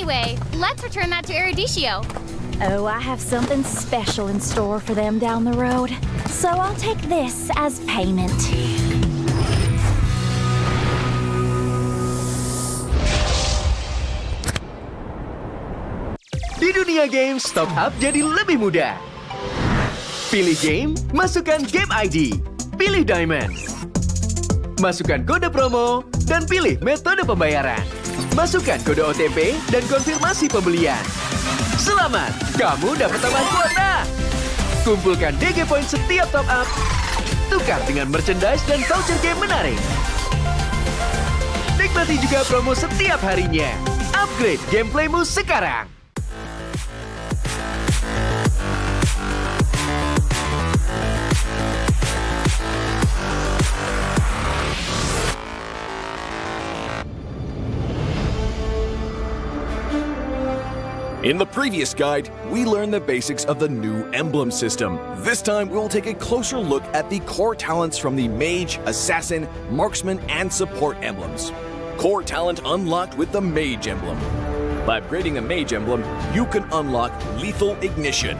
Anyway, let's return that to Erudicio. Oh, I have something special in store for them down the road. So I'll take this as payment. Di dunia games, top up jadi lebih mudah. Pilih game, masukkan game ID. Pilih Diamond. Masukkan kode promo, dan pilih metode pembayaran. Masukkan kode OTP dan konfirmasi pembelian. Selamat, kamu dapat tambahan kuota. Kumpulkan DG Point setiap top up. Tukar dengan merchandise dan voucher game menarik. Nikmati juga promo setiap harinya. Upgrade gameplaymu sekarang. In the previous guide, we learned the basics of the new emblem system. This time, we'll take a closer look at the core talents from the Mage, Assassin, Marksman, and Support emblems. Core talent unlocked with the Mage emblem. By upgrading the Mage emblem, you can unlock Lethal Ignition.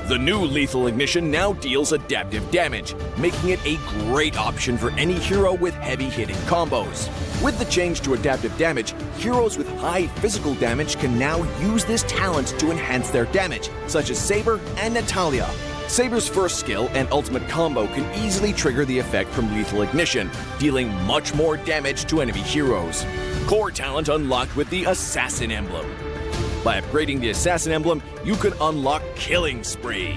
The new Lethal Ignition now deals adaptive damage, making it a great option for any hero with heavy-hitting combos. With the change to adaptive damage, heroes with high physical damage can now use this talent to enhance their damage, such as Saber and Natalia. Saber's first skill and ultimate combo can easily trigger the effect from Lethal Ignition, dealing much more damage to enemy heroes. Core talent unlocked with the Assassin emblem. By upgrading the Assassin emblem, you can unlock Killing Spree.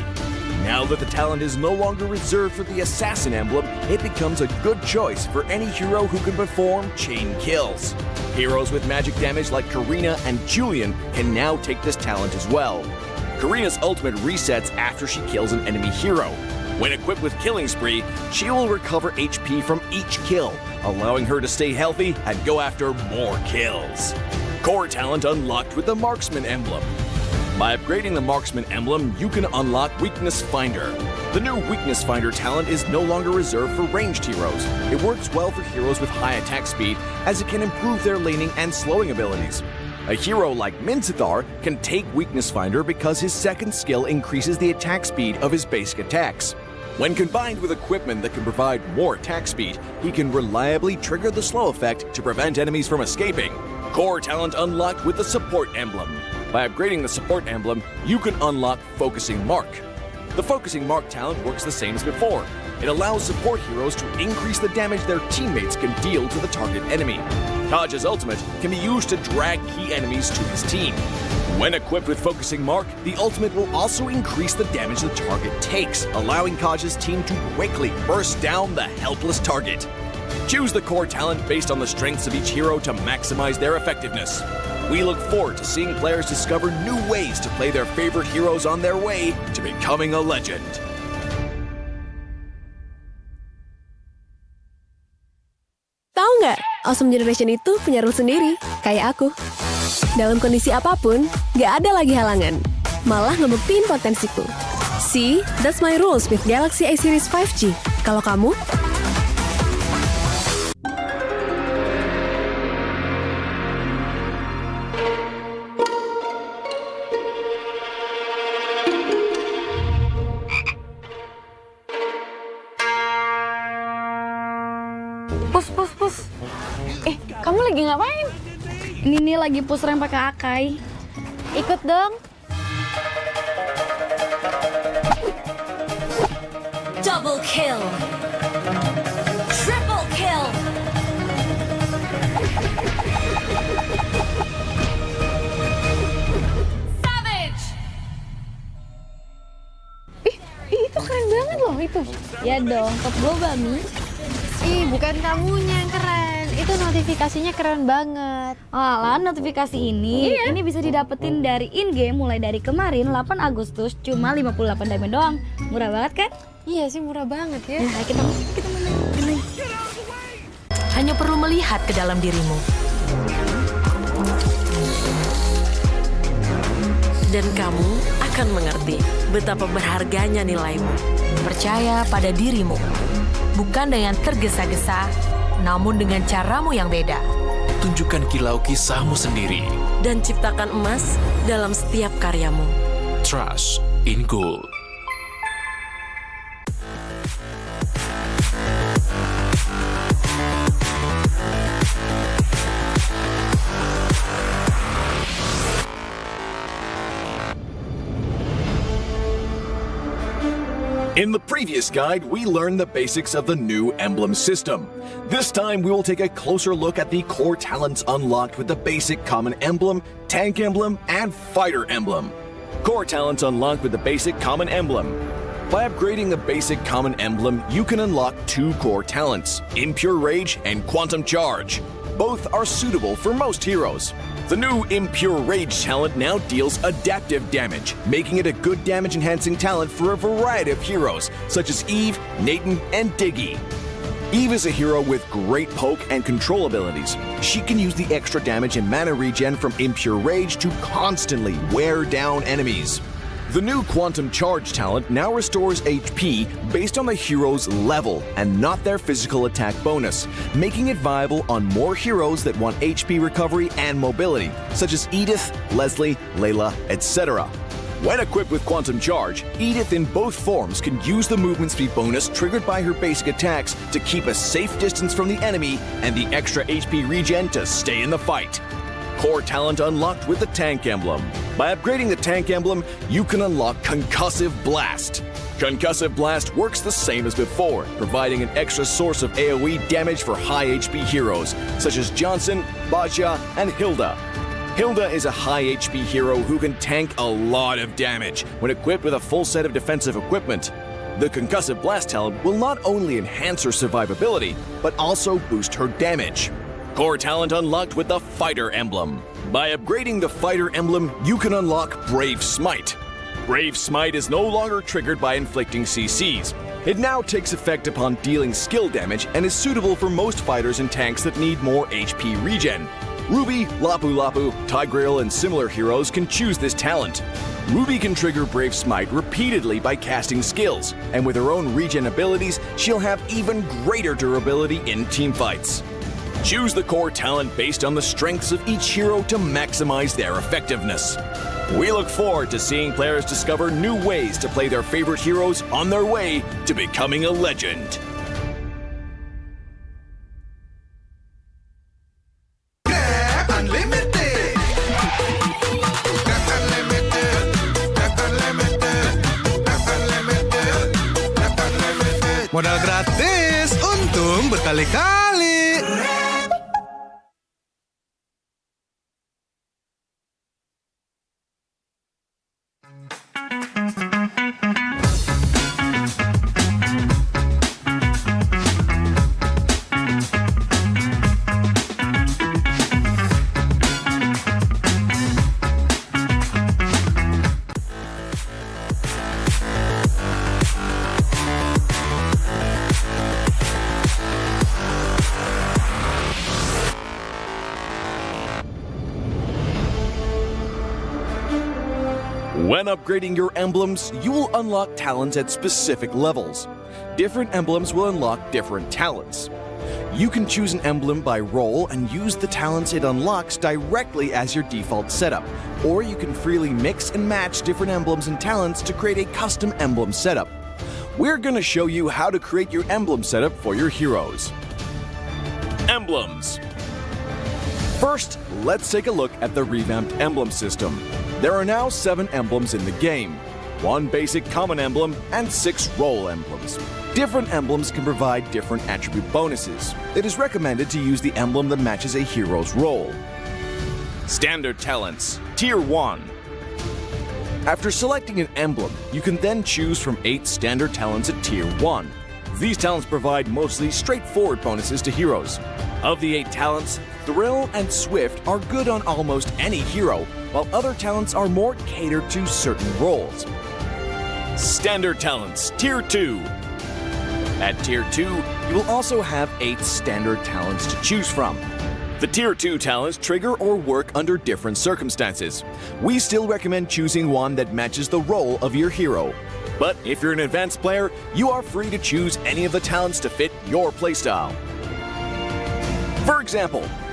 Now that the talent is no longer reserved for the Assassin emblem, it becomes a good choice for any hero who can perform chain kills. Heroes with magic damage like Karina and Julian can now take this talent as well. Karina's ultimate resets after she kills an enemy hero. When equipped with Killing Spree, she will recover HP from each kill, allowing her to stay healthy and go after more kills. Core talent unlocked with the Marksman emblem. By upgrading the Marksman emblem, you can unlock Weakness Finder. The new Weakness Finder talent is no longer reserved for ranged heroes. It works well for heroes with high attack speed, as it can improve their laning and slowing abilities. A hero like Minthar can take Weakness Finder because his second skill increases the attack speed of his basic attacks. When combined with equipment that can provide more attack speed, he can reliably trigger the slow effect to prevent enemies from escaping. Core talent unlocked with the Support emblem. By upgrading the Support emblem, you can unlock Focusing Mark. The Focusing Mark talent works the same as before. It allows support heroes to increase the damage their teammates can deal to the target enemy. Kaj's ultimate can be used to drag key enemies to his team. When equipped with Focusing Mark, the ultimate will also increase the damage the target takes, allowing Kaj's team to quickly burst down the helpless target. Choose the core talent based on the strengths of each hero to maximize their effectiveness. We look forward to seeing players discover new ways to play their favorite heroes on their way to becoming a legend. Tahu nggak, Awesome Generation itu punya rule sendiri, kayak aku. Dalam kondisi apapun, nggak ada lagi halangan. Malah ngebuktiin potensiku. See, that's my rules with Galaxy A Series 5G. Kalau kamu? Pus. Kamu lagi ngapain? Ini nih lagi push rank pakai Akai. Ikut dong. Double kill. Triple kill. Savage. Itu keren banget loh itu. Ya dong, top gue Bami. Bukan kamunya yang keren. Itu notifikasinya keren banget. Alah, notifikasi ini bisa didapetin dari in-game mulai dari kemarin 8 Agustus cuma 58 diamond doang. Murah banget kan? Iya sih, murah banget ya. Nah, kita main. Hanya perlu melihat ke dalam dirimu. Dan kamu akan mengerti betapa berharganya nilaimu. Percaya pada dirimu. Bukan dengan tergesa-gesa, namun dengan caramu yang beda. Tunjukkan kilau kisahmu sendiri. dan ciptakan emas dalam setiap karyamu. Trust in Gold. In the previous guide, we learned the basics of the new emblem system. This time, we will take a closer look at the core talents unlocked with the basic common emblem, tank emblem, and fighter emblem. Core talents unlocked with the basic common emblem. By upgrading the basic common emblem, you can unlock 2 core talents, Impure Rage and Quantum Charge. Both are suitable for most heroes. The new Impure Rage talent now deals adaptive damage, making it a good damage-enhancing talent for a variety of heroes, such as Eve, Nathan, and Diggy. Eve is a hero with great poke and control abilities. She can use the extra damage and mana regen from Impure Rage to constantly wear down enemies. The new Quantum Charge talent now restores HP based on the hero's level and not their physical attack bonus, making it viable on more heroes that want HP recovery and mobility, such as Edith, Leslie, Layla, etc. When equipped with Quantum Charge, Edith in both forms can use the movement speed bonus triggered by her basic attacks to keep a safe distance from the enemy and the extra HP regen to stay in the fight. Core talent unlocked with the Tank Emblem. By upgrading the Tank Emblem, you can unlock Concussive Blast. Concussive Blast works the same as before, providing an extra source of AoE damage for high HP heroes, such as Johnson, Baja, and Hilda. Hilda is a high HP hero who can tank a lot of damage when equipped with a full set of defensive equipment. The Concussive Blast talent will not only enhance her survivability, but also boost her damage. Core talent unlocked with the Fighter Emblem. By upgrading the Fighter Emblem, you can unlock Brave Smite. Brave Smite is no longer triggered by inflicting CCs. It now takes effect upon dealing skill damage and is suitable for most fighters and tanks that need more HP regen. Ruby, Lapu Lapu, Tigreal, and similar heroes can choose this talent. Ruby can trigger Brave Smite repeatedly by casting skills, and with her own regen abilities, she'll have even greater durability in teamfights. Choose the core talent based on the strengths of each hero to maximize their effectiveness. We look forward to seeing players discover new ways to play their favorite heroes on their way to becoming a legend. Modal gratis, untung berkali-kali. When upgrading your emblems, you will unlock talents at specific levels. Different emblems will unlock different talents. You can choose an emblem by role and use the talents it unlocks directly as your default setup, or you can freely mix and match different emblems and talents to create a custom emblem setup. We're going to show you how to create your emblem setup for your heroes. Emblems. First, let's take a look at the revamped emblem system. There are now 7 emblems in the game, 1 basic common emblem, and 6 role emblems. Different emblems can provide different attribute bonuses. It is recommended to use the emblem that matches a hero's role. Standard talents, Tier 1. After selecting an emblem, you can then choose from 8 standard talents at Tier 1. These talents provide mostly straightforward bonuses to heroes. Of the 8 talents, Thrill and Swift are good on almost any hero, while other talents are more catered to certain roles. Standard talents, Tier 2. At Tier 2, you will also have 8 standard talents to choose from. The Tier 2 talents trigger or work under different circumstances. We still recommend choosing one that matches the role of your hero. But if you're an advanced player, you are free to choose any of the talents to fit your playstyle. For example,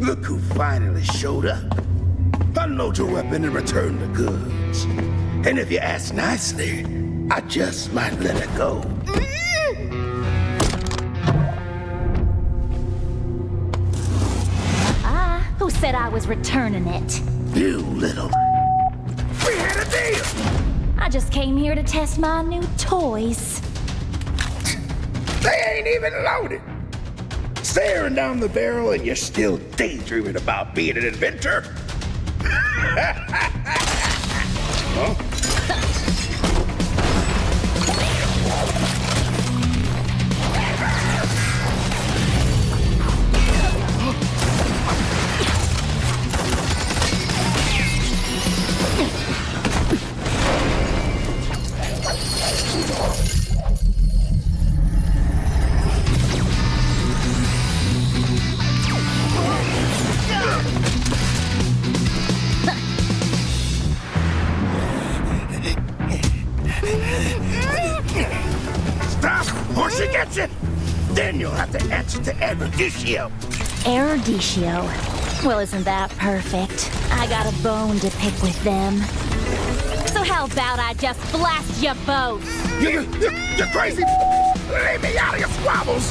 Look who finally showed up. Unload your weapon and return the goods. And if you ask nicely, I just might let it go. Who said I was returning it? You little... We had a deal! I just came here to test my new toys. They ain't even loaded. Staring down the barrel and you're still daydreaming about being an inventor? Huh? Stop, or she gets it! Then you'll have to answer to Erudicio. Erudicio. Well, isn't that perfect? I got a bone to pick with them. So how about I just blast you both? You're crazy! Leave me out of your squabbles!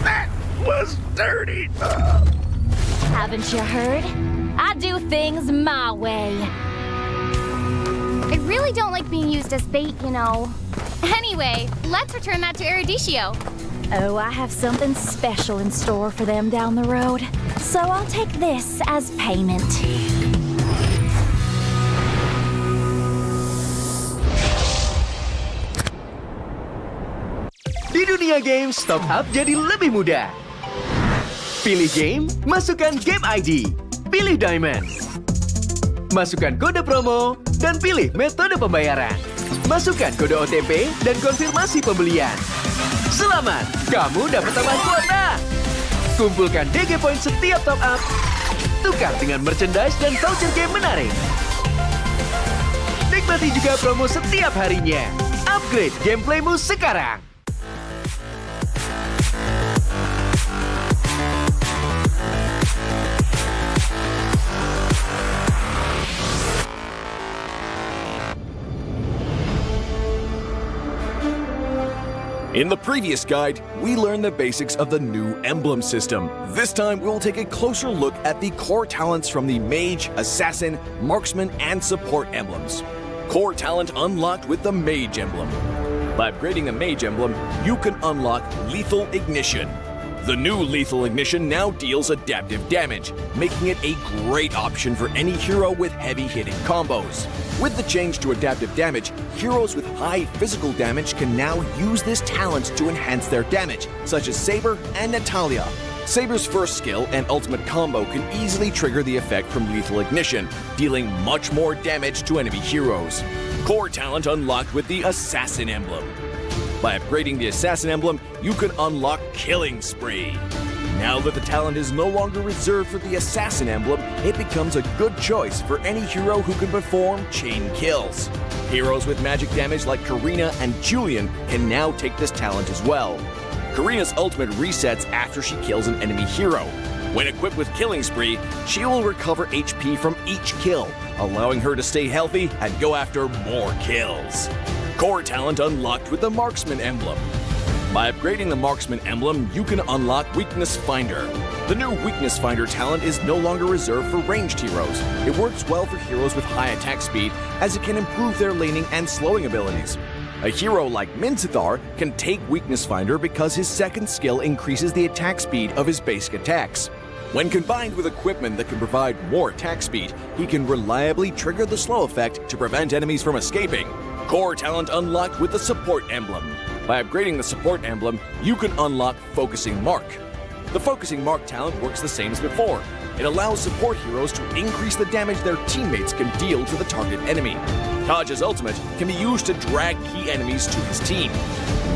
That was dirty! Haven't you heard? I do things my way. I really don't like being used as bait, you know. Anyway, let's return that to Erudicio. Oh, I have something special in store for them down the road. So I'll take this as payment. Di dunia game, top up jadi lebih mudah. Pilih game, masukkan game ID. Pilih Diamond. Masukkan kode promo, dan pilih metode pembayaran. Masukkan kode OTP dan konfirmasi pembelian. Selamat, kamu dapat tambahan kuota. Kumpulkan DG Point setiap top up. Tukar dengan merchandise dan voucher game menarik. Nikmati juga promo setiap harinya. Upgrade gameplaymu sekarang. In the previous guide, we learned the basics of the new emblem system. This time, we'll take a closer look at the core talents from the Mage, Assassin, Marksman, and Support emblems. Core talent unlocked with the Mage emblem. By upgrading the Mage emblem, you can unlock Lethal Ignition. The new Lethal Ignition now deals adaptive damage, making it a great option for any hero with heavy-hitting combos. With the change to adaptive damage, heroes with high physical damage can now use this talent to enhance their damage, such as Saber and Natalia. Saber's first skill and ultimate combo can easily trigger the effect from Lethal Ignition, dealing much more damage to enemy heroes. Core talent unlocked with the Assassin emblem. By upgrading the Assassin emblem, you can unlock Killing Spree. Now that the talent is no longer reserved for the Assassin emblem, it becomes a good choice for any hero who can perform chain kills. Heroes with magic damage like Karina and Julian can now take this talent as well. Karina's ultimate resets after she kills an enemy hero. When equipped with Killing Spree, she will recover HP from each kill, allowing her to stay healthy and go after more kills. Core talent unlocked with the Marksman emblem. By upgrading the Marksman emblem, you can unlock Weakness Finder. The new Weakness Finder talent is no longer reserved for ranged heroes. It works well for heroes with high attack speed, as it can improve their laning and slowing abilities. A hero like Minthithar can take Weakness Finder because his second skill increases the attack speed of his basic attacks. When combined with equipment that can provide more attack speed, he can reliably trigger the slow effect to prevent enemies from escaping. Core talent unlocked with the Support emblem. By upgrading the Support emblem, you can unlock Focusing Mark. The Focusing Mark talent works the same as before. It allows support heroes to increase the damage their teammates can deal to the target enemy. Taj's ultimate can be used to drag key enemies to his team.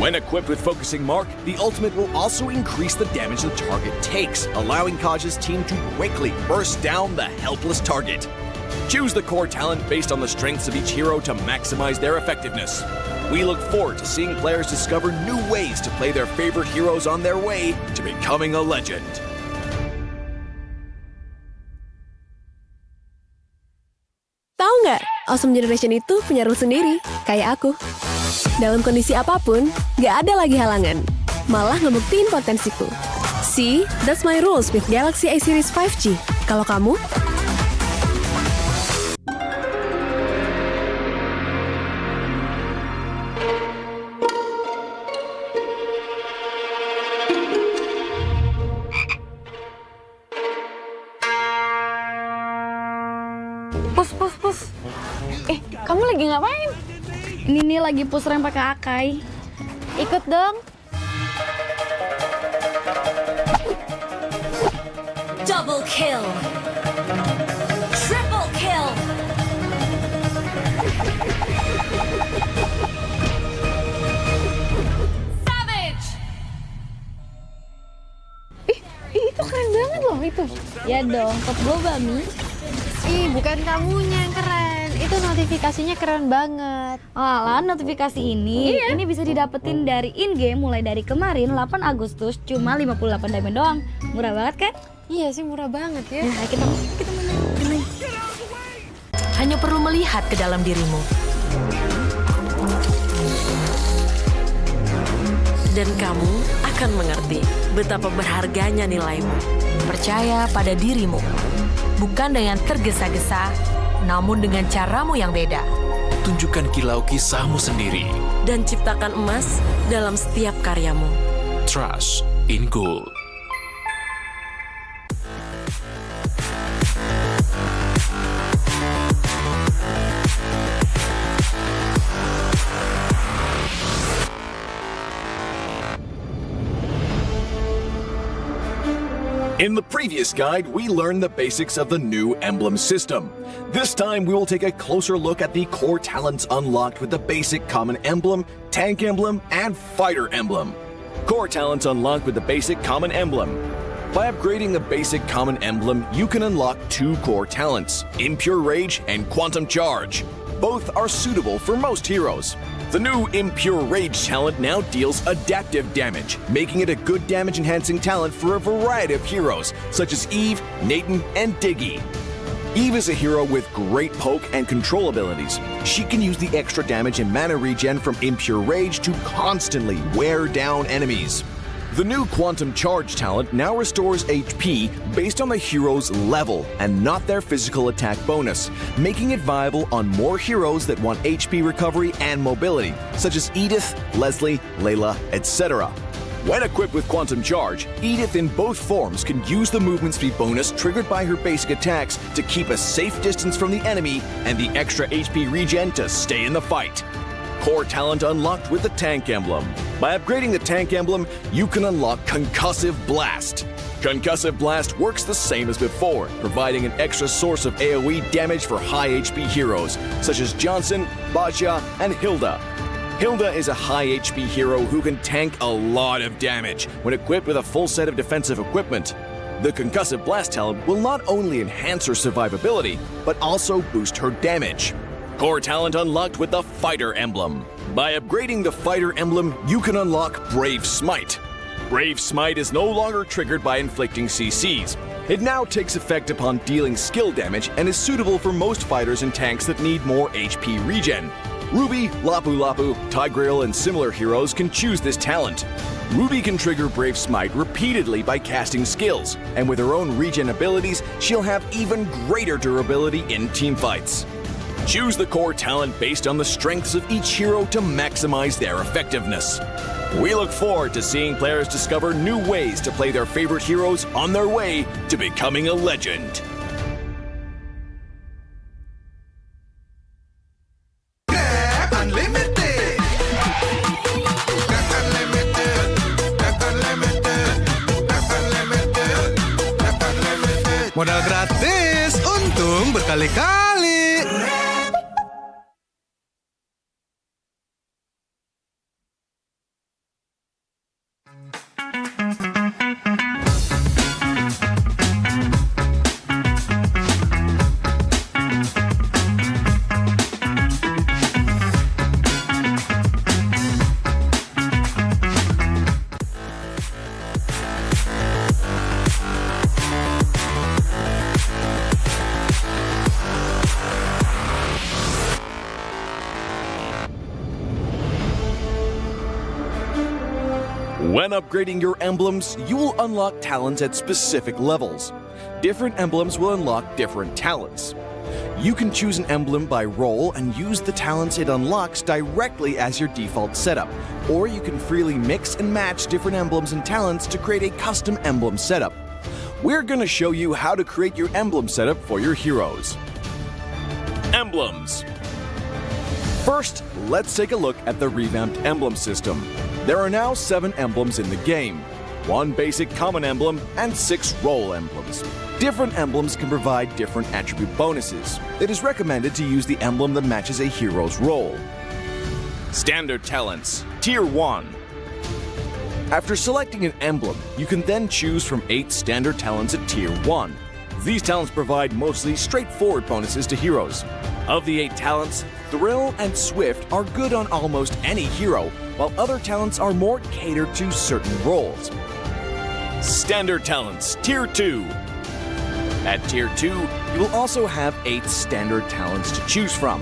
When equipped with Focusing Mark, the ultimate will also increase the damage the target takes, allowing Taj's team to quickly burst down the helpless target. Choose the core talent based on the strengths of each hero to maximize their effectiveness. We look forward to seeing players discover new ways to play their favorite heroes on their way to becoming a legend. Tahu nggak, Awesome Generation itu punya rules sendiri, kayak aku. Dalam kondisi apapun, nggak ada lagi halangan. Malah ngebuktiin potensiku. See, that's my rules with Galaxy A Series 5G. Kalau kamu? Pus. Kamu lagi ngapain? Ini nih lagi push rank pakai Akai. Ikut dong. Double kill. Triple kill. Savage. Itu keren banget loh itu. Ya dong, top global Mi. Bukan kamunya yang keren. Itu notifikasinya keren banget. Alah, notifikasi ini bisa didapetin dari in-game mulai dari kemarin 8 Agustus cuma 58 diamond doang. Murah banget kan? Iya sih, murah banget ya. Nah, kita main. Hanya perlu melihat ke dalam dirimu. Dan kamu akan mengerti betapa berharganya nilaimu. Percaya pada dirimu. Bukan dengan tergesa-gesa, namun dengan caramu yang beda. Tunjukkan kilau kisahmu sendiri. Dan ciptakan emas dalam setiap karyamu. Trust in Gold. In the previous guide, we learned the basics of the new emblem system. This time, we will take a closer look at the core talents unlocked with the basic common emblem, tank emblem, and fighter emblem. Core talents unlocked with the basic common emblem. By upgrading the basic common emblem, you can unlock 2 core talents, Impure Rage and Quantum Charge. Both are suitable for most heroes. The new Impure Rage talent now deals adaptive damage, making it a good damage-enhancing talent for a variety of heroes, such as Eve, Nathan, and Diggy. Eve is a hero with great poke and control abilities. She can use the extra damage and mana regen from Impure Rage to constantly wear down enemies. The new Quantum Charge talent now restores HP based on the hero's level and not their physical attack bonus, making it viable on more heroes that want HP recovery and mobility, such as Edith, Leslie, Layla, etc. When equipped with Quantum Charge, Edith in both forms can use the movement speed bonus triggered by her basic attacks to keep a safe distance from the enemy and the extra HP regen to stay in the fight. Core talent unlocked with the Tank Emblem. By upgrading the Tank Emblem, you can unlock Concussive Blast. Concussive Blast works the same as before, providing an extra source of AoE damage for high HP heroes, such as Johnson, Baja, and Hilda. Hilda is a high HP hero who can tank a lot of damage when equipped with a full set of defensive equipment. The Concussive Blast talent will not only enhance her survivability, but also boost her damage. Core talent unlocked with the Fighter Emblem. By upgrading the Fighter Emblem, you can unlock Brave Smite. Brave Smite is no longer triggered by inflicting CCs. It now takes effect upon dealing skill damage and is suitable for most fighters and tanks that need more HP regen. Ruby, Lapu Lapu, Tigreal, and similar heroes can choose this talent. Ruby can trigger Brave Smite repeatedly by casting skills, and with her own regen abilities, she'll have even greater durability in teamfights. Choose the core talent based on the strengths of each hero to maximize their effectiveness. We look forward to seeing players discover new ways to play their favorite heroes on their way to becoming a legend. Modal gratis, untung berkali-kali. When upgrading your emblems, you will unlock talents at specific levels. Different emblems will unlock different talents. You can choose an emblem by role and use the talents it unlocks directly as your default setup, or you can freely mix and match different emblems and talents to create a custom emblem setup. We're going to show you how to create your emblem setup for your heroes. Emblems. First, let's take a look at the revamped emblem system. There are now 7 emblems in the game, 1 basic common emblem and 6 role emblems. Different emblems can provide different attribute bonuses. It is recommended to use the emblem that matches a hero's role. Standard talents, Tier 1. After selecting an emblem, you can then choose from 8 standard talents at Tier 1. These talents provide mostly straightforward bonuses to heroes. Of the 8 talents, Thrill and Swift are good on almost any hero, while other talents are more catered to certain roles. Standard talents, Tier 2. At Tier 2, you will also have 8 standard talents to choose from.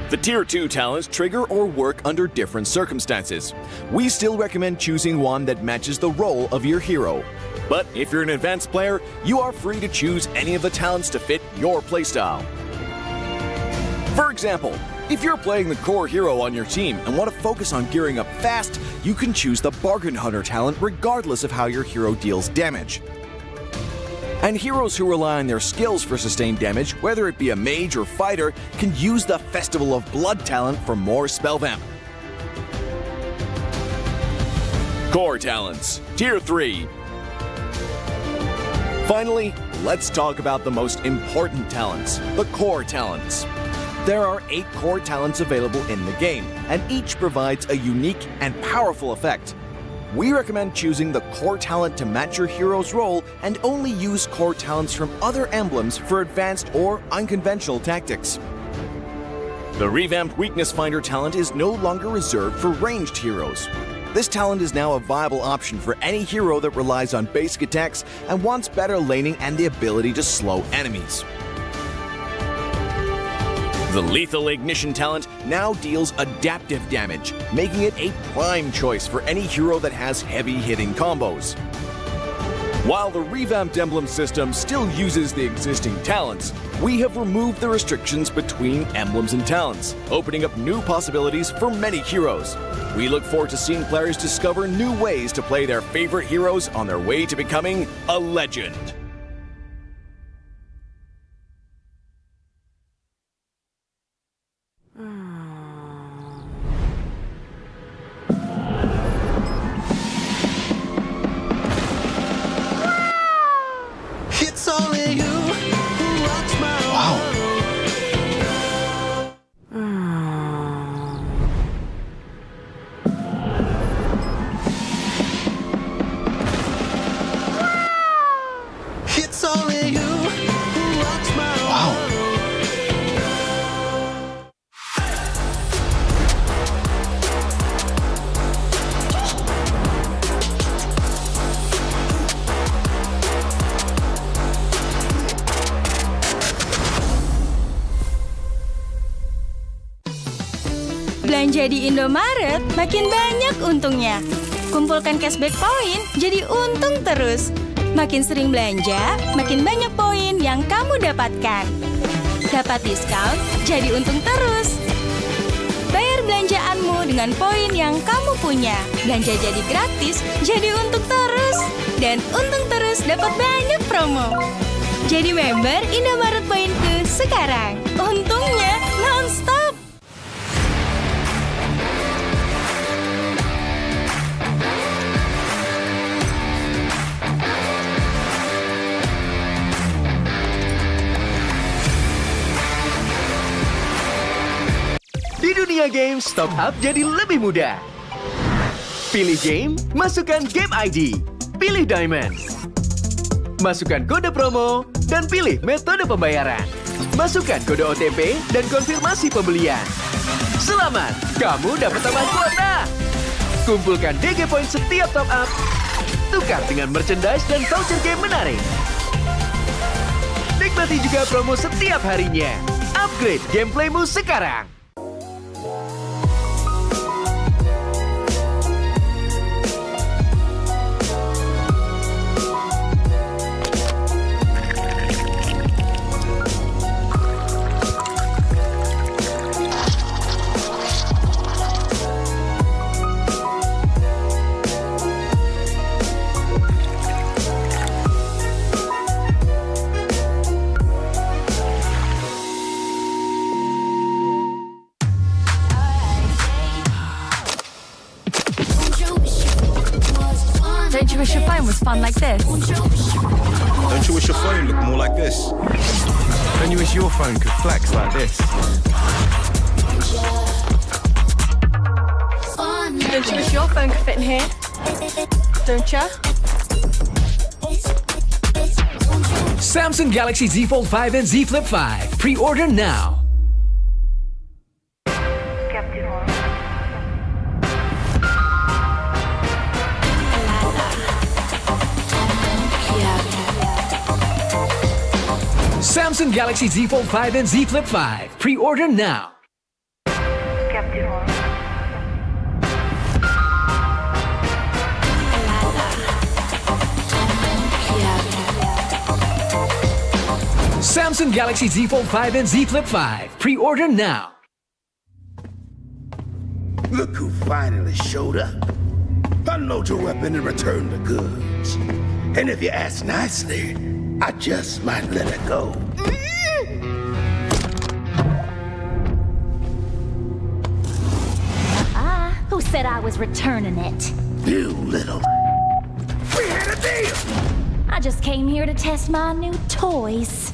The Tier 2 talents trigger or work under different circumstances. We still recommend choosing one that matches the role of your hero. But if you're an advanced player, you are free to choose any of the talents to fit your playstyle. For example, if you're playing the core hero on your team and want to focus on gearing up fast, you can choose the Bargain Hunter talent regardless of how your hero deals damage. And heroes who rely on their skills for sustained damage, whether it be a mage or fighter, can use the Festival of Blood talent for more spell vamp. Core talents, Tier 3. Finally, let's talk about the most important talents, the core talents. There are 8 core talents available in the game, and each provides a unique and powerful effect. We recommend choosing the core talent to match your hero's role and only use core talents from other emblems for advanced or unconventional tactics. The revamped Weakness Finder talent is no longer reserved for ranged heroes. This talent is now a viable option for any hero that relies on basic attacks and wants better laning and the ability to slow enemies. The Lethal Ignition talent now deals adaptive damage, making it a prime choice for any hero that has heavy-hitting combos. While the revamped emblem system still uses the existing talents, we have removed the restrictions between emblems and talents, opening up new possibilities for many heroes. We look forward to seeing players discover new ways to play their favorite heroes on their way to becoming a legend. Belanja di Indomaret makin banyak untungnya. Kumpulkan cashback poin jadi untung terus. Makin sering belanja, makin banyak poin yang kamu dapatkan. Dapat diskon, jadi untung terus. Bayar belanjaanmu dengan poin yang kamu punya. Belanja jadi gratis, jadi untung terus. Dan untung terus dapat banyak promo. Jadi member Indomaret Poinku sekarang. Untungnya non-stop. Di dunia games, top up jadi lebih mudah. Pilih game, masukkan game ID. Pilih Diamond. Masukkan kode promo, dan pilih metode pembayaran. Masukkan kode OTP dan konfirmasi pembelian. Selamat, kamu dapat tambahan kuota. Kumpulkan DG Point setiap top up. Tukar dengan merchandise dan voucher game menarik. Nikmati juga promo setiap harinya. Upgrade gameplaymu sekarang. you wish your phone was fun like this? Don't you wish your phone looked more like this? Don't you wish your phone could flex like this? Don't you wish your phone could fit in here? Don't ya? Samsung Galaxy Z Fold 5 and Z Flip 5. Pre-order now. Samsung Galaxy Z Fold 5 and Z Flip 5. Pre-order now. Samsung Galaxy Z Fold 5 and Z Flip 5. Pre-order now. Look who finally showed up. Unload your weapon and return the goods. And if you ask nicely, I just might let it go. Who said I was returning it? You little... We had a deal! I just came here to test my new toys.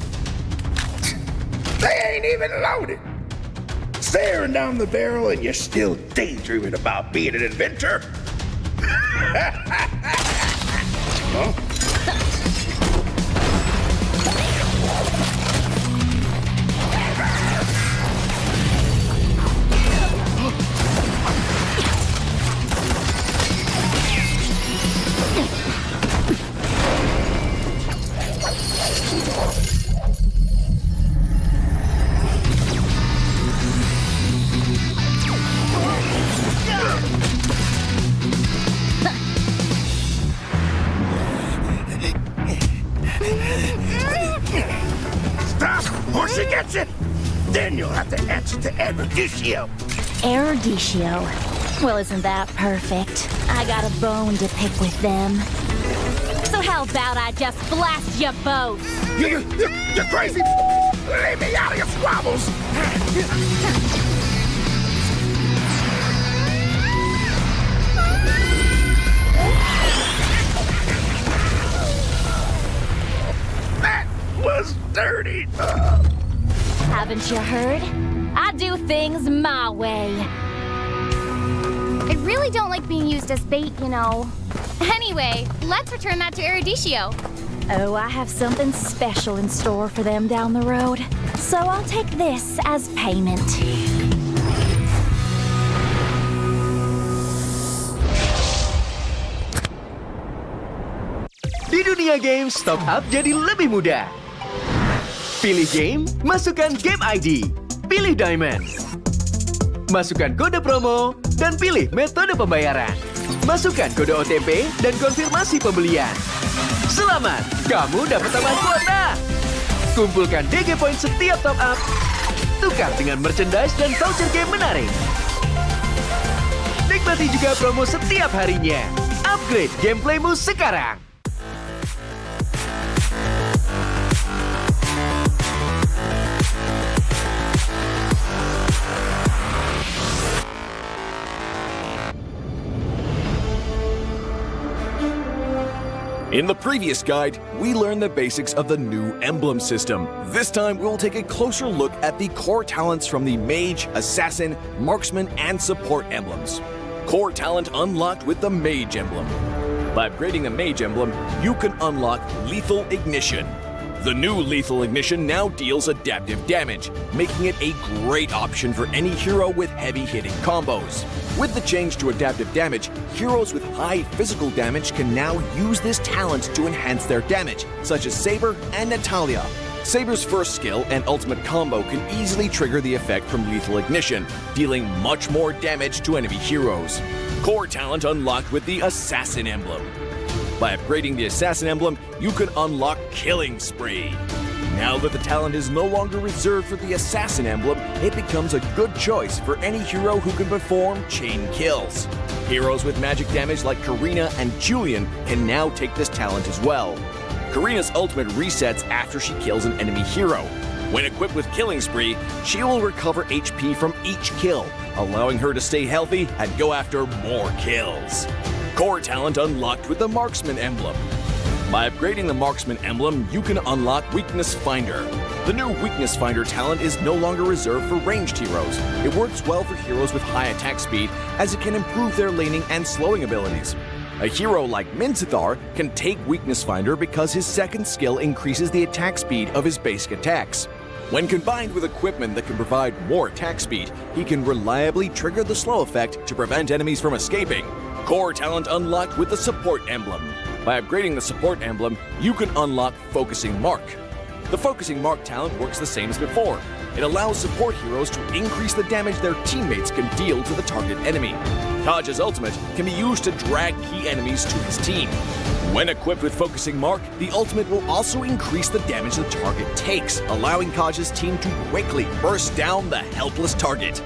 They ain't even loaded. Staring down the barrel and you're still daydreaming about being an inventor? Huh? Once he gets it, then you'll have to answer to Eruditio. Eruditio? Well, isn't that perfect? I got a bone to pick with them. So how about I just blast you both? You're crazy! Leave me out of your squabbles! That was dirty! Haven't you heard? I do things my way. I really don't like being used as bait, you know. Anyway, let's return that to Eruditio. Oh, I have something special in store for them down the road. So I'll take this as payment. Di dunia game, top up jadi lebih mudah. Pilih game, masukkan game ID. Pilih Diamond. Masukkan kode promo, dan pilih metode pembayaran. Masukkan kode OTP dan konfirmasi pembelian. Selamat, kamu dapat tambahan kuota. Kumpulkan DG Point setiap top up. Tukar dengan merchandise dan voucher game menarik. Nikmati juga promo setiap harinya. Upgrade gameplaymu sekarang. In the previous guide, we learned the basics of the new emblem system. This time, we'll take a closer look at the core talents from the Mage, Assassin, Marksman, and Support emblems. Core talent unlocked with the Mage emblem. By upgrading the Mage emblem, you can unlock Lethal Ignition. The new Lethal Ignition now deals adaptive damage, making it a great option for any hero with heavy-hitting combos. With the change to adaptive damage, heroes with high physical damage can now use this talent to enhance their damage, such as Saber and Natalia. Saber's first skill and ultimate combo can easily trigger the effect from Lethal Ignition, dealing much more damage to enemy heroes. Core talent unlocked with the Assassin emblem. By upgrading the Assassin emblem, you can unlock Killing Spree. Now that the talent is no longer reserved for the Assassin emblem, it becomes a good choice for any hero who can perform chain kills. Heroes with magic damage like Karina and Julian can now take this talent as well. Karina's ultimate resets after she kills an enemy hero. When equipped with Killing Spree, she will recover HP from each kill, allowing her to stay healthy and go after more kills. Core talent unlocked with the Marksman emblem. By upgrading the Marksman emblem, you can unlock Weakness Finder. The new Weakness Finder talent is no longer reserved for ranged heroes. It works well for heroes with high attack speed, as it can improve their laning and slowing abilities. A hero like Minzathar can take Weakness Finder because his second skill increases the attack speed of his basic attacks. When combined with equipment that can provide more attack speed, he can reliably trigger the slow effect to prevent enemies from escaping. Core talent unlocked with the Support emblem. By upgrading the Support emblem, you can unlock Focusing Mark. The Focusing Mark talent works the same as before. It allows support heroes to increase the damage their teammates can deal to the target enemy. Kaj's ultimate can be used to drag key enemies to his team. When equipped with Focusing Mark, the ultimate will also increase the damage the target takes, allowing Kaj's team to quickly burst down the helpless target.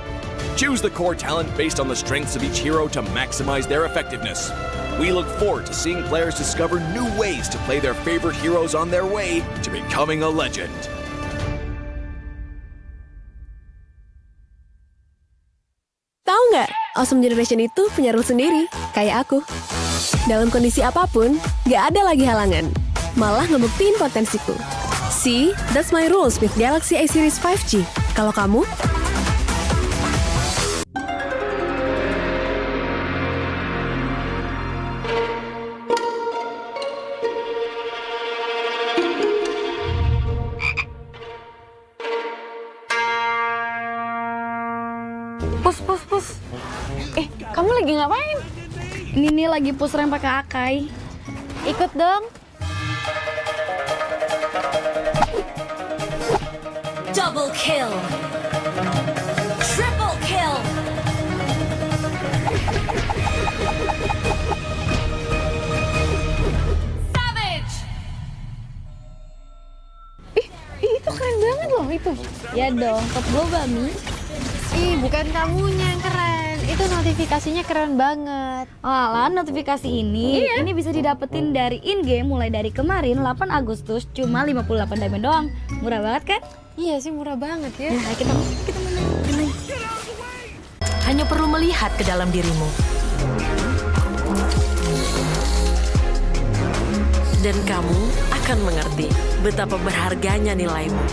Choose the core talent based on the strengths of each hero to maximize their effectiveness. We look forward to seeing players discover new ways to play their favorite heroes on their way to becoming a legend. Tahu nggak, Awesome Generation itu punya rule sendiri, kayak aku. Dalam kondisi apapun, nggak ada lagi halangan. Malah ngebuktiin potensiku. See, that's my rules with Galaxy A Series 5G. Kalau kamu? Pus. Kamu lagi ngapain? Ini nih lagi push rank pakai Akai. Ikut dong. Double kill. Triple kill. Savage. Itu keren banget loh itu. Ya dong, top gue Bami. Bukan kamunya yang keren. Itu notifikasinya keren banget. Alah, notifikasi ini bisa didapetin dari in-game mulai dari kemarin 8 Agustus cuma 58 diamond doang. Murah banget kan? Iya sih, murah banget ya. Nah, kita menang. Hanya perlu melihat ke dalam dirimu. Dan kamu akan mengerti betapa berharganya nilaimu.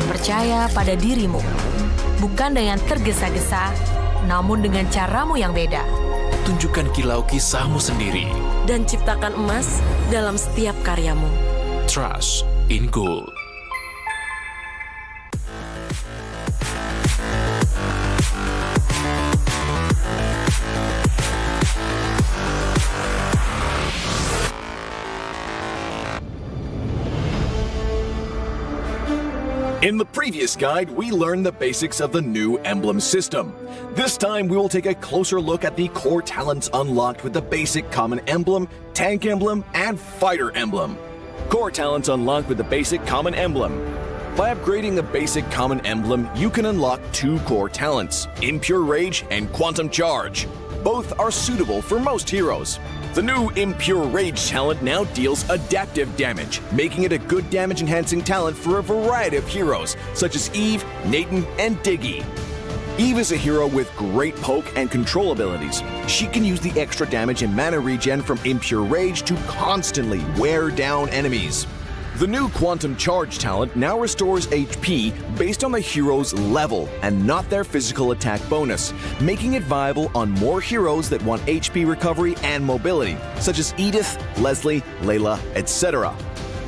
Percaya pada dirimu. Bukan dengan tergesa-gesa, namun dengan caramu yang beda. Tunjukkan kilau kisahmu sendiri. Dan ciptakan emas dalam setiap karyamu. Trust in Gold. In the previous guide, we learned the basics of the new emblem system. This time, we will take a closer look at the core talents unlocked with the basic common emblem, tank emblem, and fighter emblem. Core talents unlocked with the basic common emblem. By upgrading the basic common emblem, you can unlock two core talents, Impure Rage and Quantum Charge. Both are suitable for most heroes. The new Impure Rage talent now deals adaptive damage, making it a good damage-enhancing talent for a variety of heroes, such as Eve, Nathan, and Diggy. Eve is a hero with great poke and control abilities. She can use the extra damage and mana regen from Impure Rage to constantly wear down enemies. The new Quantum Charge talent now restores HP based on the hero's level and not their physical attack bonus, making it viable on more heroes that want HP recovery and mobility, such as Edith, Leslie, Layla, etc.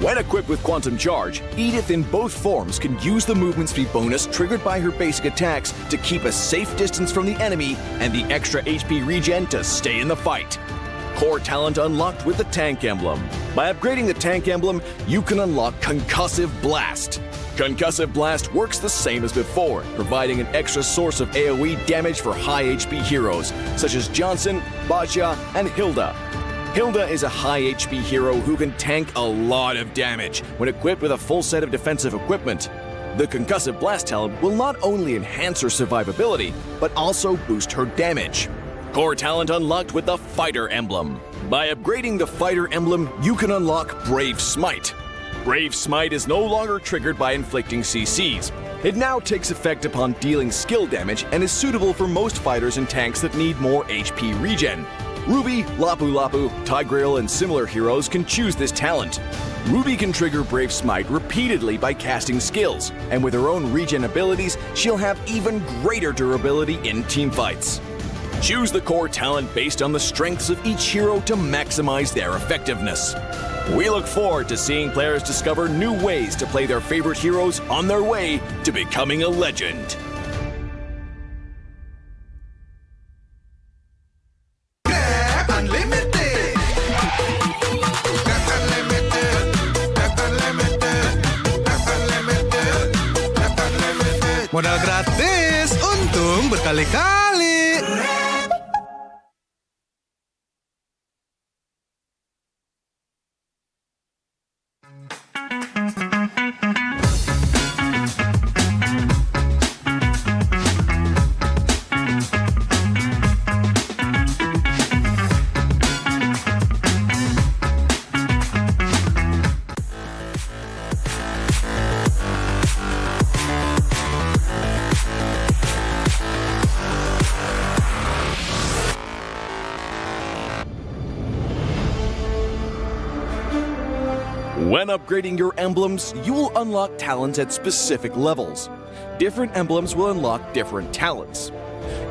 When equipped with Quantum Charge, Edith in both forms can use the movement speed bonus triggered by her basic attacks to keep a safe distance from the enemy and the extra HP regen to stay in the fight. Core talent unlocked with the tank emblem. By upgrading the tank emblem, you can unlock Concussive Blast. Concussive Blast works the same as before, providing an extra source of AoE damage for high HP heroes, such as Johnson, Baja, and Hilda. Hilda is a high HP hero who can tank a lot of damage when equipped with a full set of defensive equipment. The Concussive Blast talent will not only enhance her survivability, but also boost her damage. Core talent unlocked with the Fighter emblem. By upgrading the Fighter emblem, you can unlock Brave Smite. Brave Smite is no longer triggered by inflicting CCs. It now takes effect upon dealing skill damage and is suitable for most fighters and tanks that need more HP regen. Ruby, Lapu Lapu, Tigreal, and similar heroes can choose this talent. Ruby can trigger Brave Smite repeatedly by casting skills, and with her own regen abilities, she'll have even greater durability in teamfights. Choose the core talent based on the strengths of each hero to maximize their effectiveness. We look forward to seeing players discover new ways to play their favorite heroes on their way to becoming a legend. Modal gratis, untung berkali-kali. When upgrading your emblems, you will unlock talents at specific levels. Different emblems will unlock different talents.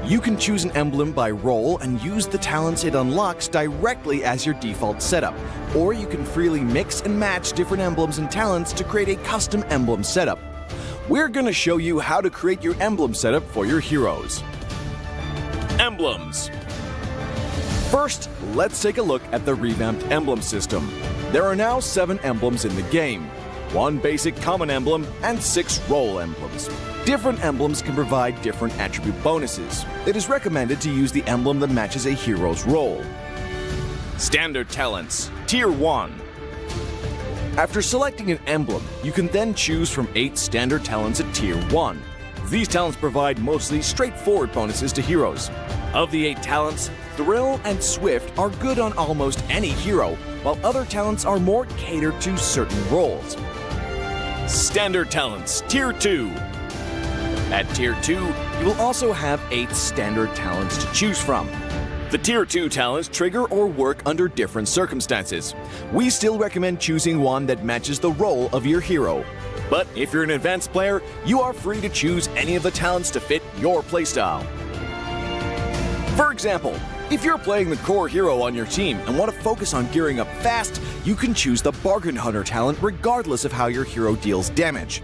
You can choose an emblem by role and use the talents it unlocks directly as your default setup, or you can freely mix and match different emblems and talents to create a custom emblem setup. We're going to show you how to create your emblem setup for your heroes. Emblems. First, let's take a look at the revamped emblem system. There are now 7 emblems in the game, 1 basic common emblem, and 6 role emblems. Different emblems can provide different attribute bonuses. It is recommended to use the emblem that matches a hero's role. Standard talents, Tier 1. After selecting an emblem, you can then choose from 8 standard talents at Tier 1. These talents provide mostly straightforward bonuses to heroes. Of the 8 talents, Thrill and Swift are good on almost any hero, while other talents are more catered to certain roles. Standard talents, Tier 2. At Tier 2, you will also have 8 standard talents to choose from. The Tier 2 talents trigger or work under different circumstances. We still recommend choosing one that matches the role of your hero. But if you're an advanced player, you are free to choose any of the talents to fit your playstyle. For example, if you're playing the core hero on your team and want to focus on gearing up fast, you can choose the Bargain Hunter talent regardless of how your hero deals damage.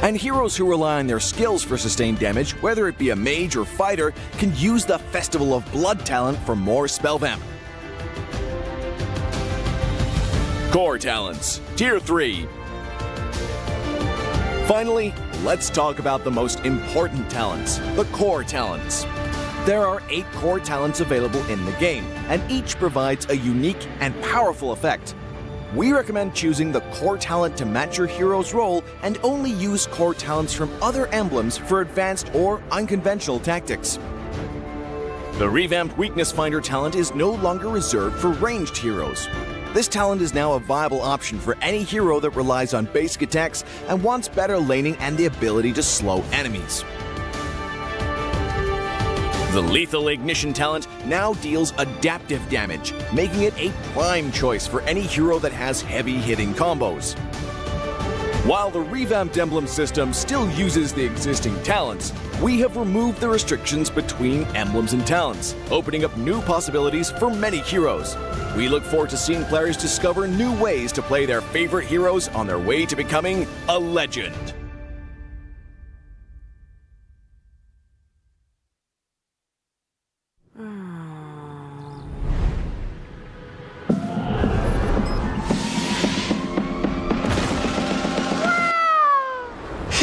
And heroes who rely on their skills for sustained damage, whether it be a mage or fighter, can use the Festival of Blood talent for more spell vamp. Core talents, Tier 3. Finally, let's talk about the most important talents, the core talents. There are 8 core talents available in the game, and each provides a unique and powerful effect. We recommend choosing the core talent to match your hero's role and only use core talents from other emblems for advanced or unconventional tactics. The revamped Weakness Finder talent is no longer reserved for ranged heroes. This talent is now a viable option for any hero that relies on basic attacks and wants better laning and the ability to slow enemies. The Lethal Ignition talent now deals adaptive damage, making it a prime choice for any hero that has heavy-hitting combos. While the revamped emblem system still uses the existing talents, we have removed the restrictions between emblems and talents, opening up new possibilities for many heroes. We look forward to seeing players discover new ways to play their favorite heroes on their way to becoming a legend.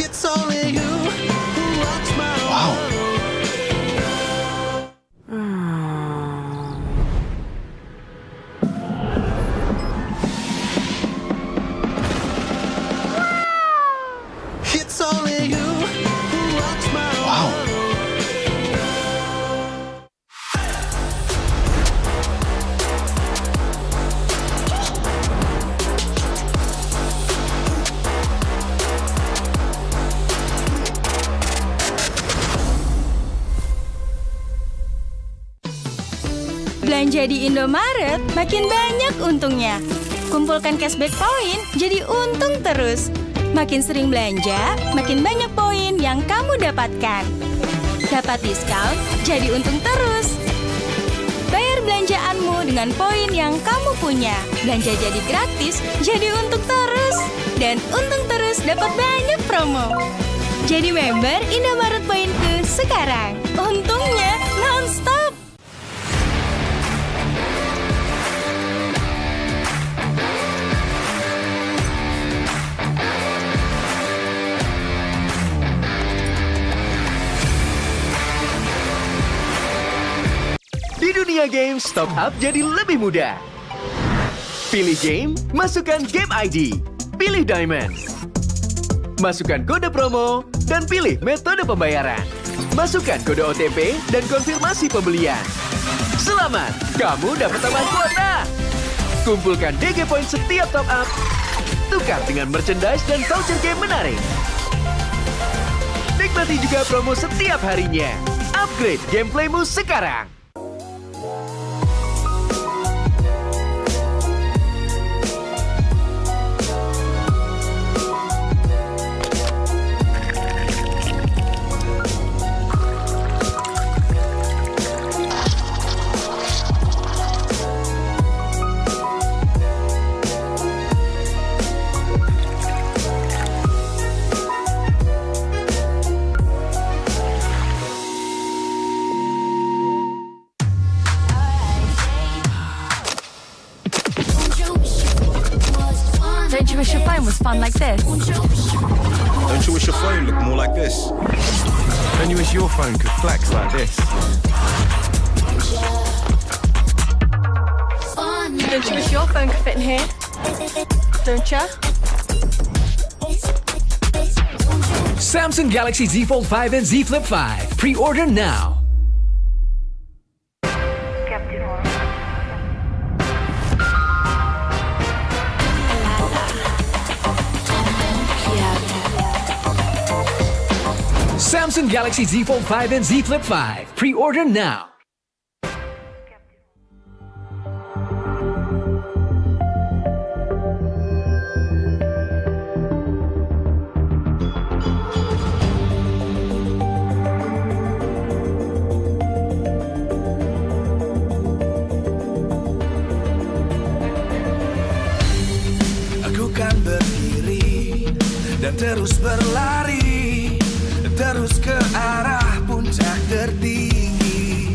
It's only you who rocks my world. Belanja di Indomaret makin banyak untungnya. Kumpulkan cashback poin jadi untung terus. Makin sering belanja, makin banyak poin yang kamu dapatkan. Dapat diskon, jadi untung terus. Bayar belanjaanmu dengan poin yang kamu punya. Belanja jadi gratis, jadi untung terus. Dan untung terus dapat banyak promo. Jadi member Indomaret Poinku sekarang. Untungnya non-stop. Di dunia games, top up jadi lebih mudah. Pilih game, masukkan game ID. Pilih Diamond. Masukkan kode promo, dan pilih metode pembayaran. Masukkan kode OTP dan konfirmasi pembelian. Selamat, kamu dapat tambahan kuota. Kumpulkan DG Point setiap top up. Tukar dengan merchandise dan voucher game menarik. Nikmati juga promo setiap harinya. Upgrade gameplaymu sekarang. Don't you wish your phone was fun like this? Don't you wish your phone looked more like this? Don't you wish your phone could flex like this? Don't you wish your phone could fit in here? Don't you? Samsung Galaxy Z Fold 5 and Z Flip 5. Pre-order now. Samsung Galaxy Z Fold 5 and Z Flip 5. Pre-order now. Aku kan berdiri dan terus berlari, terus ke arah puncak tertinggi.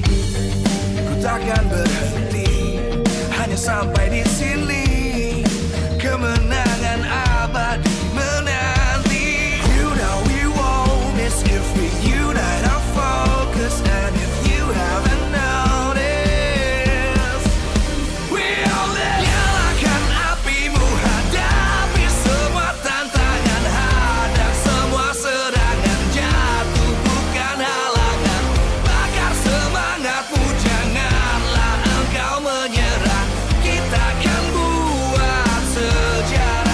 Ku takkan berhenti, hanya sampai di sini. Kemenangan abadi menanti. You know we won't miss if we unite our focus. And if you haven't noticed, we'll nyalakan apimu, hadapi semua tantangan, hadang semua serangan, jatuh bukan halangan, bakar semangatmu, janganlah engkau menyerah, kita akan buat sejarah.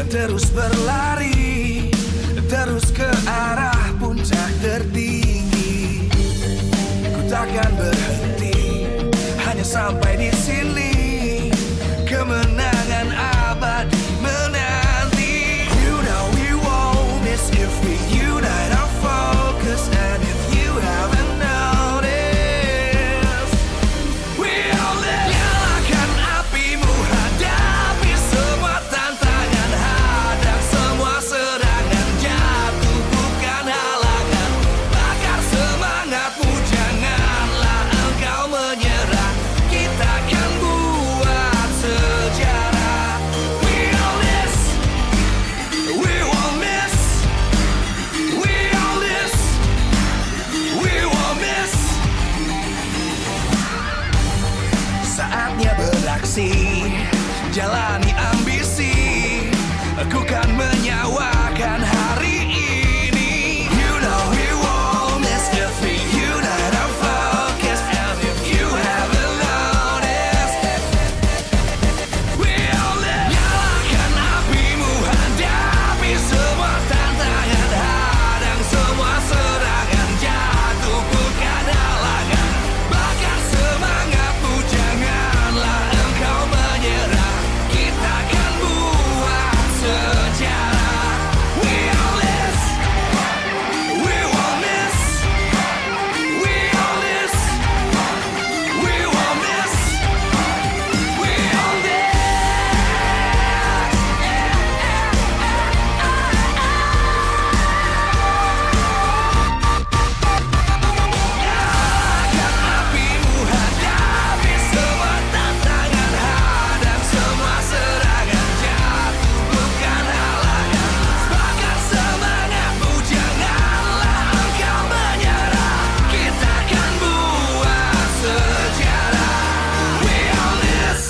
dan terus berlari, terus ke arah puncak tertinggi. Ku takkan berhenti, hanya sampai di sini. Kemenangan abadi menanti. You know we won't miss if we unite our focus. And if you haven't noticed, we all live. Nyalakan apimu, hadapi semua tantangan, hadang semua serangan, jatuh bukan halangan. Bakar semangatmu, janganlah engkau menyerah. Kita akan buat sejarah. We all this, we won't miss. We all this, we won't miss. Saatnya beraksi, jalani ambisi. Aku kan menyawakan hari ini. You know we won't miss if we unite our focus. And if you haven't noticed, we all live. Nyalakan apimu, hadapi semua tantangan, hadang semua serangan, jatuh bukan halangan. Bakar semangatmu, janganlah engkau menyerah. Kita akan buat sejarah. We all this, we won't miss. We all this, we won't miss. We all this. Nyalakan apimu, hadapi semua tantangan, hadang semua serangan, jatuh bukan halangan. Bakar semangatmu, janganlah engkau menyerah. Kita akan buat sejarah. We all this.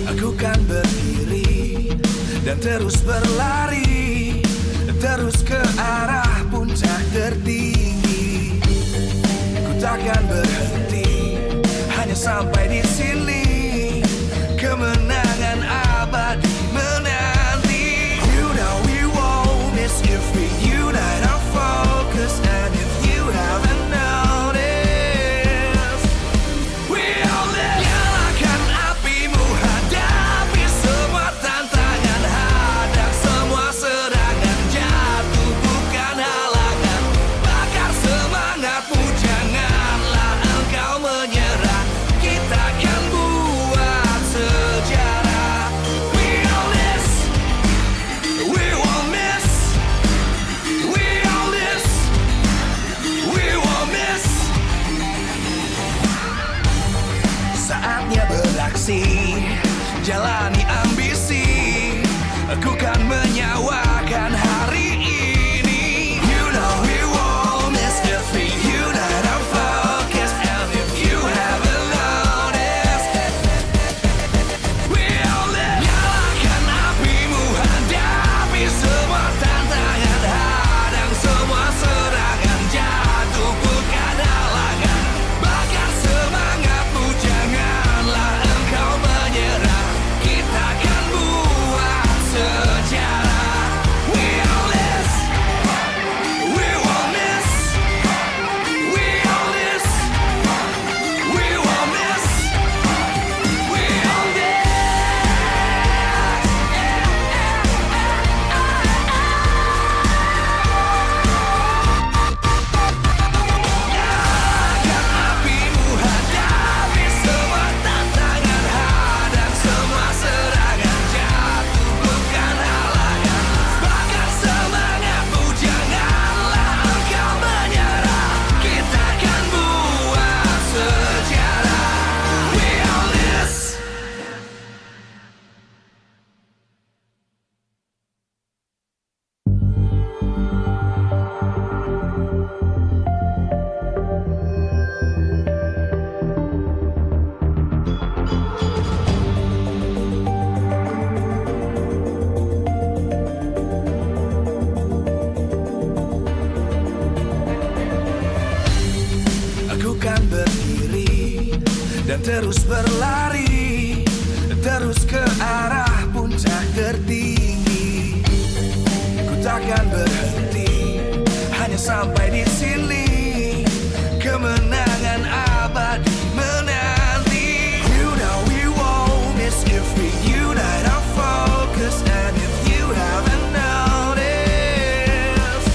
Aku kan berdiri dan terus berlari, terus ke arah puncak tertinggi. Ku takkan berhenti, hanya sampai di sini. Kemenangan abadi menanti. You know we won't miss if we unite our focus. And if you haven't noticed, we all live. Nyalakan apimu, hadapi semua tantangan, hadang semua terus berlari, terus ke arah puncak tertinggi. Ku takkan berhenti, hanya sampai di sini. Kemenangan abadi menanti. You know we won't miss if we unite our focus. And if you haven't noticed,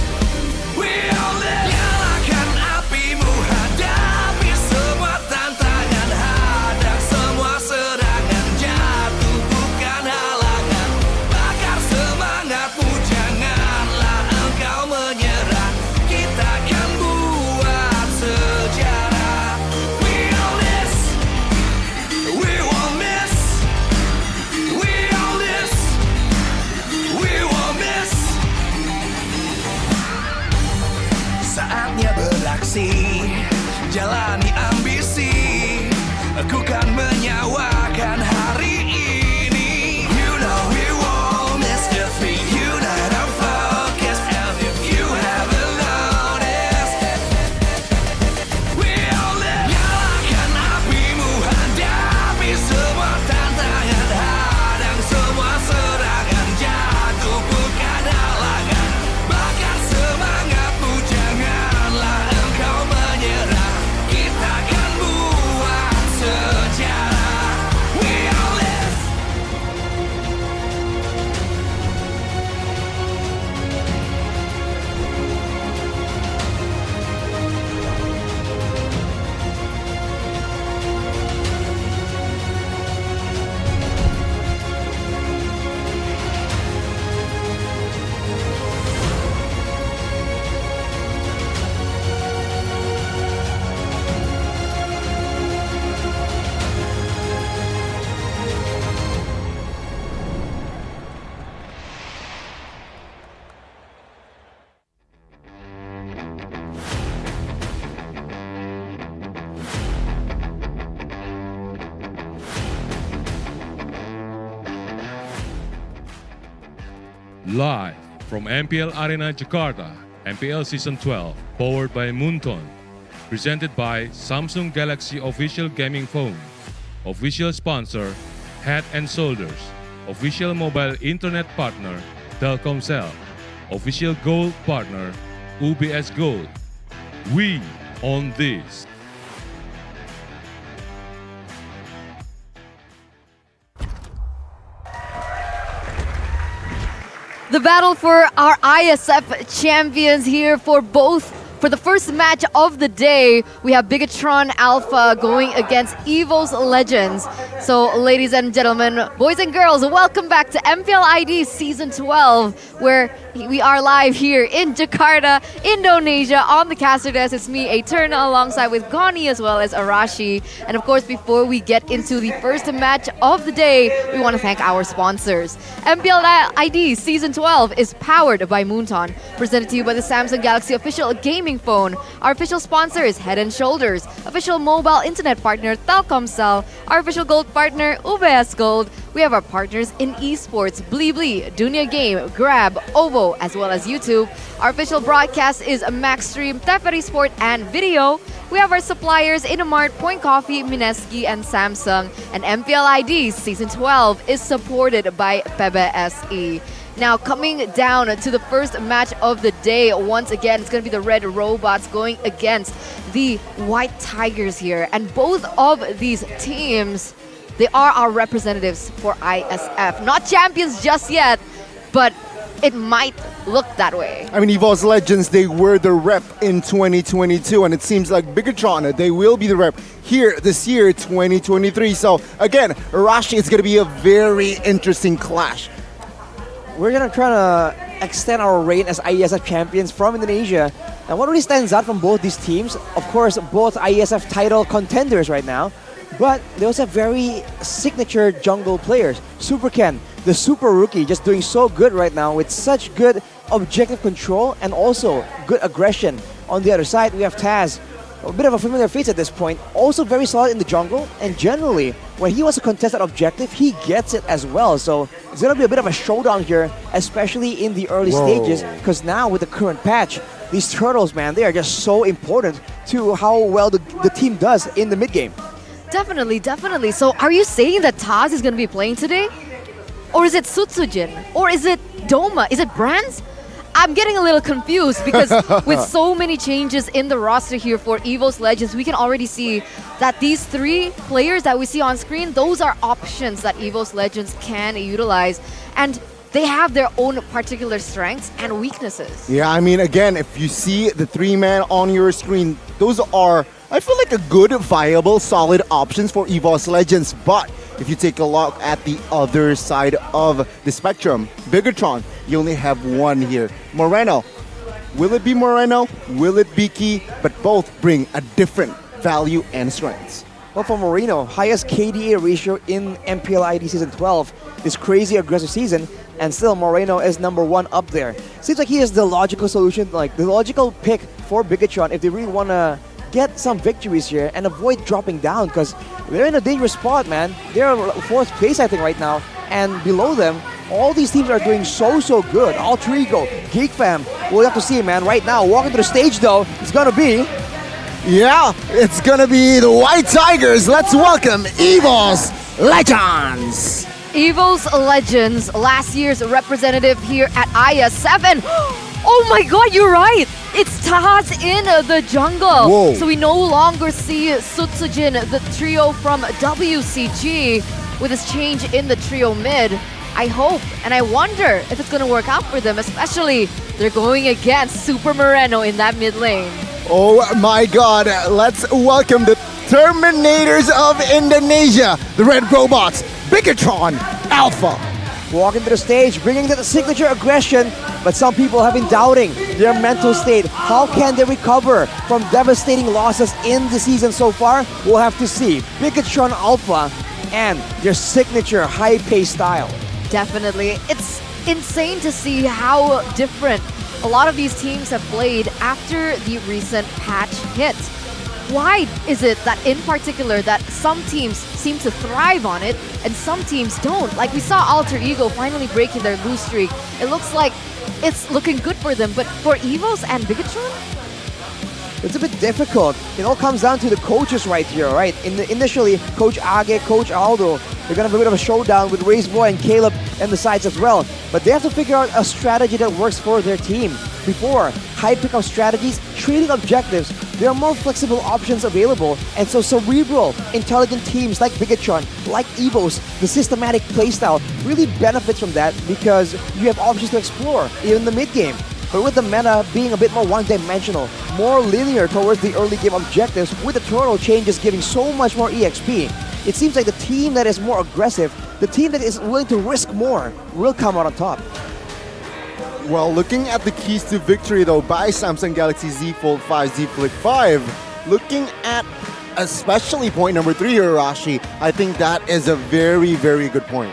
we all live. Nyalakan apimu, hadapi semua tantangan, hadang semua serangan, jatuh bukan halangan. Bakar semangatmu, janganlah engkau menyerah. Kita akan buat sejarah. We all this, we won't miss. We all this, we won't miss. Saatnya beraksi, jalani ambisi. Aku kan menyawakan hari ini. You know we won't miss if we unite our focus. And if you haven't noticed, we all live. Nyalakan apimu, hadapi semua tantangan, hadang semua serangan, jatuh bukan halangan. Bakar semangatmu, janganlah engkau menyerah. Kita akan buat sejarah. We all live. Live from MPL Arena Jakarta, MPL Season 12, powered by Moonton. Presented by Samsung Galaxy Official Gaming Phone. Official sponsor, Head and Shoulders. Official mobile internet partner, Telkomsel. Official gold partner, UBS Gold. We own this. The battle for our ISF champions here for the first match of the day. We have Bigatron Alpha going against Evo's Legends. So ladies and gentlemen, boys and girls, welcome back to MPL ID Season 12, where we are live here in Jakarta, Indonesia on the caster desk. It's me, Eterna, alongside with Gani as well as Arashi. And of course, before we get into the first match of the day, we want to thank our sponsors. MPL ID Season 12 is powered by Moonton, presented to you by the Samsung Galaxy Official Gaming Phone. Our official sponsor is Head and Shoulders, official mobile internet partner Telkomsel, our official gold partner UBS Gold. We have our partners in esports, Blibli, Dunia Game, Grab, Ovo, as well as YouTube. Our official broadcast is Maxstream, Teferi Sport, and Video. We have our suppliers Indomart, Point Coffee, Mineski, and Samsung. And MPL ID Season 12 is supported by PBSE. Now, coming down to the first match of the day, once again, it's going to be the Red Robots going against the White Tigers here. And both of these teams, they are our representatives for ISF. Not champions just yet, but it might look that way. I mean, Evo's Legends, they were the rep in 2022, and it seems like Bigatron, they will be the rep here this year, 2023. So, again, Arashi, it's going to be a very interesting clash. We're going to try to extend our reign as IESF champions from Indonesia. Now, what really stands out from both these teams, of course, both IESF title contenders right now, but they also have very signature jungle players. Super Ken, the super rookie, just doing so good right now with such good objective control and also good aggression. On the other side, we have Taz, a bit of a familiar face at this point, also very solid in the jungle, and generally, when he wants to contest that objective, he gets it as well. So it's going to be a bit of a showdown here, especially in the early stages, because now with the current patch, these turtles, man, they are just so important to how well the team does in the mid game. Definitely, definitely. So are you saying that Taz is going to be playing today? Or is it Sutsujin? Or is it Doma? Is it Brands? I'm getting a little confused because with so many changes in the roster here for EVO's Legends, we can already see that these three players that we see on screen, those are options that EVO's Legends can utilize. And they have their own particular strengths and weaknesses. Yeah, I mean, again, if you see the three-man on your screen, those are, I feel like, a good, viable, solid options for EVO's Legends. But if you take a look at the other side of the spectrum, Bigatron, you only have one here. Moreno. Will it be Moreno? Will it be Key? But both bring a different value and strengths. Well, for Moreno, highest KDA ratio in MPL ID Season 12, this crazy aggressive season, and still Moreno is #1 up there. Seems like he is the logical solution, like the logical pick for Bigatron if they really want to get some victories here and avoid dropping down, because they're in a dangerous spot, man. They're 4th place, I think, right now, and below them, all these teams are doing so good. Alter Ego, Geek Fam, we'll have to see, man. Right now, walking to the stage, though, it's gonna be... Yeah, it's gonna be the White Tigers. Let's welcome EVO's Legends. EVO's Legends, last year's representative here at IS7. Oh my god, you're right! It's Taz in the jungle. Whoa. So we no longer see Sutsujin, the trio from WCG, with this change in the trio mid. I hope and I wonder if it's gonna work out for them, especially they're going against Super Moreno in that mid lane. Oh my god, let's welcome the Terminators of Indonesia, the Red Robots, Bigatron Alpha. Walking to the stage, bringing the signature aggression, but some people have been doubting their mental state. How can they recover from devastating losses in the season so far? We'll have to see. Bigatron Alpha and their signature high-paced style. Definitely. It's insane to see how different a lot of these teams have played after the recent patch hit. Why is it that in particular that some teams seem to thrive on it and some teams don't? Like we saw Alter Ego finally breaking their lose streak. It looks like it's looking good for them, but for EVOs and Bigatron? It's a bit difficult. It all comes down to the coaches right here, right? Initially, Coach Age, Coach Aldo, they're gonna have a bit of a showdown with Raceboy and Caleb and the sides as well. But they have to figure out a strategy that works for their team. Before, high pickup strategies, trading objectives, there are more flexible options available. And so cerebral, intelligent teams like Bigatron, like EVOs, the systematic playstyle really benefits from that because you have options to explore, even in the mid game. But with the meta being a bit more one-dimensional, more linear towards the early game objectives, with the turtle changes giving so much more EXP, it seems like the team that is more aggressive, the team that is willing to risk more, will come out on top. Well, looking at the keys to victory though by Samsung Galaxy Z Fold 5, Z Flip 5, looking at especially point number 3 here, Rashi, I think that is a very good point.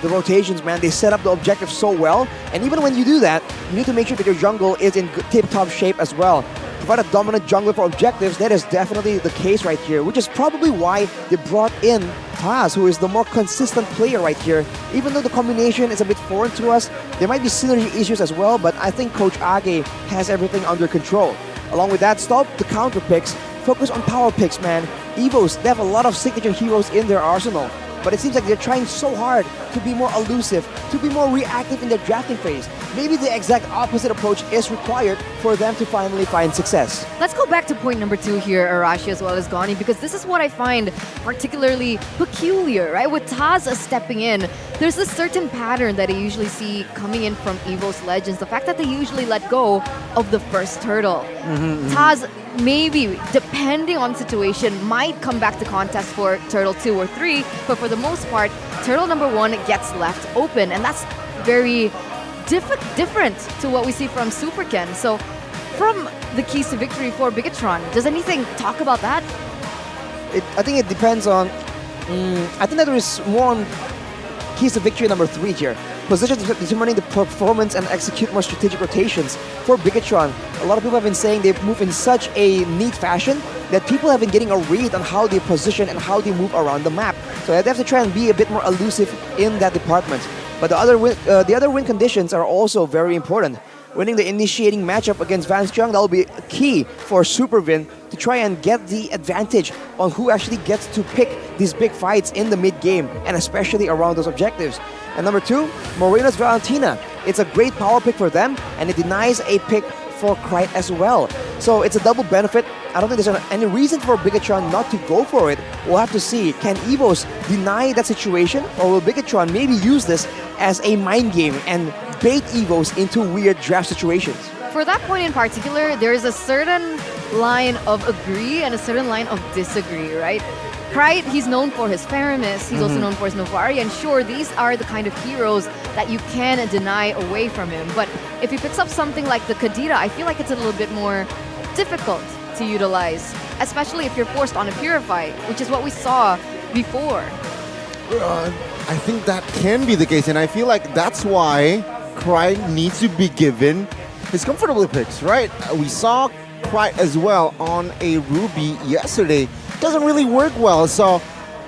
The rotations, man, they set up the objective so well, and even when you do that, you need to make sure that your jungle is in tip-top shape as well. Provide a dominant jungler for objectives, that is definitely the case right here, which is probably why they brought in Taz, who is the more consistent player right here. Even though the combination is a bit foreign to us, there might be synergy issues as well, but I think Coach Age has everything under control. Along with that, stop the counter picks, focus on power picks, man. EVOs, they have a lot of signature heroes in their arsenal. But it seems like they're trying so hard to be more elusive, to be more reactive in their drafting phase. Maybe the exact opposite approach is required for them to finally find success. Let's go back to point number 2 here, Arashi as well as Gani, because this is what I find particularly peculiar, right? With Taz stepping in, there's a certain pattern that I usually see coming in from EVO's Legends. The fact that they usually let go of the first turtle. Taz, maybe, depending on situation, might come back to contest for Turtle 2 or 3, but for the most part, Turtle number 1 gets left open, and that's very different to what we see from Super Ken. So, from the keys to victory for Bigatron, does anything talk about that? I think it depends on... I think that there is more on keys to victory number 3 here. Positions determining the performance and execute more strategic rotations. For Bigatron, a lot of people have been saying they move in such a neat fashion that people have been getting a read on how they position and how they move around the map. So they have to try and be a bit more elusive in that department. But the other win conditions are also very important. winning the initiating matchup against Vance Chung, that will be key for Supervin to try and get the advantage on who actually gets to pick these big fights in the mid-game, and especially around those objectives. And number 2, Moreno's Valentina. It's a great power pick for them, and it denies a pick for Krite as well. So it's a double benefit. I don't think there's any reason for Bigatron not to go for it. We'll have to see. Can EVOS deny that situation, or will Bigatron maybe use this as a mind game and bait EVOS into weird draft situations? For that point in particular, there is a certain line of agree and a certain line of disagree, right? Krite, he's known for his Faramis, he's also known for his Novari, and sure, these are the kind of heroes that you can deny away from him. But if he picks up something like the Kadira, I feel like it's a little bit more difficult to utilize, especially if you're forced on a Purify, which is what we saw before. I think that can be the case, and I feel like that's why Krite needs to be given his comfortable picks, right? We saw Krite as well on a Ruby yesterday. Doesn't really work well, so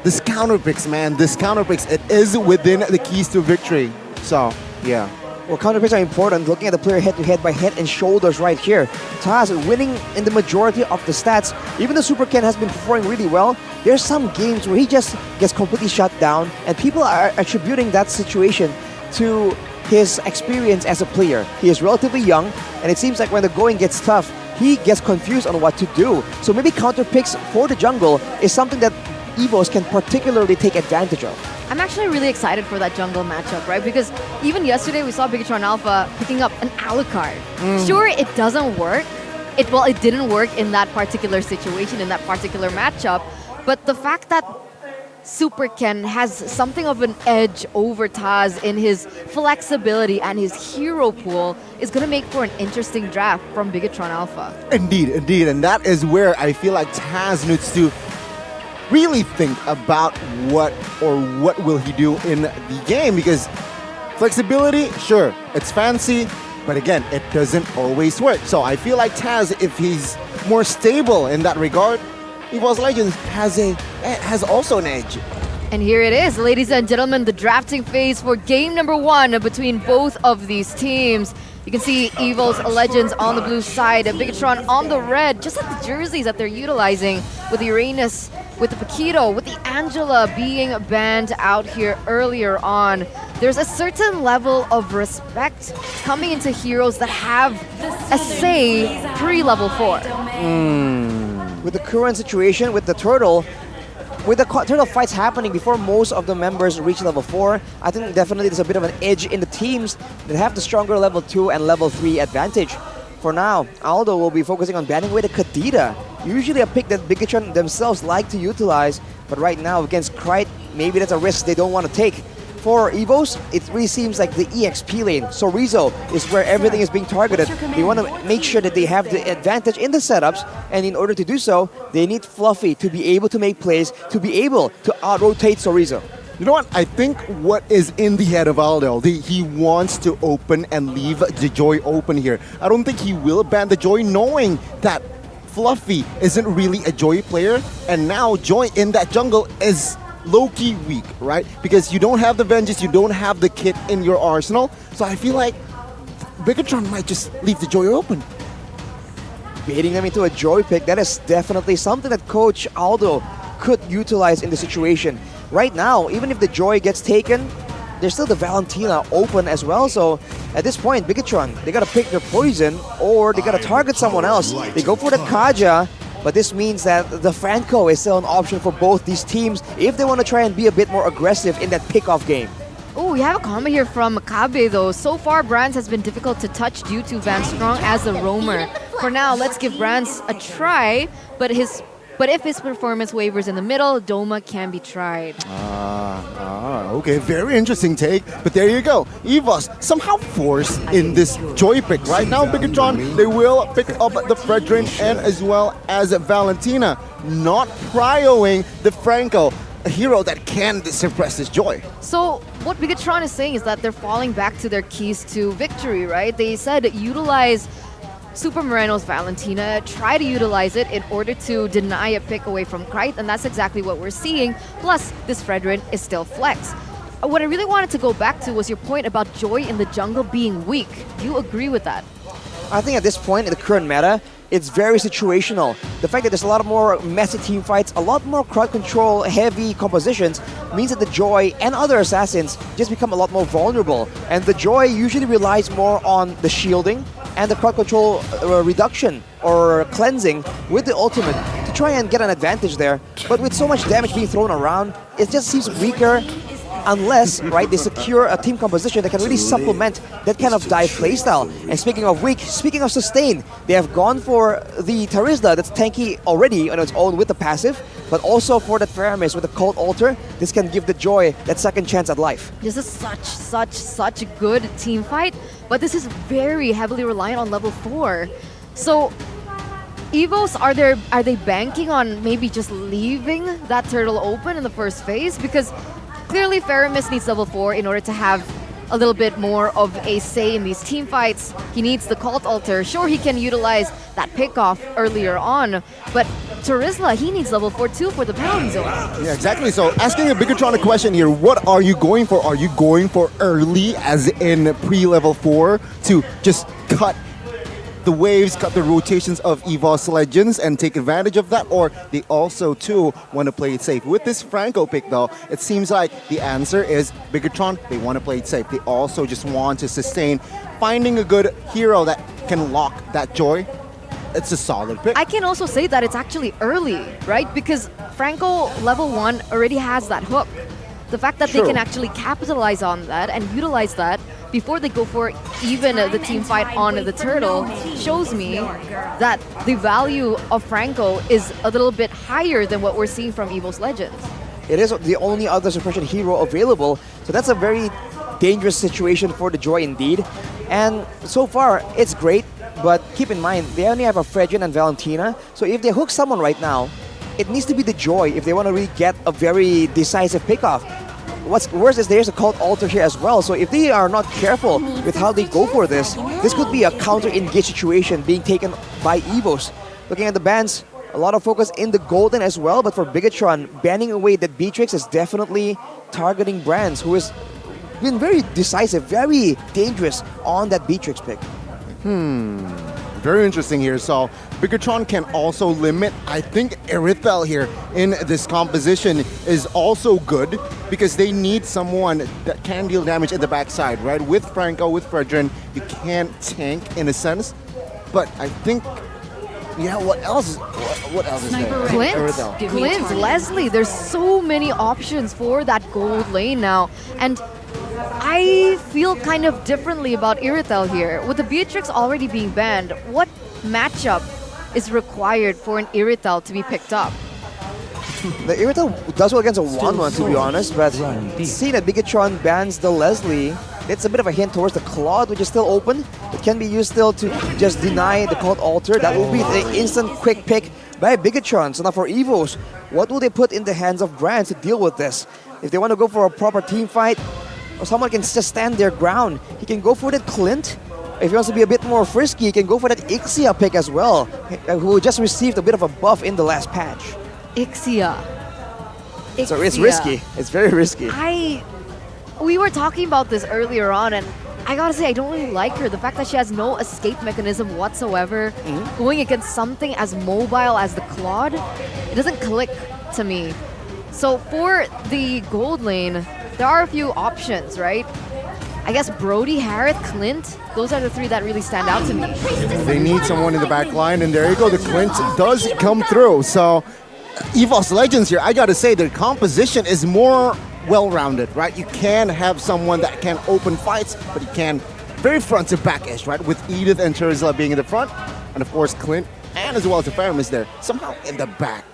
this counter picks, man, this counter picks, it is within the keys to victory. So, yeah. Well, counter picks are important. Looking at the player head-to-head by head and shoulders right here. Taz winning in the majority of the stats. Even though Super Ken has been performing really well, there's some games where he just gets completely shut down, and people are attributing that situation to his experience as a player. He is relatively young, and it seems like when the going gets tough, he gets confused on what to do. So maybe counter picks for the jungle is something that EVOS can particularly take advantage of. I'm actually really excited for that jungle matchup, right? Because even yesterday we saw Bigatron Alpha picking up an Alucard. Sure, it doesn't work. It didn't work in that particular situation, in that particular matchup. But the fact that Super Ken has something of an edge over Taz in his flexibility and his hero pool is going to make for an interesting draft from Bigatron Alpha. Indeed, indeed. And that is where I feel like Taz needs to really think about what will he do in the game, because flexibility, sure, it's fancy, but again, it doesn't always work. So I feel like Taz, if he's more stable in that regard, EVOS Legends has also an edge. And here it is, ladies and gentlemen, the drafting phase for game number 1 between both of these teams. You can see EVOS Legends on the blue side, Bigatron on the red, just like the jerseys that they're utilizing with the Uranus, with the Paquito, with the Angela being banned out here earlier on. There's a certain level of respect coming into heroes that have a say pre-level 4. With the current situation with the Turtle, with the Turtle fights happening before most of the members reach level 4, I think definitely there's a bit of an edge in the teams that have the stronger level 2 and level 3 advantage. For now, Aldo will be focusing on banning away the Kadira, usually a pick that Bigatron themselves like to utilize, but right now against Krite, maybe that's a risk they don't want to take. For EVOS, it really seems like the EXP lane, Sorizo, is where everything is being targeted. They want to make sure that they have the advantage in the setups, and in order to do so, they need Fluffy to be able to make plays, to be able to out-rotate Sorizo. You know what? I think what is in the head of Aldo, he wants to open and leave the Joy open here. I don't think he will ban the Joy, knowing that Fluffy isn't really a Joy player, and now Joy in that jungle is low-key weak, right? Because you don't have the Vengeance, you don't have the kit in your arsenal. So I feel like Bigatron might just leave the Joy open. Baiting them into a Joy pick, that is definitely something that Coach Aldo could utilize in the situation. Right now, even if the Joy gets taken, there's still the Valentina open as well. So at this point, Bigatron, they gotta pick their poison, or they gotta target someone else. They go for the Kaja, but this means that the Franco is still an option for both these teams if they want to try and be a bit more aggressive in that pickoff game. Oh, we have a comment here from Makabe though. So far, Brands has been difficult to touch due to Van Strong as a roamer. For now, let's give Brands a try, but if his performance wavers in the middle, Doma can be tried. Okay, very interesting take. But there you go. EVOS somehow forced in this Joy pick. Right now, Bigatron, they will pick up the Fredrin and as well as Valentina, not prioing the Franco, a hero that can suppress this Joy. So what Bigatron is saying is that they're falling back to their keys to victory, right? They said utilize Super Moreno's Valentina, try to utilize it in order to deny a pick away from Krite, and that's exactly what we're seeing. Plus, this Fredrin is still flex. what I really wanted to go back to was your point about Joy in the jungle being weak. Do you agree with that? I think at this point in the current meta, it's very situational. The fact that there's a lot more messy team fights, a lot more crowd control heavy compositions means that the Joy and other assassins just become a lot more vulnerable. And the Joy usually relies more on the shielding and the crowd control reduction or cleansing with the ultimate to try and get an advantage there. But with so much damage being thrown around, it just seems weaker unless, right, they secure a team composition that can really supplement that kind of dive playstyle. And speaking of weak, speaking of sustain, they have gone for the Tarizda that's tanky already on its own with the passive, but also for the Faramis with the Cold Altar. This can give the Joy that second chance at life. This is such a good team fight, but this is very heavily reliant on level 4. So Evos, are they banking on maybe just leaving that turtle open in the first phase? Because clearly Faramis needs level 4 in order to have a little bit more of a say in these team fights. He needs the Cult Altar. Sure, he can utilize that pickoff earlier on, but Tarizla, he needs level 4 too for the penalty zone. Yeah, exactly. So asking a Bigatron a question here, what are you going for? Are you going for early, as in pre-level 4, to just cut the waves, cut the rotations of EVOS Legends and take advantage of that? Or they also too want to play it safe? With this Franco pick though, it seems like the answer is Bigatron, they want to play it safe. They also just want to sustain. Finding a good hero that can lock that Joy, it's a solid pick. I can also say that it's actually early, right? Because Franco level 1 already has that hook. The fact that they can actually capitalize on that and utilize that before they go for even the team fight on the turtle shows me that the value of Franco is a little bit higher than what we're seeing from EVOS Legends. It is the only other suppression hero available, so that's a very dangerous situation for the Joy indeed. And so far, it's great, but keep in mind, they only have a Fredrin and Valentina, so if they hook someone right now, it needs to be the Joy if they want to really get a very decisive pickoff. What's worse is there's a Cult Altar here as well, so if they are not careful with how they go for this could be a counter-engage situation being taken by EVOS. Looking at the bans, a lot of focus in the Golden as well, but for Bigatron, banning away that Beatrix is definitely targeting Brands, who has been very decisive, very dangerous on that Beatrix pick. Very interesting here. So Bigatron can also limit. I think Irithel here in this composition is also good because they need someone that can deal damage in the backside, right? With Franco, with Fredrin, you can't tank in a sense. But I think, yeah, what else? What else is there? Clint, Leslie, there's so many options for that gold lane now. And I feel kind of differently about Irithel here. With the Beatrix already being banned, what matchup is required for an Irithel to be picked up? The Irithel does well against a 1-1 to be honest, but seeing that Bigatron bans the Leslie, it's a bit of a hint towards the Claude, which is still open. It can be used still to just deny the Cult Altar. That will be the instant quick pick by Bigatron. So now for EVOS, what will they put in the hands of Brands to deal with this? If they want to go for a proper team fight, or someone can just stand their ground, he can go for that Clint. If he wants to be a bit more frisky, he can go for that Ixia pick as well, who just received a bit of a buff in the last patch. Ixia. So it's risky. It's very risky. We were talking about this earlier on, and I gotta say, I don't really like her. The fact that she has no escape mechanism whatsoever, going against something as mobile as the Claude, it doesn't click to me. So for the gold lane, there are a few options, right? I guess Brody, Harith, Clint, those are the three that really stand out to me. They need someone in the back line, and there you go, the Clint does come through. So EVOS Legends here, I gotta say, their composition is more well-rounded, right? You can have someone that can open fights, but you can very front to back-ish, right? With Edith and Tarizla being in the front, and of course Clint, and as well as the Faramis there, somehow in the back.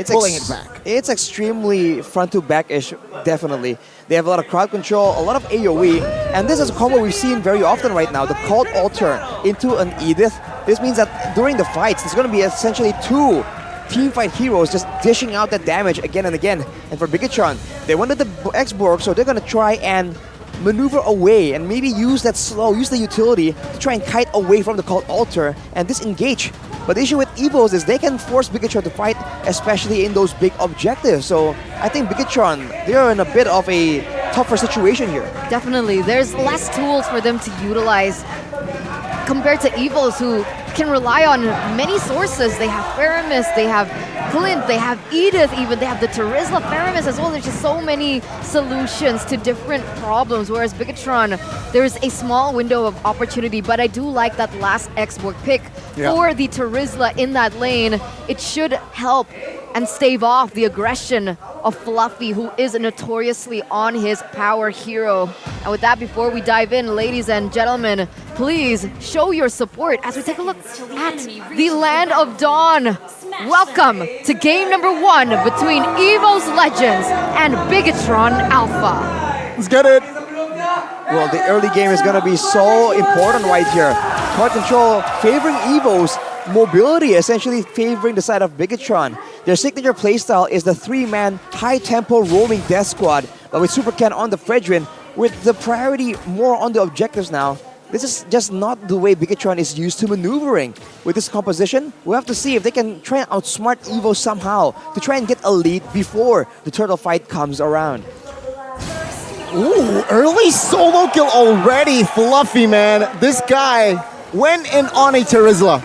Pulling it back. It's extremely front to back-ish, definitely. They have a lot of crowd control, a lot of AoE, and this is a combo we've seen very often right now, the Cult Altar into an Edith. This means that during the fights, there's going to be essentially two teamfight heroes just dishing out that damage again and again. And for Bigatron, they wanted the X-Borg, so they're going to try and maneuver away and maybe use that use the utility to try and kite away from the Cult Altar and disengage. But the issue with EVOS is they can force Bigatron to fight, especially in those big objectives. So I think Bigatron, they're in a bit of a tougher situation here. Definitely. There's less tools for them to utilize compared to Evos, who can rely on many sources. They have Faramis, they have Clint, they have Edith even, they have the Terizla Faramis as well. There's just so many solutions to different problems, whereas Bigatron, there's a small window of opportunity, but I do like that last X-Borg pick for the Terizla in that lane. It should help and stave off the aggression of Fluffy, who is notoriously on his power hero. And with that, before we dive in, ladies and gentlemen, please show your support as we take a look at the Land of Dawn. Welcome to game number 1 between Evo's Legends and Bigatron Alpha. Let's get it. Well, the early game is going to be so important right here. Card control favoring Evo's, mobility essentially favoring the side of Bigatron. Their signature playstyle is the 3-man high-tempo roaming death squad, but with Super Ken on the Fredrin, with the priority more on the objectives now. This is just not the way Bigatron is used to maneuvering. With this composition, we'll have to see if they can try and outsmart Evo somehow to try and get a lead before the turtle fight comes around. Ooh, early solo kill already, Fluffy, man. This guy went in on a Terizla.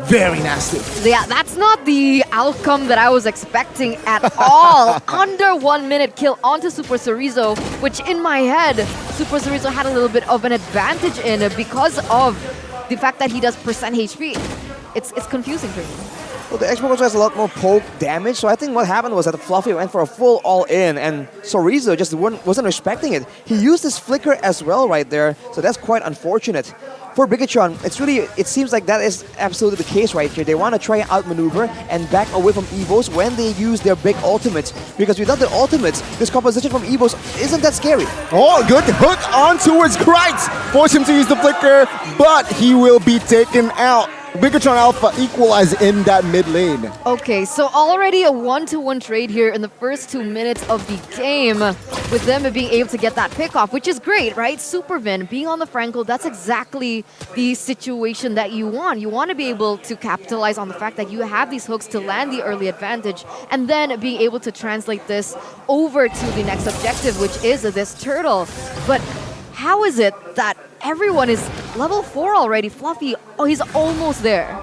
Very nasty. Yeah, that's not the outcome that I was expecting at all. Under 1 minute kill onto Super Chorizo, which in my head, Super Chorizo had a little bit of an advantage in because of the fact that he does percent HP. It's confusing for me. Well, the Xbox also has a lot more poke damage, so I think what happened was that Fluffy went for a full all-in, and Chorizo just wasn't respecting it. He used his flicker as well right there, so that's quite unfortunate. For Bigatron, it seems like that is absolutely the case right here. They want to try and outmaneuver and back away from Evos when they use their big ultimates, because without the ultimates, this composition from Evos isn't that scary. Oh, good hook on towards Kreitz. Force him to use the flicker, but he will be taken out. Bigatron Alpha equalize in that mid lane. Okay, so already a 1-to-1 trade here in the first 2 minutes of the game, with them being able to get that pick off, which is great, right? Supervin being on the Franco, that's exactly the situation that you want. You want to be able to capitalize on the fact that you have these hooks to land the early advantage, and then being able to translate this over to the next objective, which is this turtle. But how is it that everyone is level 4 already? Fluffy, oh, he's almost there.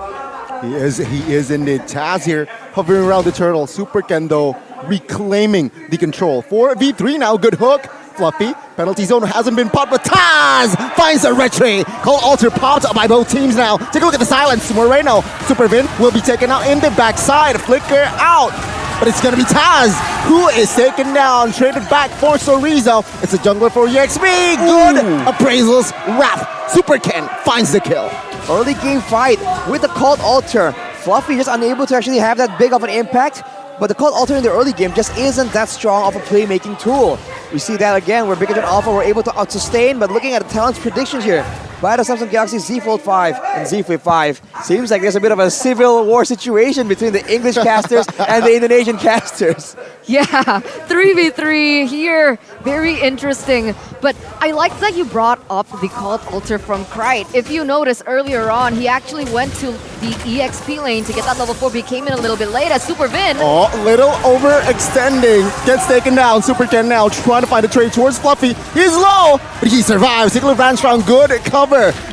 He is indeed. Taz here, hovering around the turtle. Super Kendo reclaiming the control. 4v3 now, good hook. Fluffy, penalty zone hasn't been popped, but Taz finds a retry. Call Alter popped up by both teams now. Take a look at the silence. Moreno, Supervin will be taken out in the backside. Flicker out. But it's going to be Taz who is taken down, traded back for Chorizo. It's a jungler for EXP. Good appraisals. Wrap. Super Ken finds the kill. Early game fight with the called Alter. Fluffy just unable to actually have that big of an impact, but the called Alter in the early game just isn't that strong of a playmaking tool. We see that again where Bigatron Alpha were able to out-sustain, but looking at the talent's predictions here, by the Samsung Galaxy Z Fold 5 and Z Flip 5, seems like there's a bit of a civil war situation between the English casters and the Indonesian casters. Yeah, 3v3 here, very interesting. But I like that you brought up the called Alter from Krite. If you notice earlier on, he actually went to the EXP lane to get that level 4, but he came in a little bit late as Supervin. Oh, little overextending. Gets taken down. Super Ken now trying to find a trade towards Fluffy. He's low, but he survives. Single advance round, good cover.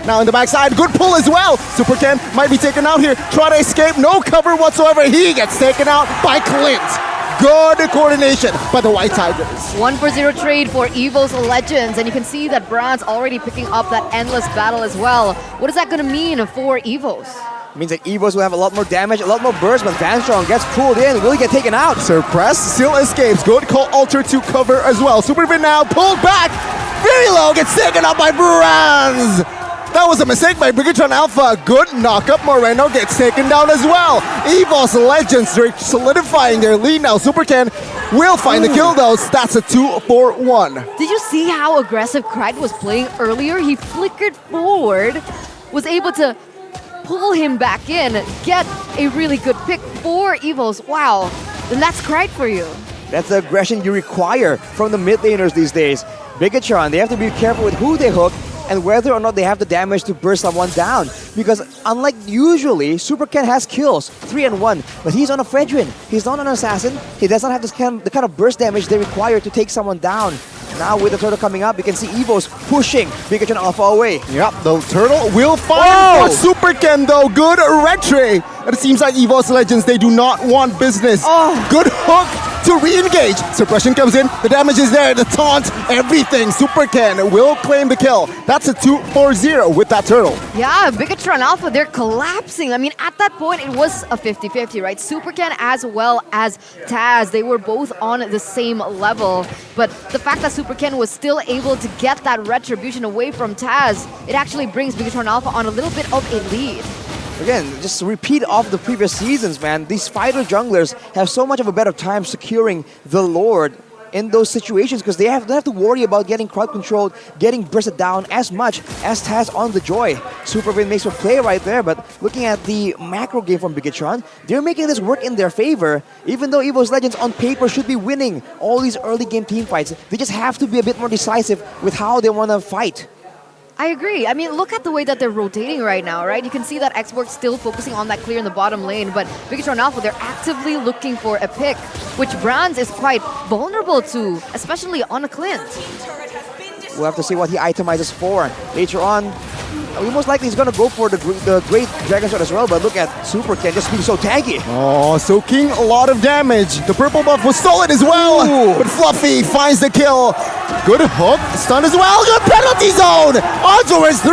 Now in the backside, good pull as well. Super Ken might be taken out here. Try to escape, no cover whatsoever. He gets taken out by Clint. Good coordination by the White Tigers. 1-for-0 trade for Evo's Legends, and you can see that Bronze already picking up that endless battle as well. What is that going to mean for Evos? Means that Evos will have a lot more damage, a lot more burst, but Vanstrong gets pulled in, will he get taken out? Suppress still escapes. Good call Alter to cover as well. Supervin now pulled back. Very low, gets taken out by Bronze. That was a mistake by Bigatron Alpha. Good knock-up. Moreno gets taken down as well. Evo's Legends solidifying their lead now. Super Ken will find the kill though. That's a 2-for-1. Did you see how aggressive Krite was playing earlier? He flickered forward, was able to pull him back in, get a really good pick for Evos. Wow, then that's Krite for you. That's the aggression you require from the mid laners these days. Bigatron, they have to be careful with who they hook and whether or not they have the damage to burst someone down. Because unlike usually, Super Ken has kills, 3 and 1, but he's on a Fredrin. He's not an assassin. He doesn't have the kind of burst damage they require to take someone down. Now with the turtle coming up, you can see Evo's pushing Bigatron Alpha away. Yep, the turtle will find for Super Ken though. Good retray. And it seems like EVOS Legends, they do not want business. Good hook to re-engage. Suppression comes in, the damage is there, the taunt, everything. Super Ken will claim the kill. That's a 2-4-0 with that turtle. Yeah, Bigatron Alpha, they're collapsing. I mean, at that point, it was a 50-50, right? Super Ken as well as Taz, they were both on the same level. But the fact that Super Ken was still able to get that retribution away from Taz, it actually brings Bigatron Alpha on a little bit of a lead. Again, just repeat of the previous seasons, man. These fighter junglers have so much of a better time securing the Lord in those situations because they don't have to worry about getting crowd controlled, getting bursted down as much as Taz on the Joy. Supervin makes a play right there, but looking at the macro game from Bigatron, they're making this work in their favor. Even though EVOS Legends on paper should be winning all these early game team fights, they just have to be a bit more decisive with how they want to fight. I agree. I mean, look at the way that they're rotating right now, right? You can see that Xbox still focusing on that clear in the bottom lane, but Bigatron Alpha, they're actively looking for a pick, which Brands is quite vulnerable to, especially on a Clint. We'll have to see what he itemizes for. Later on, most likely he's going to go for the Great Dragon Sword as well, but look at Super Ken just being so tanky. Oh, soaking a lot of damage. The purple buff was stolen as well, but Fluffy finds the kill. Good hook, stun as well, good penalty zone! On towards 3,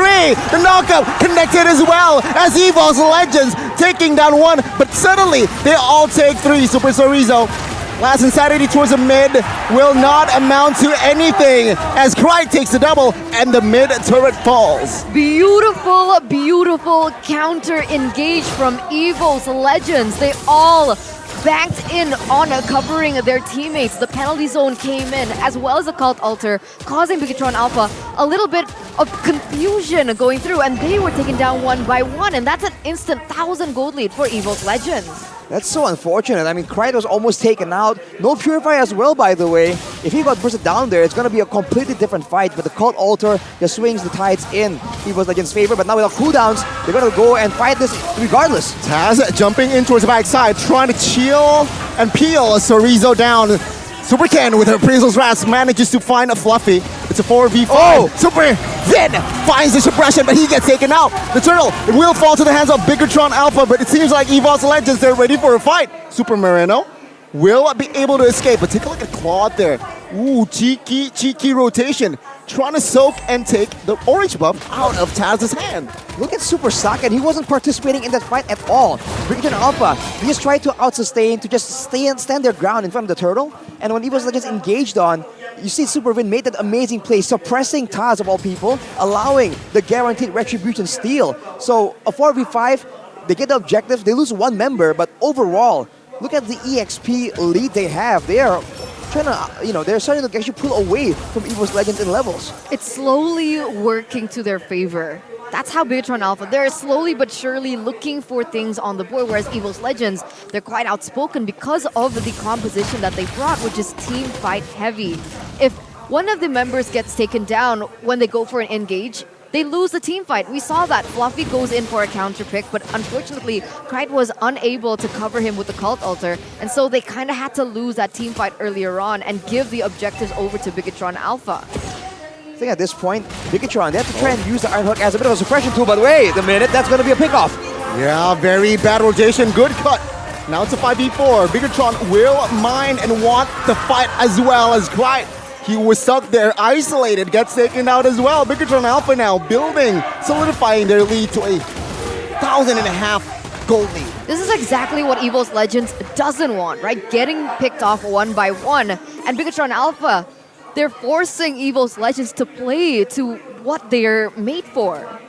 the knockup connected as well as EVOS Legends taking down 1, but suddenly they all take 3. Super Sorizo, last insanity towards the mid will not amount to anything as Cry takes the double and the mid turret falls. Beautiful, beautiful counter engage from EVOS Legends. They all banked in on covering their teammates. The penalty zone came in as well as the Cult Altar, causing Bigatron Alpha a little bit of confusion going through, and they were taken down 1 by 1, and that's an instant 1,000 gold lead for EVOS Legends. That's so unfortunate. I mean, Kryt was almost taken out. No Purify as well, by the way. If he got bursted down there, it's going to be a completely different fight. But the Cult Altar just swings the tides in EVOS Legends' favor. But now with the cooldowns, they're going to go and fight this regardless. Taz jumping in towards the backside, trying to chill and peel Sorizo down. Super Ken with her Appraisal's Wrath manages to find a Fluffy. It's a 4v5. Super Vin finds the suppression, but he gets taken out. The turtle will fall to the hands of Bigatron Alpha, but it seems like EVOS Legends, they're ready for a fight. Super Moreno will be able to escape, but take a look at Claude there. Ooh, cheeky rotation. Trying to soak and take the orange buff out of Taz's hand. Look at Super Saken. He wasn't participating in that fight at all. Bigatron Alpha, he just tried to out-sustain, to just stand their ground in front of the turtle. And when EVOS Legends engaged on, you see Supervin made that amazing play, suppressing Taz of all people, allowing the guaranteed retribution steal. So a 4v5, they get the objective, they lose 1 member, but overall, look at the EXP lead they have. They are trying to, they're starting to actually pull away from EVOS Legends in levels. It's slowly working to their favor. That's how Bigatron Alpha, they're slowly but surely looking for things on the board, whereas EVOS Legends, they're quite outspoken because of the composition that they brought, which is team fight heavy. If one of the members gets taken down when they go for an engage, they lose the team fight. We saw that. Fluffy goes in for a counter pick, but unfortunately, Kryt was unable to cover him with the Cult Altar, and so they kind of had to lose that team fight earlier on and give the objectives over to Bigatron Alpha. I think at this point, Bigatron, they have to try and use the Iron Hook as a bit of a suppression tool, but wait a minute, that's going to be a pickoff. Yeah, very bad rotation, good cut. Now it's a 5v4. Bigatron will mine and want to fight as well as Kryt. He was stuck there, isolated, gets taken out as well. Bigatron Alpha now building, solidifying their lead to a 1,500 gold lead. This is exactly what EVOS Legends doesn't want, right? Getting picked off 1 by 1. And Bigatron Alpha, they're forcing EVOS Legends to play to what they're made for.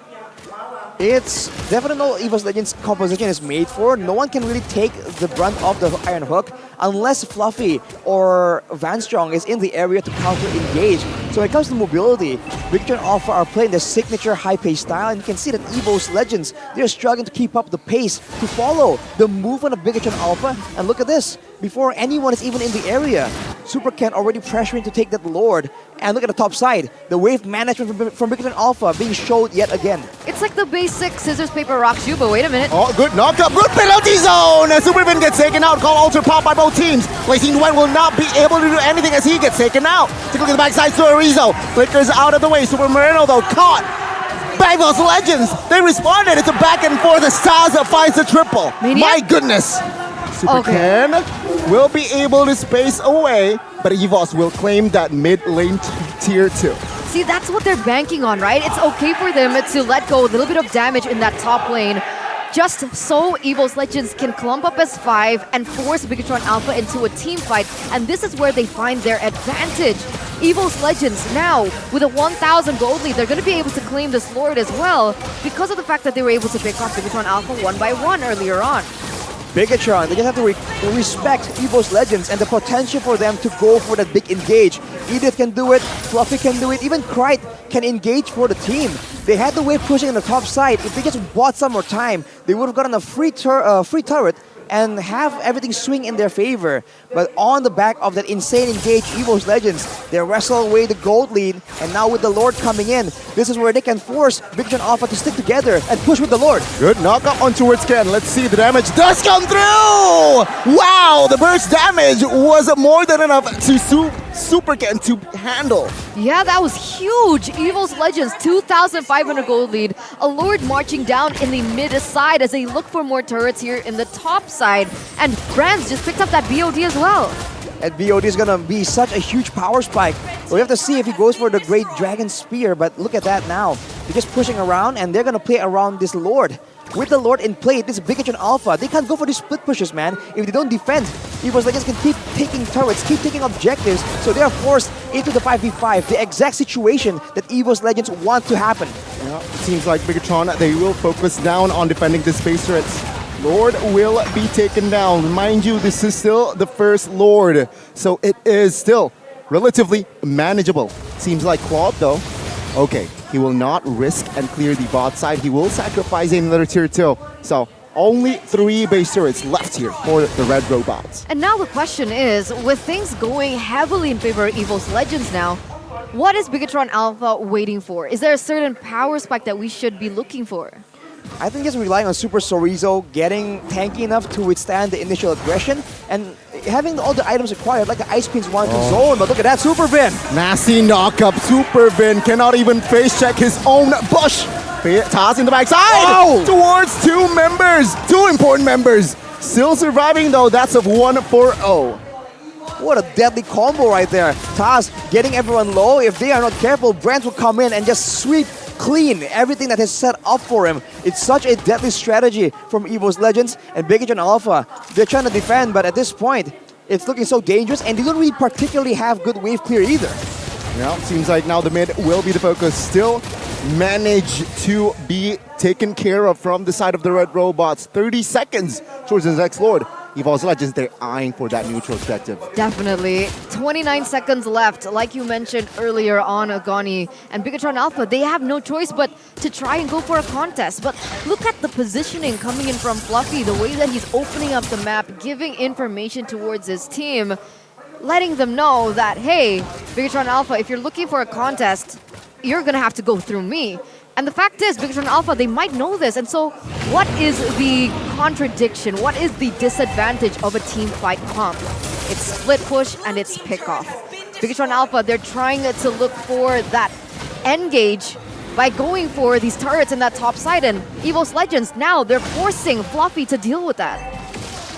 It's definitely what EVOS Legends composition is made for. No one can really take the brunt of the Iron Hook unless Fluffy or Vanstrong is in the area to counter-engage. So when it comes to mobility, Bigatron Alpha are playing their signature high-pace style, and you can see that EVOS Legends, they're struggling to keep up the pace, to follow the movement of Bigatron Alpha. And look at this, before anyone is even in the area, Super Ken already pressuring to take that Lord, And look at the top side. The wave management from Big Tron Alpha being showed yet again. It's like the basic scissors, paper, rock, shoe, but wait a minute. Oh, good knock-up. Good penalty zone. Supervin gets taken out. Call alter pop by both teams. Placing Dwayne will not be able to do anything as he gets taken out. Take a look at the backside to Arizo. Flickers out of the way. Super Marino, though, caught. Bagos Legends. They responded. It's a back and forth. Staza finds the triple. Maniac? My goodness. Super Ken will be able to space away, but EVOS will claim that mid lane tier 2. See, that's what they're banking on, right? It's okay for them to let go a little bit of damage in that top lane, just so EVOS Legends can clump up as 5 and force Bigatron Alpha into a team fight, and this is where they find their advantage. EVOS Legends now, with a 1,000 gold lead, they're going to be able to claim this Lord as well, because of the fact that they were able to pick off Bigatron Alpha 1 by 1 earlier on. Bigatron, they just have to respect EVOS Legends and the potential for them to go for that big engage. Edith can do it, Fluffy can do it, even Krite can engage for the team. They had the wave pushing on the top side. If they just bought some more time, they would have gotten a free turret and have everything swing in their favor. But on the back of that insane engage, EVOS Legends, they wrestle away the gold lead, and now with the Lord coming in, this is where they can force Bigatron Alpha to stick together and push with the Lord. Good knock-up on towards Ken. Let's see, the damage does come through! Wow, the burst damage was more than enough to Super Ken to handle. Yeah, that was huge. EVOS Legends, 2,500 gold lead. A Lord marching down in the mid side as they look for more turrets here in the top side. And Brands just picked up that BOD as well. And BOD is gonna be such a huge power spike. We have to see if he goes for the Great Dragon Spear, but look at that now. They're just pushing around, and they're gonna play around this Lord. With the Lord in play, this Bigatron Alpha, they can't go for these split pushes, man. If they don't defend, EVOS Legends can keep taking turrets, keep taking objectives, so they are forced into the 5v5, the exact situation that EVOS Legends want to happen. Yeah, seems like Bigatron, they will focus down on defending the space turrets. Lord will be taken down. Mind you, this is still the first Lord, so it is still relatively manageable. Seems like Claude, though. Okay, he will not risk and clear the bot side. He will sacrifice another tier 2. So only 3 base turrets left here for the red robots. And now the question is, with things going heavily in favor of EVOS Legends now, what is Bigatron Alpha waiting for? Is there a certain power spike that we should be looking for? I think just relying on Super Sorizo, getting tanky enough to withstand the initial aggression, and having all the items required, like the Ice Pins 1 to zone. But look at that, Supervin! Nasty knock-up. Supervin cannot even face check his own bush. Toss in the backside towards 2 members. 2 important members. Still surviving, though. That's a 1-4-0. What a deadly combo right there. Taz getting everyone low. If they are not careful, Brent will come in and just sweep clean everything that is set up for him. It's such a deadly strategy from EVOS Legends and Bigatron Alpha. They're trying to defend, but at this point, it's looking so dangerous, and they don't really particularly have good wave clear either. Yeah, seems like now the mid will be the focus. Still manage to be taken care of from the side of the red robots. 30 seconds towards the next Lord. EVOS Legends, they're eyeing for that neutral objective. Definitely. 29 seconds left, like you mentioned earlier on, Agani. And Bigatron Alpha, they have no choice but to try and go for a contest. But look at the positioning coming in from Fluffy, the way that he's opening up the map, giving information towards his team, letting them know that, hey, Bigatron Alpha, if you're looking for a contest, you're going to have to go through me. And the fact is, Bigatron Alpha, they might know this. And so what is the contradiction? What is the disadvantage of a team fight comp? It's split push and it's pick off. Bigatron Alpha, they're trying to look for that engage by going for these turrets in that top side. And EVOS Legends, now they're forcing Fluffy to deal with that.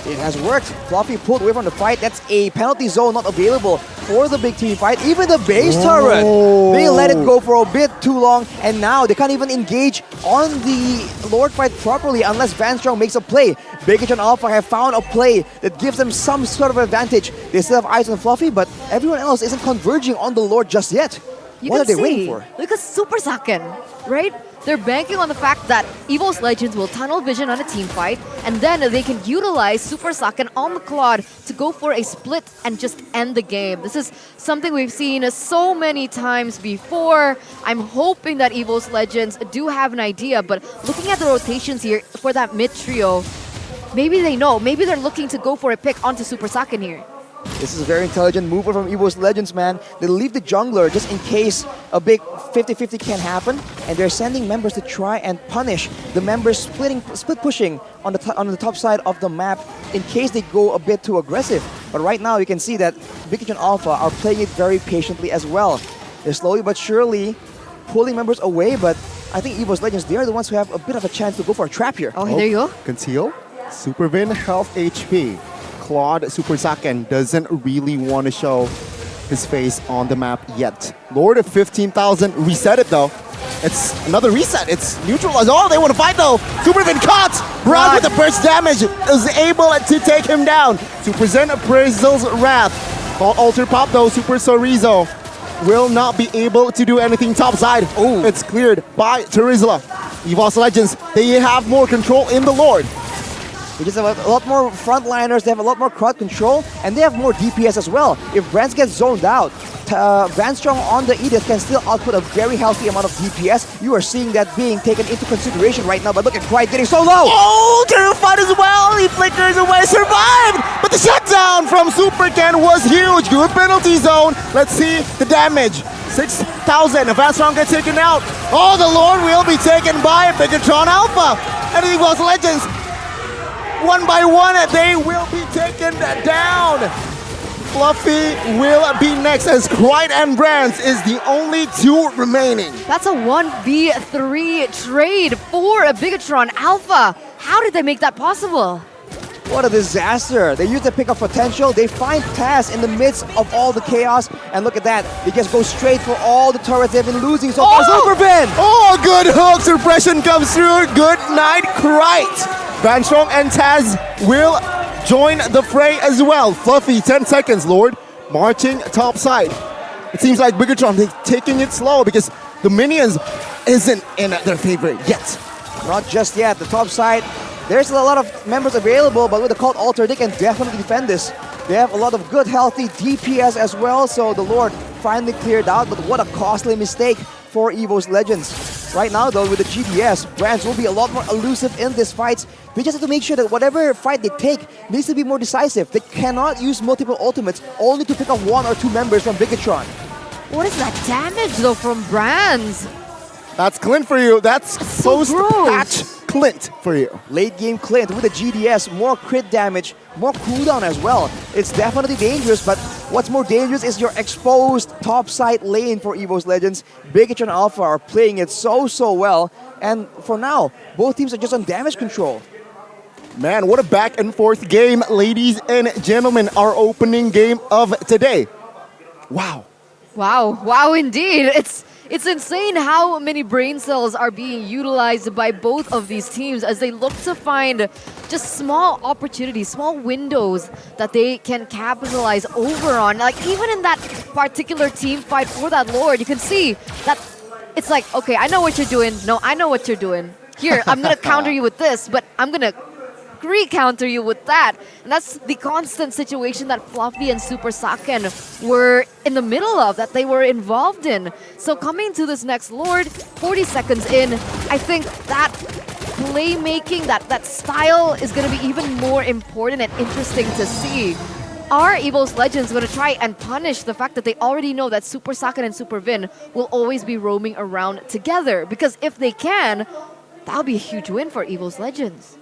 It has worked. Fluffy pulled away from the fight. That's a penalty zone not available for the big team fight. Even the base turret, they let it go for a bit too long, and now they can't even engage on the Lord fight properly unless Van Strong makes a play. Bigatron Alpha have found a play that gives them some sort of advantage. They still have eyes on Fluffy, but everyone else isn't converging on the Lord just yet. What are they waiting for? Look at Super Saiyan, right? They're banking on the fact that EVOS Legends will tunnel vision on a team fight, and then they can utilize Super Saiyan on the Claude to go for a split and just end the game. This is something we've seen so many times before. I'm hoping that EVOS Legends do have an idea, but looking at the rotations here for that mid trio, maybe they know. Maybe they're looking to go for a pick onto Super Saiyan here. This is a very intelligent move from EVO's Legends, man. They leave the jungler just in case a big 50-50 can happen, and they're sending members to try and punish the members split pushing on the top side of the map in case they go a bit too aggressive. But right now you can see that Bigotron Alpha are playing it very patiently as well. They're slowly but surely pulling members away, but I think EVO's Legends, they are the ones who have a bit of a chance to go for a trap here. Oh, there you go. Conceal. Supervin, health HP. Claude Super Saiyan doesn't really want to show his face on the map yet. Lord of 15,000, reset it though. It's another reset. It's neutralized. Oh, they want to fight though. Supervin caught. Brown with the burst damage is able to take him down. To present Appraisal's Wrath. Called Alter Pop though. Super Sorizo will not be able to do anything topside. Oh, it's cleared by Terizla. EVO's Legends, they have more control in the Lord. They just have a lot more frontliners, they have a lot more crowd control, and they have more DPS as well. If Brands gets zoned out, Brandstrong on the Edith can still output a very healthy amount of DPS. You are seeing that being taken into consideration right now, but look at Pride getting so low! Oh, terrified as well! He flickers away, survived! But the shutdown from Super Ken was huge! Good penalty zone! Let's see the damage. 6,000, Brandstrong gets taken out. Oh, the Lord will be taken by Bigotron Alpha! And he was Legends. One by one, they will be taken down. Fluffy will be next as Cryde and Brands is the only two remaining. That's a 1v3 trade for a Bigotron Alpha. How did they make that possible? What a disaster. They use the pick of potential. They find Taz in the midst of all the chaos. And look at that. They just go straight for all the turrets they've been losing so far. Supervin! Oh, good hook. Suppression comes through. Good night, Cryde. Brandstrong and Taz will join the fray as well. Fluffy, 10 seconds, Lord. Marching top side. It seems like Bigotron, they're taking it slow because the minions isn't in their favor yet. Not just yet. The top side, there's a lot of members available, but with the Cult Altar, they can definitely defend this. They have a lot of good, healthy DPS as well, so the Lord finally cleared out, but what a costly mistake for EVO's Legends. Right now, though, with the GDS, Brands will be a lot more elusive in this fight. They just have to make sure that whatever fight they take needs to be more decisive. They cannot use multiple ultimates only to pick up one or two members from Bigotron. What is that damage, though, from Brands? That's Clint for you. That's post-patch Clint for you. Late game Clint with the GDS, more crit damage, more cooldown as well. It's definitely dangerous, but what's more dangerous is your exposed topside lane for EVO's Legends. Bigotron Alpha are playing it so well, and for now, both teams are just on damage control. Man, what a back and forth game, ladies and gentlemen. Our opening game of today. Wow. Wow, indeed. It's insane how many brain cells are being utilized by both of these teams as they look to find just small opportunities, small windows that they can capitalize over on. Like even in that particular team fight for that Lord, you can see that it's like, okay, I know what you're doing. No, I know what you're doing. Here, I'm gonna counter you with this, but I'm gonna re-counter you with that. And that's the constant situation that Fluffy and Super Saiyan were in the middle of, that they were involved in. So coming to this next Lord, 40 seconds in, I think that playmaking, that style is going to be even more important and interesting to see. Are EVO's Legends going to try and punish the fact that they already know that Super Saiyan and Super Vin will always be roaming around together? Because if they can, that'll be a huge win for EVO's Legends.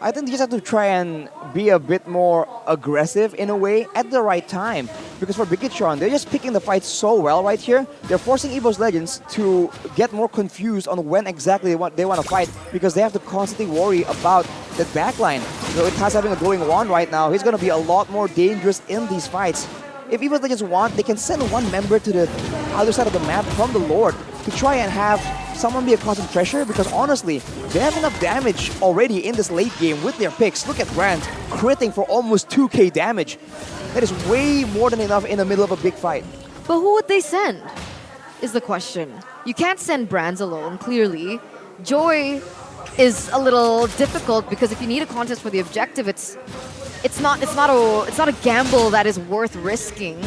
I think they just have to try and be a bit more aggressive in a way at the right time. Because for Bigotron, they're just picking the fight so well right here. They're forcing EVO's Legends to get more confused on when exactly they want to fight because they have to constantly worry about that backline. So with Taz having a glowing wand right now, he's going to be a lot more dangerous in these fights. If EVO's Legends want, they can send one member to the other side of the map from the Lord to try and have someone be a constant pressure because honestly, they have enough damage already in this late game with their picks. Look at Brand critting for almost 2k damage. That is way more than enough in the middle of a big fight. But who would they send is the question. You can't send Brands alone, clearly. Joy is a little difficult because if you need a contest for the objective, it's not a gamble that is worth risking.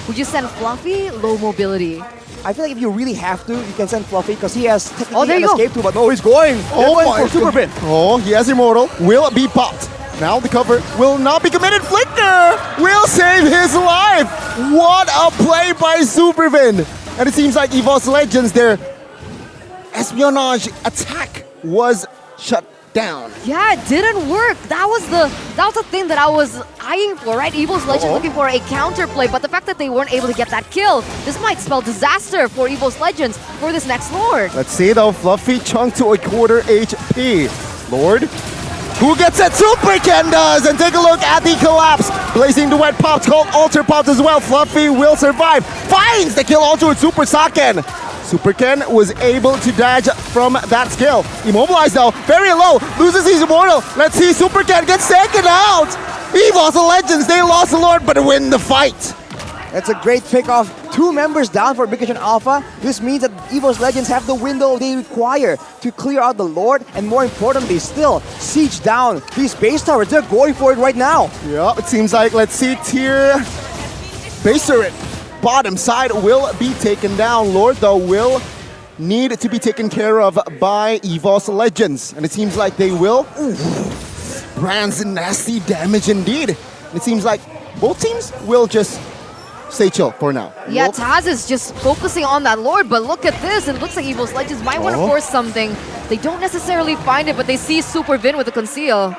Would you send Fluffy? Low mobility. I feel like if you really have to, you can send Fluffy because he has technically an escape too, but no, he's going. They're going for Super Vin. Oh, he has Immortal. Will be popped. Now the cover will not be committed. Flicker will save his life. What a play by Supervin. And it seems like EVOS Legends, their espionage attack was shut down. Yeah, it didn't work. That was the thing that I was eyeing for, right? EVOS Legends looking for a counterplay, but the fact that they weren't able to get that kill, this might spell disaster for EVOS Legends for this next Lord. Let's see though, Fluffy chunk to a quarter HP. Lord, who gets it? Super Ken does! And take a look at the collapse. Blazing Duet popped, Cold Alter popped as well. Fluffy will survive. Finds the kill onto with Super Saken. Super Ken was able to dodge from that skill. Immobilized though, very low, loses his immortal. Let's see, Super Ken gets taken out. EVOS Legends, they lost the Lord but win the fight. That's a great pick off. 2 members down for Big Alpha. This means that EVOS Legends have the window they require to clear out the Lord, and more importantly, still siege down these base towers. They're going for it right now. Yeah, it seems like, let's see, tier base turret bottom side will be taken down. Lord though will need to be taken care of by EVOS Legends, and it seems like they will. Ooh, Brand's nasty damage indeed. And it seems like both teams will just stay chill for now. Yeah, Taz is just focusing on that Lord, but look at this. It looks like EVOS Legends might want to force something. They don't necessarily find it, but they see Super Vin with the conceal.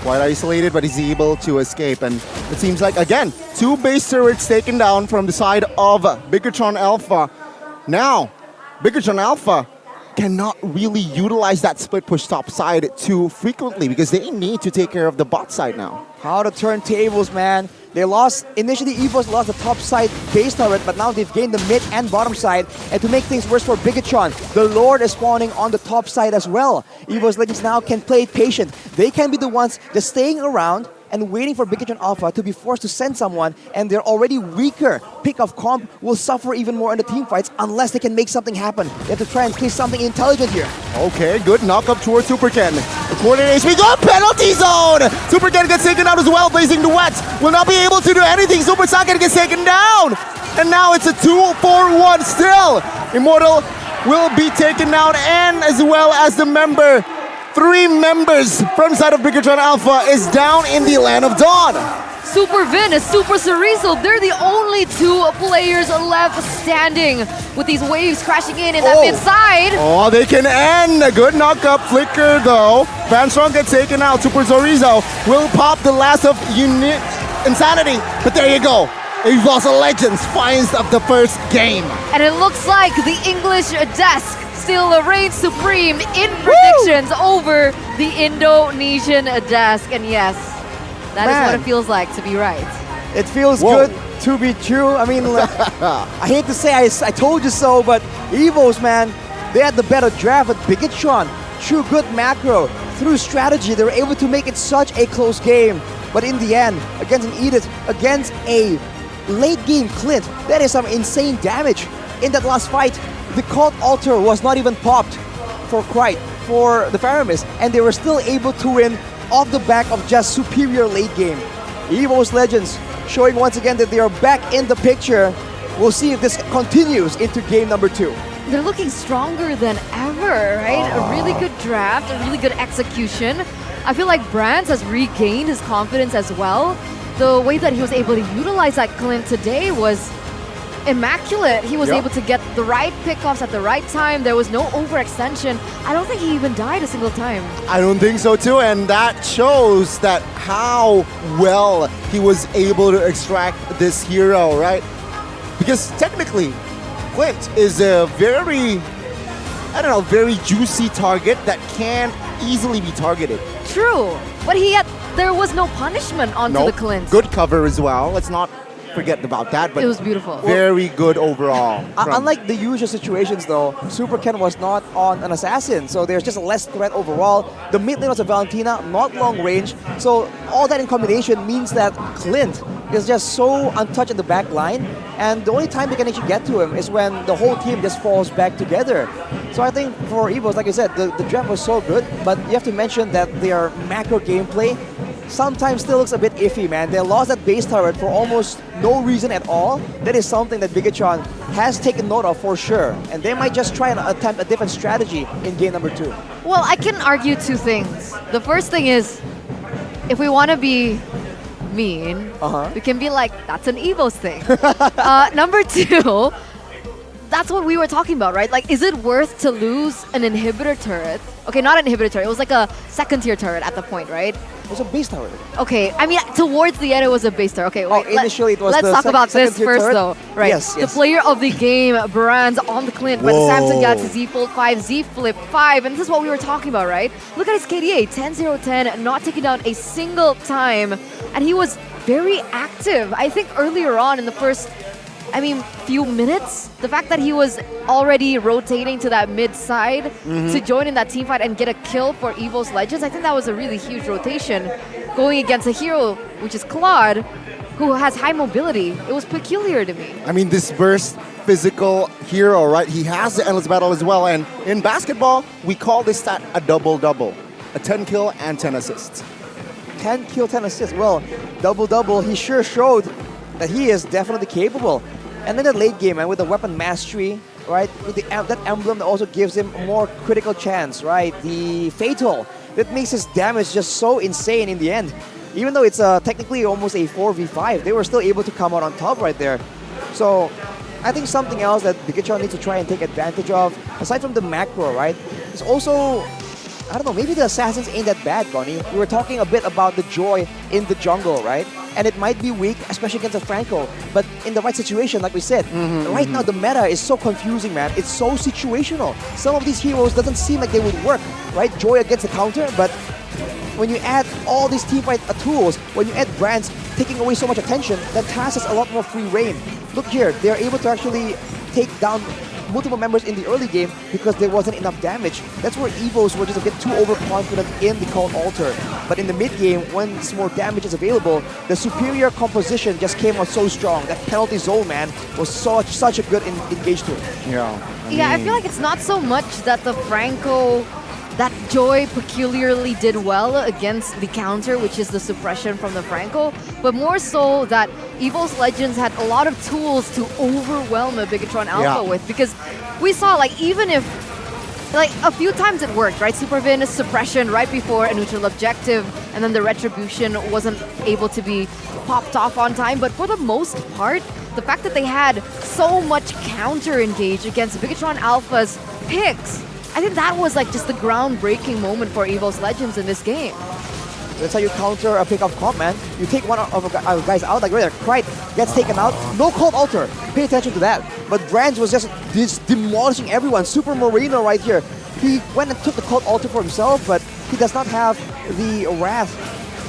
Quite isolated, but he's able to escape. And it seems like, again, 2 base turrets taken down from the side of Bigatron Alpha. Now, Bigatron Alpha cannot really utilize that split push top side too frequently because they need to take care of the bot side now. How to turn tables, man. They lost, initially EVOS lost the top side base turret, but now they've gained the mid and bottom side. And to make things worse for Bigatron, the Lord is spawning on the top side as well. EVOS Legends now can play it patient. They can be the ones just staying around and waiting for Bigatron Alpha to be forced to send someone, and their already weaker pick of comp will suffer even more in the team fights unless they can make something happen. They have to try and play something intelligent here. Okay, good knock up towards Super Ken. Coordinate HP, go penalty zone! Super Ken gets taken out as well, Blazing Duets will not be able to do anything. Super Saken gets taken down! And now it's a 2-4-1 still. Immortal will be taken out, and as well as the member. 3 members from side of Bigatron Alpha is down in the Land of Dawn. Super Vin is Super Cerezo. They're the only 2 players left standing with these waves crashing in that mid side. Oh, they can end. A good knock up flicker though. Vanstrong gets taken out. Super Zorizo will pop the last of Insanity. But there you go. EVOS Legends finds of the first game. And it looks like the English desk still reigns supreme in predictions over the Indonesian desk. And yes, that is what it feels like to be right. It feels good to be true. I mean, I hate to say I told you so, but EVOS, man, they had the better draft with Bigatron. Through good macro, through strategy, they were able to make it such a close game. But in the end, against an Edith, against a late game Clint, that is some insane damage. In that last fight, the Cult Altar was not even popped for the Faramis, and they were still able to win off the back of just superior late game. EVOS Legends showing once again that they are back in the picture. We'll see if this continues into game number 2. They're looking stronger than ever, right? A really good draft, a really good execution. I feel like Brands has regained his confidence as well. The way that he was able to utilize that Clint today was immaculate. He was able to get the right pickoffs at the right time. There was no overextension. I don't think he even died a single time. I don't think so too, and that shows that how well he was able to extract this hero, right? Because technically, Clint is a very, very juicy target that can easily be targeted. True, but there was no punishment onto the Clint. Good cover as well. Let's not forget about that, but it was beautiful. Very good overall. Unlike the usual situations though, Super Ken was not on an assassin, so there's just less threat overall. The mid lane was a Valentina, not long range, so all that in combination means that Clint is just so untouched in the back line, and the only time they can actually get to him is when the whole team just falls back together. So I think for EVOS, like I said, the draft was so good, but you have to mention that their macro gameplay sometimes still looks a bit iffy, man. They lost that base turret for almost no reason at all. That is something that Bigatron has taken note of for sure. And they might just try and attempt a different strategy in game number 2. Well, I can argue 2 things. The first thing is, if we want to be mean, we can be like, that's an Evo's thing. Number 2, that's what we were talking about, right? Like, is it worth to lose an inhibitor turret? Okay, not an inhibitor turret. It was like a second tier turret at the point, right? It was a base turret. Okay, I mean, towards the end, it was a base turret. Okay, wait. Initially it was let's the talk about this second-tier first, turret. though. Right. Yes, The yes. player of the game, brands on the Clint by the Whoa. Samsung Galaxy Z Fold 5, Z Flip 5. And this is what we were talking about, right? Look at his KDA, 10-0-10, not taking down a single time. And he was very active. I think earlier on in the first, few minutes, the fact that he was already rotating to that mid side to join in that team fight and get a kill for EVO's Legends, I think that was a really huge rotation going against a hero, which is Claude, who has high mobility. It was peculiar to me. I mean, this burst physical hero, right? He has the endless battle as well. And in basketball, we call this stat a double-double. A 10 kill and 10 assists. 10 kill, 10 assists. Well, double-double, he sure showed that he is definitely capable. And then the late game, man, with the weapon mastery, right? With that emblem that also gives him a more critical chance, right? The fatal, that makes his damage just so insane in the end. Even though it's technically almost a 4v5, they were still able to come out on top right there. So I think something else that Bigatron needs to try and take advantage of, aside from the macro, right? Is also, I don't know, maybe the assassins ain't that bad, Connie. We were talking a bit about the joy in the jungle, right? And it might be weak, especially against a Franco, but in the right situation, like we said, right now the meta is so confusing, man. It's so situational. Some of these heroes doesn't seem like they would work, right? Joy against the counter, but when you add all these teamfight tools, when you add brands taking away so much attention, then TAS has a lot more free reign. Look here, they're able to actually take down multiple members in the early game because there wasn't enough damage. That's where Evos were just a bit too overconfident in the Cult Altar. But in the mid game, once more damage is available, the superior composition just came out so strong. That penalty zone, man, was such a good engage tool. I feel like it's not so much that the Franco, that Joy peculiarly did well against the counter, which is the suppression from the Franco, but more so that EVO's Legends had a lot of tools to overwhelm a Bigatron Alpha with, because we saw, like, even if, like, a few times it worked, right? Super Venus suppression right before a neutral objective, and then the Retribution wasn't able to be popped off on time, but for the most part, the fact that they had so much counter engage against Bigatron Alpha's picks, I think that was like just the groundbreaking moment for EVO's Legends in this game. That's how you counter a pick-off comp, man. You take one of the guys out, like right there, Krite gets taken out, no Cold Altar. Pay attention to that. But Brands was just demolishing everyone. Super Moreno right here. He went and took the Cold Altar for himself, but he does not have the Wrath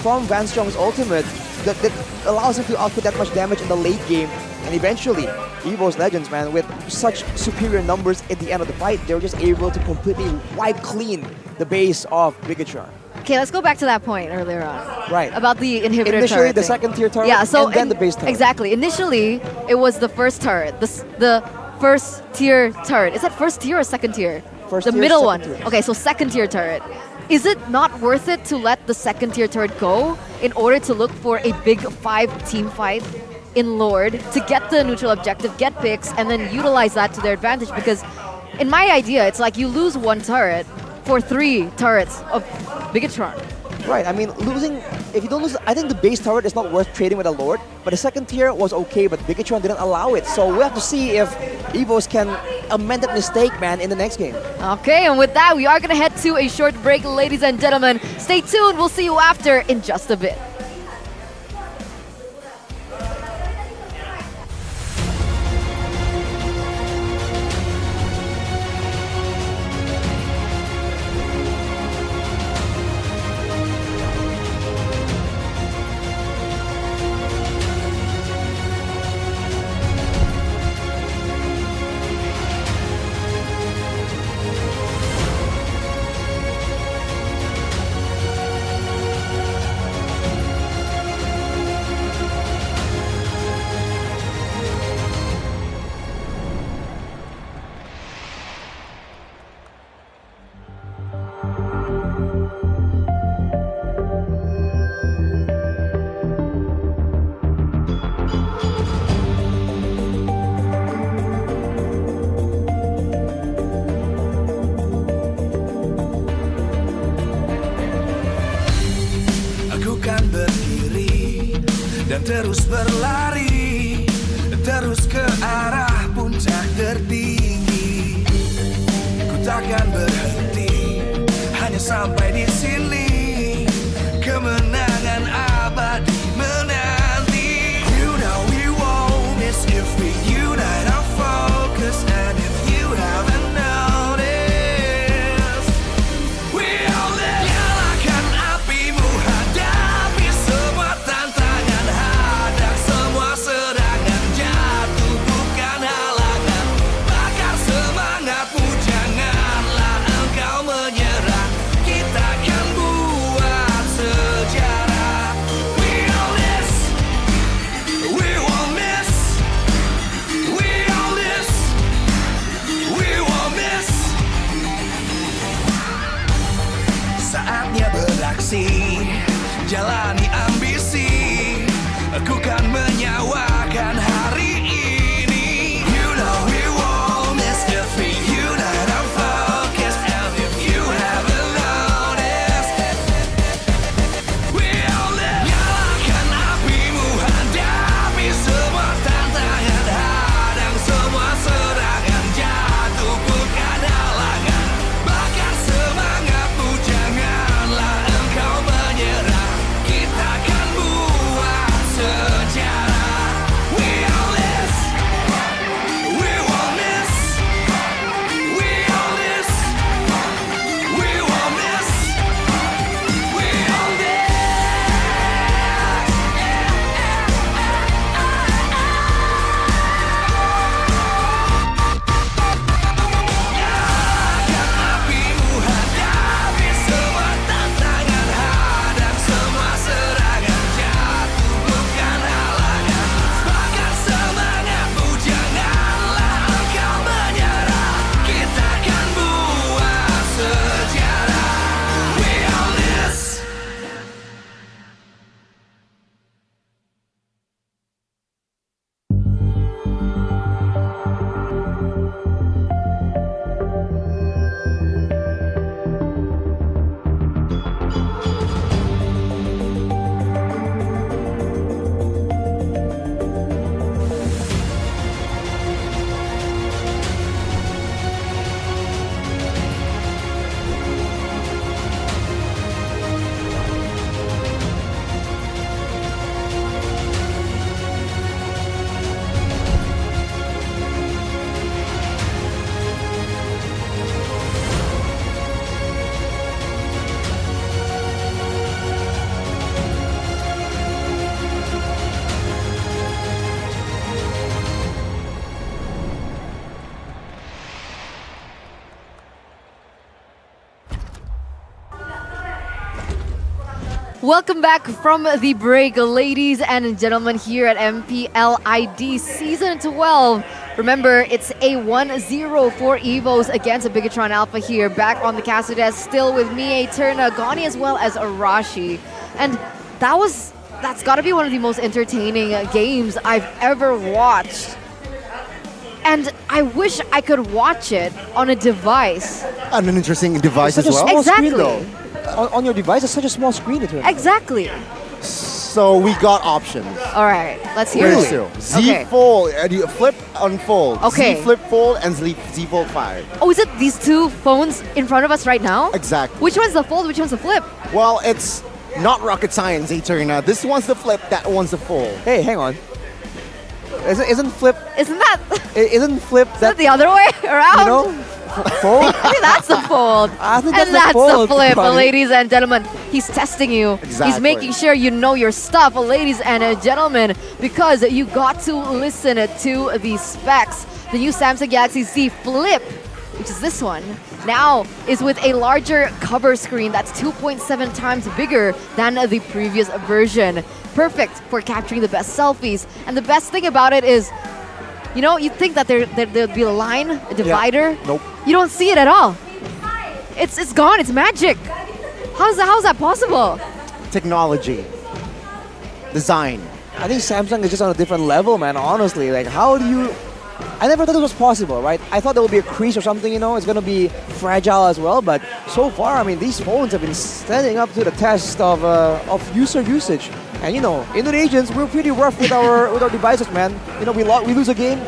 from Van Strong's ultimate that allows him to output that much damage in the late game. And eventually, EVO's Legends, man, with such superior numbers at the end of the fight, they were just able to completely wipe clean the base of Bigatron. Okay, let's go back to that point earlier on. Right. About the inhibitor Initially, turret the thing. second tier turret, yeah, so and then the base turret. Exactly. Initially, it was the first turret. The first tier turret. Is that first tier or second tier? First the tier, middle second one. tier. Okay, so second tier turret. Is it not worth it to let the second tier turret go in order to look for a big 5 team fight in Lord to get the neutral objective, get picks, and then utilize that to their advantage? Because in my idea, it's like you lose 1 turret for 3 turrets of Bigatron. Right, I mean, if you don't lose, I think the base turret is not worth trading with a Lord, but the second tier was okay, but Bigatron didn't allow it. So we have to see if EVOs can amend that mistake, man, in the next game. Okay, and with that, we are going to head to a short break, ladies and gentlemen. Stay tuned, we'll see you after in just a bit. dan terus berlari, terus ke arah puncak tertinggi. Ku takkan berhenti, hanya sampai di sini. Kemenangan abadi menanti. You know we won't miss if we unite our focus. And if you haven't noticed, we all live. Nyalakan apimu, hadapi semua tantangan, hadang semua serangan, jatuh bukan halangan. Bakar semangatmu, janganlah engkau menyerah. Kita akan buat sejarah. We all this, we won't miss. We all this, we won't miss. Saatnya beraksi, jalani ambisi. Aku kan menyawakan hari ini. You know we won't miss if we unite our focus. And if you haven't noticed, we all live. Nyalakan apimu, hadapi semua tantangan, hadang semua serangan, jatuh bukan halangan. Bakar semangatmu, janganlah engkau menyerah. Kita akan buat sejarah. We all this, we won't miss. We all this, we won't miss. We all this. Nyalakan apimu, hadapi semua tantangan, hadang semua serangan, jatuh bukan halangan. Bakar semangatmu, janganlah engkau menyerah. Kita akan buat sejarah. We all this. Welcome back from the break, ladies and gentlemen, here at MPL ID Season 12. Remember, it's a 1-0 for Evos against a Bigatron Alpha here. Back on the caster desk, still with me, Eterna, Gani, as well as Arashi. And that's got to be one of the most entertaining games I've ever watched. And I wish I could watch it on a device. And an interesting device It's as such a well. small screen, Exactly. though. On your device, it's such a small screen. Exactly. So we got options. All right, let's hear Really? it. Z Okay. fold, you flip, unfold. Okay. Z flip fold and Z fold 5. Oh, is it these two phones in front of us right now? Exactly. Which one's the fold? Which one's the flip? Well, it's not rocket science, Eterna. This one's the flip, that one's the fold. Hey, hang on. Isn't flip? Isn't that? Isn't flip that the other way around? You know, fold. I think that's the fold. I think And that's that's the fold, the flip, buddy. ladies and gentlemen. He's testing you. He's Exactly. making sure you know your stuff, ladies and gentlemen, because you got to listen to the specs. The new Samsung Galaxy Z Flip, which is this one, now is with a larger cover screen that's 2.7 times bigger than the previous version. Perfect for capturing the best selfies. And the best thing about it is, you know, you'd think that there'd be a line, a divider. Yeah. Nope. You don't see it at all. It's gone. It's magic. How's that possible? Technology. Design. I think Samsung is just on a different level, man. Honestly, like, how do you? I never thought it was possible, right? I thought there would be a crease or something, you know, it's gonna be fragile as well. But so far, I mean, these phones have been standing up to the test of user usage. And you know, Indonesians, we're pretty rough with our devices, man. You know, we lose a game.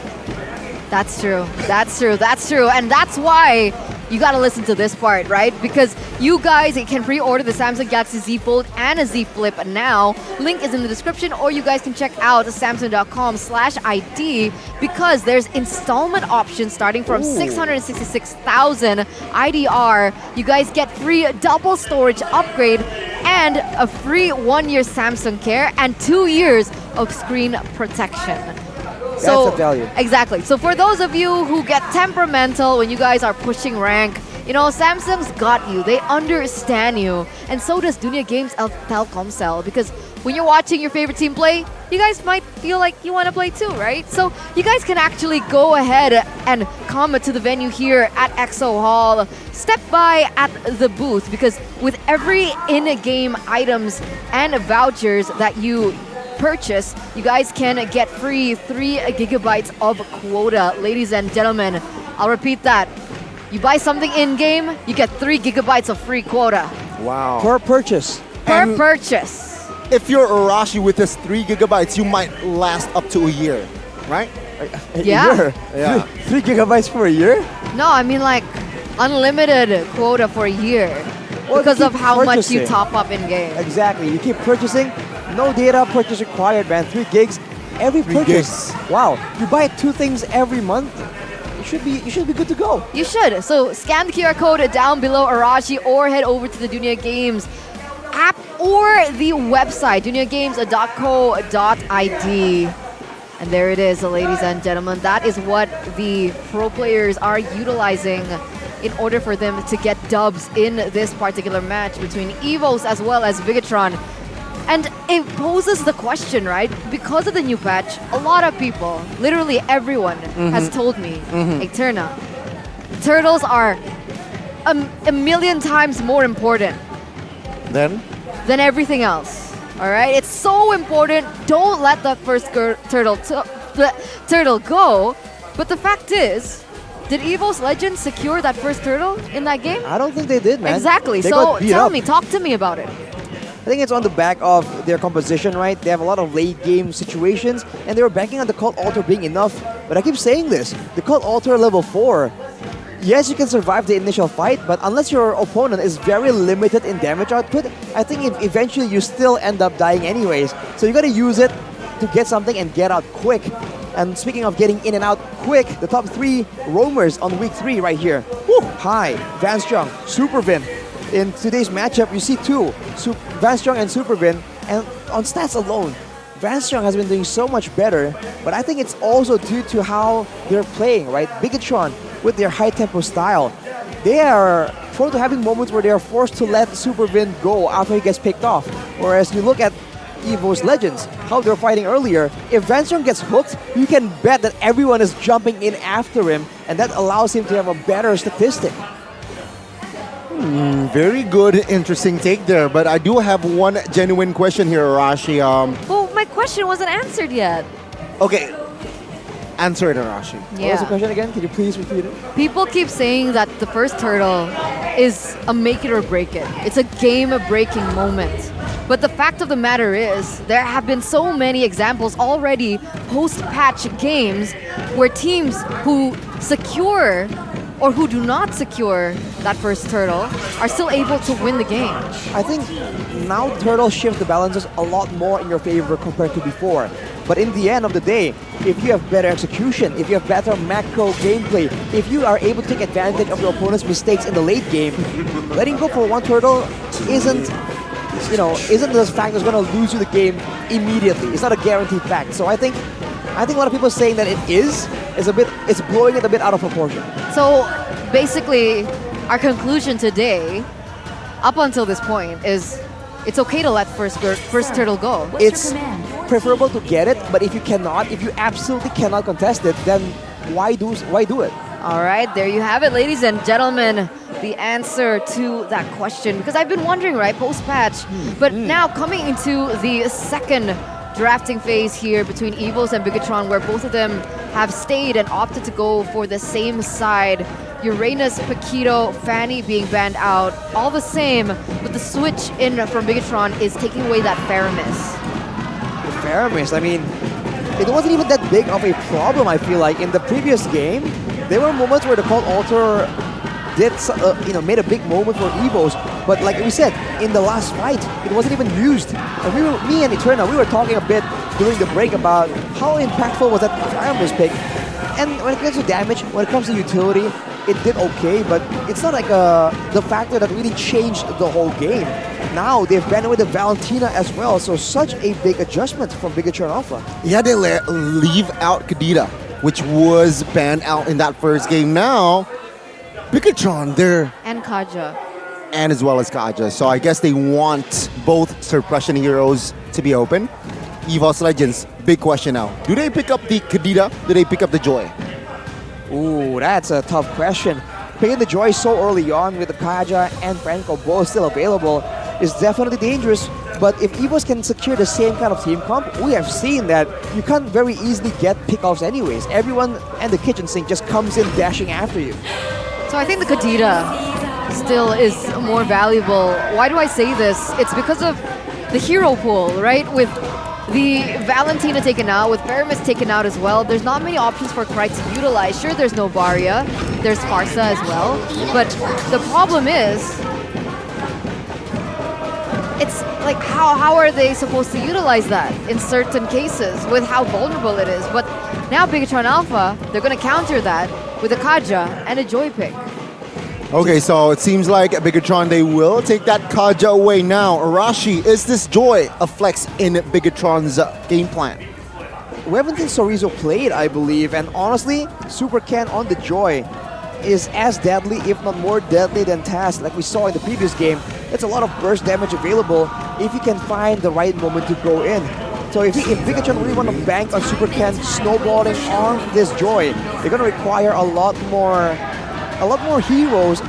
That's true. That's true. That's true. And that's why you gotta listen to this part, right? Because you guys can pre-order the Samsung Galaxy Z Fold and a Z Flip now. Link is in the description, or you guys can check out samsung.com/ID because there's installment options starting from 666,000 IDR. You guys get free double storage upgrade and a free 1-year Samsung Care and 2 years of screen protection. So, that's a value. Exactly. So for those of you who get temperamental when you guys are pushing rank, you know, Samsung's got you. They understand you. And so does Dunia Games Telkomsel. Because when you're watching your favorite team play, you guys might feel like you want to play too, right? So you guys can actually go ahead and come to the venue here at EXO Hall. Step by at the booth because with every in-game items and vouchers that you purchase, you guys can get free 3 gigabytes of quota. Ladies and gentlemen, I'll repeat that. You buy something in-game, you get 3 gigabytes of free quota. Wow. Per purchase. Per purchase. If you're Arashi with this 3 gigabytes, you might last up to a year, right? A Yeah. year? Yeah. 3 gigabytes for a year? No, I mean like unlimited quota for a year. Well, Because you of keep how much you purchasing. top up in-game. Exactly. You keep purchasing. No data purchase required, man. 3 gigs every 3 purchase. gigs. Wow. You buy 2 things every month. You should be good to go. You should. So scan the QR code down below Arashi or head over to the Dunia Games app or the website, duniagames.co.id. And there it is, ladies and gentlemen. That is what the pro players are utilizing in order for them to get dubs in this particular match between Evos as well as Bigatron. And it poses the question, right? Because of the new patch, a lot of people, literally everyone, has told me, hey, Turna, turtles are a million times more important Then? than everything else. All right? It's so important. Don't let that first turtle go. But the fact is, did Evos Legends secure that first turtle in that game? I don't think they did, man. Exactly. They So got beat tell up. me, talk to me about it. I think it's on the back of their composition, right? They have a lot of late game situations, and they were banking on the Cult Altar being enough. But I keep saying this, the Cult Altar level 4, yes, you can survive the initial fight, but unless your opponent is very limited in damage output, I think eventually you still end up dying anyways. So you gotta use it to get something and get out quick. And speaking of getting in and out quick, the top 3 roamers on week 3 right here. Woo! Hi, Van Strong, Supervin. In today's matchup, you see 2, Van Strong and Supervin, and on stats alone, Van Strong has been doing so much better, but I think it's also due to how they're playing, right? Bigatron, with their high-tempo style, they are prone to having moments where they are forced to let Supervin go after he gets picked off. Whereas you look at Evo's Legends, how they're fighting earlier, if Van Strong gets hooked, you can bet that everyone is jumping in after him, and that allows him to have a better statistic. Very good, interesting take there. But I do have one genuine question here, Arashi. Well, my question wasn't answered yet. Okay, answer it, Arashi. What was the question again? Can you please repeat it? People keep saying that the first turtle is a make it or break it. It's a game-breaking moment. But the fact of the matter is, there have been so many examples already post-patch games where teams who secure or who do not secure that first turtle are still able to win the game. I think now turtles shift the balances a lot more in your favor compared to before. But in the end of the day, if you have better execution, if you have better macro gameplay, if you are able to take advantage of your opponent's mistakes in the late game, letting go for one turtle isn't the fact that's going to lose you the game immediately. It's not a guaranteed fact. So I think a lot of people saying that it's blowing it a bit out of proportion. So basically, our conclusion today, up until this point, is it's okay to let first turtle go. It's preferable to get it, but if you absolutely cannot contest it, then why do it? All right, there you have it, ladies and gentlemen, the answer to that question. Because I've been wondering, right, post-patch, but now coming into the second drafting phase here between Evos and Bigatron, where both of them have stayed and opted to go for the same side. Uranus, Paquito, Fanny being banned out, all the same, but the switch in from Bigatron is taking away that Faramis. Faramis, I mean, it wasn't even that big of a problem, I feel like. In the previous game, there were moments where the Cold Altar did, made a big moment for Evos. But like we said, in the last fight, it wasn't even used. And me and Eterna, we were talking a bit during the break about how impactful was that Faramis pick. And when it comes to damage, when it comes to utility, it did okay, but it's not like the factor that really changed the whole game. Now they've banned away the Valentina as well, so such a big adjustment from Bigatron Alpha. Yeah, they leave out Kadita, which was banned out in that first game. Now, Bigatron, they're... And Kaja. And as well as Kaja. So I guess they want both suppression heroes to be open. EVOS Legends, big question now. Do they pick up the Kadita? Do they pick up the Joy? Ooh, that's a tough question. Picking the Joy so early on with the Kaja and Franco both still available is definitely dangerous. But if EVOS can secure the same kind of team comp, we have seen that you can't very easily get pickoffs anyways. Everyone and the kitchen sink just comes in dashing after you. So I think the Kadita still is more valuable. Why do I say this? It's because of the hero pool, right? With the Valentina taken out, with Faramis taken out as well, there's not many options for Krite to utilize. Sure, there's no Varia, there's Farsa as well, but the problem is, it's like, how are they supposed to utilize that in certain cases with how vulnerable it is? But now Bigatron Alpha, they're going to counter that with a Kaja and a Joy pick. Okay, so it seems like Bigatron, they will take that Kaja away now. Arashi, is this Joy a flex in Bigatron's game plan? We haven't seen Sorizo played, I believe, and honestly, Super Can on the Joy is as deadly, if not more deadly than Taz, like we saw in the previous game. It's a lot of burst damage available if you can find the right moment to go in. So if Bigatron really want to bank on Super Can snowballing on this Joy, they're going to require a lot more heroes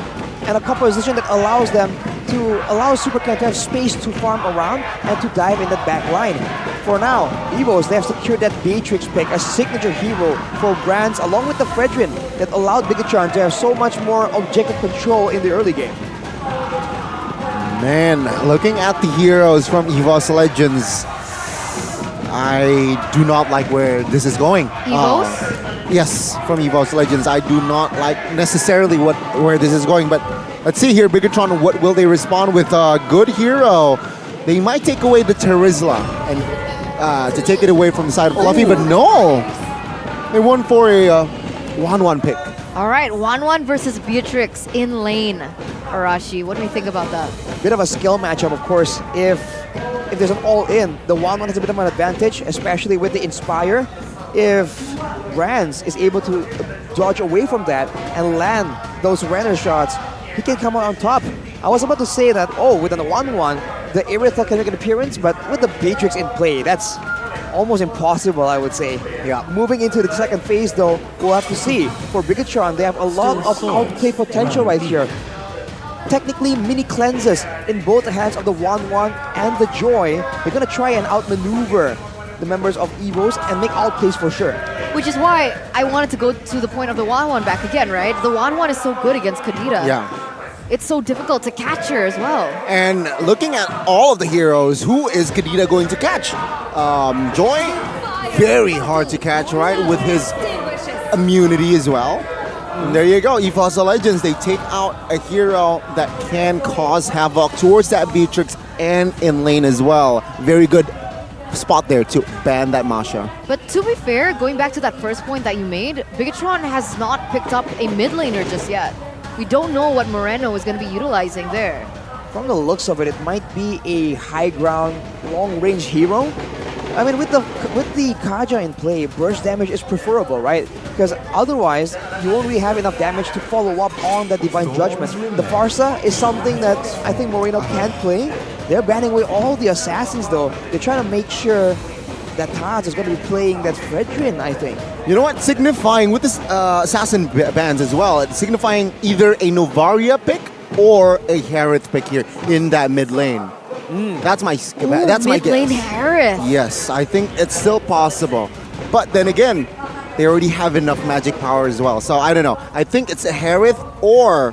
and a composition that allows them to allow Super Can to have space to farm around and to dive in that back line. For now, Evos, they have secured that Beatrix pick, a signature hero for Brands, along with the Fredrin, that allowed Bigatron to have so much more objective control in the early game. Man, looking at the heroes from EVOS Legends, I do not like where this is going. EVOS? Yes, from EVOS Legends. I do not like necessarily where this is going, but let's see here, Bigatron, what will they respond with a good hero? They might take away the Terizla and to take it away from the side of Fluffy, but no! They won for a 1-1 pick. All right, 1-1 versus Beatrix in lane. Arashi, what do you think about that? Bit of a skill matchup, of course. If there's an all-in, the 1-1 has a bit of an advantage, especially with the Inspire. If Brands is able to dodge away from that and land those runner shots, he can come out on top. I was about to say that, with a 1-1, the Aerithel can make an appearance, but with the Beatrix in play, that's almost impossible, I would say. Yeah. Moving into the second phase, though, we'll have to see. For Bigatron, they have a lot of outplay potential right here. Technically, mini cleanses in both the hands of the 1-1 and the Joy. They're going to try and outmaneuver the members of EVOS and make outplays for sure. Which is why I wanted to go to the point of the 1-1 back again, right? The 1-1 is so good against Kadita. Yeah. It's so difficult to catch her as well. And looking at all of the heroes, who is Kadita going to catch? Joy, very hard to catch, right? With his immunity as well. And there you go, EVOS Legends, they take out a hero that can cause havoc towards that Beatrix and in lane as well. Very good spot there to ban that Masha. But to be fair, going back to that first point that you made, Bigatron has not picked up a mid laner just yet. We don't know what Moreno is going to be utilizing there. From the looks of it, it might be a high ground, long range hero. I mean, with the Kaja in play, burst damage is preferable, right? Because otherwise, you won't really have enough damage to follow up on that Divine Judgment. The Farsa is something that I think Moreno can't play. They're banning away all the assassins, though. They're trying to make sure that Taz is going to be playing that Fredrin, I think. You know what? Signifying with this assassin bans as well, it's signifying either a Novaria pick or a Harith pick here in that mid lane. That's my guess. Mid-lane Harith. Yes, I think it's still possible. But then again, they already have enough magic power as well. So I don't know. I think it's a Harith or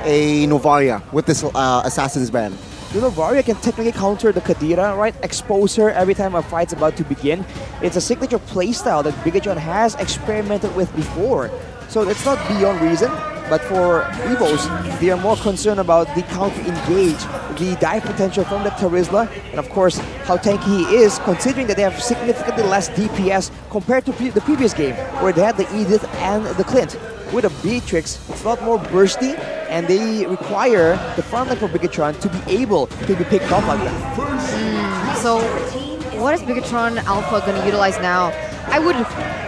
a Novaria with this Assassin's ban. the Novaria can technically counter the Kadira, right? Expose her every time a fight's about to begin. It's a signature playstyle that Bigatron has experimented with before. So it's not beyond reason, but for Evos, they are more concerned about the counter engage, the dive potential from the Terizla, and of course, how tanky he is, considering that they have significantly less DPS compared to the previous game, where they had the Edith and the Clint. With a Beatrix, it's a lot more bursty, and they require the frontline for Bigatron to be able to be picked off like that. So, what is Bigatron Alpha going to utilize now? I would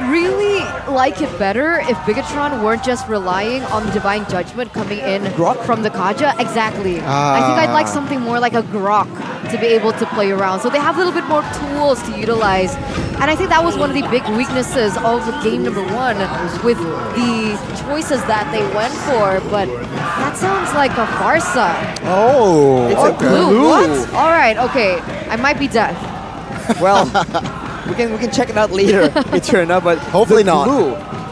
really like it better if Bigatron weren't just relying on the Divine Judgment coming in from the Kaja. Exactly. I think I'd like something more like a Grok to be able to play around. So they have a little bit more tools to utilize. And I think that was one of the big weaknesses of game number 1 with the choices that they went for. But that sounds like a Farsa. Oh, It's a glue. What? All right, okay. I might be deaf. Well, we can check it out later, Eterna, but hopefully not.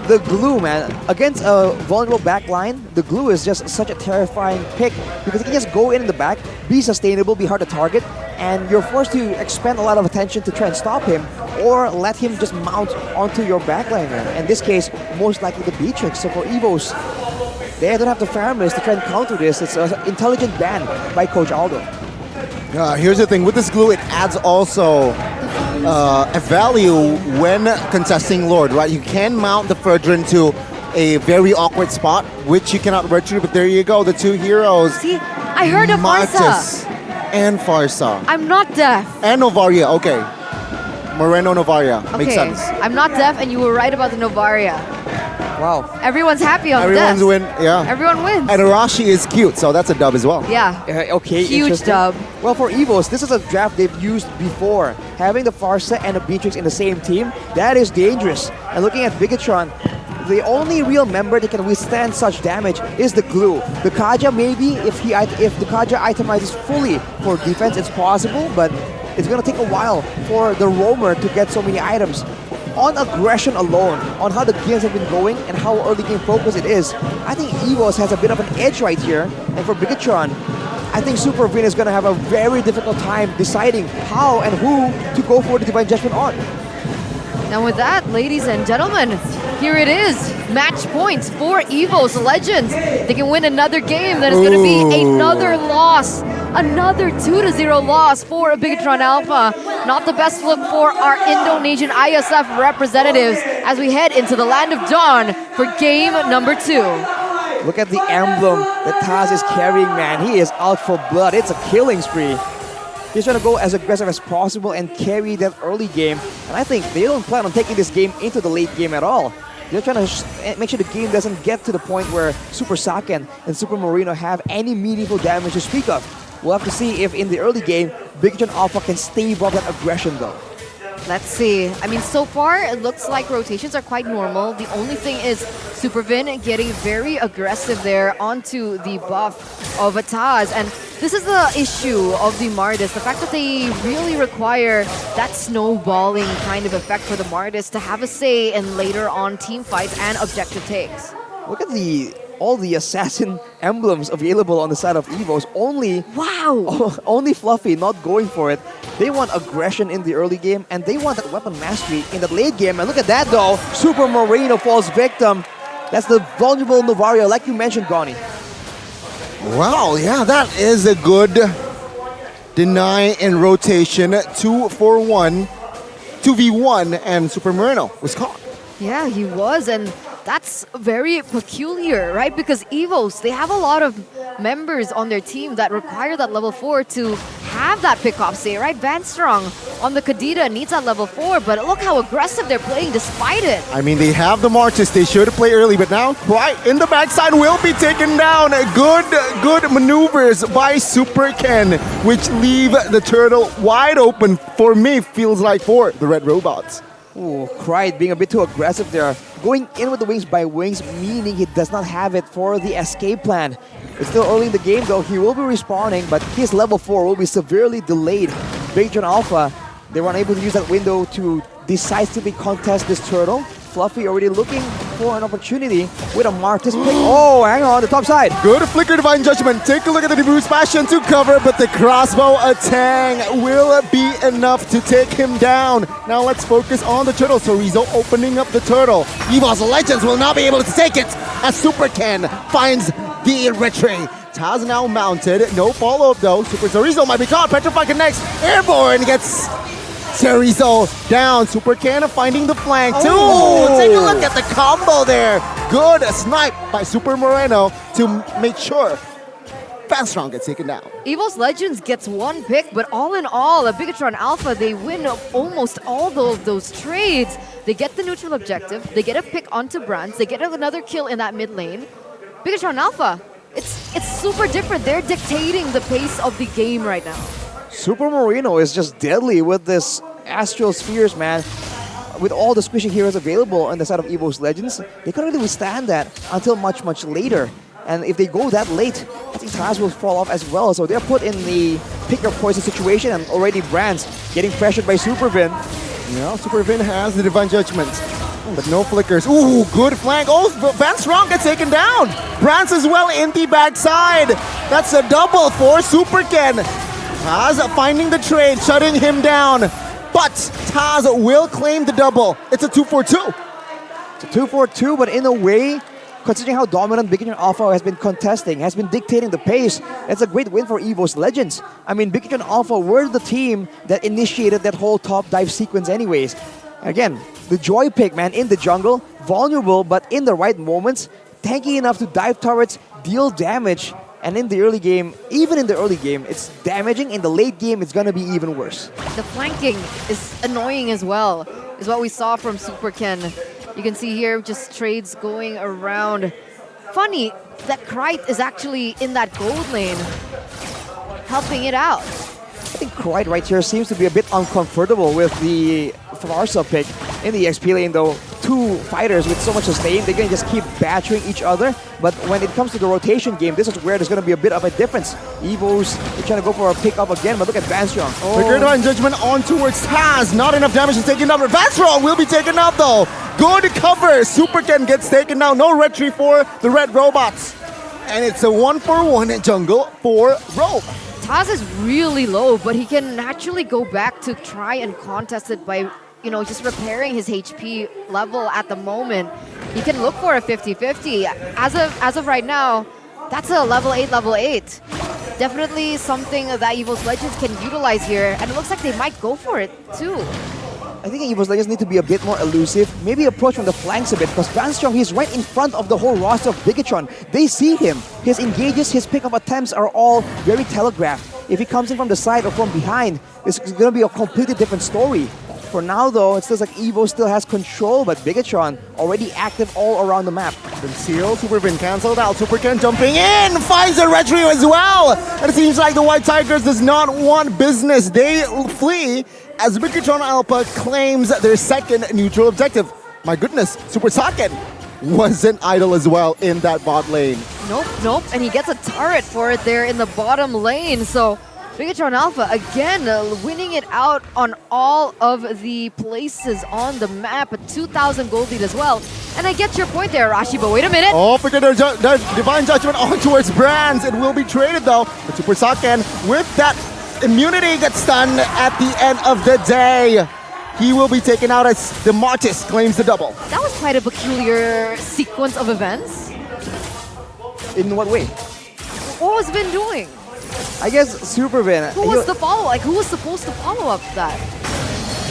The glue, man, against a vulnerable back line, the glue is just such a terrifying pick because it can just go in the back, be sustainable, be hard to target, and you're forced to expend a lot of attention to try and stop him or let him just mount onto your backliner. In this case, most likely the Beatrix. So for Evos, they don't have the farmers to try and counter this. It's an intelligent ban by Coach Aldo. Here's the thing, with this glue, it adds also a value when contesting Lord, right? You can mount the Ferdinand to a very awkward spot, which you cannot retrieve, but there you go, the two heroes. See, I heard of Martis Farsa. and Farsa. I'm not deaf. And Novaria, okay. Moreno Novaria, makes Okay, sense. I'm not deaf, and you were right about the Novaria. Wow. Everyone's happy on Everyone's deaf. win, yeah. Everyone wins. And Arashi is cute, so that's a dub as well. Yeah. Okay, Huge interesting. dub. Well, for Evos, this is a draft they've used before. Having the Farsa and the Beatrix in the same team, that is dangerous. And looking at Bigatron, the only real member that can withstand such damage is the glue. The Kaja, maybe, if the Kaja itemizes fully for defense, it's possible, but it's gonna take a while for the roamer to get so many items. On aggression alone, on how the games have been going and how early game focused it is, I think Evos has a bit of an edge right here. And for Bigatron, I think Super Vin is gonna have a very difficult time deciding how and who to go for the Divine Judgment on. Now with that, ladies and gentlemen, here it is. Match points for Evos Legends. They can win another game. That is going to be another loss. Another 2-0 loss for Bigatron Alpha. Not the best look for our Indonesian ISF representatives as we head into the Land of Dawn for game number 2. Look at the emblem that Taz is carrying, man. He is out for blood. It's a killing spree. He's trying to go as aggressive as possible and carry that early game. And I think they don't plan on taking this game into the late game at all. They're trying to make sure the game doesn't get to the point where Super Saken and Super Marino have any meaningful damage to speak of. We'll have to see if in the early game, Bigatron Alpha can stave off that aggression though. Let's see. I mean, so far, it looks like rotations are quite normal. The only thing is Supervin getting very aggressive there onto the buff of Taz. And this is the issue of the Mardis. The fact that they really require that snowballing kind of effect for the Mardis to have a say in later on team fights and objective takes. Look at all the assassin emblems available on the side of Evos. Only Fluffy not going for it. They want aggression in the early game, and they want that weapon mastery in the late game. And look at that though, Super Marino falls victim. That's the vulnerable Novaria, like you mentioned, Goni. Wow, yeah, that is a good deny in rotation. 2-for-1, 2v1, and Super Marino was caught. Yeah, he was, and that's very peculiar, right? Because Evos, they have a lot of members on their team that require that level 4 to have that pick-off say, right? Van Strong on the Kadita needs that level 4, but look how aggressive they're playing despite it. I mean, they have the Martis. They should play early, but now right in the backside will be taken down. Good maneuvers by Super Ken, which leave the turtle wide open for me, feels like, for the Red Robots. Ooh, Cried being a bit too aggressive there. Going in with the wings by wings, meaning he does not have it for the escape plan. It's still early in the game though, he will be respawning, but his level 4 will be severely delayed. Bigatron Alpha, they were unable to use that window to decisively contest this turtle. Fluffy already looking for an opportunity with a Martis pick. Oh, hang on, the top side. Good flicker Divine Judgment. Take a look at the Bruce Passion to cover, but the crossbow attack will be enough to take him down. Now let's focus on the turtle. So Rizzo opening up the turtle. Evo's Legends will not be able to take it as Super Ken finds the retray. Taz now mounted. No follow-up though. Super Chorizo might be caught. Petrify connects. Airborne gets Chorizo down. Super Ken finding the flank too. Oh. Take a look at the combo there. Good snipe by Super Moreno to make sure Fanstrong gets taken down. Evo's Legends gets one pick, but all in all, a Bigatron Alpha, they win almost all of those trades. They get the neutral objective, they get a pick onto Brands, they get another kill in that mid lane. Bigatron Alpha, it's super different. They're dictating the pace of the game right now. Super Marino is just deadly with this Astral Spheres, man. With all the squishy heroes available on the side of Evo's Legends, they couldn't really withstand that until much, much later. And if they go that late, I think Taz will fall off as well. So they're put in the pick your poison situation, and already Brands getting pressured by Supervin. Yeah, Supervin has the Divine Judgment, but no flickers. Ooh, good flank. Oh, Van Strong gets taken down. Brands as well in the backside. That's a double for Super Ken. Taz finding the trade, shutting him down. But Taz will claim the double. It's a 2-4-2. It's a 2-4-2, but in a way, considering how dominant Bigatron Alpha has been contesting, has been dictating the pace, it's a great win for Evo's Legends. I mean, Bigatron Alpha were the team that initiated that whole top dive sequence anyways. Again, the Joy pick, man, in the jungle, vulnerable, but in the right moments, tanky enough to dive turrets, deal damage, and in the early game, even in the early game, it's damaging. In the late game, it's gonna be even worse. The flanking is annoying as well, is what we saw from Super Ken. You can see here just trades going around. Funny that Krite is actually in that gold lane, helping it out. I think Krite right here seems to be a bit uncomfortable with the Farsa pick in the XP lane though. Two fighters with so much sustain, they're gonna just keep battering each other. But when it comes to the rotation game, this is where there's gonna be a bit of a difference. Evo's trying to go for a pick up again, but look at Vanstrong. The Great Divine Judgment on towards Taz. Not enough damage to take him down. Vanstrong will be taken out though. Good cover. Super Ken gets taken down. No retry for the red robots. And it's a 1-for-1 in jungle for Rogue. Taz is really low, but he can naturally go back to try and contest it by, you know, just repairing his HP level at the moment. He can look for a 50-50. As of right now, that's a level 8. Definitely something that Evo's Legends can utilize here, and it looks like they might go for it too. I think Evo's Legends need to be a bit more elusive, maybe approach from the flanks a bit, because Vanstrong, he's right in front of the whole roster of Bigatron. They see him. His engages, his pickup attempts are all very telegraphed. If he comes in from the side or from behind, it's going to be a completely different story. For now, though, it feels like Evo still has control, but Bigatron already active all around the map. Conceal, Supervin cancelled out. Super Ken jumping in, finds a red trio as well. And it seems like the White Tigers does not want business. They flee as Bigatron Alpha claims their second neutral objective. My goodness, Super Saken wasn't idle as well in that bot lane. Nope, and he gets a turret for it there in the bottom lane, so Bigatron Alpha again winning it out on all of the places on the map, a 2,000 gold lead as well. And I get your point there, Rashi, but wait a minute. Oh, forget their Divine Judgment on towards Brands. It will be traded though, but Super Saken with that immunity gets done at the end of the day. He will be taken out as the Martis claims the double. That was quite a peculiar sequence of events. In what way? What was Vin doing? I guess Supervin. Who was the follow? Like, who was supposed to follow up that?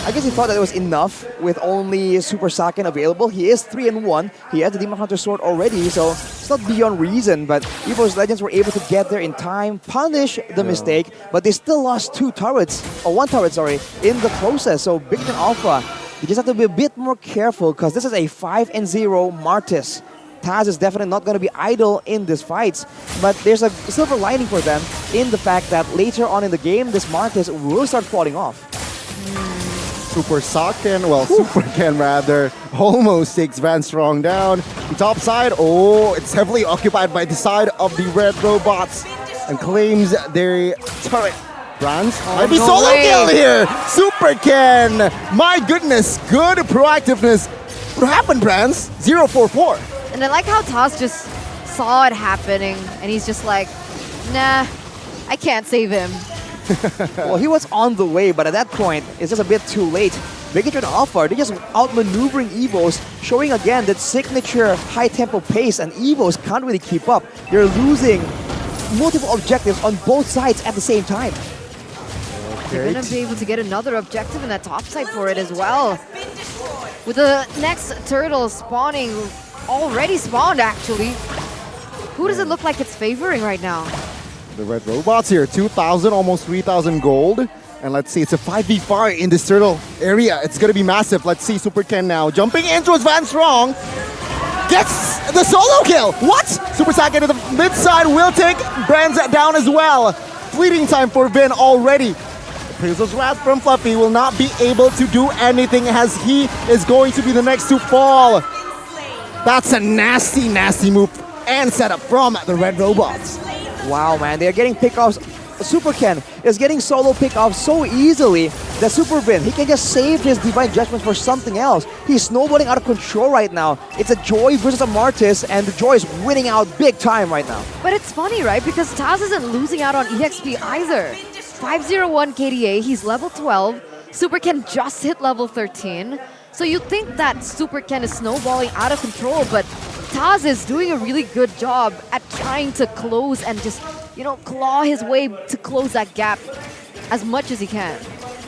I guess he thought that it was enough with only Super Saken available. He is 3-1. He has the Demon Hunter Sword already, so it's not beyond reason. But Evo's Legends were able to get there in time, punish the mistake, but they still lost one turret, in the process. So Bigatron Alpha, you just have to be a bit more careful because this is a 5-0 Martis. Taz is definitely not going to be idle in these fights, but there's a silver lining for them in the fact that later on in the game, this Martis will start falling off. Super Saken, well, Super Ken rather, almost takes Van Strong down. The top side, oh, it's heavily occupied by the side of the red robots and claims their turret. Brands might be solo kill here. Super Ken, my goodness, good proactiveness would happen, Brands. 0-4-4. And I like how Taz just saw it happening, and he's just like, nah, I can't save him. Well, he was on the way, but at that point, it's just a bit too late. Bigatron Alpha, they're just outmaneuvering Evos, showing again that signature high-tempo pace, and Evos can't really keep up. They're losing multiple objectives on both sides at the same time. They're going to be able to get another objective in that top side for it as well. With the next turtle spawning, already spawned actually. Who does it look like it's favoring right now? The red robots here, 2,000, almost 3,000 gold. And let's see, it's a 5v5 in this turtle area. It's going to be massive. Let's see Super Ken now jumping in towards Van Strong. Gets the solo kill. What? Super Saiyan to the mid side will take Brands down as well. Fleeting time for Vin already. Appraisal's Wrath from Fluffy will not be able to do anything as he is going to be the next to fall. That's a nasty, nasty move and setup from the red robots. Wow, man, they're getting pickoffs. Super Ken is getting solo pickoffs so easily that Super Vin, he can just save his Divine Judgment for something else. He's snowballing out of control right now. It's a Joy versus a Martis, and the Joy is winning out big time right now. But it's funny, right? Because Taz isn't losing out on EXP either. 501 KDA, he's level 12. Super Ken just hit level 13. So you think that Super Ken is snowballing out of control, but Taz is doing a really good job at trying to close and just, you know, claw his way to close that gap as much as he can.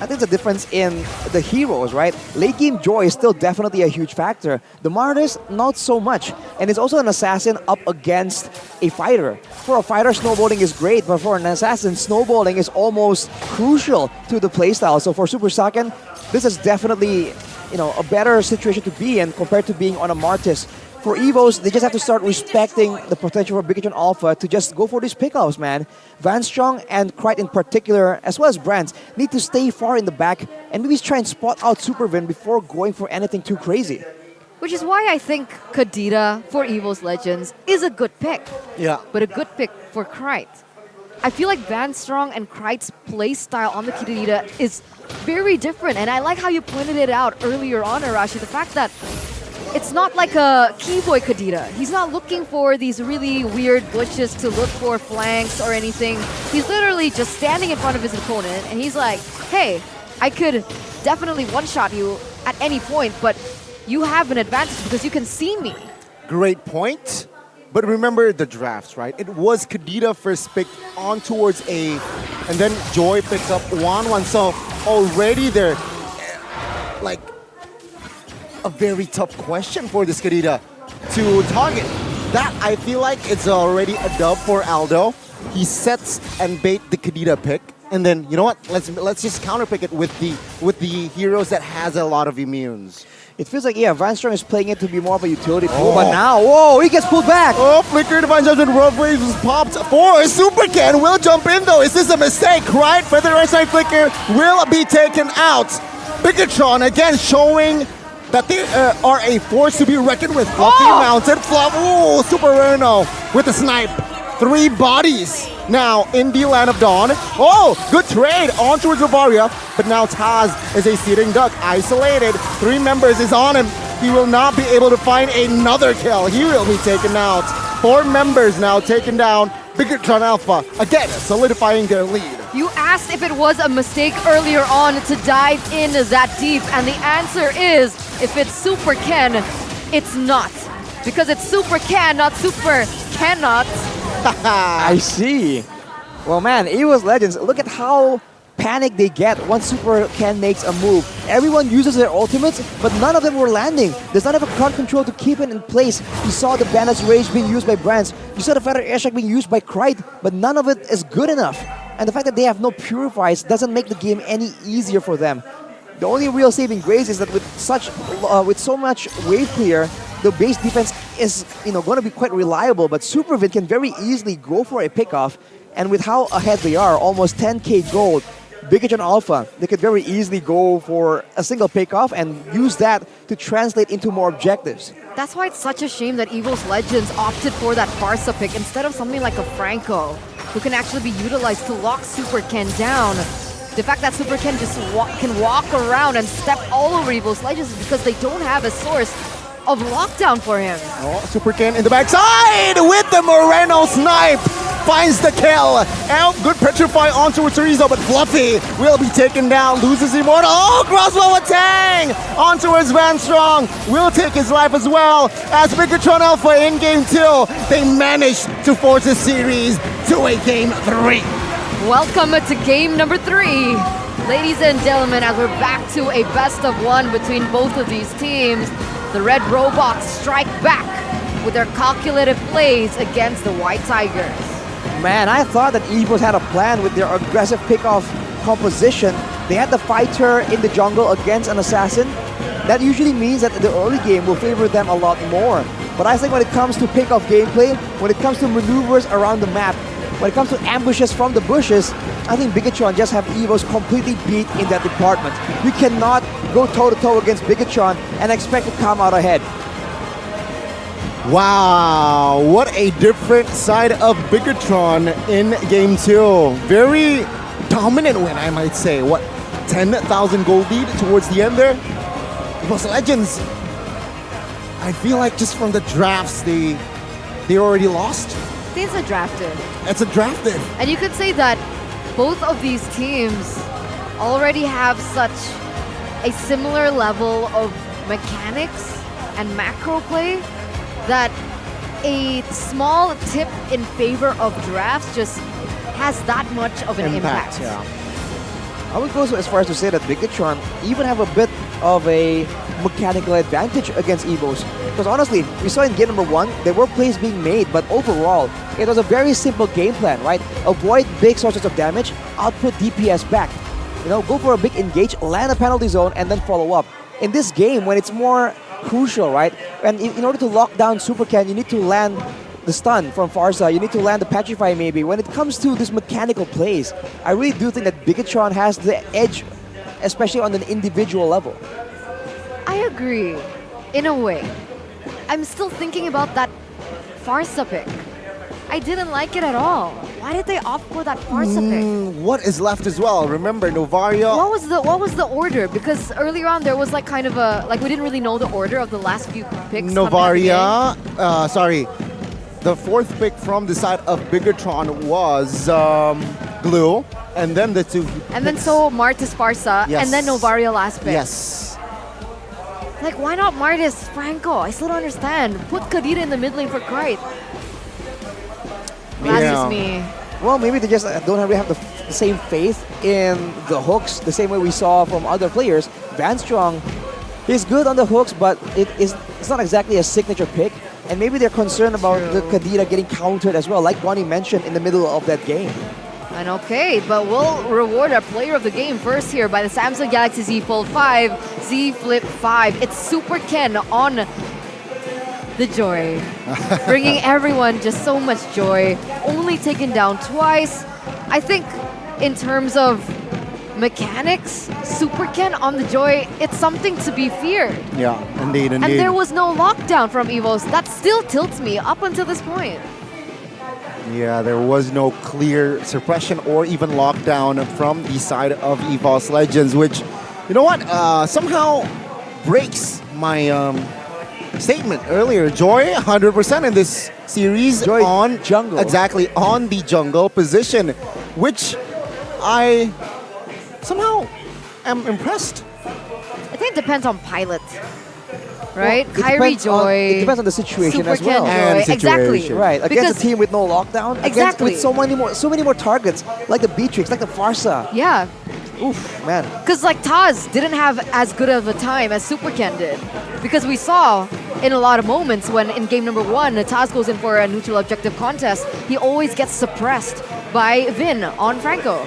I think the difference in the heroes, right? Late game Joy is still definitely a huge factor. The Martyrs, not so much. And it's also an assassin up against a fighter. For a fighter, snowballing is great, but for an assassin, snowballing is almost crucial to the playstyle. So for Super Saiyan, this is definitely, you know, a better situation to be in compared to being on a Martis. For Evos, they just have to start respecting the potential for Bigatron Alpha to just go for these pickoffs, man. Van Strong and Krite in particular, as well as Brands, need to stay far in the back and maybe try and spot out Super Vin before going for anything too crazy. Which is why I think Kadita for Evos Legends is a good pick. Yeah. But a good pick for Krite. I feel like Van Strong and Krite's playstyle on the Kadita is very different. And I like how you pointed it out earlier on, Arashi, the fact that it's not like a Keyboy Kadita. He's not looking for these really weird bushes to look for flanks or anything. He's literally just standing in front of his opponent and he's like, hey, I could definitely one-shot you at any point, but you have an advantage because you can see me. Great point. But remember the drafts, right? It was Kadita first picked on towards A, and then Joy picks up 1-1. So already they're like a very tough question for this Kadita to target. That, I feel like it's already a dub for Aldo. He sets and bait the Kadita pick, and then, you know what? Let's just counterpick it with the heroes that has a lot of immunes. It feels like, yeah, Van Strong is playing it to be more of a utility tool, but now, whoa, he gets pulled back! Oh, Flicker, Divine Judgment, Road Waves was popped for Super Ken. Will jump in though. Is this a mistake, right? Feather right side Flicker will be taken out. Bigatron again showing that they are a force to be reckoned with. Fluffy mounted, Fluff, ooh, Super Reno with the snipe. 3 bodies now in the Land of Dawn. Oh, good trade on towards Bavaria, but now Taz is a sitting duck, isolated. 3 members is on him. He will not be able to find another kill. He will be taken out. 4 members now taken down. Bigatron Alpha, again, solidifying their lead. You asked if it was a mistake earlier on to dive in that deep, and the answer is, if it's Super Ken, it's not. Because it's Super Ken, not Super Cannot. I see. Well, man, Evos Legends, look at how panicked they get once Super Ken makes a move. Everyone uses their ultimates, but none of them were landing. There's not enough crowd control to keep it in place. You saw the Bandit's Rage being used by Brands. You saw the Feather Airstrike being used by Krite, but none of it is good enough. And the fact that they have no Purifies doesn't make the game any easier for them. The only real saving grace is that with so much wave clear, the base defense is going to be quite reliable, but Super Vin can very easily go for a pickoff, and with how ahead they are, almost 10k gold, Bigatron Alpha, they could very easily go for a single pickoff and use that to translate into more objectives. That's why it's such a shame that Evos Legends opted for that Barca pick instead of something like a Franco, who can actually be utilized to lock Super Ken down. The fact that Super Ken just can walk around and step all over Evos Legends is because they don't have a source of lockdown for him. Oh, Super Ken in the backside with the Moreno snipe. Finds the kill. And good petrify onto Chorizo, but Fluffy will be taken down. Loses Immortal. Oh, crossbow attack onto his Van Strong. Will take his life as well. As Bigatron Alpha in game 2, they managed to force the series to a game 3. Welcome to game number 3. Ladies and gentlemen, as we're back to a best of 1 between both of these teams, the Red Robots strike back with their calculated plays against the White Tigers. Man, I thought that EVOs had a plan with their aggressive pickoff composition. They had the fighter in the jungle against an assassin. That usually means that the early game will favor them a lot more. But I think when it comes to pickoff gameplay, when it comes to maneuvers around the map, when it comes to ambushes from the bushes, I think Bigatron just have EVOs completely beat in that department. You cannot go toe-to-toe against Bigatron and expect to come out ahead. Wow, what a different side of Bigatron in game 2. Very dominant win, I might say. What, 10,000 gold lead towards the end there? It was Legends. I feel like just from the drafts, they already lost. It's a drafted. It's a drafted. And you could say that both of these teams already have such a similar level of mechanics and macro play that a small tip in favor of drafts just has that much of an impact. Yeah. I would go as far as to say that Bigatron even have a bit of a mechanical advantage against EVOs. Because honestly, we saw in game number 1, there were plays being made, but overall, it was a very simple game plan, right? Avoid big sources of damage, output DPS back. You know, go for a big engage, land a penalty zone, and then follow up. In this game, when it's more crucial, right? And in order to lock down Super Ken, you need to land the stun from Farsa, you need to land the Petrify maybe. When it comes to these mechanical plays, I really do think that Bigatron has the edge, especially on an individual level. I agree, in a way. I'm still thinking about that Farsa pick. I didn't like it at all. Why did they opt for that Farsa pick? What is left as well? Remember, Novaria... What was the order? Because earlier on there was like kind of a... Like we didn't really know the order of the last few picks. Novaria... The 4th pick from the side of Bigatron was Glue. And then the 2 And then so Martis Farsa. Yes. And then Novaria last pick. Yes. Like why not Martis Franco? I still don't understand. Put Kadira in the mid lane for Krite. That's just me. Well, maybe they just don't really have the same faith in the hooks, the same way we saw from other players. Van Strong, he's good on the hooks, but it's not exactly a signature pick. And maybe they're concerned about the Kadira getting countered as well, like Bonnie mentioned in the middle of that game. And okay, but we'll reward our player of the game first here by the Samsung Galaxy Z Fold 5, Z Flip 5. It's Super Ken on the joy, bringing everyone just so much joy. Only taken down twice. I think in terms of mechanics, Super Ken on the joy, it's something to be feared. Yeah, indeed. And there was no lockdown from EVOs. That still tilts me up until this point. Yeah, there was no clear suppression or even lockdown from the side of EVOS Legends, which, you know what, somehow breaks my statement earlier. Joy 100% in this series. Joy on jungle. Exactly, on the jungle position, which I somehow am impressed. I think it depends on pilot. Right? Well, Kyrie Joy. It depends on the situation Super as well. Ken Joy. Exactly. Right. Against Because a team with no lockdown. Exactly. With so many more targets, like the Beatrix, like the Farsa. Yeah. Oof, man. Because like Taz didn't have as good of a time as Super Ken did. Because we saw in a lot of moments when in game number 1, Taz goes in for a neutral objective contest, he always gets suppressed by Vin on Franco.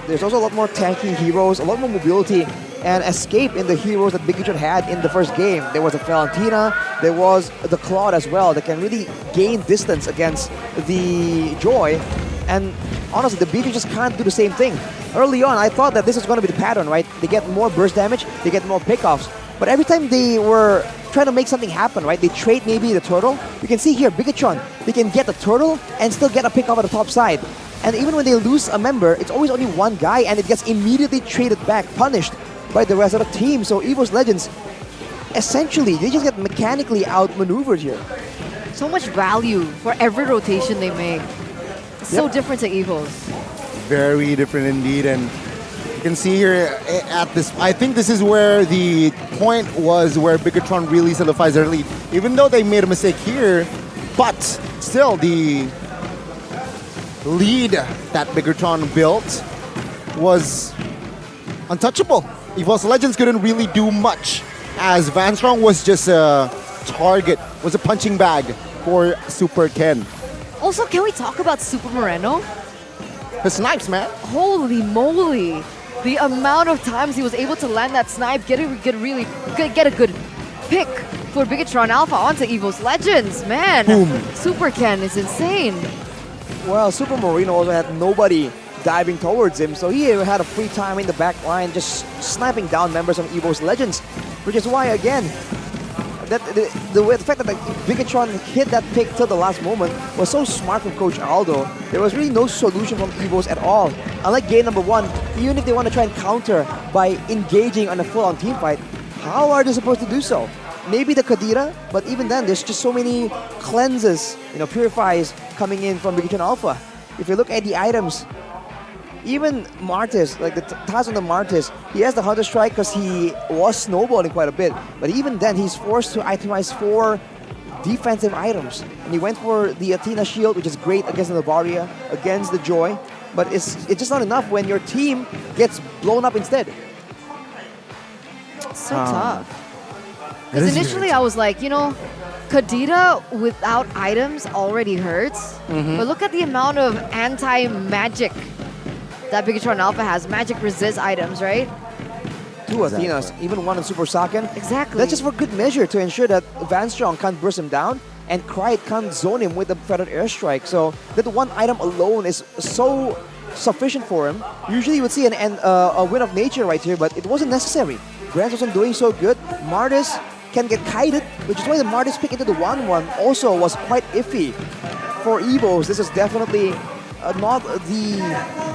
There's also a lot more tanky heroes, a lot more mobility and escape in the heroes that Bigatron had in the first game. There was a Valentina, there was the Claude as well that can really gain distance against the Joy. And honestly, the Beatrix just can't do the same thing. Early on, I thought that this was going to be the pattern, right? They get more burst damage, they get more pickoffs. But every time they were trying to make something happen, right? They trade maybe the turtle. You can see here, Bigatron, they can get the turtle and still get a pickoff at the top side. And even when they lose a member, it's always only one guy and it gets immediately traded back, punished by the rest of the team. So EVOS Legends, essentially, they just get mechanically outmaneuvered here. So much value for every rotation they make. It's so different to Evos. Very different indeed, and you can see here at this, I think this is where the point was where Bigatron really solidifies their lead. Even though they made a mistake here, but still the lead that Bigatron built was untouchable. EVOS Legends couldn't really do much, as Vanstrong was just a target, was a punching bag for Super Ken. Also, can we talk about Super Moreno? The snipes, man. Holy moly! The amount of times he was able to land that snipe, get a good pick for Bigatron Alpha onto EVOS Legends, man. Boom. Super Ken is insane. Well, Super Marino also had nobody diving towards him, so he had a free time in the back line, just sniping down members of EVOS Legends, which is why, again, the fact that Bigatron hit that pick till the last moment was so smart from Coach Aldo. There was really no solution from EVOS at all. Unlike game number 1, even if they want to try and counter by engaging on a full-on team fight, how are they supposed to do so? Maybe the Kadira, but even then, there's just so many cleanses, purifies coming in from Bigatron Alpha. If you look at the items, even Martis, like the Taz on the Martis, he has the Hunter Strike because he was snowballing quite a bit. But even then, he's forced to itemize 4 defensive items. And he went for the Athena Shield, which is great against the Novaria, against the Joy. But it's just not enough when your team gets blown up instead. So tough. Because initially I was like, Kadira without items already hurts. But look at the amount of anti-magic that Bigatron Alpha has. Magic resist items, right? 2 Athenas, even 1 on Super Saiyan. Exactly. That's just for good measure to ensure that Vanstrong can't burst him down and Krite can't zone him with the Feathered Airstrike. So that 1 item alone is so sufficient for him. Usually you would see a win of nature right here, but it wasn't necessary. Grant wasn't doing so good. Martis can get kited, which is why the Martis pick into the 1-1 also was quite iffy. For EVOS, this is definitely not the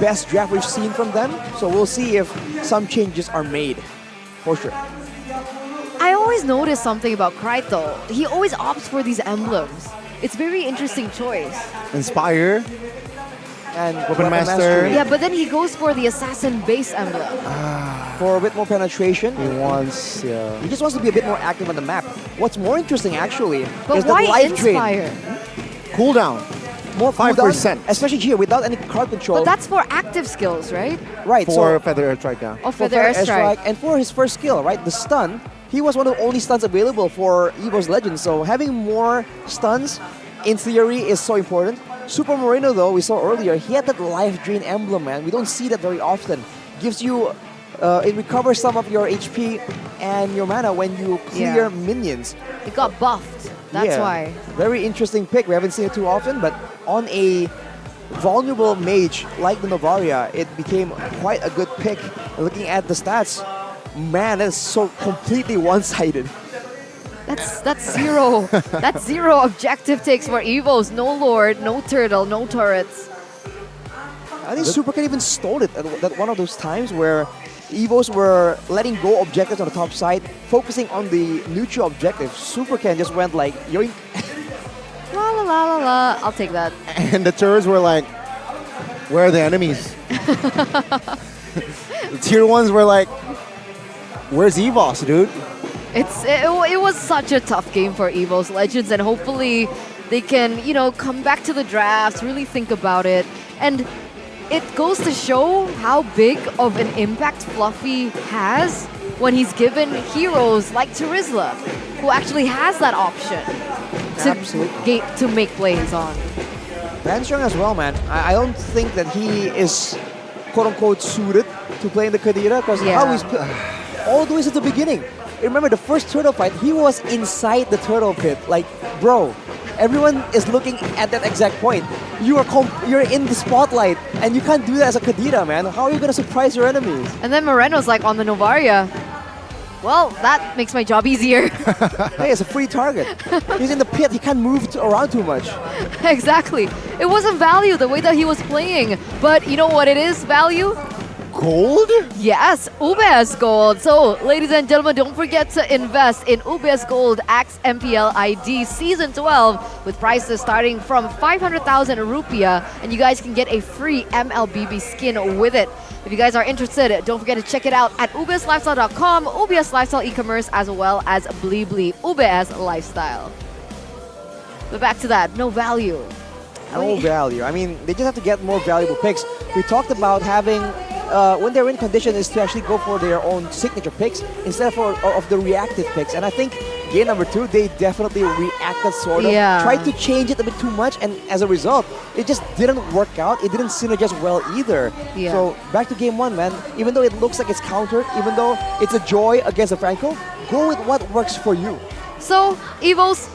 best draft we've seen from them, so we'll see if some changes are made, for sure. I always notice something about Krite though. He always opts for these emblems. It's very interesting choice. Inspire. And Weapon Master. Yeah, but then he goes for the Assassin base emblem. For a bit more penetration. He just wants to be a bit more active on the map. What's more interesting actually but is why the life Inspire? drain. Cooldown. More 5%. cooldown, especially here without any card control. But that's for active skills, right? Right. For Feather Airstrike now. Oh, for the Airstrike. And for his first skill, right? The stun. He was one of the only stuns available for EVOS Legends. So having more stuns, in theory, is so important. Super Moreno, though, we saw earlier, he had that life drain emblem, man. We don't see that very often. Gives you, it recovers some of your HP and your mana when you clear minions. It got buffed. That's why. Very interesting pick. We haven't seen it too often, but on a vulnerable mage like the Novaria, it became quite a good pick. Looking at the stats, man, that's so completely one-sided. That's zero. That's 0 objective takes for EVOS. No Lord, no Turtle, no turrets. I think Super Ken even stole it at one of those times where EVOS were letting go objectives on the top side, focusing on the neutral objective. Super Ken just went like, yoink. La la la la la. I'll take that. And the turrets were like, where are the enemies? The tier 1s were like, where's EVOS, dude? It was such a tough game for EVOS Legends, and hopefully they can, come back to the drafts, really think about it. And it goes to show how big of an impact Fluffy has when he's given heroes like Terizla, who actually has that option to make plays on. Vanstrong as well, man. I don't think that he is quote-unquote suited to play in the Kadira because how he's all the way since the beginning. Remember the first turtle fight, he was inside the turtle pit. Like, bro, everyone is looking at that exact point. You're in the spotlight, and you can't do that as a Kadira, man. How are you gonna surprise your enemies? And then Moreno's like on the Novaria. Well, that makes my job easier. Hey, it's a free target. He's in the pit. He can't move around too much. Exactly. It wasn't value the way that he was playing. But you know what it is, value? gold? Yes, UBS Gold. So, ladies and gentlemen, don't forget to invest in UBS Gold X MPL ID Season 12 with prices starting from 500,000 rupiah, and you guys can get a free MLBB skin with it. If you guys are interested, don't forget to check it out at ubslifestyle.com, UBS Lifestyle e-commerce, as well as Blibli UBS Lifestyle. But back to that, no value. No value. I mean, they just have to get more valuable picks. We talked about having, when they're in condition, is to actually go for their own signature picks instead of the reactive picks. And I think game number 2, they definitely reacted sort of. Yeah. Tried to change it a bit too much, and as a result, it just didn't work out. It didn't synergize well either. Yeah. So back to game 1, man. Even though it looks like it's countered, even though it's a joy against a Franco, go with what works for you. So, Evos,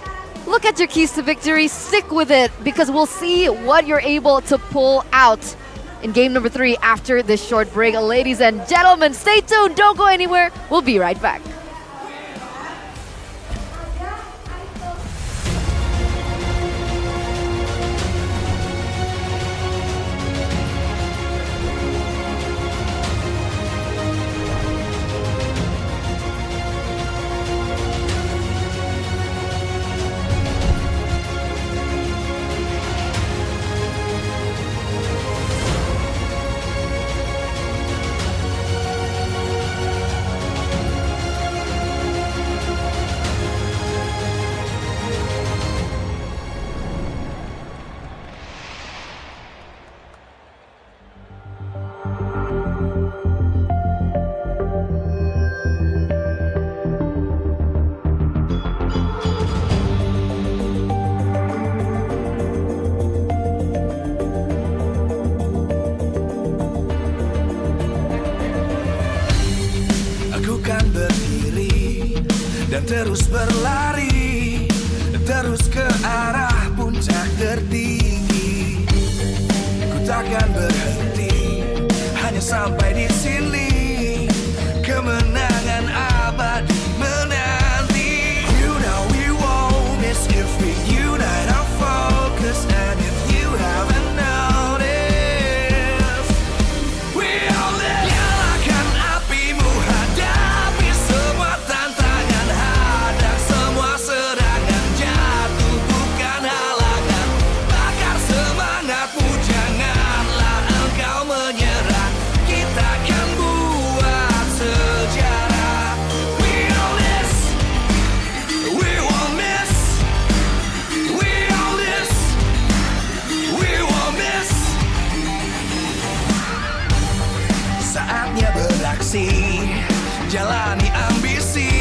look at your keys to victory, stick with it, because we'll see what you're able to pull out in game number 3 after this short break. Ladies and gentlemen, stay tuned, don't go anywhere, we'll be right back. dan terus berlari, terus ke arah puncak tertinggi. Ku takkan berhenti, hanya sampai di sini. Kemenangan abadi menanti. You know we won't miss if we unite our focus. And if you haven't noticed, we all live. Nyalakan apimu, hadapi semua tantangan, hadang semua serangan, jatuh bukan halangan. Bakar semangatmu, janganlah engkau menyerah. Kita akan buat sejarah. We all this, we won't miss. We all this, we won't miss. Saatnya beraksi, jalani ambisi.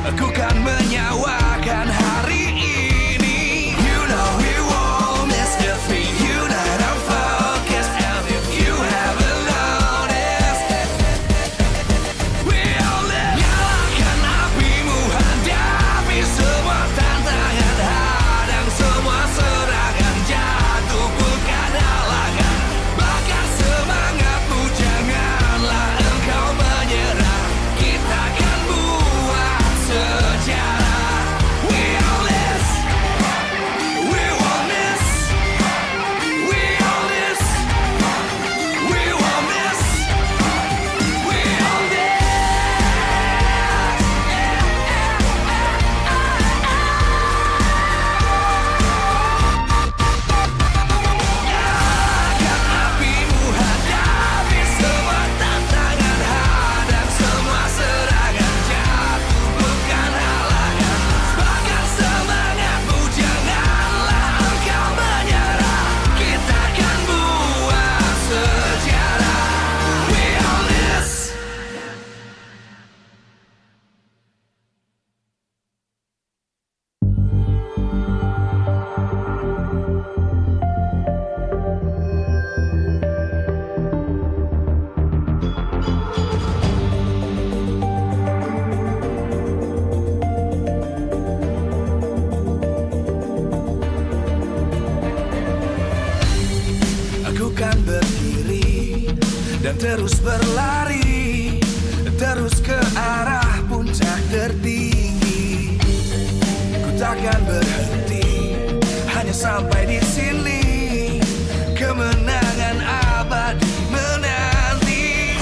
Aku kan menyawakan hari ini. You know we won't miss if we unite our focus. And if you haven't noticed, we all live. Nyalakan apimu, hadapi semua tantangan, hadang semua serangan, jatuh bukan halangan. Bakar semangatmu, janganlah engkau menyerah. Kita akan buat sejarah. We all this, we won't miss. We all this, we won't miss. We all this. Nyalakan apimu, hadapi semua tantangan, hadang semua serangan, jatuh bukan halangan. Bakar semangatmu, janganlah engkau menyerah. Kita akan buat sejarah. We all this. Aku kan berdiri dan terus berlari, terus ke arah puncak tertinggi. Ku takkan berhenti, hanya sampai di sini. Kemenangan abadi menanti.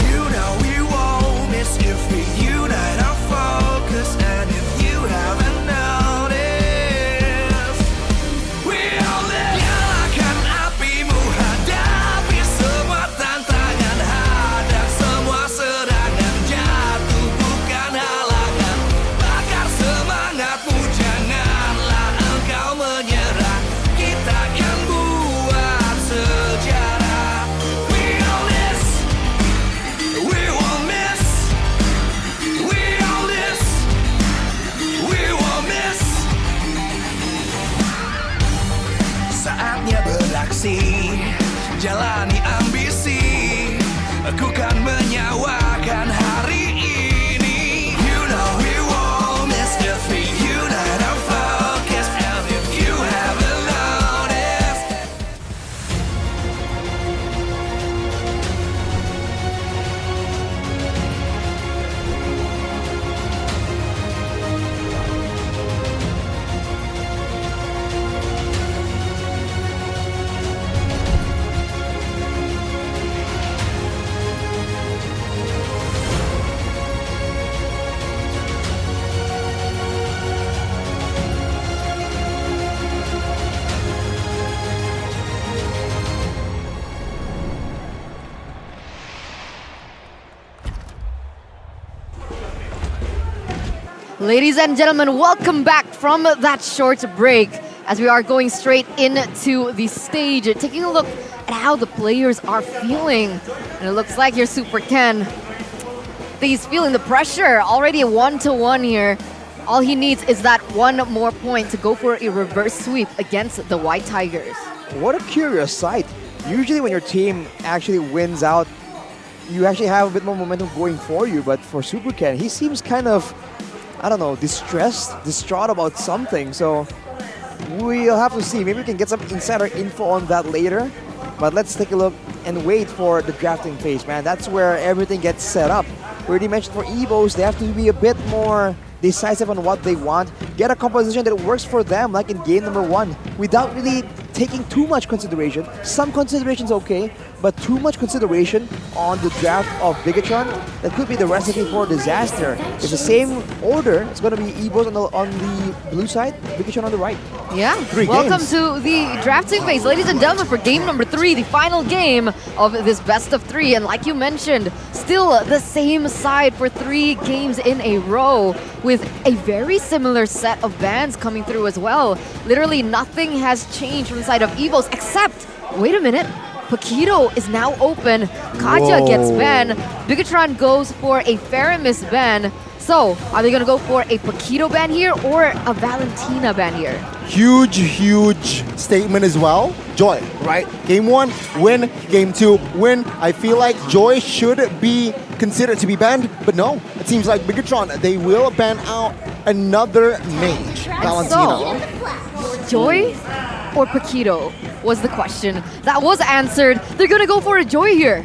Ladies and gentlemen, welcome back from that short break as we are going straight into the stage, taking a look at how the players are feeling. And it looks like your Super Ken, he's feeling the pressure. Already a 1-1 here. All he needs is that one more point to go for a reverse sweep against the White Tigers. What a curious sight. Usually when your team actually wins out, you actually have a bit more momentum going for you. But for Super Ken, he seems kind of, I don't know, distraught about something. So we'll have to see. Maybe we can get some insider info on that later. But let's take a look and wait for the drafting phase, man. That's where everything gets set up. We already mentioned for Evos, they have to be a bit more decisive on what they want. Get a composition that works for them, like in game number 1, without really taking too much consideration. Some consideration's okay, but too much consideration on the draft of Bigatron, that could be the recipe for disaster. It's the same order. It's going to be Evos on the blue side, Bigatron on the right. Yeah, welcome to the drafting phase, ladies and gentlemen, for game number 3, the final game of this best of 3. And like you mentioned, still the same side for 3 games in a row, with a very similar set of bans coming through as well. Literally nothing has changed from the side of Evos, except, wait a minute, Paquito is now open. Kaja gets banned. Bigatron goes for a Faramis ban. So, are they going to go for a Paquito ban here or a Valentina ban here? Huge statement as well. Joy, right? Game 1, win. Game 2, win. I feel like Joy should be considered to be banned, but no. It seems like Bigatron, they will ban out another mage, Valentina. So, Joy or Paquito was the question. That was answered. They're going to go for a Joy here.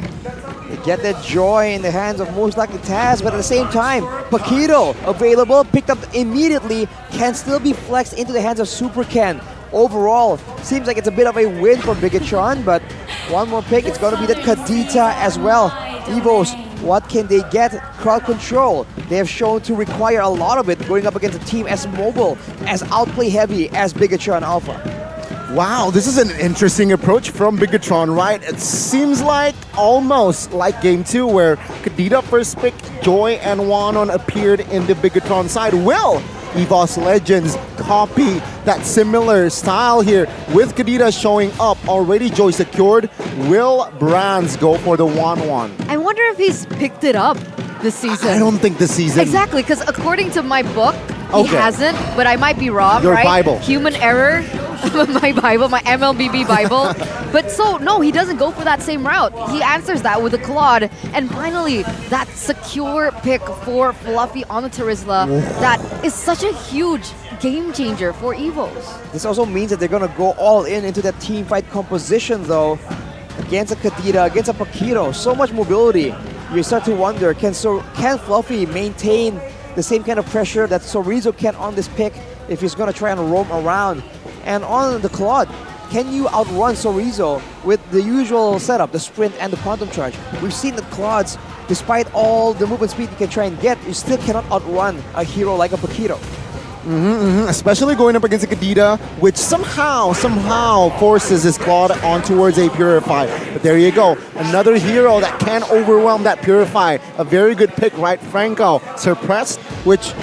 They get that Joy in the hands of most likely Taz, but at the same time, Paquito available, picked up immediately, can still be flexed into the hands of Super Ken. Overall, seems like it's a bit of a win for Bigatron, but one more pick, it's going to be that Kadita as well. Evos, what can they get? Crowd control. They have shown to require a lot of it going up against a team as mobile, as outplay heavy as Bigatron Alpha. Wow, this is an interesting approach from Bigatron, right? It seems like almost like game 2 where Kadita first pick, Joy and Wanon appeared in the Bigatron side. Will EVOS Legends copy that similar style here with Kadita showing up? Already Joy secured. Will Brands go for the 1-1? I wonder if he's picked it up this season. I don't think this season. Exactly, because according to my book, he Okay. hasn't, but I might be wrong, Your right? Bible. Human error. My Bible, my MLBB Bible. But so, no, he doesn't go for that same route. He answers that with a Claude. And finally, that secure pick for Fluffy on the Terizla. That is such a huge game changer for Evos. This also means that they're going to go all in into that team fight composition, though. Against a Kadita, against a Paquito, so much mobility. You start to wonder, can Fluffy maintain the same kind of pressure that Sorizo can on this pick if he's going to try and roam around? And on the Claude, can you outrun Sorizo with the usual setup, the sprint and the quantum charge? We've seen that Claudes, despite all the movement speed you can try and get, you still cannot outrun a hero like a Paquito. Especially going up against a Kadita, which somehow forces his Claude on towards a Purify. But there you go, another hero that can overwhelm that Purify. A very good pick, right? Franco, Suppressed, which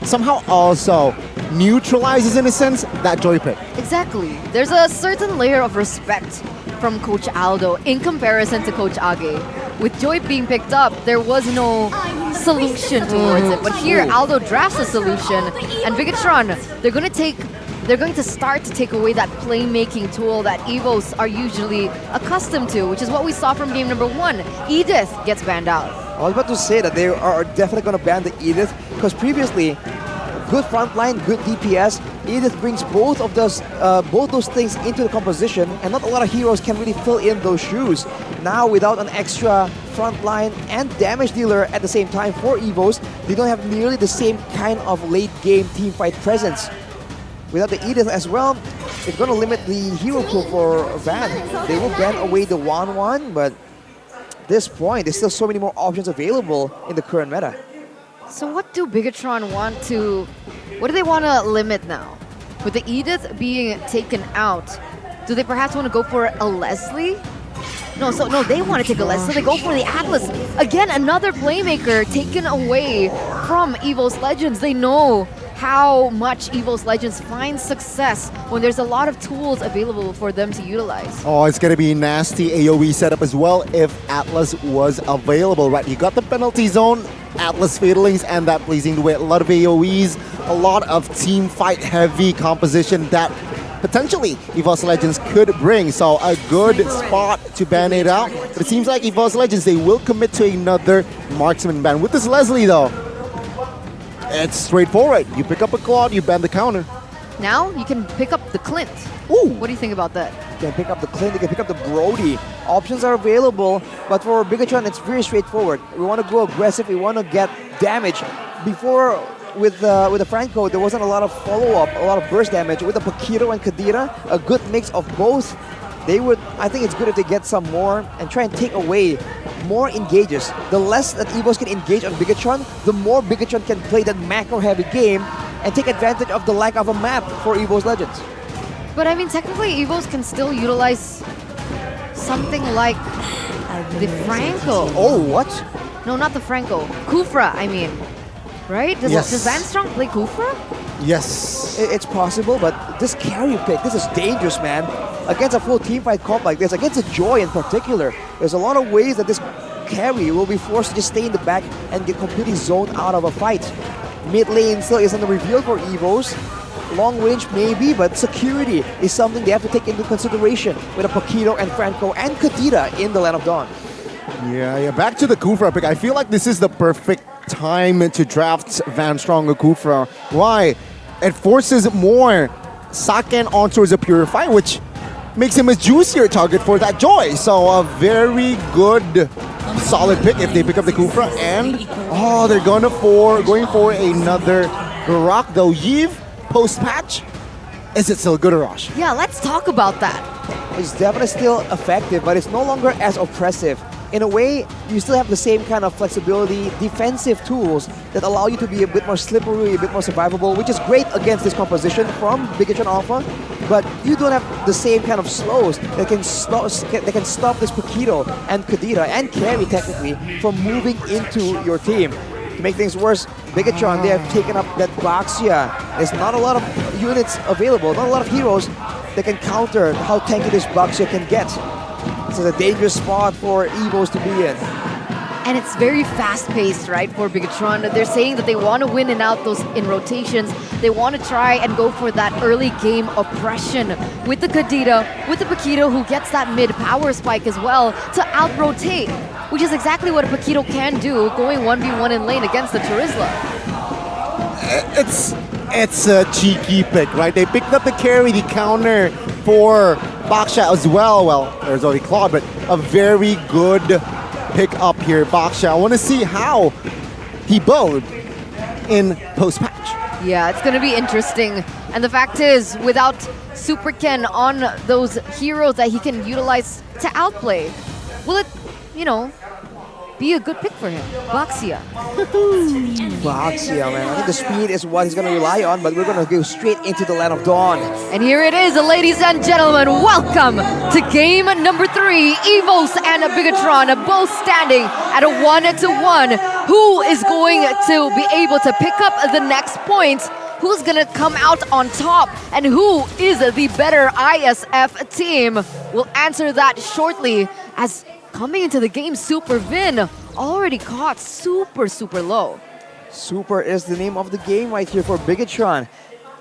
somehow also neutralizes, in a sense, that Joy pick. Exactly. There's a certain layer of respect from Coach Aldo in comparison to Coach Age. With Joy being picked up, there was no solution towards it. But here, Aldo drafts a solution, and Bigatron, they're going to start to take away that playmaking tool that Evos are usually accustomed to, which is what we saw from game number 1. Edith gets banned out. I was about to say that they are definitely going to ban the Edith, because previously, good frontline, good DPS. Edith brings both those things into the composition, and not a lot of heroes can really fill in those shoes. Now, without an extra frontline and damage dealer at the same time for Evos, they don't have nearly the same kind of late-game teamfight presence. Without the Edith as well, it's going to limit the hero pool for ban. They will ban away the 1-1, but at this point, there's still so many more options available in the current meta. So what do Bigatron want to... What do they want to limit now? With the Edith being taken out, do they perhaps want to go for a Leslie? No, they want to take a Leslie, so they go for the Atlas. Again, another playmaker taken away from EVO's Legends. They know how much EVO's Legends finds success when there's a lot of tools available for them to utilize. Oh, it's going to be nasty AoE setup as well if Atlas was available, right? You got the penalty zone, Atlas Fatalings, and that blazing the way. A lot of AoEs, a lot of team fight heavy composition that potentially EVO's Legends could bring. So a good spot to ban it out. But it seems like EVO's Legends, they will commit to another marksman ban. With this Leslie though, it's straightforward. You pick up a Claude, you ban the counter. Now you can pick up the Clint. Ooh. What do you think about that? You can pick up the Clint, you can pick up the Brody. Options are available, but for Bigatron, it's very straightforward. We want to go aggressive, we want to get damage. Before, with the Franco, there wasn't a lot of follow-up, a lot of burst damage. With the Paquito and Kadira, a good mix of both. I think it's good if they get some more and try and take away more engages. The less that EVOs can engage on Bigatron, the more Bigatron can play that macro-heavy game and take advantage of the lack of a map for EVO's Legends. But I mean, technically, EVOs can still utilize something like the Franco. Oh, what? No, not the Franco. Kufra, I mean. Right? Does Van Strong play Kufra? Yes. It's possible, but this carry pick, this is dangerous, man. Against a full teamfight comp like this, against a Joy in particular, there's a lot of ways that this carry will be forced to just stay in the back and get completely zoned out of a fight. Mid lane still isn't the reveal for EVOs. Long range maybe, but security is something they have to take into consideration with a Paquito and Franco and Kadira in the Land of Dawn. Yeah, back to the Kufra pick. I feel like this is the perfect time to draft Van Strong or Kufra. Why? It forces more Saken onto a Purify, which makes him a juicier target for that Joy. So a very good, solid pick if they pick up the Kufra. And, they're going for another Garak, though. Yves, post-patch, is it still good, Arash? Yeah, let's talk about that. It's definitely still effective, but it's no longer as oppressive. In a way, you still have the same kind of flexibility, defensive tools that allow you to be a bit more slippery, a bit more survivable, which is great against this composition from Bigatron Alpha. But you don't have the same kind of slows that can stop this Paquito and Kadira and Carry technically from moving into your team. To make things worse, Bigatron, they have taken up that Baxia. There's not a lot of units available, not a lot of heroes that can counter how tanky this Baxia can get. This is a dangerous spot for EVOs to be in. And it's very fast-paced, right, for Bigatron. They're saying that they want to win and out those in rotations. They want to try and go for that early game oppression with the Kadira, with the Paquito, who gets that mid-power spike as well to out-rotate, which is exactly what a Paquito can do, going 1v1 in lane against the Terizla. It's a cheeky pick, right? They picked up the carry, the counter for Baksha as well. Well, there's only Claude, but a very good pick up here, Baksha. I want to see how he bowed in post-patch. Yeah, it's going to be interesting. And the fact is, without Super Ken on those heroes that he can utilize to outplay, will it, be a good pick for him? Baxia. Baxia, man. I think the speed is what he's going to rely on, but we're going to go straight into the Land of Dawn. And here it is, ladies and gentlemen. Welcome to game number 3. EVOs and Bigatron both standing at a 1-1. Who is going to be able to pick up the next point? Who's going to come out on top? And who is the better ISF team? We'll answer that shortly as coming into the game, Super Vin already caught super low. Super is the name of the game right here for Bigatron.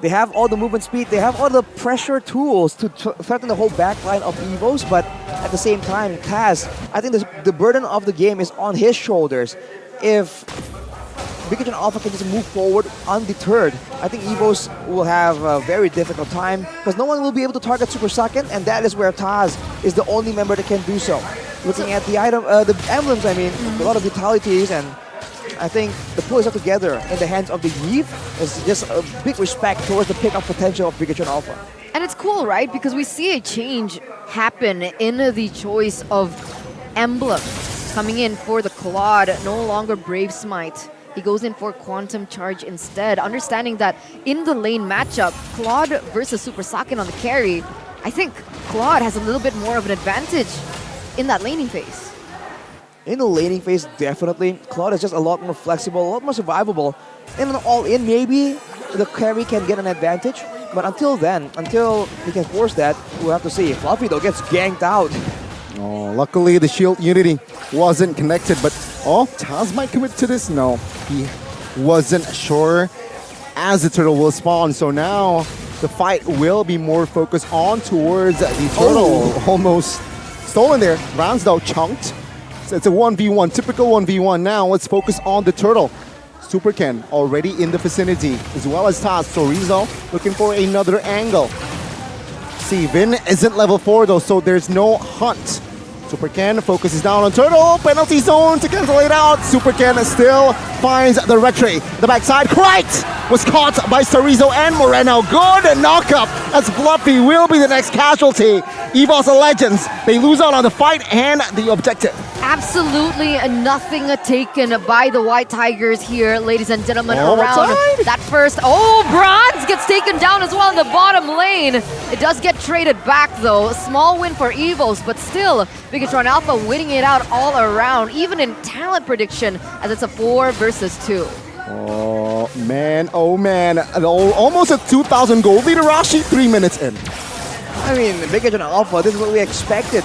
They have all the movement speed, they have all the pressure tools to threaten the whole backline of EVOs, but at the same time, Taz, I think the burden of the game is on his shoulders. If Bigatron Alpha can just move forward undeterred, I think EVOs will have a very difficult time because no one will be able to target Super Saken, and that is where Taz is the only member that can do so. Looking at the the emblems, I mean, a lot of vitalities, and I think the pull is up together in the hands of the Yves is just a big respect towards the pickup potential of Bigatron Alpha. And it's cool, right? Because we see a change happen in the choice of emblem. Coming in for the Claude, no longer Brave Smite. He goes in for Quantum Charge instead, understanding that in the lane matchup, Claude versus Super Saken on the carry, I think Claude has a little bit more of an advantage in that laning phase. In the laning phase, definitely, Claude is just a lot more flexible, a lot more survivable. In an all-in, maybe the carry can get an advantage. But until then, until he can force that, we'll have to see. Fluffy, though, gets ganked out. Oh, luckily the shield unity wasn't connected, but Taz might commit to this? No, he wasn't sure as the turtle will spawn. So now the fight will be more focused on towards the turtle. Almost stolen there. Rounds though chunked. So it's a 1v1, typical 1v1 now. Let's focus on the turtle. Super Ken already in the vicinity, as well as Taz. Chorizo looking for another angle. See, Vin isn't level 4 though, so there's no hunt. Super Ken focuses down on turtle. Penalty zone to cancel it out. Super Ken still finds the retry. The backside, Krite was caught by Chorizo and Moreno. Good knockup as Fluffy will be the next casualty. EVOS Legends, they lose out on the fight and the objective. Absolutely nothing taken by the White Tigers here, ladies and gentlemen, around that first. Bronze gets taken down as well in the bottom lane. It does get traded back though. A small win for Evos, but still, Bigatron Alpha winning it out all around, even in talent prediction, as it's a 4 versus 2. Oh man, almost a 2,000 gold lead. Rashi 3 minutes in. I mean, Bigatron Alpha, this is what we expected.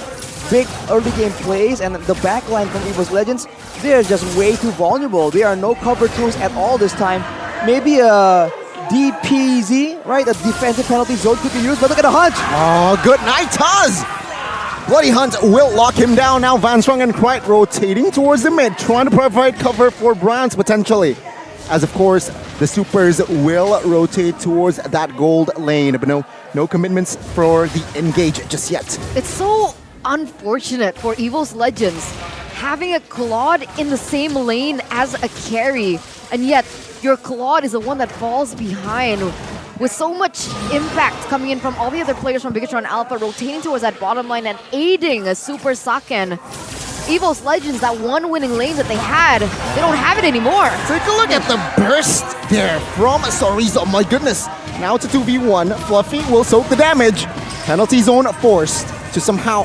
Big early game plays, and the backline from EVOS Legends, they're just way too vulnerable. There are no cover tools at all this time. Maybe a DPZ, right? A defensive penalty zone could be used, but look at the hunt. Oh, good night, Taz. Bloody Hunt will lock him down. Now Van Strong and Krite rotating towards the mid, trying to provide cover for Brands potentially. As of course, the supers will rotate towards that gold lane, but no commitments for the engage just yet. It's so unfortunate for EVOS Legends having a Claude in the same lane as a carry, and yet your Claude is the one that falls behind with so much impact coming in from all the other players from Bigatron Alpha rotating towards that bottom line and aiding a Super Saken. EVOS Legends, that one winning lane that they had, they don't have it anymore. Take a look at the burst there from Chorizo. My goodness. Now it's a 2v1. Fluffy will soak the damage. Penalty zone forced to somehow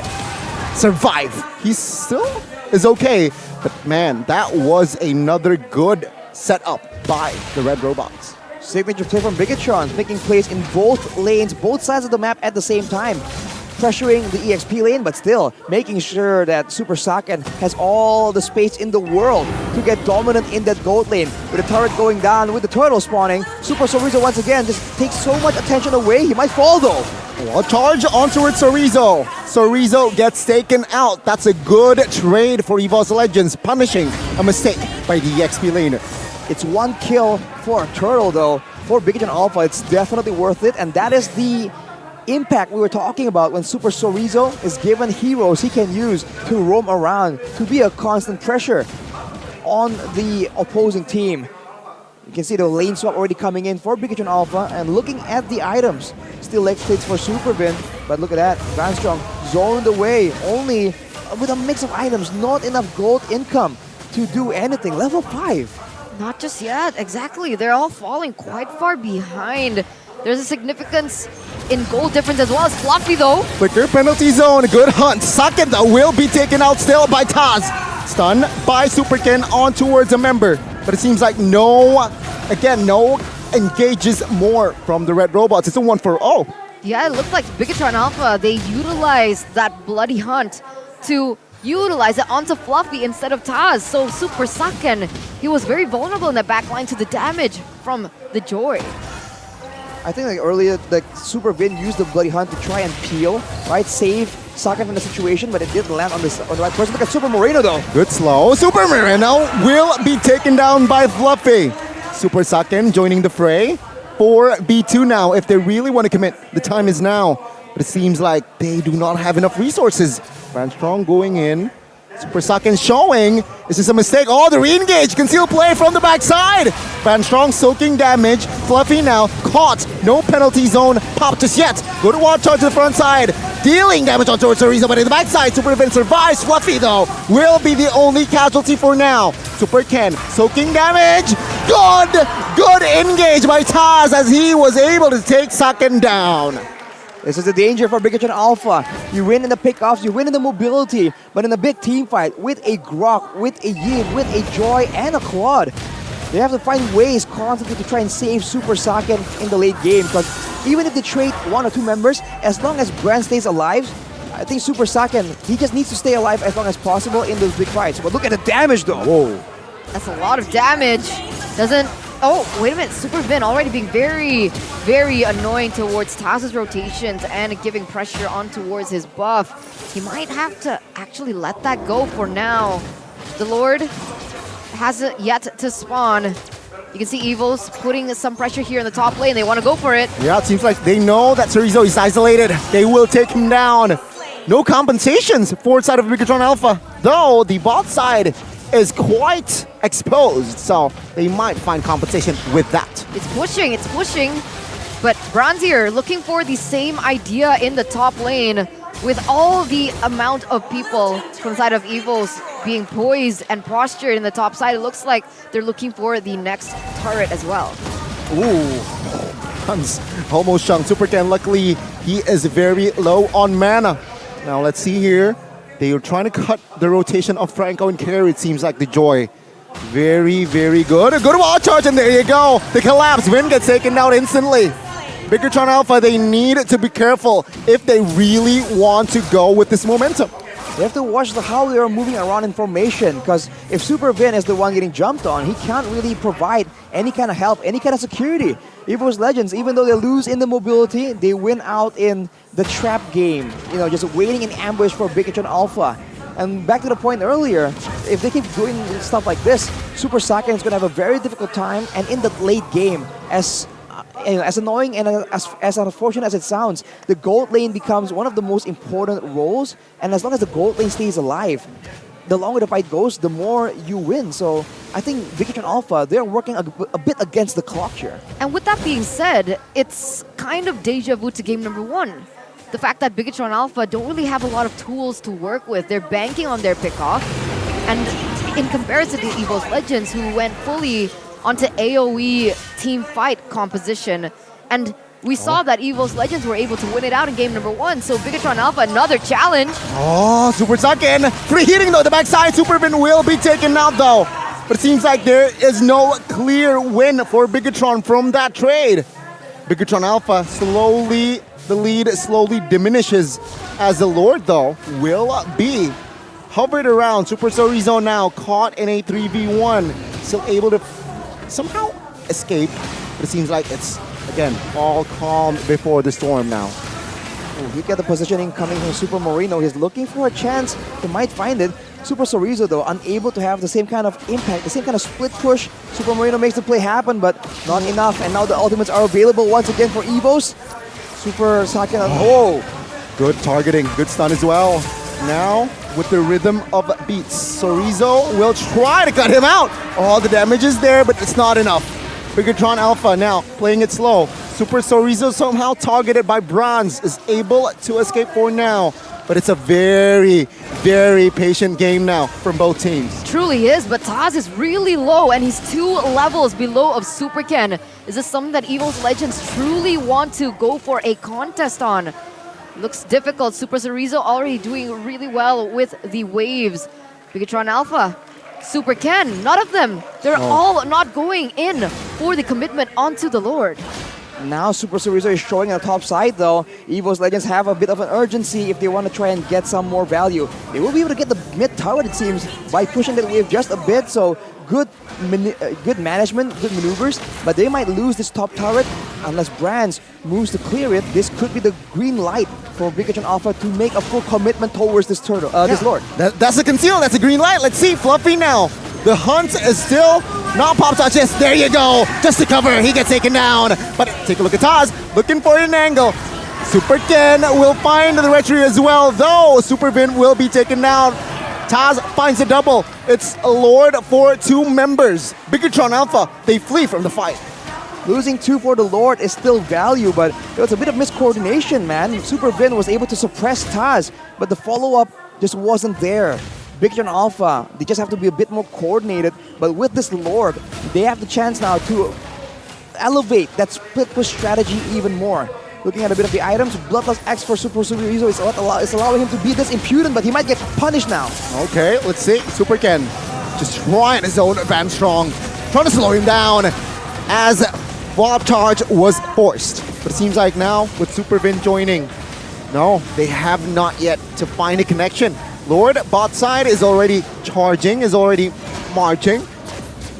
survive. He still is okay, but man, that was another good setup by the Red Robots. Signature play from Bigatron, taking place in both lanes, both sides of the map at the same time. Pressuring the EXP lane, but still making sure that Super Saken has all the space in the world to get dominant in that gold lane. With the turret going down, with the turtle spawning, Super Chorizo once again just takes so much attention away. He might fall though. A charge on towards Chorizo. Chorizo gets taken out. That's a good trade for EVOS Legends, punishing a mistake by the EXP laner. It's one kill for a turtle though. For Bigatron Alpha, it's definitely worth it, and that is the impact we were talking about when Super Chorizo is given heroes he can use to roam around, to be a constant pressure on the opposing team. You can see the lane swap already coming in for Bigatron Alpha, and looking at the items. Still leg states for Supervin, but look at that. Van Strong zoned away, only with a mix of items, not enough gold income to do anything. Level 5. Not just yet, exactly. They're all falling quite far behind. There's a significance in goal difference as well as Fluffy though. Quicker penalty zone, good hunt. Saken will be taken out still by Taz. Stun by Super Ken on towards a member. But it seems like no engages more from the Red Robots. It's a 1-for-0. Yeah, it looked like Bigatron Alpha, they utilized that bloody hunt to utilize it onto Fluffy instead of Taz. So Super Saken, he was very vulnerable in the backline to the damage from the Joy. I think like earlier, like Super Vin used the Bloody Hunt to try and peel, right? Save Saken from the situation, but it didn't land on the right person. Look at Super Moreno though. Good slow. Super Moreno will be taken down by Fluffy. Super Saken joining the fray. 4v2 now. If they really want to commit, the time is now. But it seems like they do not have enough resources. Van Strong going in. Super Saken showing. Is this a mistake? Oh, the re-engage. Concealed play from the backside. Van Strong soaking damage. Fluffy now caught. No penalty zone popped just yet. Good wall charge to the front side. Dealing damage on towards Chorizo, but in the backside, Super Vin survives. Fluffy, though, will be the only casualty for now. Super Ken soaking damage. Good engage by Taz as he was able to take Saken down. This is the danger for Bigatron Alpha. You win in the pickoffs, you win in the mobility, but in a big team fight with a Grok, with a Yin, with a Joy, and a Quad, they have to find ways constantly to try and save Super Saken in the late game. Because even if they trade 1 or 2 members, as long as Brand stays alive, I think Super Saken, he just needs to stay alive as long as possible in those big fights. But look at the damage though. Whoa. That's a lot of damage. Doesn't... Oh, wait a minute. Super Vin already being very, very annoying towards Taz's rotations and giving pressure on towards his buff. He might have to actually let that go for now. The Lord hasn't yet to spawn. You can see Evils putting some pressure here in the top lane. They want to go for it. Yeah, it seems like they know that Chorizo is isolated. They will take him down. No compensations for side of Bigatron Alpha, though the bot side is quite exposed, so they might find compensation with that. It's pushing. But Bronzier looking for the same idea in the top lane with all the amount of people from the side of Evils being poised and postured in the top side. It looks like they're looking for the next turret as well. Ooh, Hans almost shunned Super Ken. Luckily, he is very low on mana. Now let's see here. They are trying to cut the rotation of Franco and Carry, it seems like the Joy. Very, very good. A good wall charge, and there you go. The collapse. Vin gets taken down instantly. Bigatron Alpha, they need to be careful if they really want to go with this momentum. They have to watch how they are moving around in formation, because if Super Vin is the one getting jumped on, he can't really provide any kind of help, any kind of security. Evos Legends, even though they lose in the mobility, they win out in the trap game, you know, just waiting in ambush for Bigatron Alpha. And back to the point earlier, if they keep doing stuff like this, Super Saken is going to have a very difficult time, and in the late game, as annoying and as unfortunate as it sounds, the gold lane becomes one of the most important roles, and as long as the gold lane stays alive, the longer the fight goes, the more you win. So I think Bigatron Alpha, they're working a bit against the clock here. And with that being said, it's kind of deja vu to game number 1. The fact that Bigatron Alpha don't really have a lot of tools to work with. They're banking on their pickoff, and in comparison to Evos Legends, who went fully onto AoE team fight composition, and we saw that Evos Legends were able to win it out in game number 1, so Bigatron Alpha, another challenge. Oh, Super Saken. Free hitting though, the backside. Super Vin will be taken out though. But it seems like there is no clear win for Bigatron from that trade. Bigatron Alpha slowly, the lead slowly diminishes as the Lord though will be hovered around. Super Chorizo now caught in a 3v1. Still able to somehow escape, but it seems like it's, again, all calm before the storm now. Oh, look at the positioning coming from Super Moreno. He's looking for a chance. He might find it. Super Chorizo, though, unable to have the same kind of impact, the same kind of split push. Super Moreno makes the play happen, but not enough. And now the ultimates are available once again for Evos. Super Saken. Oh! Good targeting, good stun as well. Now, with the rhythm of beats, Chorizo will try to cut him out. All the damage is there, but it's not enough. Bigatron Alpha now playing it slow. Super Chorizo somehow targeted by Bronze is able to escape for now. But it's a very, very patient game now from both teams. Truly is, but Taz is really low, and he's 2 levels below of Super Ken. Is this something that Evos Legends truly want to go for a contest on? Looks difficult. Super Chorizo already doing really well with the waves. Bigatron Alpha, Super Ken, none of them. They're all not going in for the commitment onto the Lord. Now Super Chorizo is showing on the top side though. Evos Legends have a bit of an urgency if they want to try and get some more value. They will be able to get the mid tower, it seems, by pushing that wave just a bit. So good management, good maneuvers, but they might lose this top turret unless Brands moves to clear it. This could be the green light for Bigatron Alpha to make a full commitment towards this turtle, this Lord. That's a conceal, that's a green light. Let's see, Fluffy now. The hunt is still not pop touches. There you go. Just to cover, he gets taken down. But take a look at Taz, looking for an angle. Super Ken will find the retry as well, though Super Vin will be taken down. Taz finds a double. It's a Lord for 2 members. Bigatron Alpha, they flee from the fight. Losing 2 for the Lord is still value, but there was a bit of miscoordination, man. Super Vin was able to suppress Taz, but the follow-up just wasn't there. Bigatron Alpha, they just have to be a bit more coordinated, but with this Lord, they have the chance now to elevate that split push strategy even more. Looking at a bit of the items, Bloodlust X for Super Izo is allowing him to be this impudent, but he might get punished now. Okay, let's see. Super Ken just trying his own Van Strong, trying to slow him down as Wild Charge was forced. But it seems like now with Super Vin joining, no, they have not yet to find a connection. Lord, bot side is already charging, is already marching.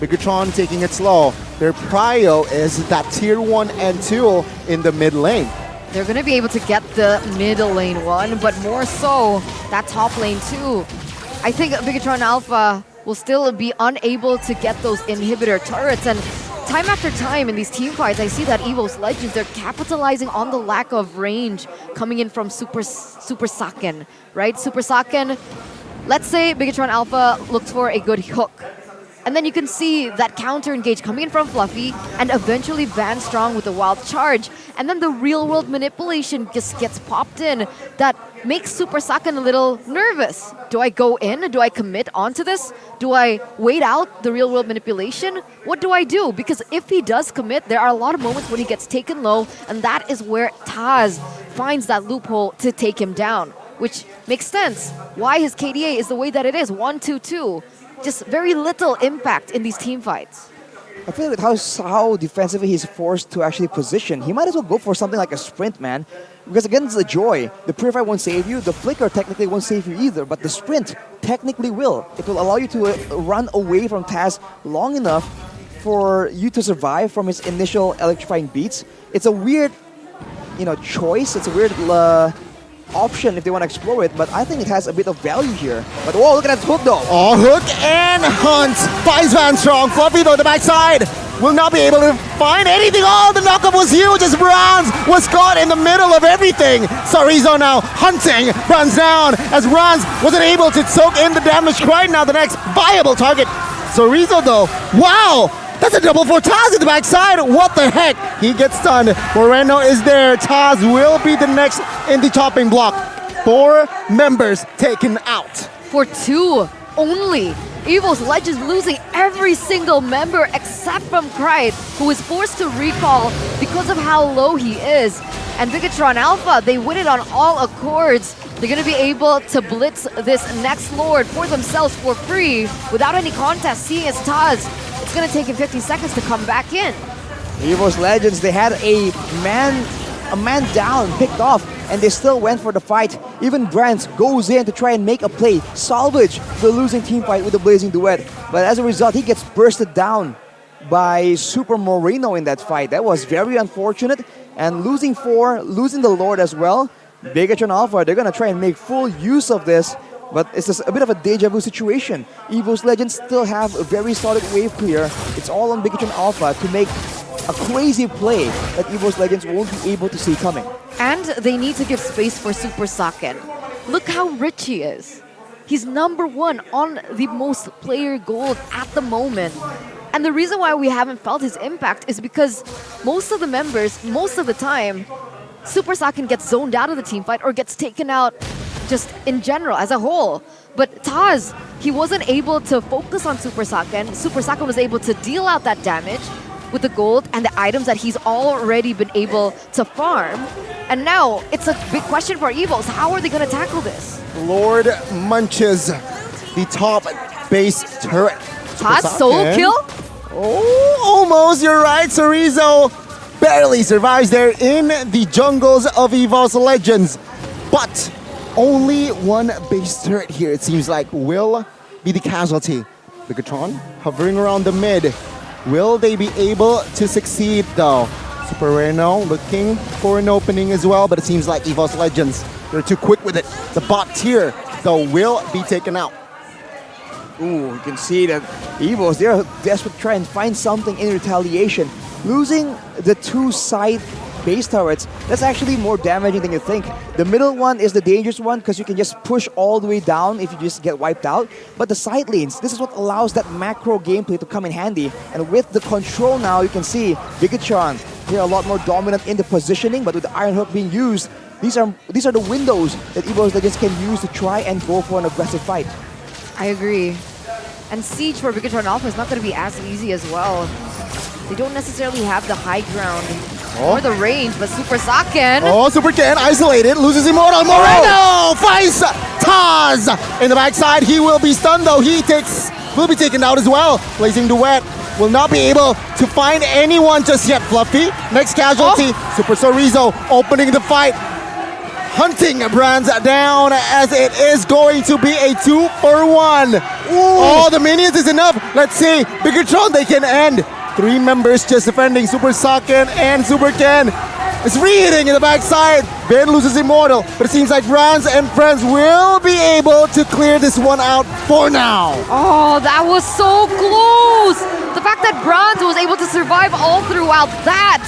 Bigatron taking it slow. Their prio is that tier 1 and 2 in the mid lane. They're going to be able to get the middle lane one, but more so that top lane too. I think Bigatron Alpha will still be unable to get those inhibitor turrets, and time after time in these team fights, I see that EVO's Legends, they're capitalizing on the lack of range coming in from Super Saiyan, right? Super Saiyan, let's say Bigatron Alpha looks for a good hook. And then you can see that counter engage coming in from Fluffy and eventually Van Strong with the wild charge. And then the real world manipulation just gets popped in that makes Super Saiyan a little nervous. Do I go in? Do I commit onto this? Do I wait out the real world manipulation? What do I do? Because if he does commit, there are a lot of moments when he gets taken low, and that is where Taz finds that loophole to take him down, which makes sense. Why his KDA is the way that it is, 1-2-2. Just very little impact in these team fights. I feel like how defensively he's forced to actually position, he might as well go for something like a sprint, man. Because against the Joy, the Purify won't save you, the Flicker technically won't save you either, but the sprint technically will. It will allow you to run away from Taz long enough for you to survive from his initial electrifying beats. It's a weird, choice. It's a weird option if they want to explore it, but I think it has a bit of value here. But whoa, look at that hook though. Oh, hook and hunt finds Van Strong. Fluffy though, the backside will not be able to find anything. Oh, the knockup was huge as Bronze was caught in the middle of everything. Sarizo now hunting, runs down as Bronze wasn't able to soak in the damage quite. Now the next viable target. Sarizo though, wow! That's a double for Taz at the backside. What the heck? He gets stunned. Moreno is there. Taz will be the next in the topping block. 4 members taken out. For 2 only. EVO's Legends losing every single member except from Krite, who is forced to recall because of how low he is. And Bigatron Alpha, they win it on all accords. They're going to be able to blitz this next Lord for themselves for free without any contest, seeing as Taz, it's going to take him 50 seconds to come back in. EVO's Legends, they had a man down, picked off, and they still went for the fight. Even Brands goes in to try and make a play, salvage the losing team fight with the Blazing Duet. But as a result, he gets bursted down by Super Moreno in that fight. That was very unfortunate. And losing 4, losing the Lord as well, Bigatron Alpha, they're going to try and make full use of this. But it's just a bit of a deja vu situation. EVO's Legends still have a very solid wave clear. It's all on Bigatron Alpha to make a crazy play that EVO's Legends won't be able to see coming. And they need to give space for Super Saiyan. Look how rich he is. He's #1 on the most player gold at the moment. And the reason why we haven't felt his impact is because most of the members, most of the time, Super Saiyan gets zoned out of the team fight or gets taken out just in general, as a whole. But Taz, he wasn't able to focus on Super Saiyan. Super Saiyan was able to deal out that damage with the gold and the items that he's already been able to farm. And now, it's a big question for EVOs. How are they going to tackle this? Lord munches the top base turret. Taz solo kill? Oh, almost, you're right. Sarizo barely survives there in the jungles of EVO's Legends. But only one base turret here, it seems like, will be the casualty. Bigatron hovering around the mid. Will they be able to succeed though? Super Reno looking for an opening as well, but it seems like EVO's Legends, they're too quick with it. The bot tier though will be taken out. Ooh, you can see that EVOs, they're desperate to try and find something in retaliation. Losing the 2 side base turrets, that's actually more damaging than you think. The middle one is the dangerous one because you can just push all the way down if you just get wiped out. But the side lanes, this is what allows that macro gameplay to come in handy. And with the control now, you can see Bigatron, they're a lot more dominant in the positioning, but with the Iron Hook being used, these are the windows that EVO's Legends can use to try and go for an aggressive fight. I agree. And Siege for Bigatron Alpha is not going to be as easy as well. They don't necessarily have the high ground for the range, but Super Saiyan. Oh, Super Ken isolated, loses Immortal. Moreno finds Taz in the backside. He will be stunned though. Will be taken out as well. Blazing Duet will not be able to find anyone just yet. Fluffy, next casualty. Super Sorizo opening the fight. Hunting Brands down as it is going to be a 2-for-1. Oh, the minions is enough. Let's see. Bigatron, they can end. 3 members just defending Super Saiyan and Super Ken. It's re-hitting in the backside. Ben loses Immortal, but it seems like Brands and friends will be able to clear this one out for now. Oh, that was so close. The fact that Brands was able to survive all throughout that,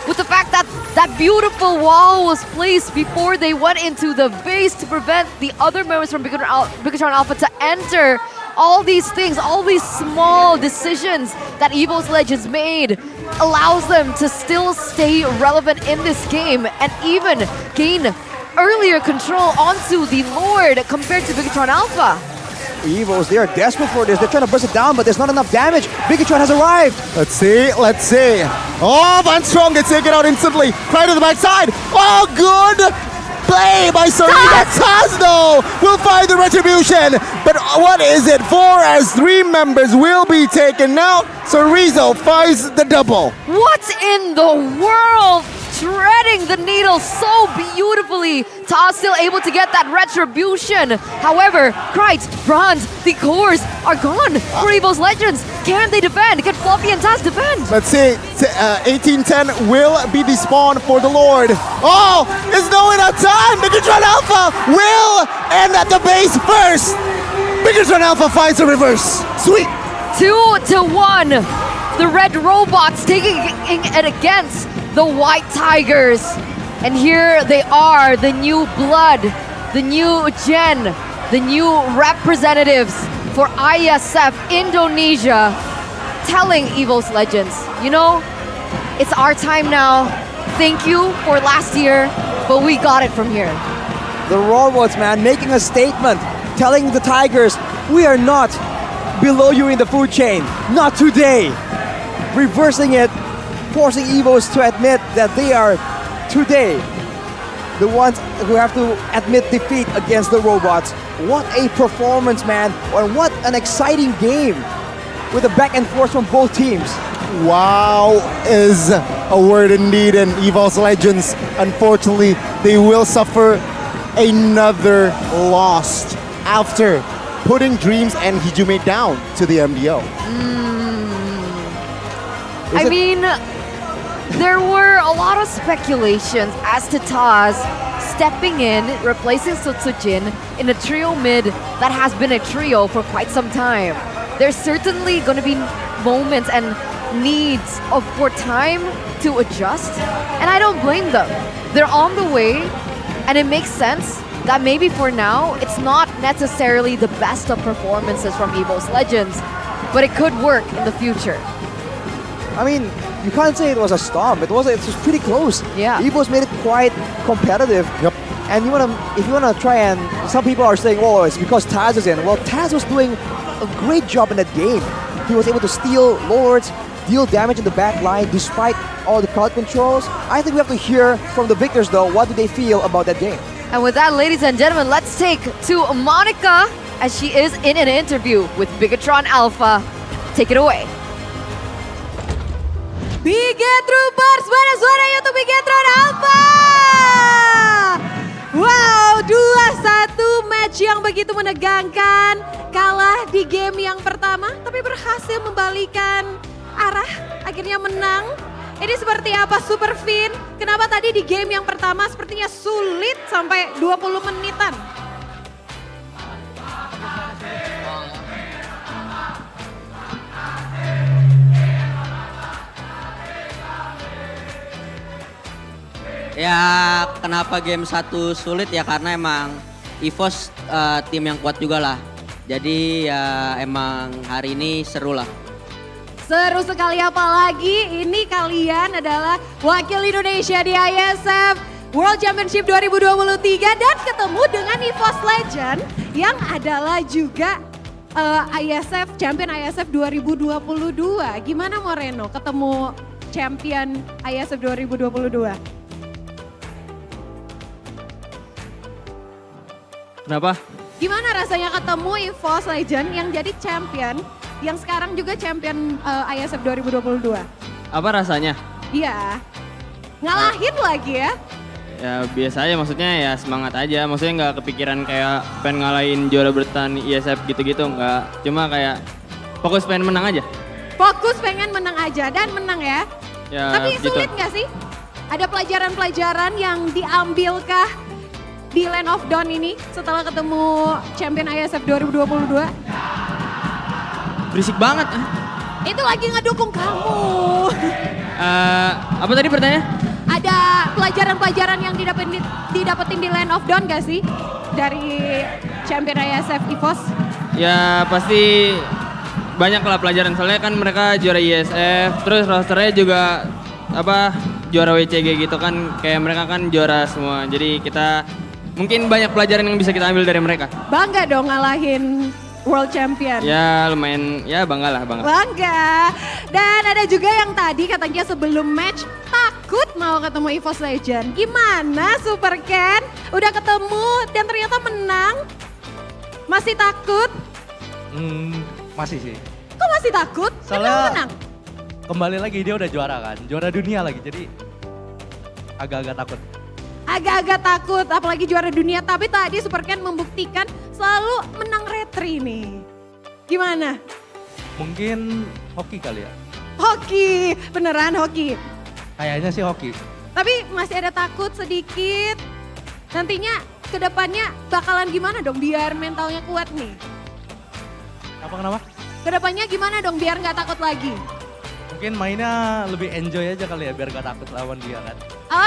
with the fact that that beautiful wall was placed before they went into the base to prevent the other members from Bigatron Alpha to enter. All these things, all these small decisions that EVO's Legends made allows them to still stay relevant in this game and even gain earlier control onto the Lord compared to Bigatron Alpha. EVOs, they are desperate for this. They're trying to burst it down, but there's not enough damage. Bigatron has arrived. Let's see. Oh, Van Strong gets taken out instantly. Right to the backside. Oh, good play by Sarita. Taz, though, will find the retribution. But what is it for as 3 members will be taken out? Sorizo finds the double. What in the world? Threading the needle so beautifully. Taz still able to get that retribution. However, Kreitz, Bronze, the cores are gone for EVO's Legends. Can they defend? Can Fluffy and Taz defend? Let's see. 1810 will be the spawn for the Lord. Oh, it's no enough time. Bigatron Alpha will end at the base first. Bigatron Alpha finds a reverse. Sweet. 2-1. The red robots taking it against the white tigers. And here they are, the new blood, the new gen, the new representatives for ISF Indonesia, telling EVO's Legends, you know, it's our time now. Thank you for last year, but we got it from here. The robots, man, making a statement, telling the Tigers, we are not below you in the food chain. Not today. Reversing it, forcing EVOs to admit that they are today the ones who have to admit defeat against the robots. What a performance, man, and what an exciting game with the back and forth from both teams. Wow is a word indeed, and EVO's Legends, unfortunately, they will suffer another loss after putting Dreams and Hijume down to the MDO. I mean, there were a lot of speculations as to Taz stepping in, replacing Sutsujin in a trio mid that has been a trio for quite some time. There's certainly going to be moments and needs for time to adjust, and I don't blame them. They're on the way, and it makes sense that maybe for now, it's not necessarily the best of performances from EVO's Legends, but it could work in the future. I mean, you can't say it was a stomp. It was pretty close. Yeah. EVO's made it quite competitive. Yep. And if you wanna try and, some people are saying, oh, it's because Taz is in. Well, Taz was doing a great job in that game. He was able to steal Lords, deal damage in the back line despite all the crowd controls. I think we have to hear from the victors though, what do they feel about that game? And with that, ladies and gentlemen, let's take to Monica as she is in an interview with Bigatron Alpha. Take it away. Biget Troopers, mana suaranya untuk Bigetron Alpha? Wow, 2-1 match yang begitu menegangkan. Kalah di game yang pertama, tapi berhasil membalikan arah, akhirnya menang. Ini seperti apa Super Fin? Kenapa tadi di game yang pertama sepertinya sulit sampai 20 menitan? Ya, kenapa game 1 sulit ya karena emang EVOS tim yang kuat juga lah. Jadi ya emang hari ini seru lah. Seru sekali, apalagi ini kalian adalah wakil Indonesia di ISF World Championship 2023 dan ketemu dengan EVOS Legend yang adalah juga ISF Champion ISF 2022. Gimana Moreno ketemu champion ISF 2022? Kenapa? Gimana rasanya ketemu EVOS Legend yang jadi champion, yang sekarang juga champion ISF 2022? Apa rasanya? Iya, ngalahin lagi ya. Ya biasa aja, maksudnya ya semangat aja. Maksudnya nggak kepikiran kayak pengen ngalahin juara bertahan ISF gitu-gitu, nggak. Cuma kayak fokus pengen menang aja. Fokus pengen menang aja dan menang ya. Ya, Tapi gitu. sulit nggak sih? Ada pelajaran-pelajaran yang diambilkah di Land of Dawn ini setelah ketemu champion ISF 2022? Berisik banget. Itu lagi ngedukung kamu. Apa tadi pertanyaannya? Ada pelajaran-pelajaran yang didapetin di Land of Dawn gak sih? Dari champion ISF EVOS? Ya pasti banyak lah pelajaran. Soalnya kan mereka juara ISF, terus rosternya juga juara WCG gitu kan. Kayak mereka kan juara semua. Jadi kita mungkin banyak pelajaran yang bisa kita ambil dari mereka. Bangga dong ngalahin World Champion. Ya lumayan, ya bangga lah, bangga. Bangga. Dan ada juga yang tadi katanya sebelum match takut mau ketemu EVOS Legend. Gimana Super Ken? Udah ketemu dan ternyata menang? Masih takut? Masih sih. Kok masih takut? Kenapa menang? Kembali lagi dia udah juara kan, juara dunia lagi, jadi agak-agak takut. Agak-agak takut, apalagi juara dunia. Tapi tadi Super Ken membuktikan selalu menang retri nih. Gimana? Mungkin hoki kali ya. Hoki, beneran hoki. Kayaknya sih hoki. Tapi masih ada takut sedikit. Nantinya kedepannya bakalan gimana dong biar mentalnya kuat nih? Kenapa? Kedepannya gimana dong biar nggak takut lagi? Mungkin mainnya lebih enjoy aja kali ya biar gak takut lawan dia kan.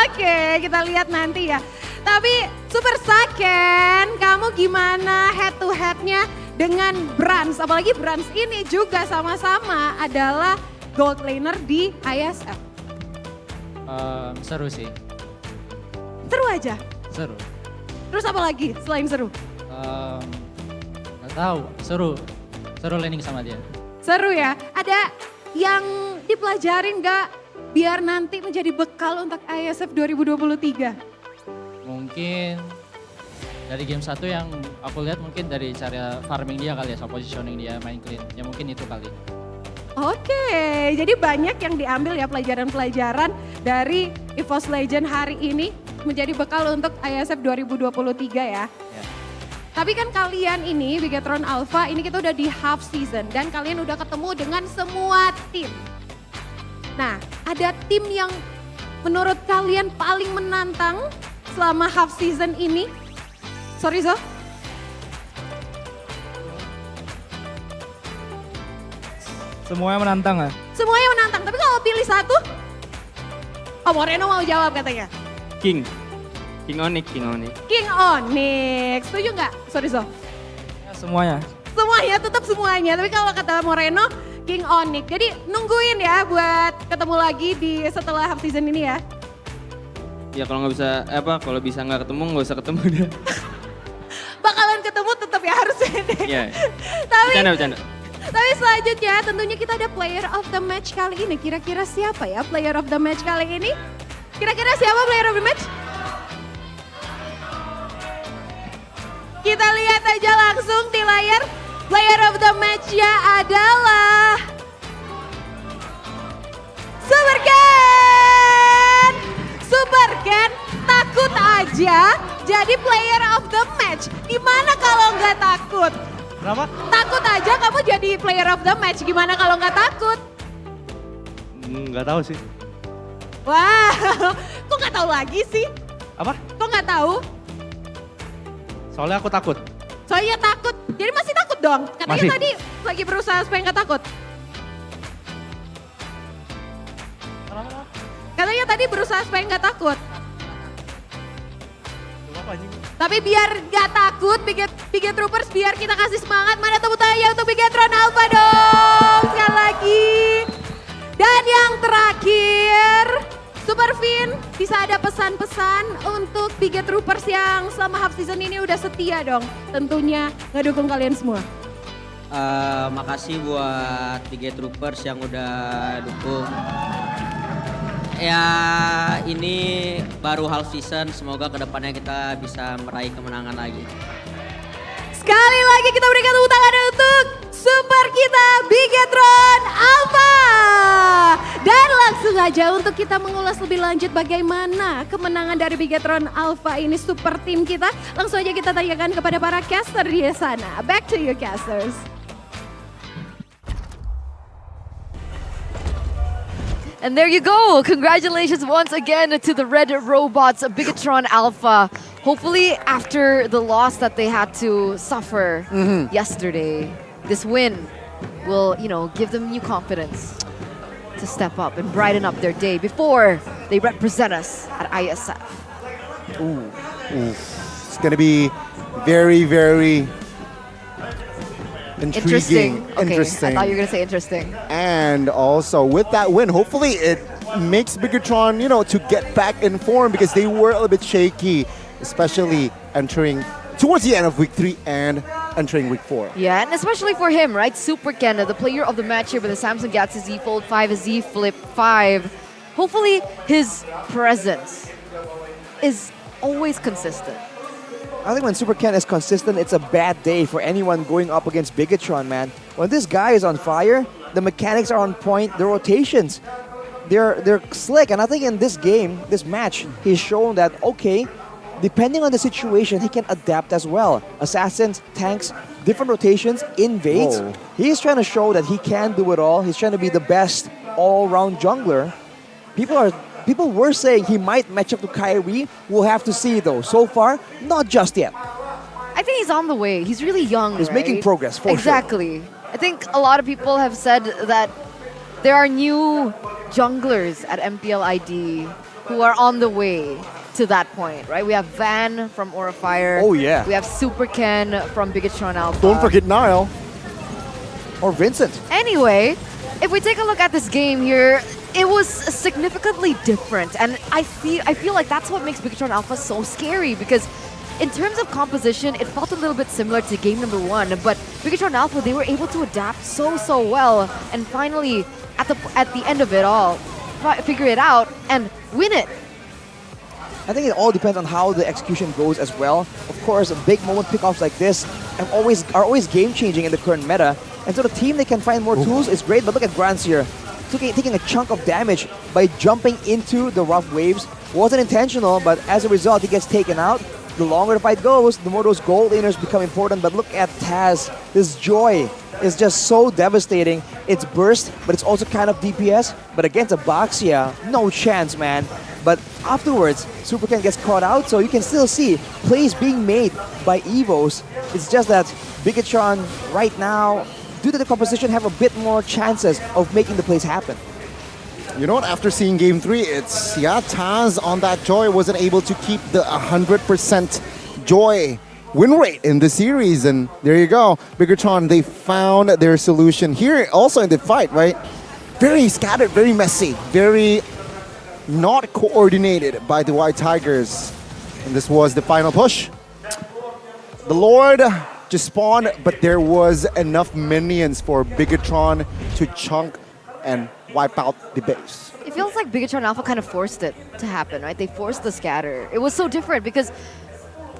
Oke, kita lihat nanti ya. Tapi Super Saken, kamu gimana head to headnya dengan Brans? Apalagi Brans ini juga sama-sama adalah gold laner di ISF. Seru sih. Seru aja? Seru. Terus apa lagi selain seru? Nggak tahu, seru. Seru laning sama dia. Seru ya? Ada yang dipelajarin nggak biar nanti menjadi bekal untuk ISF 2023? Mungkin dari game 1 yang aku lihat mungkin dari cara farming dia kali ya, so positioning dia main clean. Ya mungkin itu kali. Oke, jadi banyak yang diambil ya pelajaran-pelajaran dari EVOS Legend hari ini menjadi bekal untuk ISF 2023 ya. Tapi kan kalian ini, Bigetron Alpha, ini kita udah di half season dan kalian udah ketemu dengan semua tim. Nah, ada tim yang menurut kalian paling menantang selama half season ini? Sorry Zo? Semuanya menantang ya? Semuanya menantang, tapi kalau pilih satu? Oh, Moreno mau jawab katanya. King Onyx. King Onyx, setuju nggak? Sorry Zo. Semuanya. Semuanya, tetap semuanya. Tapi kalau kata Moreno, King Onyx. Jadi nungguin ya buat ketemu lagi di setelah half season ini ya. Ya kalau nggak bisa, kalau bisa nggak ketemu nggak usah ketemu dia. Bakalan ketemu tetap ya harusnya deh. Iya. Bercanda. Tapi selanjutnya tentunya kita ada player of the match kali ini. Kira-kira siapa ya player of the match kali ini? Kira-kira siapa player of the match? Kita lihat aja langsung di layar. Player of the match-nya adalah Super Ken. Super Ken takut aja jadi player of the match. Gimana kalau nggak takut? Kenapa? Takut aja kamu jadi player of the match. Gimana kalau nggak takut? Nggak tahu sih. Wah, kok nggak tahu lagi sih? Apa? Kok nggak tahu? Soalnya aku takut. Soalnya takut. Jadi masih takut dong? Katanya Masih. tadi lagi berusaha supaya nggak takut. Katanya tadi berusaha supaya nggak takut. Tapi biar nggak takut, Biget Troopers, biar kita kasih semangat. Mana tepuk tangannya untuk Bigetron Alpha dong. Sekali lagi. Dan yang terakhir, Super Vin, bisa ada pesan-pesan untuk Biget Troopers yang selama half season ini udah setia dong. Tentunya ngedukung kalian semua. Makasih buat Biget Troopers yang udah dukung. ya ini baru half season, semoga kedepannya kita bisa meraih kemenangan lagi. Sekali lagi kita berikan tepuk tangan untuk super kita Bigetron Alpha. Dan langsung aja untuk kita mengulas lebih lanjut bagaimana kemenangan dari Bigetron Alpha ini super tim kita. Langsung aja kita tanyakan kepada para caster di sana. Back to you casters. And there you go. Congratulations once again to the Red Robots, Bigetron Alpha. Hopefully after the loss that they had to suffer yesterday, this win will, give them new confidence to step up and brighten up their day before they represent us at ISF. Ooh. It's going to be very, very intriguing. Okay, I thought you were going to say interesting. And also with that win, hopefully it makes Bigetron, to get back in form because they were a little bit shaky, especially entering towards the end of week 3 and entering week 4. Yeah, and especially for him, right? Super Ken, the player of the match here with the Samsung Galaxy Z Fold 5, Z Flip 5. Hopefully his presence is always consistent. I think when Super Ken is consistent, it's a bad day for anyone going up against Bigetron, man. When this guy is on fire, the mechanics are on point, the rotations, they're slick. And I think in this game, this match, he's shown that, okay, depending on the situation, he can adapt as well. Assassins, tanks, different rotations, invades. Whoa. He's trying to show that he can do it all. He's trying to be the best all-round jungler. People were saying he might match up to Kyrie. We'll have to see though. So far, not just yet. I think he's on the way. He's really young, He's making progress, for Exactly. I think a lot of people have said that there are new junglers at MPL ID who are on the way to that point, right? We have Van from Aura Fire. Oh, yeah. We have Super Ken from Bigetron Alpha. Don't forget Niall. Or Vincent. Anyway, if we take a look at this game here, it was significantly different. And I feel like that's what makes Bigetron Alpha so scary because in terms of composition, it felt a little bit similar to game number 1, but Bigetron Alpha, they were able to adapt so well and finally, at the end of it all, figure it out and win it. I think it all depends on how the execution goes as well. Of course, big moment pickoffs like this are always game-changing in the current meta. And so the team, they can find more tools, is great, but look at Grants here. Taking a chunk of damage by jumping into the rough waves. Wasn't intentional, but as a result, he gets taken out. The longer the fight goes, the more those gold laners become important. But look at Taz. This Joy is just so devastating. It's burst, but it's also kind of DPS. But against Abaxia, no chance, man. But afterwards, Super Ken gets caught out, so you can still see plays being made by Evos. It's just that Bigetron right now, due to the composition, have a bit more chances of making the plays happen. You know what? After seeing Game 3, it's, Taz on that Joy wasn't able to keep the 100% Joy win rate in the series. And there you go. Bigetron, they found their solution here also in the fight, right? Very scattered, very messy, very not coordinated by the White Tigers. And this was the final push. The Lord just spawned, but there was enough minions for Bigetron to chunk and wipe out the base. It feels like Bigetron Alpha kind of forced it to happen, right? They forced the scatter. It was so different because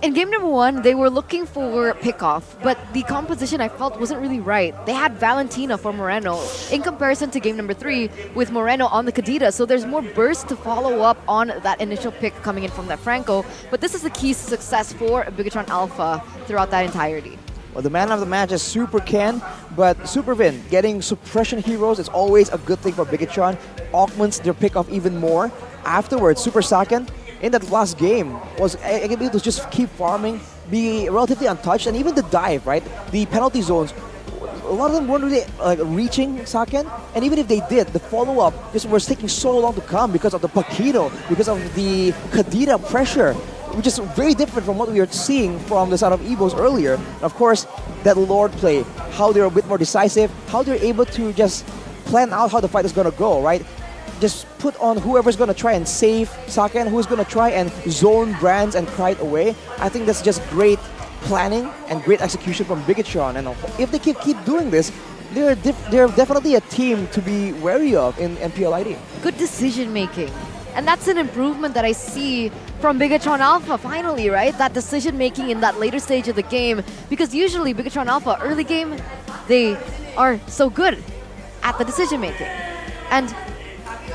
in game number 1, they were looking for pickoff, but the composition I felt wasn't really right. They had Valentina for Moreno in comparison to game number 3 with Moreno on the Kadita, so there's more burst to follow up on that initial pick coming in from that Franco, but this is the key to success for Bigetron Alpha throughout that entirety. Well, the man of the match is Super Ken, but Super Vin getting suppression heroes is always a good thing for Bigetron. Augments their pickoff even more. Afterwards, Super Saken in that last game was able to just keep farming, be relatively untouched, and even the dive, right? The penalty zones, a lot of them weren't really reaching Saken, and even if they did, the follow-up just was taking so long to come because of the Paquito, because of the Kadita pressure, which is very different from what we were seeing from the side of Evos earlier. And of course, that Lord play, how they're a bit more decisive, how they're able to just plan out how the fight is going to go, right? Just put on whoever's going to try and save Saken, who's going to try and zone Brands and Kite away. I think that's just great planning and great execution from Bigetron. And if they keep doing this, they're definitely a team to be wary of in MPL ID. Good decision making. And that's an improvement that I see from Bigatron Alpha finally, right? That decision making in that later stage of the game. Because usually Bigatron Alpha, early game, they are so good at the decision making. And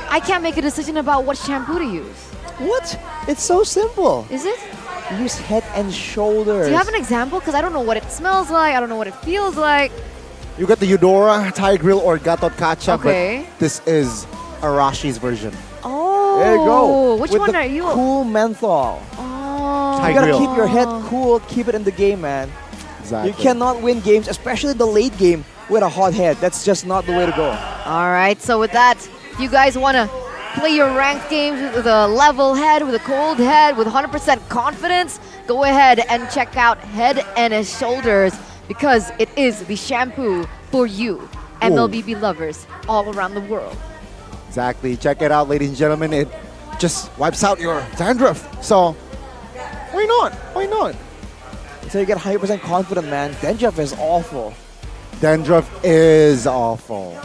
I can't make a decision about what shampoo to use. What? It's so simple. Is it? You use Head and Shoulders. Do you have an example? Because I don't know what it smells like. I don't know what it feels like. You got the Eudora, Thai Grill, or Gatot Kacha, Okay. but this is Arashi's version. Oh. There you go. Which With one the are you? Cool menthol. Oh. You gotta keep your head cool, keep it in the game, man. Exactly. You cannot win games, especially the late game, with a hot head. That's just not the way to go. All right, so with that, if you guys want to play your ranked games with a level head, with a cold head, with 100% confidence, go ahead and check out Head and Shoulders because it is the shampoo for you, MLBB lovers all around the world. Exactly. Check it out, ladies and gentlemen. It just wipes out your dandruff. So, why not? Why not? Until you get 100% confident, man. Dandruff is awful. Dandruff is awful.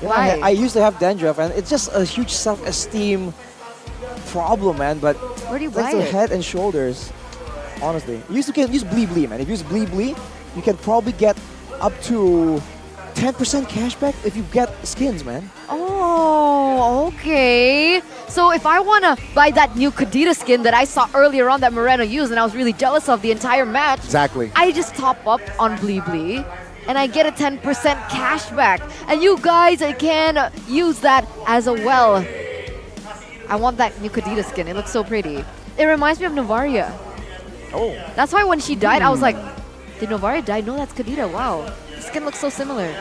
You know, I used to have dandruff, and it's just a huge self-esteem problem, man. But where do you thanks buy to it? Head and Shoulders, honestly, you can use Blee, man. If you use Blee, you can probably get up to 10% cashback if you get skins, man. Oh, okay. So if I want to buy that new Kadita skin that I saw earlier on that Moreno used and I was really jealous of the entire match, exactly. I just top up on Blee and I get a 10% cashback. And you guys can use that as well. I want that new Kadita skin. It looks so pretty. It reminds me of Novaria. Oh. That's why when she died, I was like, did Novaria die? No, that's Kadita. Wow. The skin looks so similar.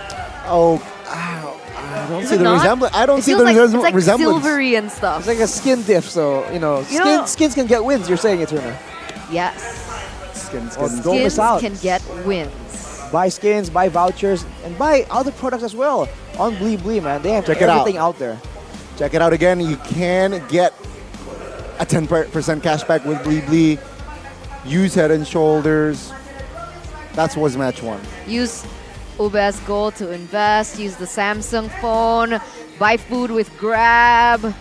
Oh, I don't Is see it the not? resemblance. I don't It see feels the like, it's like resemblance. silvery and stuff. It's like a skin diff, so, skins can get wins, you're saying, Eterna. Yes. Skins don't miss out. Can get wins. Buy skins, buy vouchers, and buy other products as well on Blee, man. They have Check it everything out there. Check it out again. You can get a 10% cashback with Blee. Use Head and Shoulders. That was match one. Use UBS Gold to invest. Use the Samsung phone. Buy food with Grab.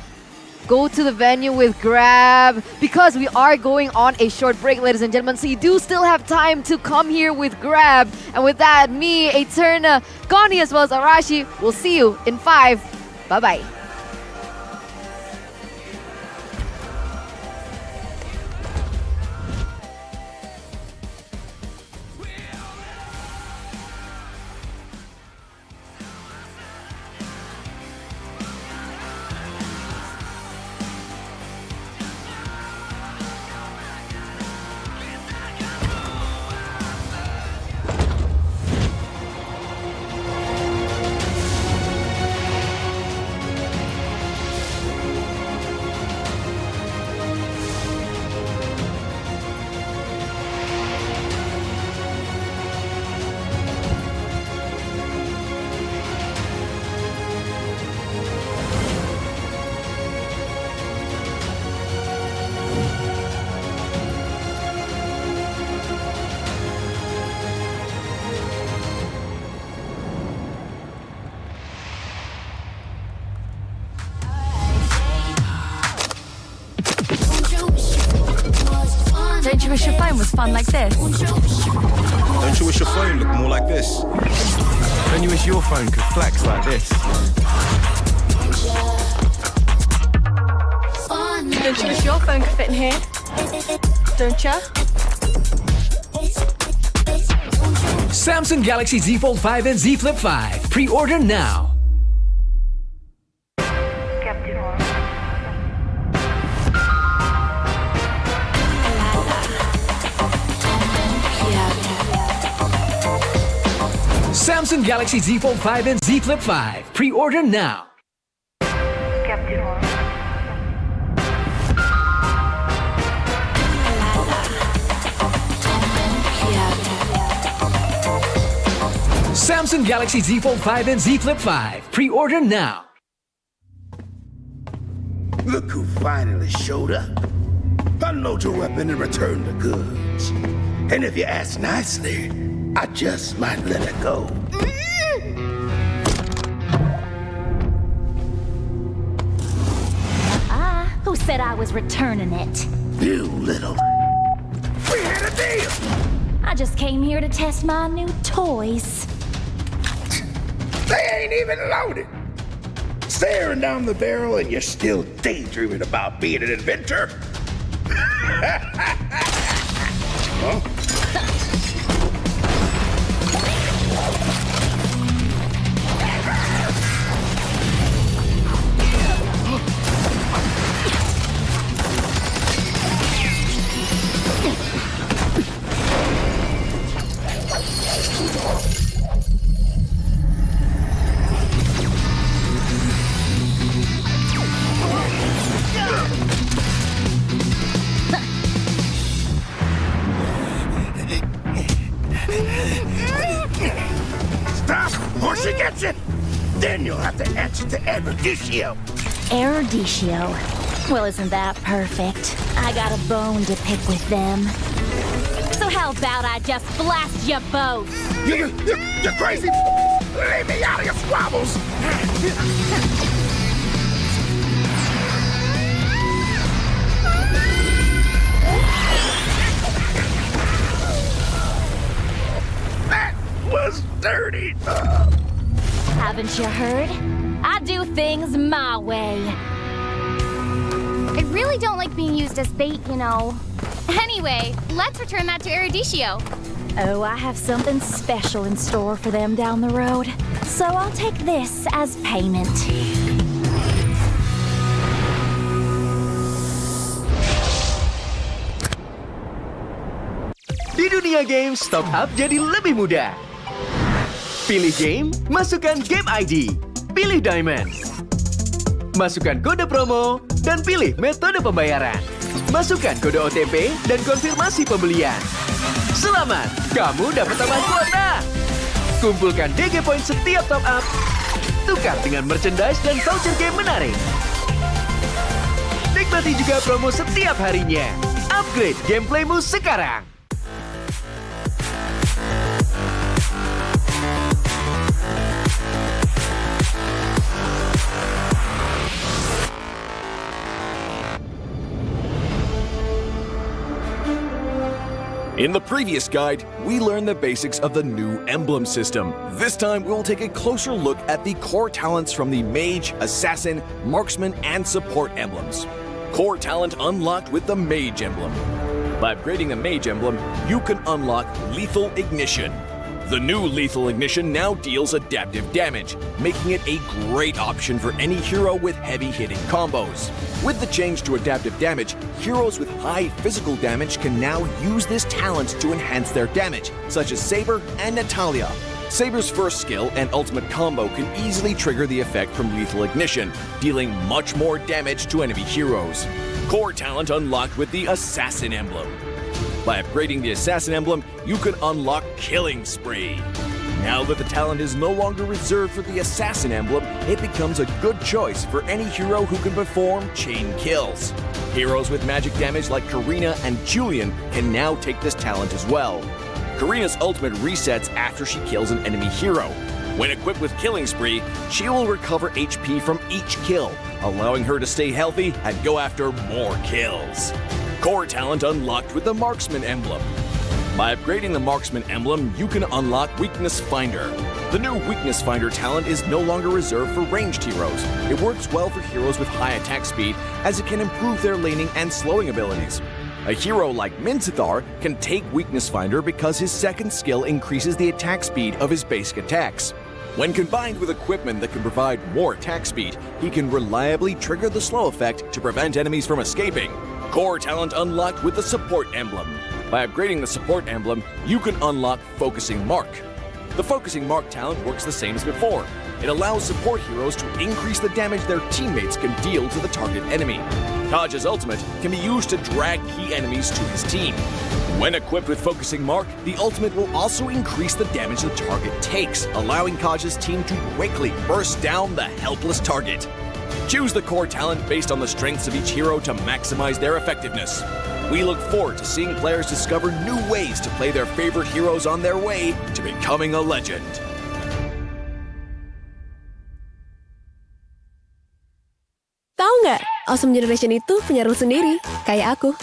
Go to the venue with Grab. Because we are going on a short break, ladies and gentlemen. So you do still have time to come here with Grab. And with that, me, Eterna, Connie, as well as Arashi, we'll see you in 5. Bye-bye. Don't you wish your phone was fun like this? Don't you wish your phone looked more like this? Don't you wish your phone could flex like this? Don't you wish your phone could fit in here? Don't ya? Samsung Galaxy Z Fold 5 and Z Flip 5. Pre-order now. Samsung Galaxy Z Fold 5 and Z Flip 5. Pre-order now. Samsung Galaxy Z Fold 5 and Z Flip 5. Pre-order now. Look who finally showed up. Unload your weapon and return the goods. And if you ask nicely, I just might let it go. said I was returning it. You little... We had a deal! I just came here to test my new toys. They ain't even loaded. Staring down the barrel and you're still daydreaming about being an inventor? Huh? Stop, or she gets it. Then you'll have to answer to Eruditio. Eruditio. Well, isn't that perfect? I got a bone to pick with them. So how about I just blast you both? You're crazy. Leave me out of your squabbles. That was dirty. Haven't you heard? I do things my way. I really don't like being used as bait, you know. Anyway, let's return that to Eruditio. Oh, I have something special in store for them down the road. So I'll take this as payment. Di dunia games, top up jadi lebih mudah. Pilih game, masukkan game ID. Pilih Diamond. Masukkan kode promo, dan pilih metode pembayaran. Masukkan kode OTP dan konfirmasi pembelian. Selamat, kamu dapat tambahan kuota. Kumpulkan DG Point setiap top up. Tukar dengan merchandise dan voucher game menarik. Nikmati juga promo setiap harinya. Upgrade gameplaymu sekarang. In the previous guide, we learned the basics of the new emblem system. This time, we'll take a closer look at the core talents from the Mage, Assassin, Marksman, and Support emblems. Core talent unlocked with the Mage emblem. By upgrading the Mage emblem, you can unlock Lethal Ignition. The new Lethal Ignition now deals adaptive damage, making it a great option for any hero with heavy-hitting combos. With the change to adaptive damage, heroes with high physical damage can now use this talent to enhance their damage, such as Saber and Natalia. Saber's first skill and ultimate combo can easily trigger the effect from Lethal Ignition, dealing much more damage to enemy heroes. Core talent unlocked with the Assassin emblem. By upgrading the Assassin emblem, you can unlock Killing Spree. Now that the talent is no longer reserved for the Assassin emblem, it becomes a good choice for any hero who can perform chain kills. Heroes with magic damage like Karina and Julian can now take this talent as well. Karina's ultimate resets after she kills an enemy hero. When equipped with Killing Spree, she will recover HP from each kill, allowing her to stay healthy and go after more kills. Core talent unlocked with the Marksman emblem. By upgrading the Marksman emblem, you can unlock Weakness Finder. The new Weakness Finder talent is no longer reserved for ranged heroes. It works well for heroes with high attack speed, as it can improve their laning and slowing abilities. A hero like Minzathar can take Weakness Finder because his second skill increases the attack speed of his basic attacks. When combined with equipment that can provide more attack speed, he can reliably trigger the slow effect to prevent enemies from escaping. Core talent unlocked with the Support emblem. By upgrading the Support emblem, you can unlock Focusing Mark. The Focusing Mark talent works the same as before. It allows support heroes to increase the damage their teammates can deal to the target enemy. Kaj's ultimate can be used to drag key enemies to his team. When equipped with Focusing Mark, the ultimate will also increase the damage the target takes, allowing Kaj's team to quickly burst down the helpless target. Choose the core talent based on the strengths of each hero to maximize their effectiveness. We look forward to seeing players discover new ways to play their favorite heroes on their way to becoming a legend. Tahu nggak, Awesome Generation itu punya rules sendiri, kayak aku.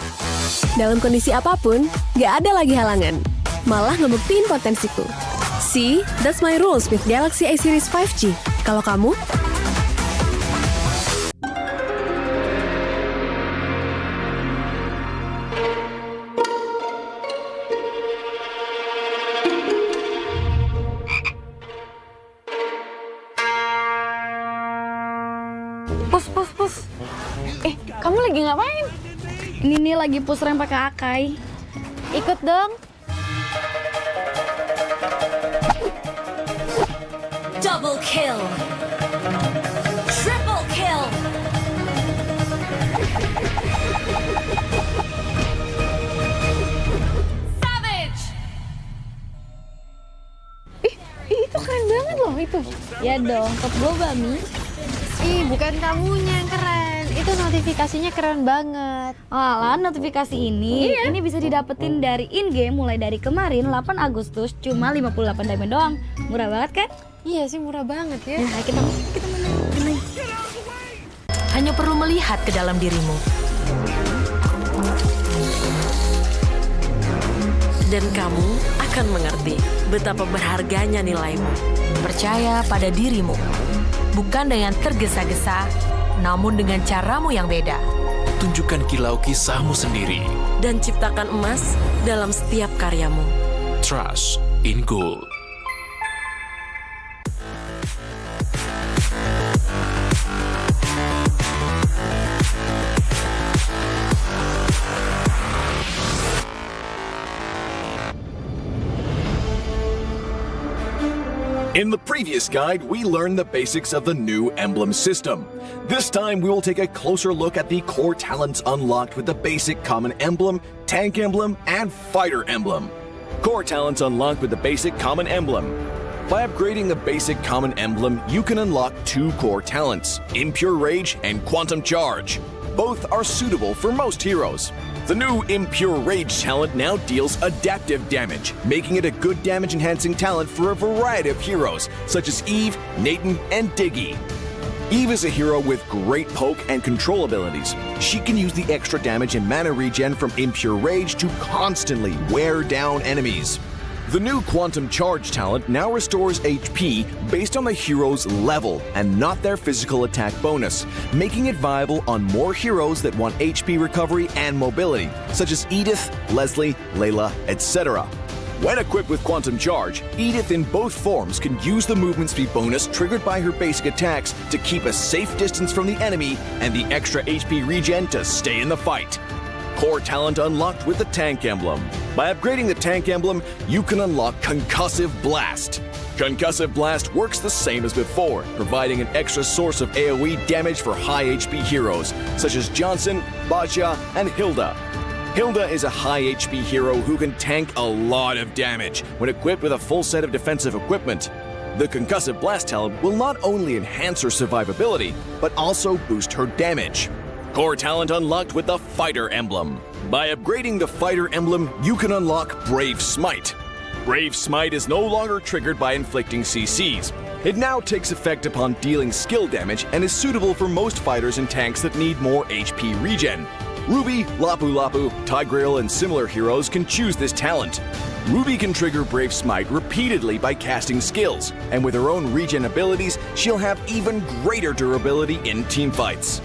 Dalam kondisi apapun, gak ada lagi halangan. Malah ngebuktiin potensiku. See, that's my rules with Galaxy A Series 5G. Kalau kamu? Pus. Kamu lagi ngapain? Ini nih lagi push rank pakai Akai. Ikut dong. Double kill. Triple kill. Savage. Itu keren banget loh itu. Ya dong, top global Mi. Bukan kamunya yang keren. Itu notifikasinya keren banget. Alah, notifikasi ini bisa didapetin dari in-game mulai dari kemarin 8 Agustus cuma 58 diamond doang. Murah banget kan? Iya sih, murah banget ya. Nah, kita main. Hanya perlu melihat ke dalam dirimu. Dan kamu akan mengerti betapa berharganya nilaimu. Percaya pada dirimu. Bukan dengan tergesa-gesa, namun dengan caramu yang beda. Tunjukkan kilau kisahmu sendiri. Dan ciptakan emas dalam setiap karyamu. Trust in Gold. In the previous guide, we learned the basics of the new emblem system. This time, we will take a closer look at the core talents unlocked with the basic common emblem, tank emblem, and fighter emblem. Core talents unlocked with the basic common emblem. By upgrading the basic common emblem, you can unlock 2 core talents, Impure Rage and Quantum Charge. Both are suitable for most heroes. The new Impure Rage talent now deals adaptive damage, making it a good damage-enhancing talent for a variety of heroes, such as Eve, Nathan, and Diggy. Eve is a hero with great poke and control abilities. She can use the extra damage and mana regen from Impure Rage to constantly wear down enemies. The new Quantum Charge talent now restores HP based on the hero's level and not their physical attack bonus, making it viable on more heroes that want HP recovery and mobility, such as Edith, Leslie, Layla, etc. When equipped with Quantum Charge, Edith in both forms can use the movement speed bonus triggered by her basic attacks to keep a safe distance from the enemy and the extra HP regen to stay in the fight. Core talent unlocked with the tank emblem. By upgrading the tank emblem, you can unlock Concussive Blast. Concussive Blast works the same as before, providing an extra source of AoE damage for high HP heroes, such as Johnson, Baja, and Hilda. Hilda is a high HP hero who can tank a lot of damage when equipped with a full set of defensive equipment. The Concussive Blast talent will not only enhance her survivability, but also boost her damage. Core talent unlocked with the Fighter Emblem. By upgrading the Fighter Emblem, you can unlock Brave Smite. Brave Smite is no longer triggered by inflicting CCs. It now takes effect upon dealing skill damage and is suitable for most fighters and tanks that need more HP regen. Ruby, Lapu Lapu, Tigreal, and similar heroes can choose this talent. Ruby can trigger Brave Smite repeatedly by casting skills, and with her own regen abilities, she'll have even greater durability in teamfights.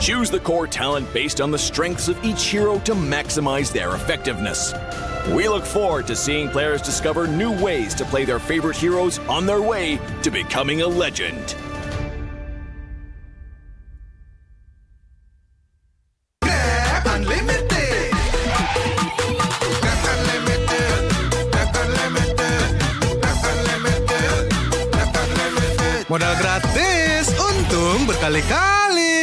Choose the core talent based on the strengths of each hero to maximize their effectiveness. We look forward to seeing players discover new ways to play their favorite heroes on their way to becoming a legend. Modal gratis, untung berkali-kali.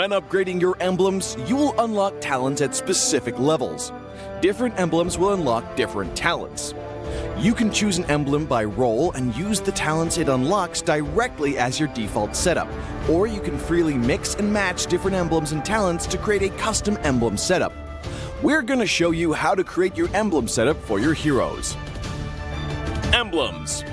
When upgrading your emblems, you will unlock talents at specific levels. Different emblems will unlock different talents. You can choose an emblem by role and use the talents it unlocks directly as your default setup, or you can freely mix and match different emblems and talents to create a custom emblem setup. We're going to show you how to create your emblem setup for your heroes. Emblems.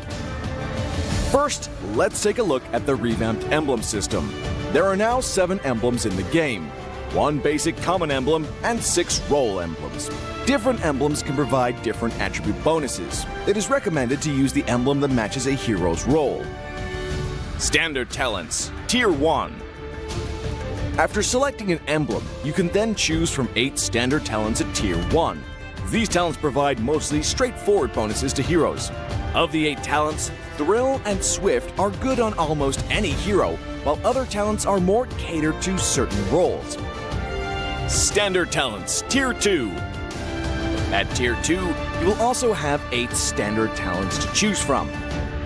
First, let's take a look at the revamped emblem system. There are now 7 emblems in the game, 1 basic common emblem and 6 role emblems. Different emblems can provide different attribute bonuses. It is recommended to use the emblem that matches a hero's role. Standard talents, Tier 1. After selecting an emblem, you can then choose from 8 standard talents at Tier 1. These talents provide mostly straightforward bonuses to heroes. Of the 8 talents, Thrill and Swift are good on almost any hero, while other talents are more catered to certain roles. Standard talents, Tier 2. At Tier 2, you will also have 8 standard talents to choose from.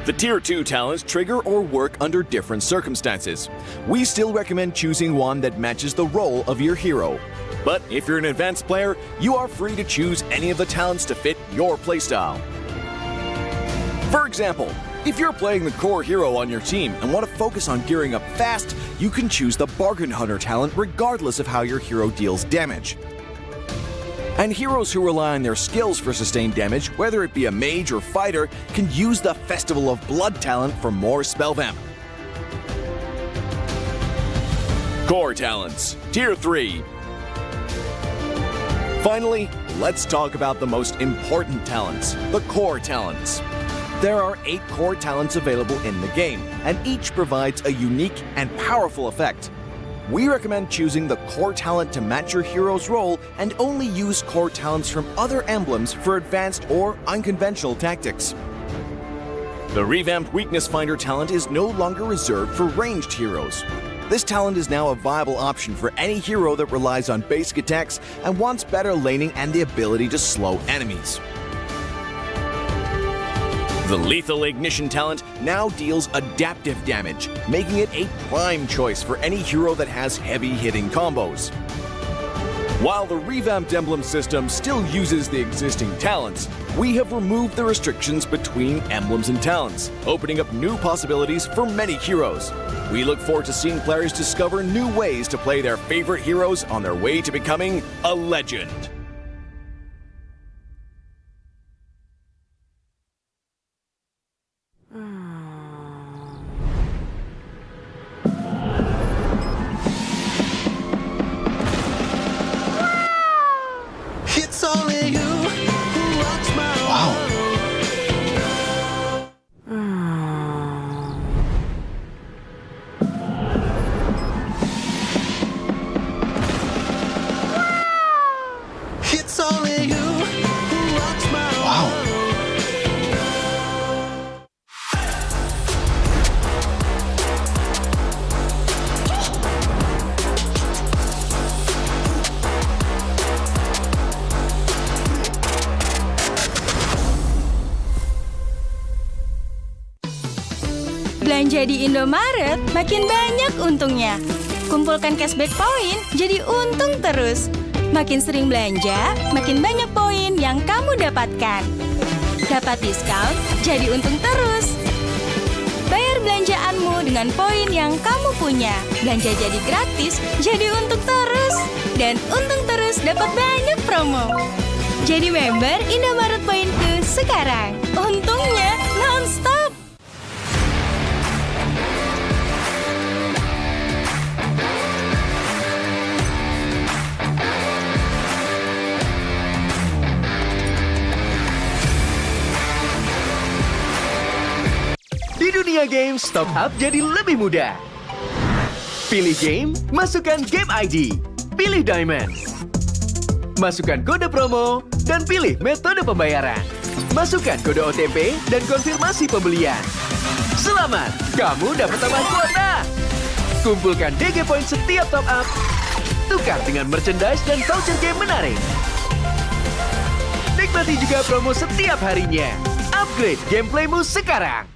The Tier 2 talents trigger or work under different circumstances. We still recommend choosing one that matches the role of your hero. But if you're an advanced player, you are free to choose any of the talents to fit your playstyle. For example, if you're playing the core hero on your team and want to focus on gearing up fast, you can choose the Bargain Hunter talent regardless of how your hero deals damage. And heroes who rely on their skills for sustained damage, whether it be a mage or fighter, can use the Festival of Blood talent for more spell vamp. Core talents, Tier 3. Finally, let's talk about the most important talents, the core talents. There are 8 core talents available in the game, and each provides a unique and powerful effect. We recommend choosing the core talent to match your hero's role and only use core talents from other emblems for advanced or unconventional tactics. The revamped Weakness Finder talent is no longer reserved for ranged heroes. This talent is now a viable option for any hero that relies on basic attacks and wants better laning and the ability to slow enemies. The Lethal Ignition talent now deals adaptive damage, making it a prime choice for any hero that has heavy-hitting combos. While the revamped emblem system still uses the existing talents, we have removed the restrictions between emblems and talents, opening up new possibilities for many heroes. We look forward to seeing players discover new ways to play their favorite heroes on their way to becoming a legend. It's only you who rocks my world. It's only you who rocks my world. Belanja di Indomaret makin banyak untungnya. Kumpulkan cashback poin jadi untung terus. Makin sering belanja, makin banyak poin yang kamu dapatkan. Dapat diskon, jadi untung terus. Bayar belanjaanmu dengan poin yang kamu punya. Belanja jadi gratis, jadi untung terus. Dan untung terus dapat banyak promo. Jadi member Indomaret Poinku sekarang. Untungnya non-stop. Di dunia games, top up jadi lebih mudah. Pilih game, masukkan game ID. Pilih Diamond. Masukkan kode promo, dan pilih metode pembayaran. Masukkan kode OTP dan konfirmasi pembelian. Selamat, kamu dapat tambahan kuota. Kumpulkan DG Point setiap top up. Tukar dengan merchandise dan voucher game menarik. Nikmati juga promo setiap harinya. Upgrade gameplaymu sekarang.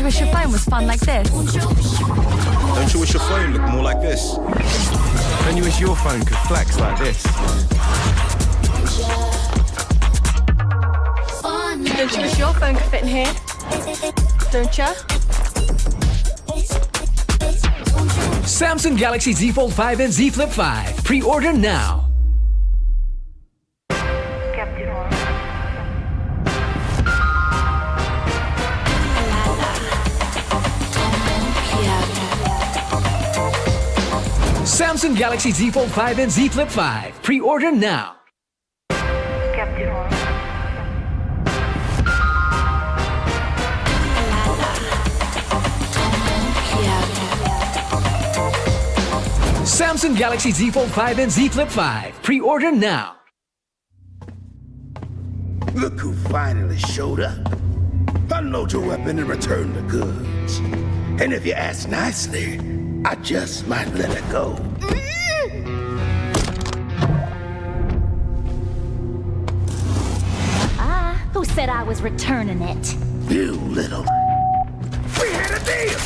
wish your phone was fun like this? Don't you wish your phone looked more like this? Don't you wish your phone could flex like this? Don't you wish your phone could fit in here? Don't ya? Samsung Galaxy Z Fold 5 and Z Flip 5. Pre-order now. Samsung Galaxy Z Fold 5 and Z Flip 5. Pre-order now. Samsung Galaxy Z Fold 5 and Z Flip 5. Pre-order now. Look who finally showed up. Unload your weapon and return the goods. And if you ask nicely, I just might let it go. Who said I was returning it? You little... We had a deal!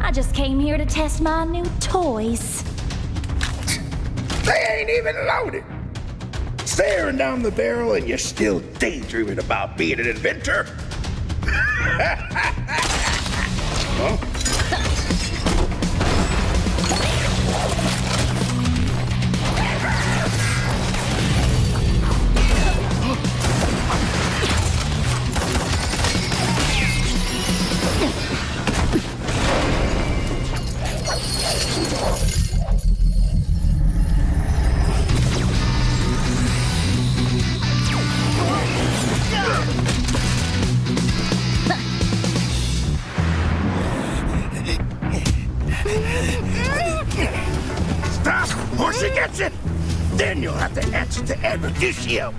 I just came here to test my new toys. They ain't even loaded. Staring down the barrel and you're still daydreaming about being an inventor? Huh? Stop, or she gets it! Then you'll have to answer to Eruditio.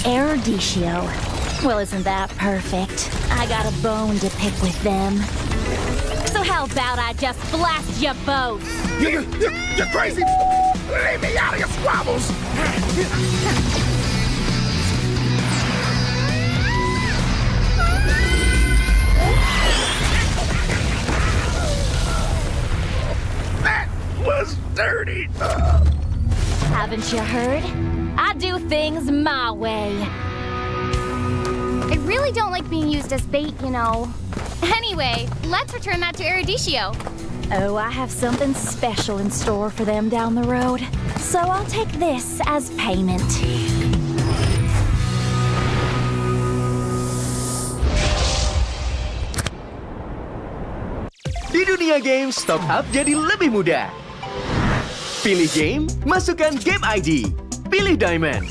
Eruditio? Well, isn't that perfect? I got a bone to pick with them. So how about I just blast you both? You're crazy! Leave me out of your squabbles! That was dirty! Haven't you heard? I do things my way. I really don't like being used as bait, you know. Anyway, let's return that to Eruditio. Oh, I have something special in store for them down the road. So I'll take this as payment. Di dunia games, top up jadi lebih mudah. Pilih game, masukkan game ID. Pilih Diamond.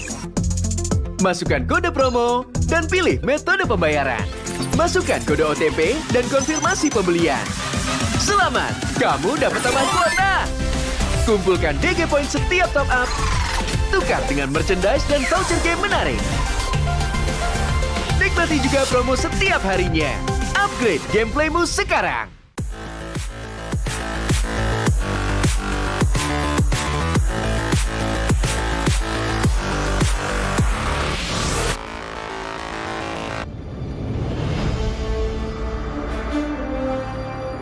Masukkan kode promo, dan pilih metode pembayaran. Masukkan kode OTP dan konfirmasi pembelian. Selamat, kamu dapat tambahan kuota. Kumpulkan DG Point setiap top up. Tukar dengan merchandise dan voucher game menarik. Nikmati juga promo setiap harinya. Upgrade gameplaymu sekarang.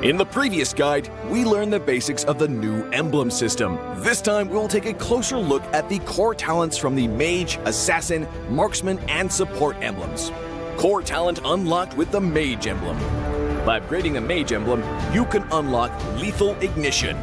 In the previous guide, we learned the basics of the new emblem system. This time, we'll take a closer look at the core talents from the Mage, Assassin, Marksman, and Support emblems. Core talent unlocked with the Mage emblem. By upgrading the Mage emblem, you can unlock Lethal Ignition.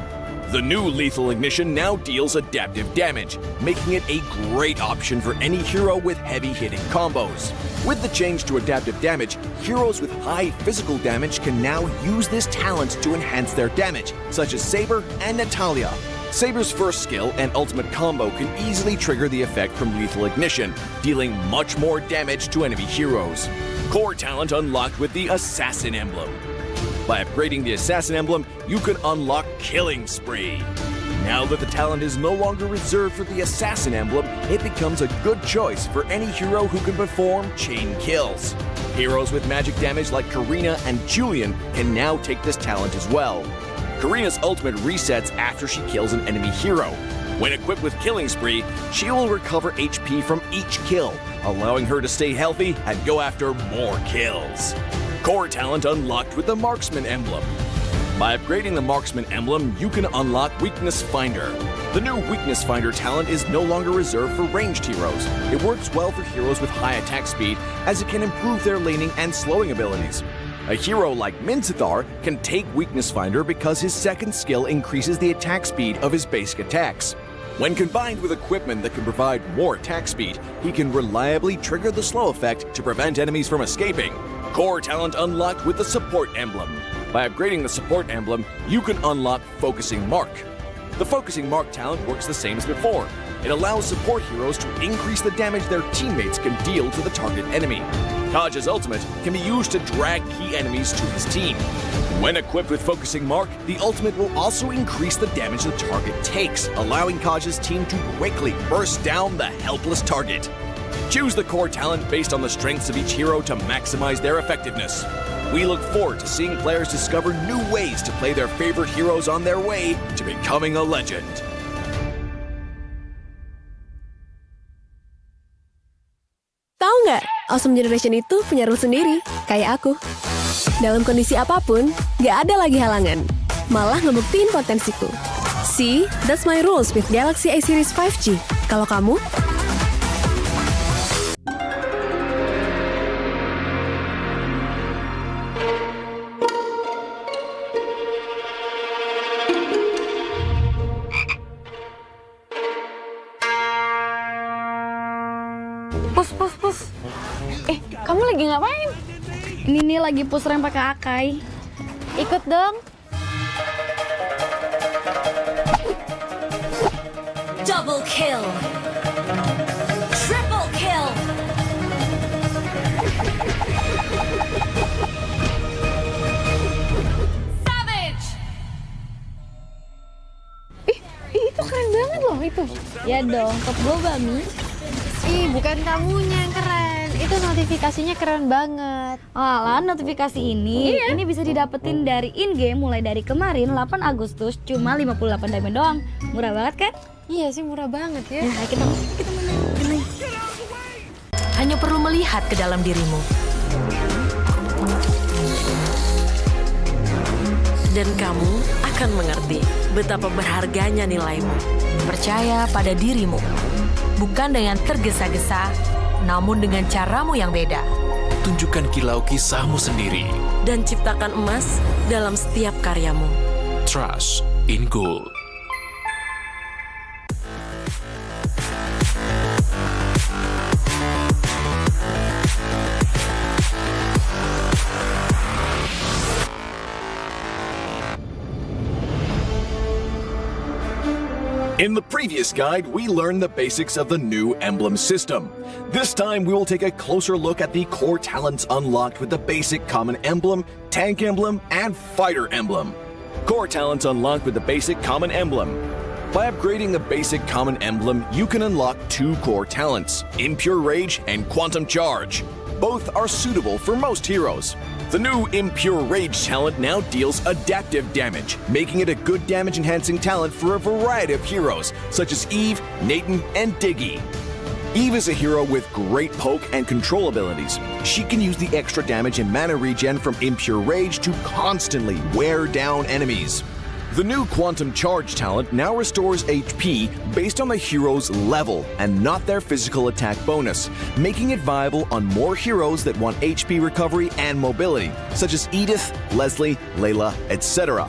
The new Lethal Ignition now deals adaptive damage, making it a great option for any hero with heavy-hitting combos. With the change to adaptive damage, heroes with high physical damage can now use this talent to enhance their damage, such as Saber and Natalia. Saber's first skill and ultimate combo can easily trigger the effect from Lethal Ignition, dealing much more damage to enemy heroes. Core talent unlocked with the Assassin emblem. By upgrading the Assassin emblem, you can unlock Killing Spree. Now that the talent is no longer reserved for the Assassin emblem, it becomes a good choice for any hero who can perform chain kills. Heroes with magic damage like Karina and Julian can now take this talent as well. Karina's ultimate resets after she kills an enemy hero. When equipped with Killing Spree, she will recover HP from each kill, allowing her to stay healthy and go after more kills. Core talent unlocked with the Marksman emblem. By upgrading the Marksman emblem, you can unlock Weakness Finder. The new Weakness Finder talent is no longer reserved for ranged heroes. It works well for heroes with high attack speed, as it can improve their laning and slowing abilities. A hero like Minzathar can take Weakness Finder because his second skill increases the attack speed of his basic attacks. When combined with equipment that can provide more attack speed, he can reliably trigger the slow effect to prevent enemies from escaping. Core talent unlocked with the Support emblem. By upgrading the Support emblem, you can unlock Focusing Mark. The Focusing Mark talent works the same as before. It allows support heroes to increase the damage their teammates can deal to the target enemy. Kaj's ultimate can be used to drag key enemies to his team. When equipped with Focusing Mark, the ultimate will also increase the damage the target takes, allowing Kaj's team to quickly burst down the helpless target. Choose the core talent based on the strengths of each hero to maximize their effectiveness. We look forward to seeing players discover new ways to play their favorite heroes on their way to becoming a legend. Tahu nggak, Awesome Generation itu punya rule sendiri, kayak aku. Dalam kondisi apapun, nggak ada lagi halangan. Malah ngebuktiin potensiku. See, that's my rules with Galaxy A Series 5G. Kalau kamu? Pus. Kamu lagi ngapain? Ini nih lagi push rank pakai Akai. Ikut dong. Double kill. Triple kill. Savage. Itu keren banget loh itu. Ya dong, top gue Bami. Bukan kamunya yang keren. Itu notifikasinya keren banget. Alah, notifikasi ini bisa didapetin dari in-game mulai dari kemarin 8 Agustus cuma 58 diamond doang. Murah banget kan? Iya sih, murah banget ya. Nah, kita main. Hanya perlu melihat ke dalam dirimu. Dan kamu akan mengerti betapa berharganya nilaimu. Percaya pada dirimu. Bukan dengan tergesa-gesa, namun dengan caramu yang beda. Tunjukkan kilau kisahmu sendiri. Dan ciptakan emas dalam setiap karyamu. Trust in Gold. In the previous guide, we learned the basics of the new emblem system. This time, we will take a closer look at the core talents unlocked with the basic common emblem, tank emblem, and fighter emblem. Core talents unlocked with the basic common emblem. By upgrading the basic common emblem, you can unlock 2 core talents, Impure Rage and Quantum Charge. Both are suitable for most heroes. The new Impure Rage talent now deals adaptive damage, making it a good damage-enhancing talent for a variety of heroes, such as Eve, Nathan, and Diggy. Eve is a hero with great poke and control abilities. She can use the extra damage and mana regen from Impure Rage to constantly wear down enemies. The new Quantum Charge talent now restores HP based on the hero's level and not their physical attack bonus, making it viable on more heroes that want HP recovery and mobility, such as Edith, Leslie, Layla, etc.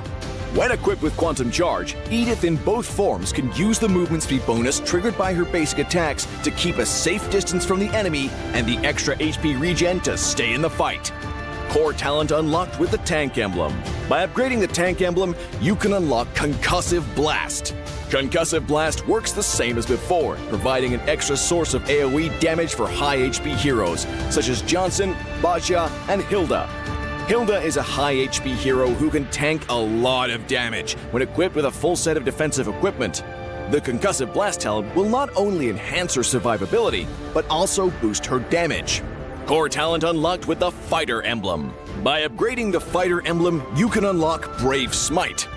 When equipped with Quantum Charge, Edith in both forms can use the movement speed bonus triggered by her basic attacks to keep a safe distance from the enemy and the extra HP regen to stay in the fight. Core talent unlocked with the tank emblem. By upgrading the tank emblem, you can unlock Concussive Blast. Concussive Blast works the same as before, providing an extra source of AoE damage for high HP heroes, such as Johnson, Baja, and Hilda. Hilda is a high HP hero who can tank a lot of damage when equipped with a full set of defensive equipment. The Concussive Blast talent will not only enhance her survivability, but also boost her damage. Core talent unlocked with the Fighter emblem. By upgrading the Fighter emblem, you can unlock Brave Smite.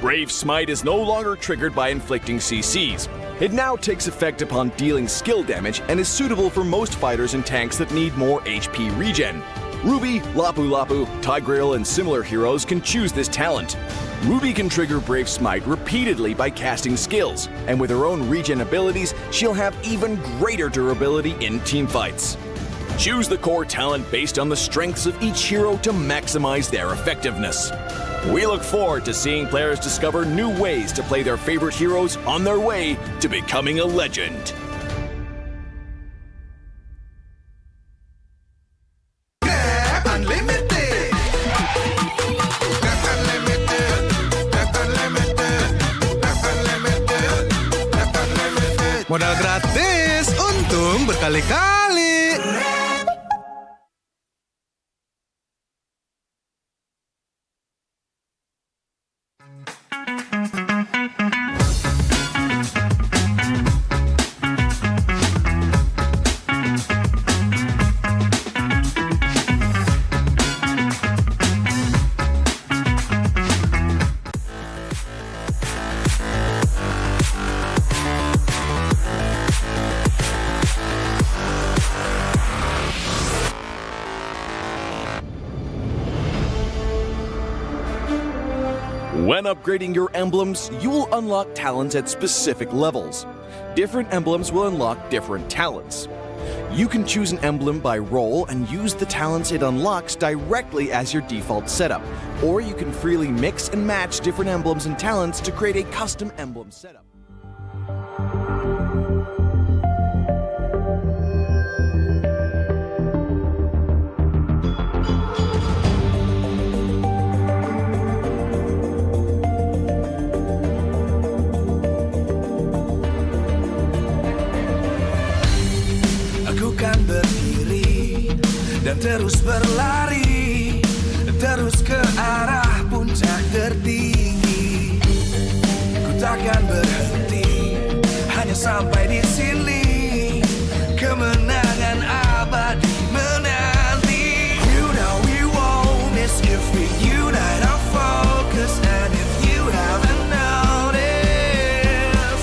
Brave Smite is no longer triggered by inflicting CCs. It now takes effect upon dealing skill damage and is suitable for most fighters and tanks that need more HP regen. Ruby, Lapu Lapu, Tigreal, and similar heroes can choose this talent. Ruby can trigger Brave Smite repeatedly by casting skills, and with her own regen abilities, she'll have even greater durability in teamfights. Choose the core talent based on the strengths of each hero to maximize their effectiveness. We look forward to seeing players discover new ways to play their favorite heroes on their way to becoming a legend. Modal gratis, untung berkali-kali. When upgrading your emblems, you will unlock talents at specific levels. Different emblems will unlock different talents. You can choose an emblem by role and use the talents it unlocks directly as your default setup, or you can freely mix and match different emblems and talents to create a custom emblem setup. Kan berdiri dan terus berlari, terus ke arah puncak tertinggi. Ku takkan berhenti, hanya sampai di sini. Kemenangan abadi menanti. You know we won't miss if we unite our focus, and if you haven't noticed,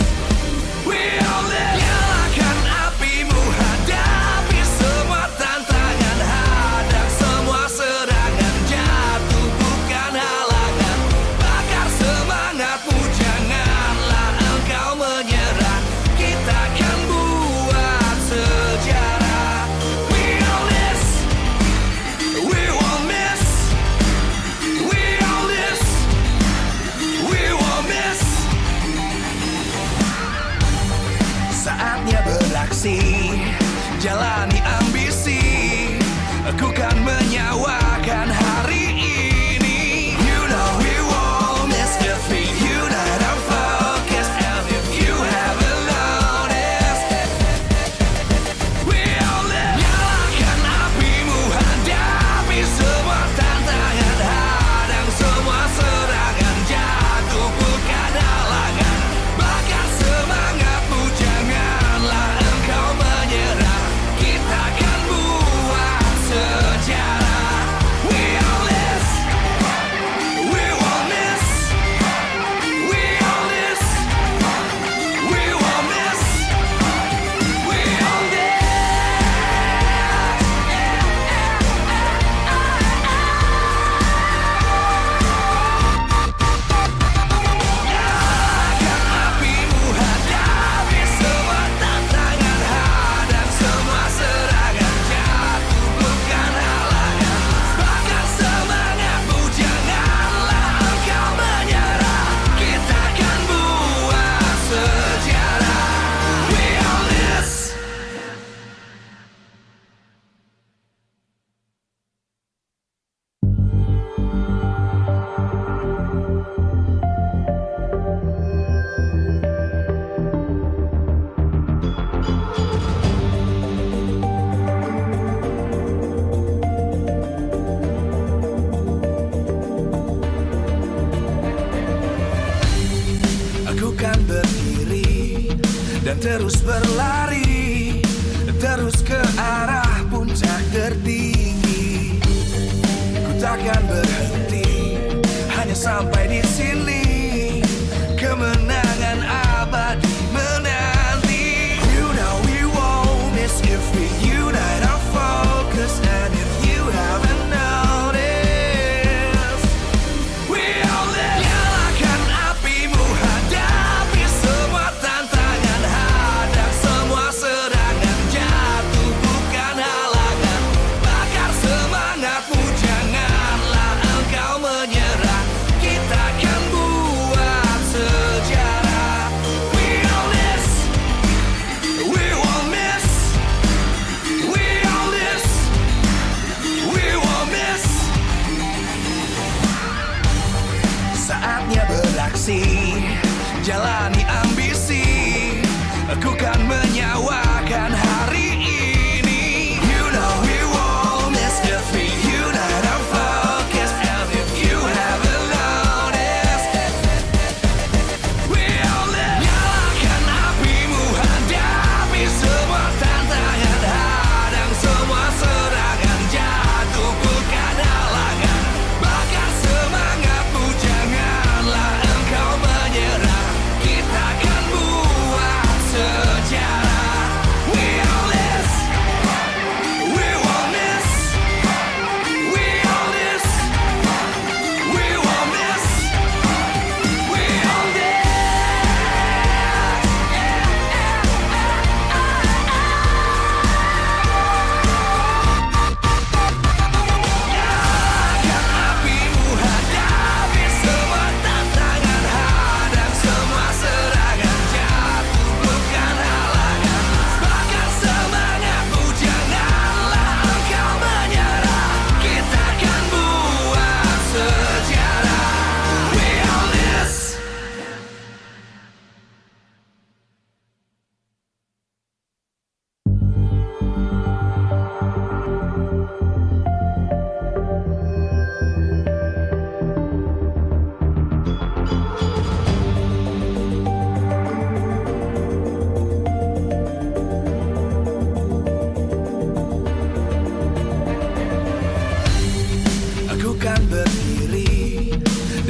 we all live. Nyalakan apimu, hadapi semua tantangan, hadang semua serangan, jatuh bukan halangan. Bakar semangatmu, janganlah engkau menyerah. Kita akan buat sejarah. We all this, we won't miss. We all this, we won't miss. Saatnya beraksi, jalani ambisi. Aku kan menyawakan hari ini. You know we won't miss if we unite our focus, and if you haven't noticed, we all live. Nyalakan apimu, hadapi semua tantangan, hadang semua serangan, jatuh bukan halangan. Bakar semangatmu, janganlah engkau menyerah. Kita akan buat sejarah. We all this, we won't miss. We all this, we won't miss. We all this. Nyalakan apimu, hadapi semua tantangan, hadang semua serangan, jatuh bukan halangan. Bakar semangatmu, janganlah engkau menyerah. Kita akan buat sejarah. We all this. Aku kan berdiri dan terus berlari, terus ke arah puncak tertinggi. Ku takkan berhenti, hanya sampai di sini. Kemenangan abadi menanti. You know we won't miss if we unite our focus, and if you haven't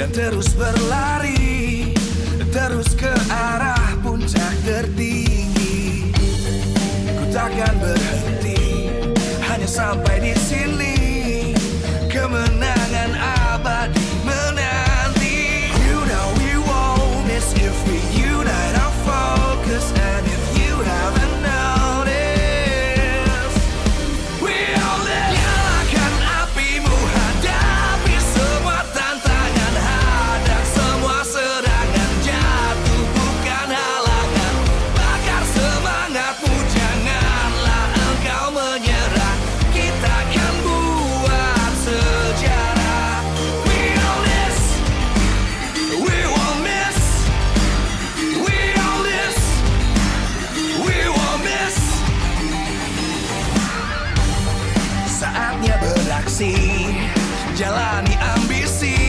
terus berlari, terus ke arah puncak tertinggi. Ku takkan berhenti, hanya sampai di sini. Kemenangan abadi menanti. You know we won't miss if we unite our focus. And if you haven't noticed, we all live. Nyalakan apimu, hadapi semua tantangan, hadang semua serangan, jatuh bukan halangan. Bakar semangatmu, janganlah engkau menyerah. Kita akan buat sejarah. We all this, we won't miss. We all this, we won't miss. Saatnya beraksi, jalani ambisi.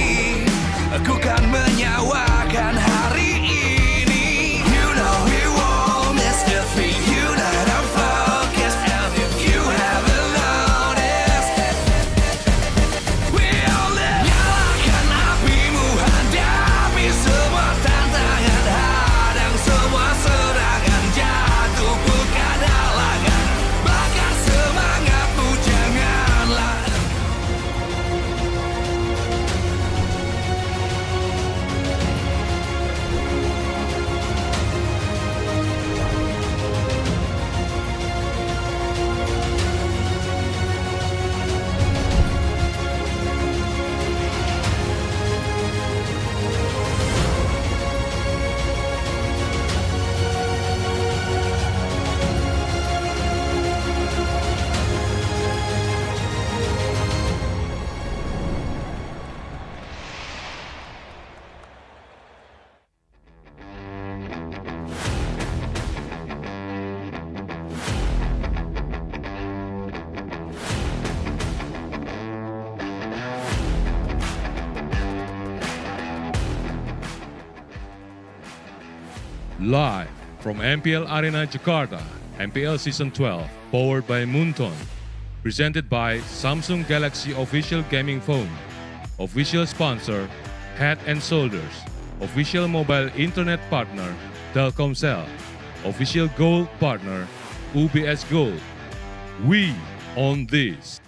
Aku kan menyawakan hari ini. You know we won't miss if we unite our focus. And if you haven't noticed, we all live. Nyalakan apimu, hadapi semua tantangan, hadang semua serangan, jatuh bukan halangan. Bakar semangatmu, janganlah. Live from MPL Arena Jakarta, MPL Season 12, powered by Moonton. Presented by Samsung Galaxy Official Gaming Phone. Official sponsor, Head and Shoulders. Official mobile internet partner, Telkomsel. Official gold partner, UBS Gold. We own this.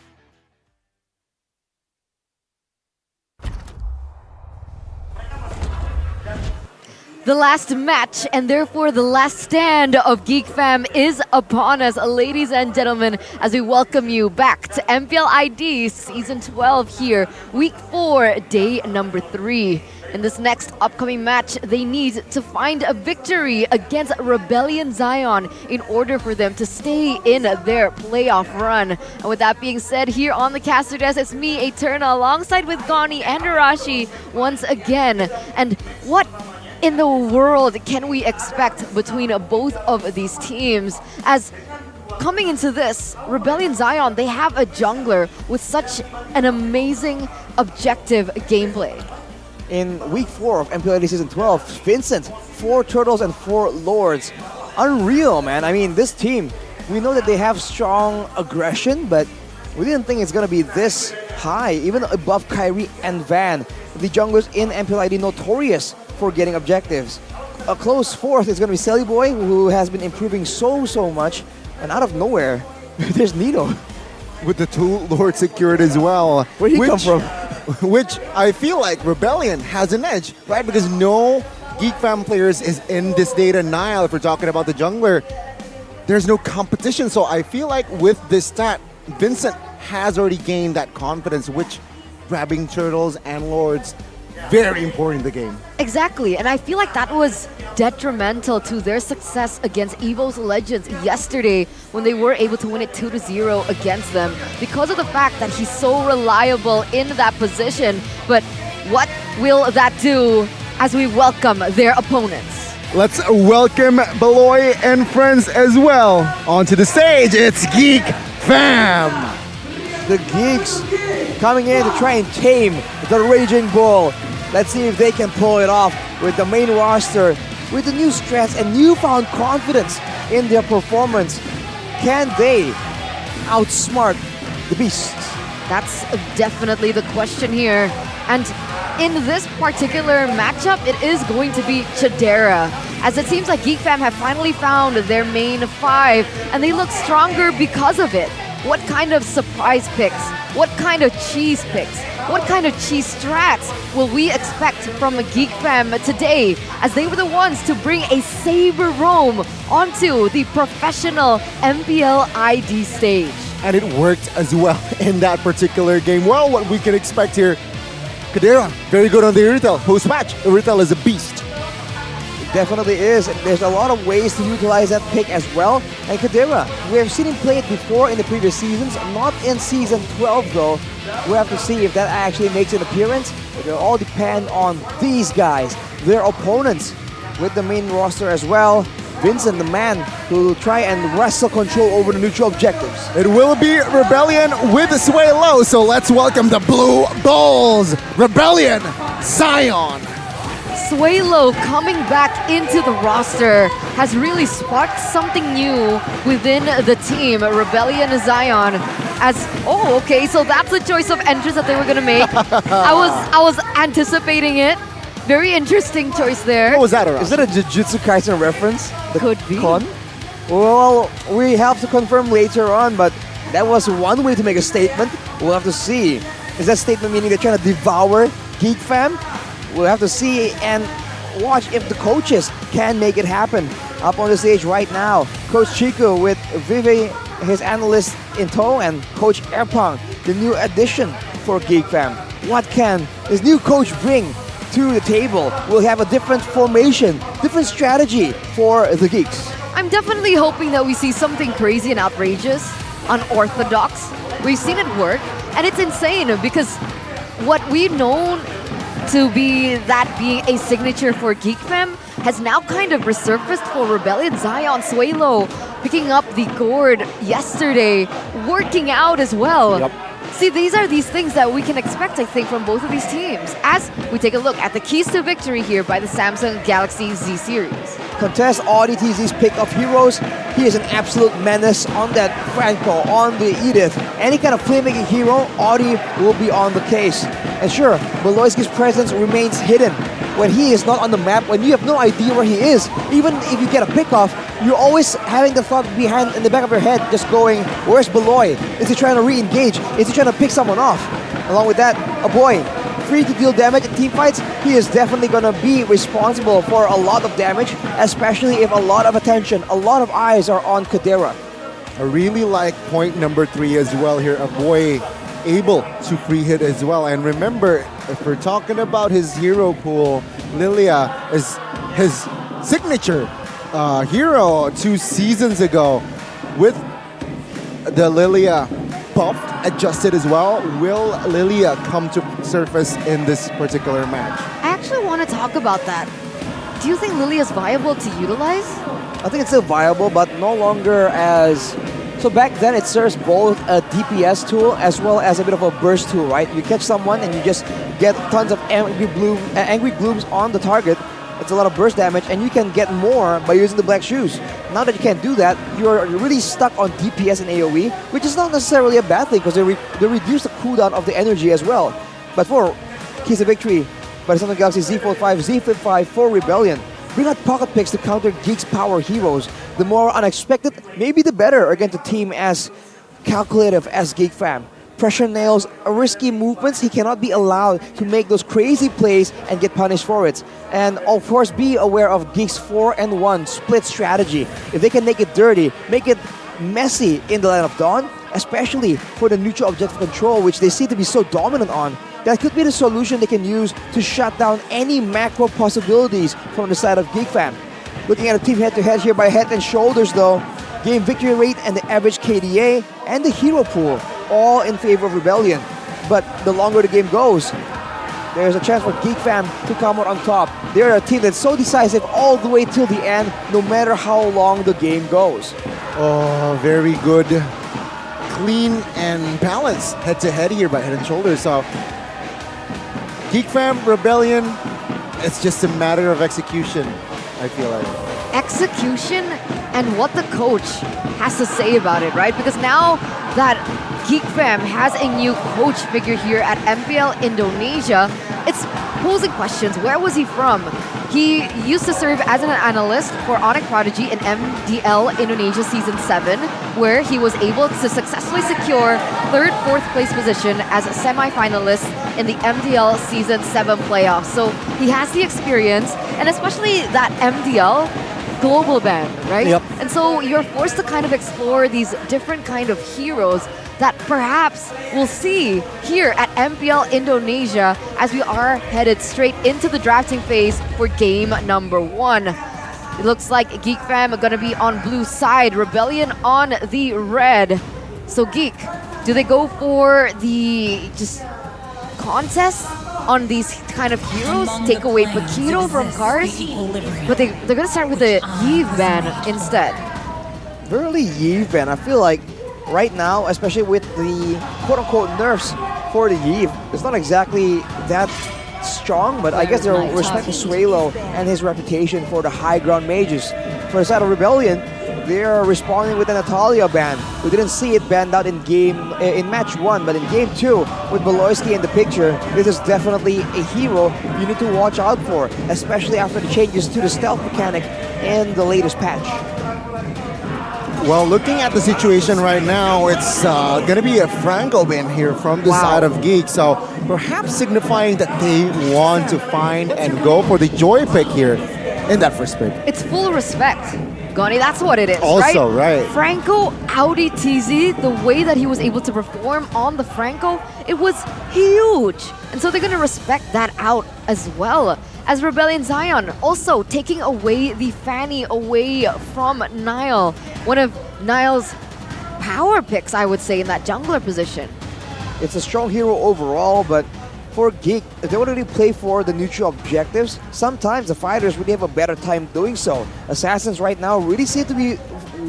The last match and therefore the last stand of Geek Fam is upon us, ladies and gentlemen, as we welcome you back to MPL ID Season 12 here, Week 4, Day number 3. In this next upcoming match, they need to find a victory against Rebellion Zion in order for them to stay in their playoff run. And with that being said, here on the caster desk, it's me, Eterna, alongside with Gani and Arashi once again. And what in the world can we expect between both of these teams? As coming into this, Rebellion Zion, they have a jungler with such an amazing objective gameplay. In week 4 of MPL Season 12, Vincent, 4 turtles and 4 lords. Unreal, man. I mean, this team, we know that they have strong aggression, but we didn't think it's going to be this high, even above Kyrie and Van. The junglers in MPL ID notorious for getting objectives. A close fourth is going to be Selly Boy, who has been improving so much. And out of nowhere, there's Nino. With the 2 lords secured as well. Where'd he come from? Which I feel like Rebellion has an edge, right? Because no Geek Fam players is in this data. Nile, if we're talking about the jungler, there's no competition. So I feel like with this stat, Vincent has already gained that confidence, which grabbing turtles and lords, very important in the game. Exactly, and I feel like that was detrimental to their success against EVO's Legends yesterday when they were able to win it 2-0 against them because of the fact that he's so reliable in that position. But what will that do as we welcome their opponents? Let's welcome Beloy and friends as well onto the stage. It's Geek Fam! The Geeks coming in to try and tame the Raging Bull. Let's see if they can pull it off with the main roster, with the new strats and newfound confidence in their performance. Can they outsmart the Beasts? That's definitely the question here. And in this particular matchup, it is going to be Chidera, as it seems like Geek Fam have finally found their main five, and they look stronger because of it. What kind of surprise picks? What kind of cheese picks? What kind of cheese strats will we expect from Geek Fam today, as they were the ones to bring a Saber Roam onto the professional MPL ID stage? And it worked as well in that particular game. Well, what we can expect here, Kadera, very good on the Irrital. Post-match, Irrital is a beast. It definitely is. There's a lot of ways to utilize that pick as well. And Kadera, we have seen him play it before in the previous seasons, not in Season 12 though. We have to see if that actually makes an appearance. It will all depend on these guys, their opponents, with the main roster as well. Vincent, the man who will try and wrestle control over the neutral objectives. It will be Rebellion with Sway Low, so let's welcome the Blue Bulls. Rebellion, Zion. Swaylo coming back into the roster has really sparked something new within the team. Rebellion Zion okay, so that's the choice of entrance that they were gonna make. I was anticipating it. Very interesting choice there. What was that around? Is that a Jujutsu Kaisen reference? The Could be. Con? Well, we have to confirm later on, but that was one way to make a statement. We'll have to see. Is that statement meaning they're trying to devour Geek Fam? We'll have to see and watch if the coaches can make it happen. Up on the stage right now, Coach Chico with Vive, his analyst in tow, and Coach Airpong, the new addition for Geek Fam. What can this new coach bring to the table? We'll have a different formation, different strategy for the Geeks. I'm definitely hoping that we see something crazy and outrageous, unorthodox. We've seen it work, and it's insane because what we've known to be that being a signature for Geek Fam has now kind of resurfaced for Rebellion. Zion, Swaylo picking up the gourd yesterday, working out as well. Yep. See, these are these things that we can expect, I think, from both of these teams as we take a look at the keys to victory here by the Samsung Galaxy Z Series. Contest ODTZ's pick of heroes. He is an absolute menace on that Franco, on the Edith. Any kind of playmaking hero, Audi will be on the case. And sure, Beloyski's presence remains hidden. When he is not on the map, when you have no idea where he is, even if you get a pick off, you're always having the thought behind in the back of your head, just going, where's Beloy? Is he trying to re-engage? Is he trying to pick someone off? Along with that, a boy, free to deal damage in team fights. He is definitely going to be responsible for a lot of damage, especially if a lot of attention, a lot of eyes are on Kadera. I really like point number 3 as well here. A boy able to free hit as well. And remember, if we're talking about his hero pool, Lilia is his signature hero 2 seasons ago. With the Lilia buffed, adjusted as well, will Lilia come to surface in this particular match? I actually want to talk about that. Do you think Lilia is viable to utilize? I think it's still viable, but no longer as... So back then, it serves both a DPS tool as well as a bit of a burst tool, right? You catch someone and you just get tons of angry blooms on the target. It's a lot of burst damage, and you can get more by using the black shoes. Now that you can't do that, you're really stuck on DPS and AoE, which is not necessarily a bad thing because they reduce the cooldown of the energy as well. But for keys of victory by the Samsung Galaxy Z Fold 5, Z Flip 5 for Rebellion, bring out pocket picks to counter Geek's power heroes. The more unexpected, maybe the better against a team as calculative as Geek Fam. Pressure nails, risky movements, he cannot be allowed to make those crazy plays and get punished for it. And of course, be aware of Geek's 4-and-1 split strategy. If they can make it dirty, make it messy in the Land of Dawn, especially for the neutral objective control, which they seem to be so dominant on, that could be the solution they can use to shut down any macro possibilities from the side of Geek Fam. Looking at a team head-to-head here by Head and Shoulders though, game victory rate and the average KDA and the hero pool, all in favor of Rebellion. But the longer the game goes, there's a chance for Geek Fam to come out on top. They're a team that's so decisive all the way till the end, no matter how long the game goes. Oh, very good. Clean and balanced head-to-head here by Head and Shoulders. So Geek Fam, Rebellion, it's just a matter of execution, I feel like. Execution and what the coach has to say about it, right? Because now that Geek Fam has a new coach figure here at MPL Indonesia. It's posing questions. Where was he from? He used to serve as an analyst for Onyx Prodigy in MPL Indonesia Season 7, where he was able to successfully secure 3rd, 4th place position as a semi-finalist in the MPL Season 7 playoffs. So he has the experience, and especially that MPL global band, right? Yep. And so you're forced to kind of explore these different kind of heroes that perhaps we'll see here at MPL Indonesia as we are headed straight into the drafting phase for game number 1. It looks like Geek Fam are gonna be on blue side, Rebellion on the red. So Geek, do they go for the just contest on these kind of heroes? Take away Paquito from Cars? But they're gonna start with the Yves ban instead. Really Yves ban. I feel like right now, especially with the quote-unquote nerfs for the Yves, it's not exactly that strong, but I guess they're respecting Suelo and his reputation for the high ground mages. For the side of Rebellion, they're responding with a Natalia ban. We didn't see it banned out in match 1, but in game 2, with Beloyski in the picture, this is definitely a hero you need to watch out for, especially after the changes to the stealth mechanic in the latest patch. Well, looking at the situation right now, it's going to be a Franco ban here from the side of Geek. So perhaps signifying that they want to find and go for the joy pick here in that first pick. It's full respect. Goni, that's what it is, also, right? Franco Audi TZ, the way that he was able to perform on the Franco, it was huge. And so they're going to respect that out as well. As Rebellion Zion also taking away the Fanny away from Nile. One of Nile's power picks, I would say, in that jungler position. It's a strong hero overall, but for Geek, if they want to really play for the neutral objectives, sometimes the fighters really have a better time doing so. Assassins right now really seem to be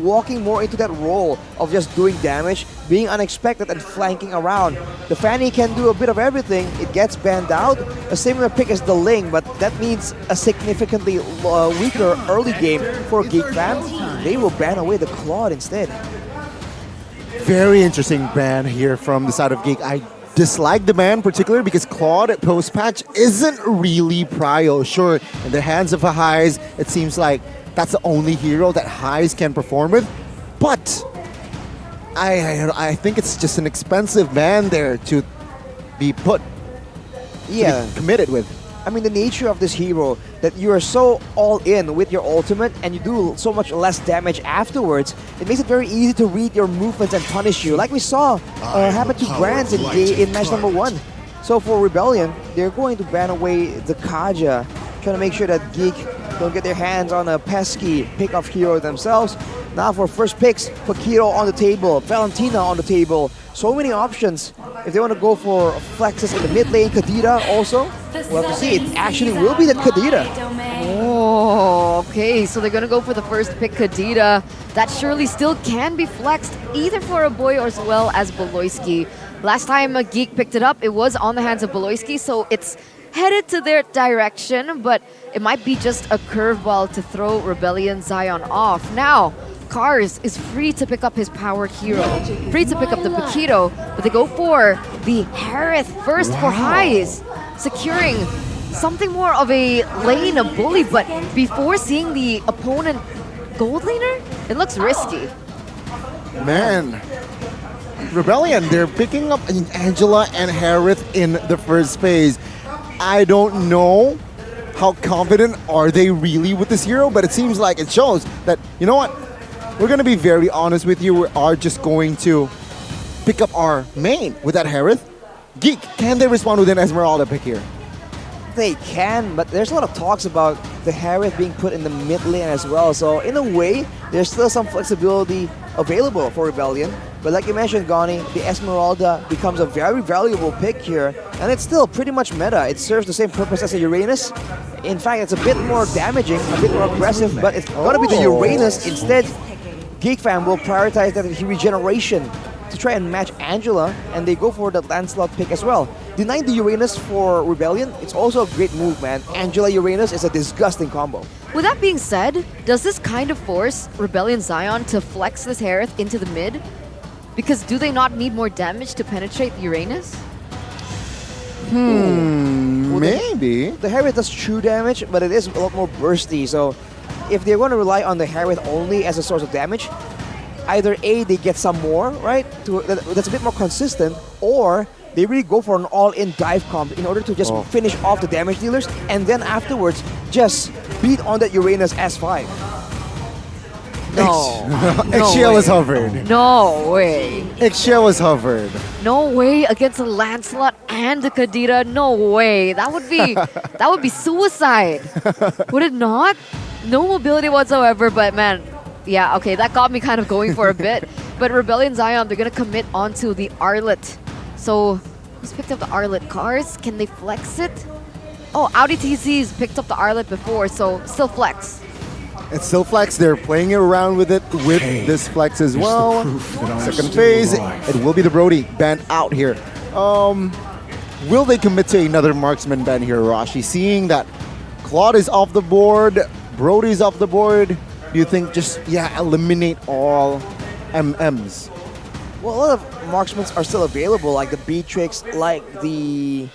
walking more into that role of just doing damage, being unexpected and flanking around. The Fanny can do a bit of everything. It gets banned out. A similar pick as the Ling, but that means a significantly weaker early game for Geek Fam. They will ban away the Claude instead. Very interesting ban here from the side of Geek. I dislike the ban particularly because Claude post-patch isn't really prio. Sure, in the hands of a Highs, it seems like that's the only hero that Highs can perform with. But I think it's just an expensive ban there to be put, to be committed with. I mean, the nature of this hero, that you are so all in with your ultimate and you do so much less damage afterwards, it makes it very easy to read your movements and punish you, like we saw happen to Brands in match number 1. So for Rebellion, they're going to ban away the Kaja, trying to make sure that Geek don't get their hands on a pesky pick-off hero themselves. Now for first picks, Paquito on the table, Valentina on the table. So many options. If they want to go for flexes in the mid lane, Kadira also, we'll have to see. It actually will be that Kadira. Oh, okay. So they're going to go for the first pick, Kadira. That surely still can be flexed, either for a boy or as well as Beloyski. Last time a Geek picked it up, it was on the hands of Beloyski, so it's headed to their direction, but it might be just a curveball to throw Rebellion Zion off. Now, Cars is free to pick up his powered hero, free to pick up the Paquito, but they go for the Harith first for Highs, securing something more of a lane, a bully, but before seeing the opponent gold laner, it looks risky. Man, Rebellion, they're picking up Angela and Harith in the first phase. I don't know how confident are they really with this hero, but it seems like it shows that, you know what, we're going to be very honest with you, we are just going to pick up our main with that Harith. Geek, can they respond with an Esmeralda pick here? They can, but there's a lot of talks about the Harith being put in the mid lane as well. So in a way, there's still some flexibility available for Rebellion. But like you mentioned, Goni, the Esmeralda becomes a very valuable pick here. And it's still pretty much meta. It serves the same purpose as a Uranus. In fact, it's a bit more damaging, a bit more aggressive, but it's gonna be the Uranus. Instead, Geek Fam will prioritize that regeneration to try and match Angela, and they go for the Lancelot pick as well. Denying the Uranus for Rebellion, it's also a great move, man. Angela Uranus is a disgusting combo. With that being said, does this kind of force Rebellion Zion to flex this Harith into the mid? Because do they not need more damage to penetrate Uranus? Maybe. The Harith does true damage, but it is a lot more bursty. So if they're going to rely on the Harith only as a source of damage, either A, they get some more, right? That's a bit more consistent, or they really go for an all-in dive comp in order to just finish off the damage dealers, and then afterwards just beat on that Uranus S5. No. Eggshell was hovered. No way. Eggshell was hovered. No way against a Lancelot and the Kadira. No way. That would be suicide. Would it not? No mobility whatsoever, but man, yeah, okay, that got me kind of going for a bit. But Rebellion Zion, they're gonna commit onto the Arlet. So who's picked up the Arlet? Cars? Can they flex it? Oh, Audi TC's picked up the Arlet before, so still flex. It's still flex. They're playing around with it with this flex as well. Second phase, it will be the Brody ban out here. Will they commit to another marksman ban here, Rashi? Seeing that Claude is off the board, Brody's off the board, do you think just, eliminate all MMs? Well, a lot of marksmen are still available, like the Beatrix, like the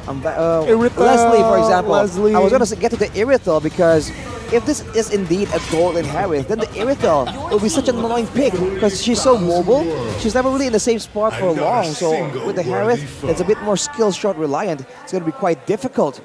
Leslie, for example. Leslie. I was going to get to the Irithel because if this is indeed a golden Harith, then the Irithel will be such an annoying pick because she's so mobile. She's never really in the same spot for long. So with the Harith, it's a bit more skill shot reliant. It's going to be quite difficult.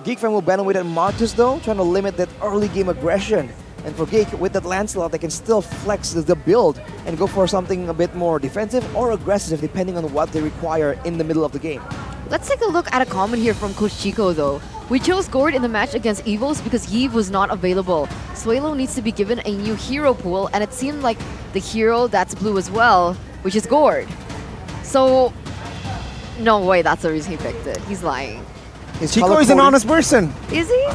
Geekfan will ban with that Marcus though, trying to limit that early game aggression. And for Geek, with that Lancelot, they can still flex the build and go for something a bit more defensive or aggressive depending on what they require in the middle of the game. Let's take a look at a comment here from Coach Chico though. We chose Gord in the match against Evos because Yves was not available. Suelo needs to be given a new hero pool, and it seemed like the hero that's blue as well, which is Gord. So, no way that's the reason he picked it. He's lying. Chico is an honest person. Is he?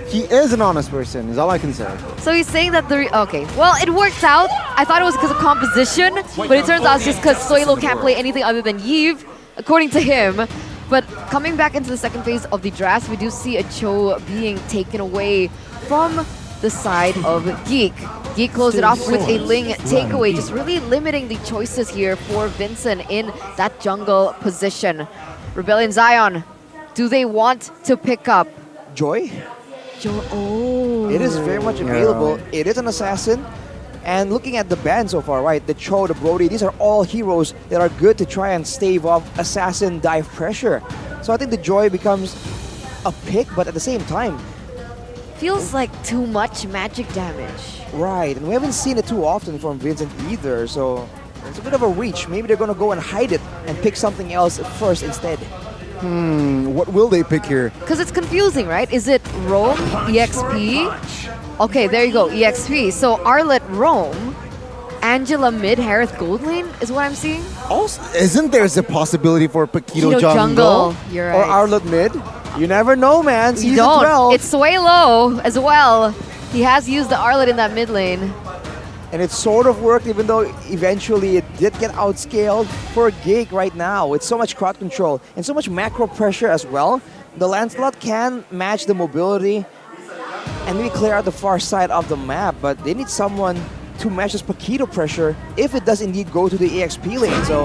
He is an honest person, is all I can say. So he's saying that okay. Well, it worked out. I thought it was because of composition, but it turns out it's just because Suelo can't play anything other than Yves, according to him. But coming back into the second phase of the draft, we do see a Cho being taken away from the side of Geek. Geek closed it off with a Ling takeaway, just really limiting the choices here for Vincent in that jungle position. Rebellion Zion, do they want to pick up Joy? Oh. It is very much available. It is an assassin. And looking at the band so far, right, the Cho, the Brody, these are all heroes that are good to try and stave off assassin dive pressure. So I think the Joy becomes a pick, but at the same time, feels like too much magic damage. Right, and we haven't seen it too often from Vincent either, so it's a bit of a reach. Maybe they're going to go and hide it and pick something else first instead. What will they pick here? Because it's confusing, right? Is it Rome, EXP? Okay, there you go, EXP. So Arlet Rome, Angela mid, Harith gold lane is what I'm seeing. Also, isn't there a possibility for Paquito jungle? You're Or right. Arlet mid? You never know, man. You Season don't. 12. It's Suelo as well. He has used the Arlet in that mid lane. And it sort of worked, even though eventually it did get outscaled for Geek right now. It's so much crowd control and so much macro pressure as well. The Lancelot can match the mobility and maybe clear out the far side of the map, but they need someone to match this Paquito pressure if it does indeed go to the EXP lane. So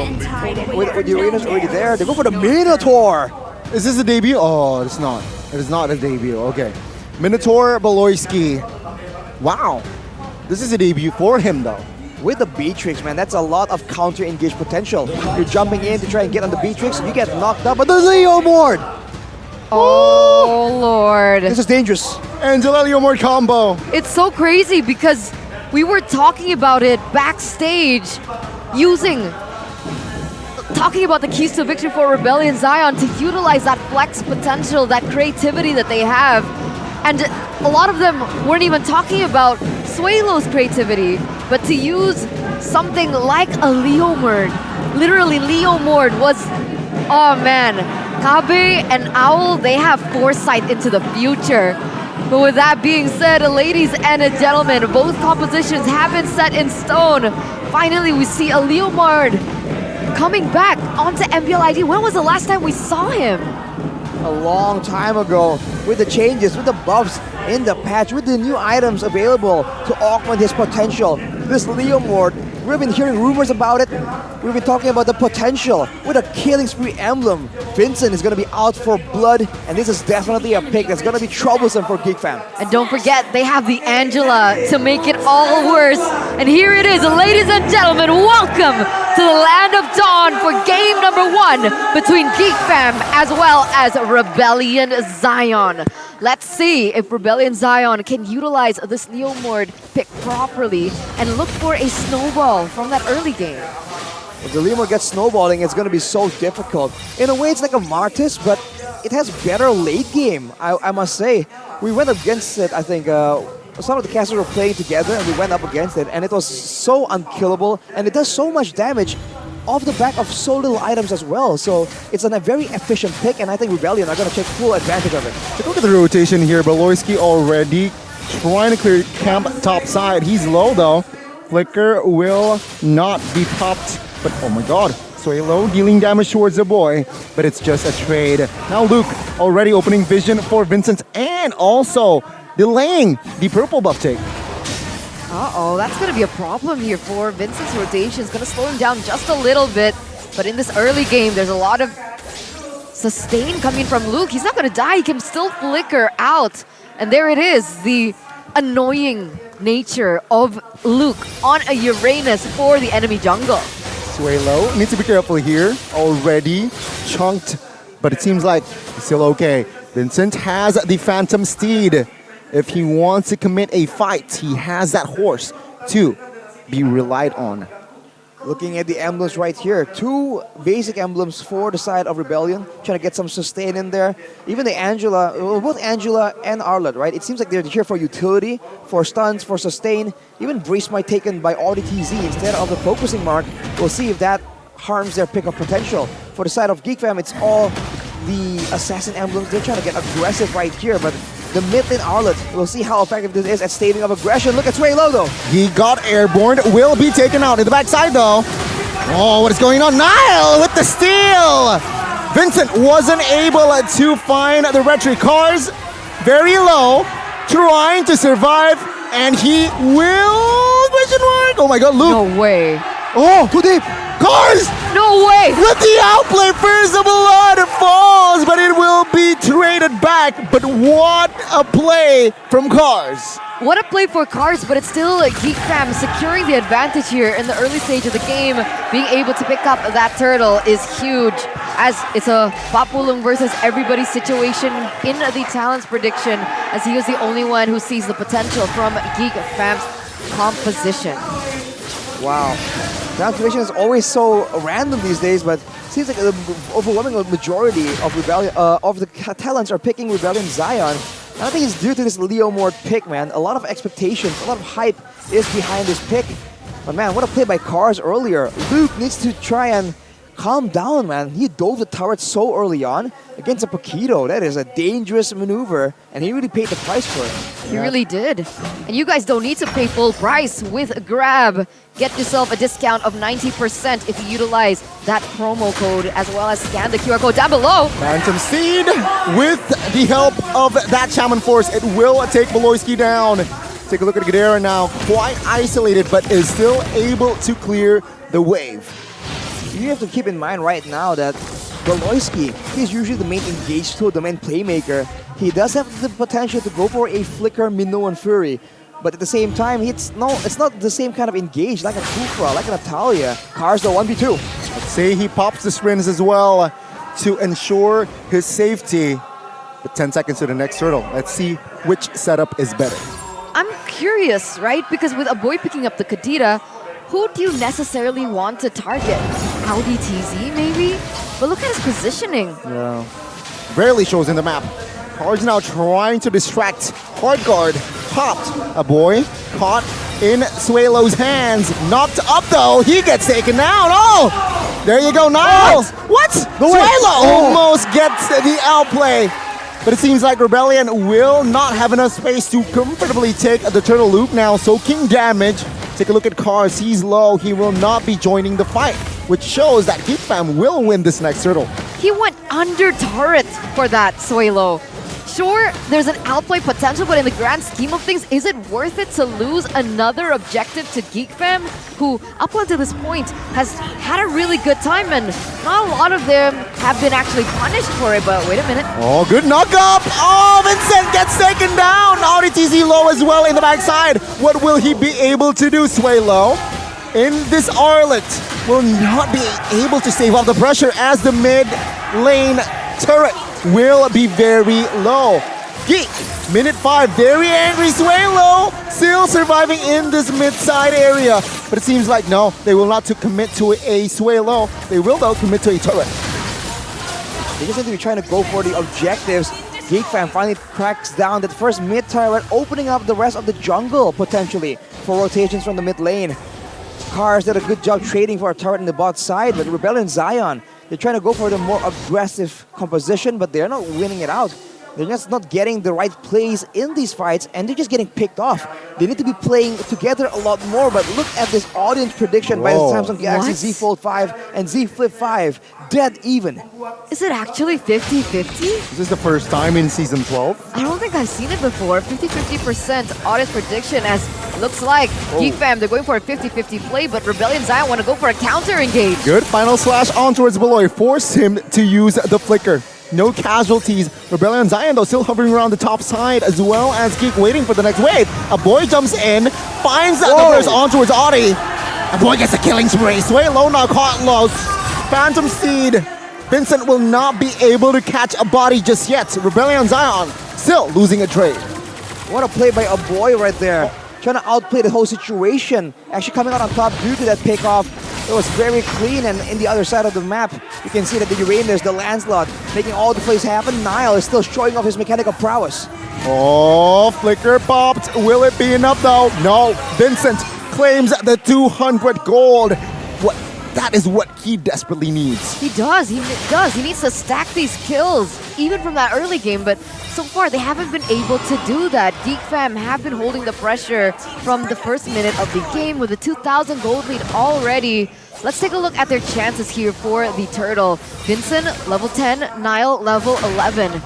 with Uranus already there, they go for the Minotaur. Is this a debut? Oh, it's not. It is not a debut. Okay. Minotaur Baloyski. Wow. This is a debut for him, though. With the Beatrix, man, that's a lot of counter-engage potential. You're jumping in to try and get on the Beatrix, you get knocked out, but the Leo Mord! Oh, Lord. This is dangerous. Angela Leo Mord combo. It's so crazy because we were talking about it backstage, talking about the keys to victory for Rebellion Zion to utilize that flex potential, that creativity that they have. And a lot of them weren't even talking about Suelo's creativity, but to use something like a Leomord. Literally, Leomord was, oh man, Kabe and Owl, they have foresight into the future. But with that being said, ladies and gentlemen, both compositions have been set in stone. Finally, we see a Leomord coming back onto MPL ID. When was the last time we saw him? A long time ago, with the changes, with the buffs in the patch, with the new items available to augment his potential. this Leomord. We've been hearing rumors about it. We've been talking about the potential with a killing spree emblem. Vincent is going to be out for blood, and this is definitely a pick that's going to be troublesome for Geek Fam. And don't forget, they have the Angela to make it all worse. And here it is, ladies and gentlemen, welcome to the Land of Dawn for game number 1 between Geek Fam as well as Rebellion Zion. Let's see if Rebellion Zion can utilize this Leomord pick properly and look for a snowball from that early game. If the Leomord gets snowballing, it's going to be so difficult. In a way, it's like a Martis, but it has better late game, I must say. We went against it, I think, some of the casters were playing together and we went up against it, and it was so unkillable, and it does so much damage off the back of so little items as well. So it's a very efficient pick, and I think Rebellion are going to take full advantage of it. Take a look at the rotation here. Beloyski already trying to clear camp top side. He's low though. Flicker will not be popped, but oh my god. Suelo dealing damage towards the boy, but it's just a trade. Now Luke already opening vision for Vincent and also delaying the purple buff take. Uh-oh, that's going to be a problem here for Vincent's rotation. It's going to slow him down just a little bit. But in this early game, there's a lot of sustain coming from Luke. He's not going to die. He can still flicker out. And there it is, the annoying nature of Luke on a Uranus for the enemy jungle. Suelo needs to be careful here. Already chunked, but it seems like he's still okay. Vincent has the Phantom Steed. If he wants to commit a fight, he has that horse to be relied on. Looking at the emblems right here, 2 basic emblems for the side of Rebellion, trying to get some sustain in there. Even the Angela, both Angela and Arlott, right? It seems like they're here for utility, for stuns, for sustain. Even Breeze might taken by RDTZ instead of the focusing mark. We'll see if that harms their pick of potential. For the side of Geek Fam, it's all the assassin emblems. They're trying to get aggressive right here, but the mid lane Arlott, we'll see how effective this is at stating of aggression. Look at Suelo though. He got airborne, will be taken out in the backside though. Oh, what is going on? Nile with the steal! Vincent wasn't able to find the retry. Cars very low, trying to survive, and he will, question mark? Oh my god, Luke. No way. Oh, too deep. Cars! No way! With the outplay, first of blood falls, but it will be traded back. But what a play from Cars. What a play for Cars, but it's still Geek Fam securing the advantage here in the early stage of the game. Being able to pick up that turtle is huge, as it's a Papulung versus everybody situation in the talents prediction, as he was the only one who sees the potential from Geek Fam's composition. Wow. Transformation is always so random these days, but seems like the overwhelming majority of Rebellion of the talents are picking Rebellion Zion. And I think it's due to this Leomord pick, man. A lot of expectations, a lot of hype is behind this pick. But man, what a play by Cars earlier. Luke needs to try and calm down, man. He dove the turret so early on against a Paquito. That is a dangerous maneuver, and he really paid the price for it. He really did. And you guys don't need to pay full price with Grab. Get yourself a discount of 90% if you utilize that promo code, as well as scan the QR code down below. Phantom Steed, with the help of that Shaman Force, it will take Beloyski down. Take a look at Gadara now, quite isolated, but is still able to clear the wave. You have to keep in mind right now that Beloyski, he's usually the main engaged tool, the main playmaker. He does have the potential to go for a Flicker, Minnow, and Fury. But at the same time, it's not the same kind of engage like a Kufra, like a Natalia. Cars the 1v2. Let's say he pops the sprints as well to ensure his safety. But 10 seconds to the next turtle. Let's see which setup is better. I'm curious, right? Because with a boy picking up the Kadira, who do you necessarily want to target? Audi TZ maybe? But look at his positioning. Yeah. Barely shows in the map. Cars now trying to distract. Hard guard popped. A boy caught in Suelo's hands. Knocked up though. He gets taken down. Oh! There you go, Niles. What? Suelo almost gets the outplay. But it seems like Rebellion will not have enough space to comfortably take the turtle loop now. Soaking damage. Take a look at Cars. He's low. He will not be joining the fight, which shows that Geek Fam will win this next turtle. He went under turret for that, Suelo. Sure, there's an outplay potential, but in the grand scheme of things, is it worth it to lose another objective to GeekFam, who up until this point has had a really good time, and not a lot of them have been actually punished for it, but wait a minute. Oh, good knock up. Oh, Vincent gets taken down. RTTZ low as well in the backside. What will he be able to do, Sway Low? In this Arlet will not be able to save off the pressure as the mid lane turret will be very low. Geek, minute 5, very angry Sway Low, still surviving in this mid-side area. But it seems like no, they will not commit to a Sway Low. They will though commit to a turret. They just need to be trying to go for the objectives. GeekFam finally cracks down that first mid turret, opening up the rest of the jungle potentially for rotations from the mid lane. Cars did a good job trading for a turret in the bot side, but Rebellion Zion, they're trying to go for the more aggressive composition, but they're not winning it out. They're just not getting the right plays in these fights, and they're just getting picked off. They need to be playing together a lot more, but look at this audience prediction by the Samsung Galaxy Z Fold 5 and Z Flip 5. Dead even. Is it actually 50-50? Is this the first time in Season 12? I don't think I've seen it before. 50-50% audience prediction, as looks like GeekFam, they're going for a 50-50 play, but Rebellion Zion want to go for a counter engage. Good final slash on towards Beloy. Force him to use the flicker. No casualties. Rebellion Zion though still hovering around the top side, as well as Geek waiting for the next wave. A boy jumps in, finds the burst on towards Audi. A boy gets a killing spree. Sway Low now caught low. Phantom Seed. Vincent will not be able to catch a body just yet. Rebellion Zion still losing a trade. What a play by a boy right there. Trying to outplay the whole situation. Actually coming out on top due to that pickoff. It was very clean, and in the other side of the map, you can see that the Uranus, the Lancelot, making all the plays happen. Nile is still showing off his mechanical prowess. Oh, flicker popped. Will it be enough though? No. Vincent claims the 200 gold. That is what he desperately needs. He does. He needs to stack these kills, even from that early game, but so far they haven't been able to do that. GeekFam have been holding the pressure from the first minute of the game with a 2,000 gold lead already. Let's take a look at their chances here for the Turtle. Vincent, level 10, Nile, level 11.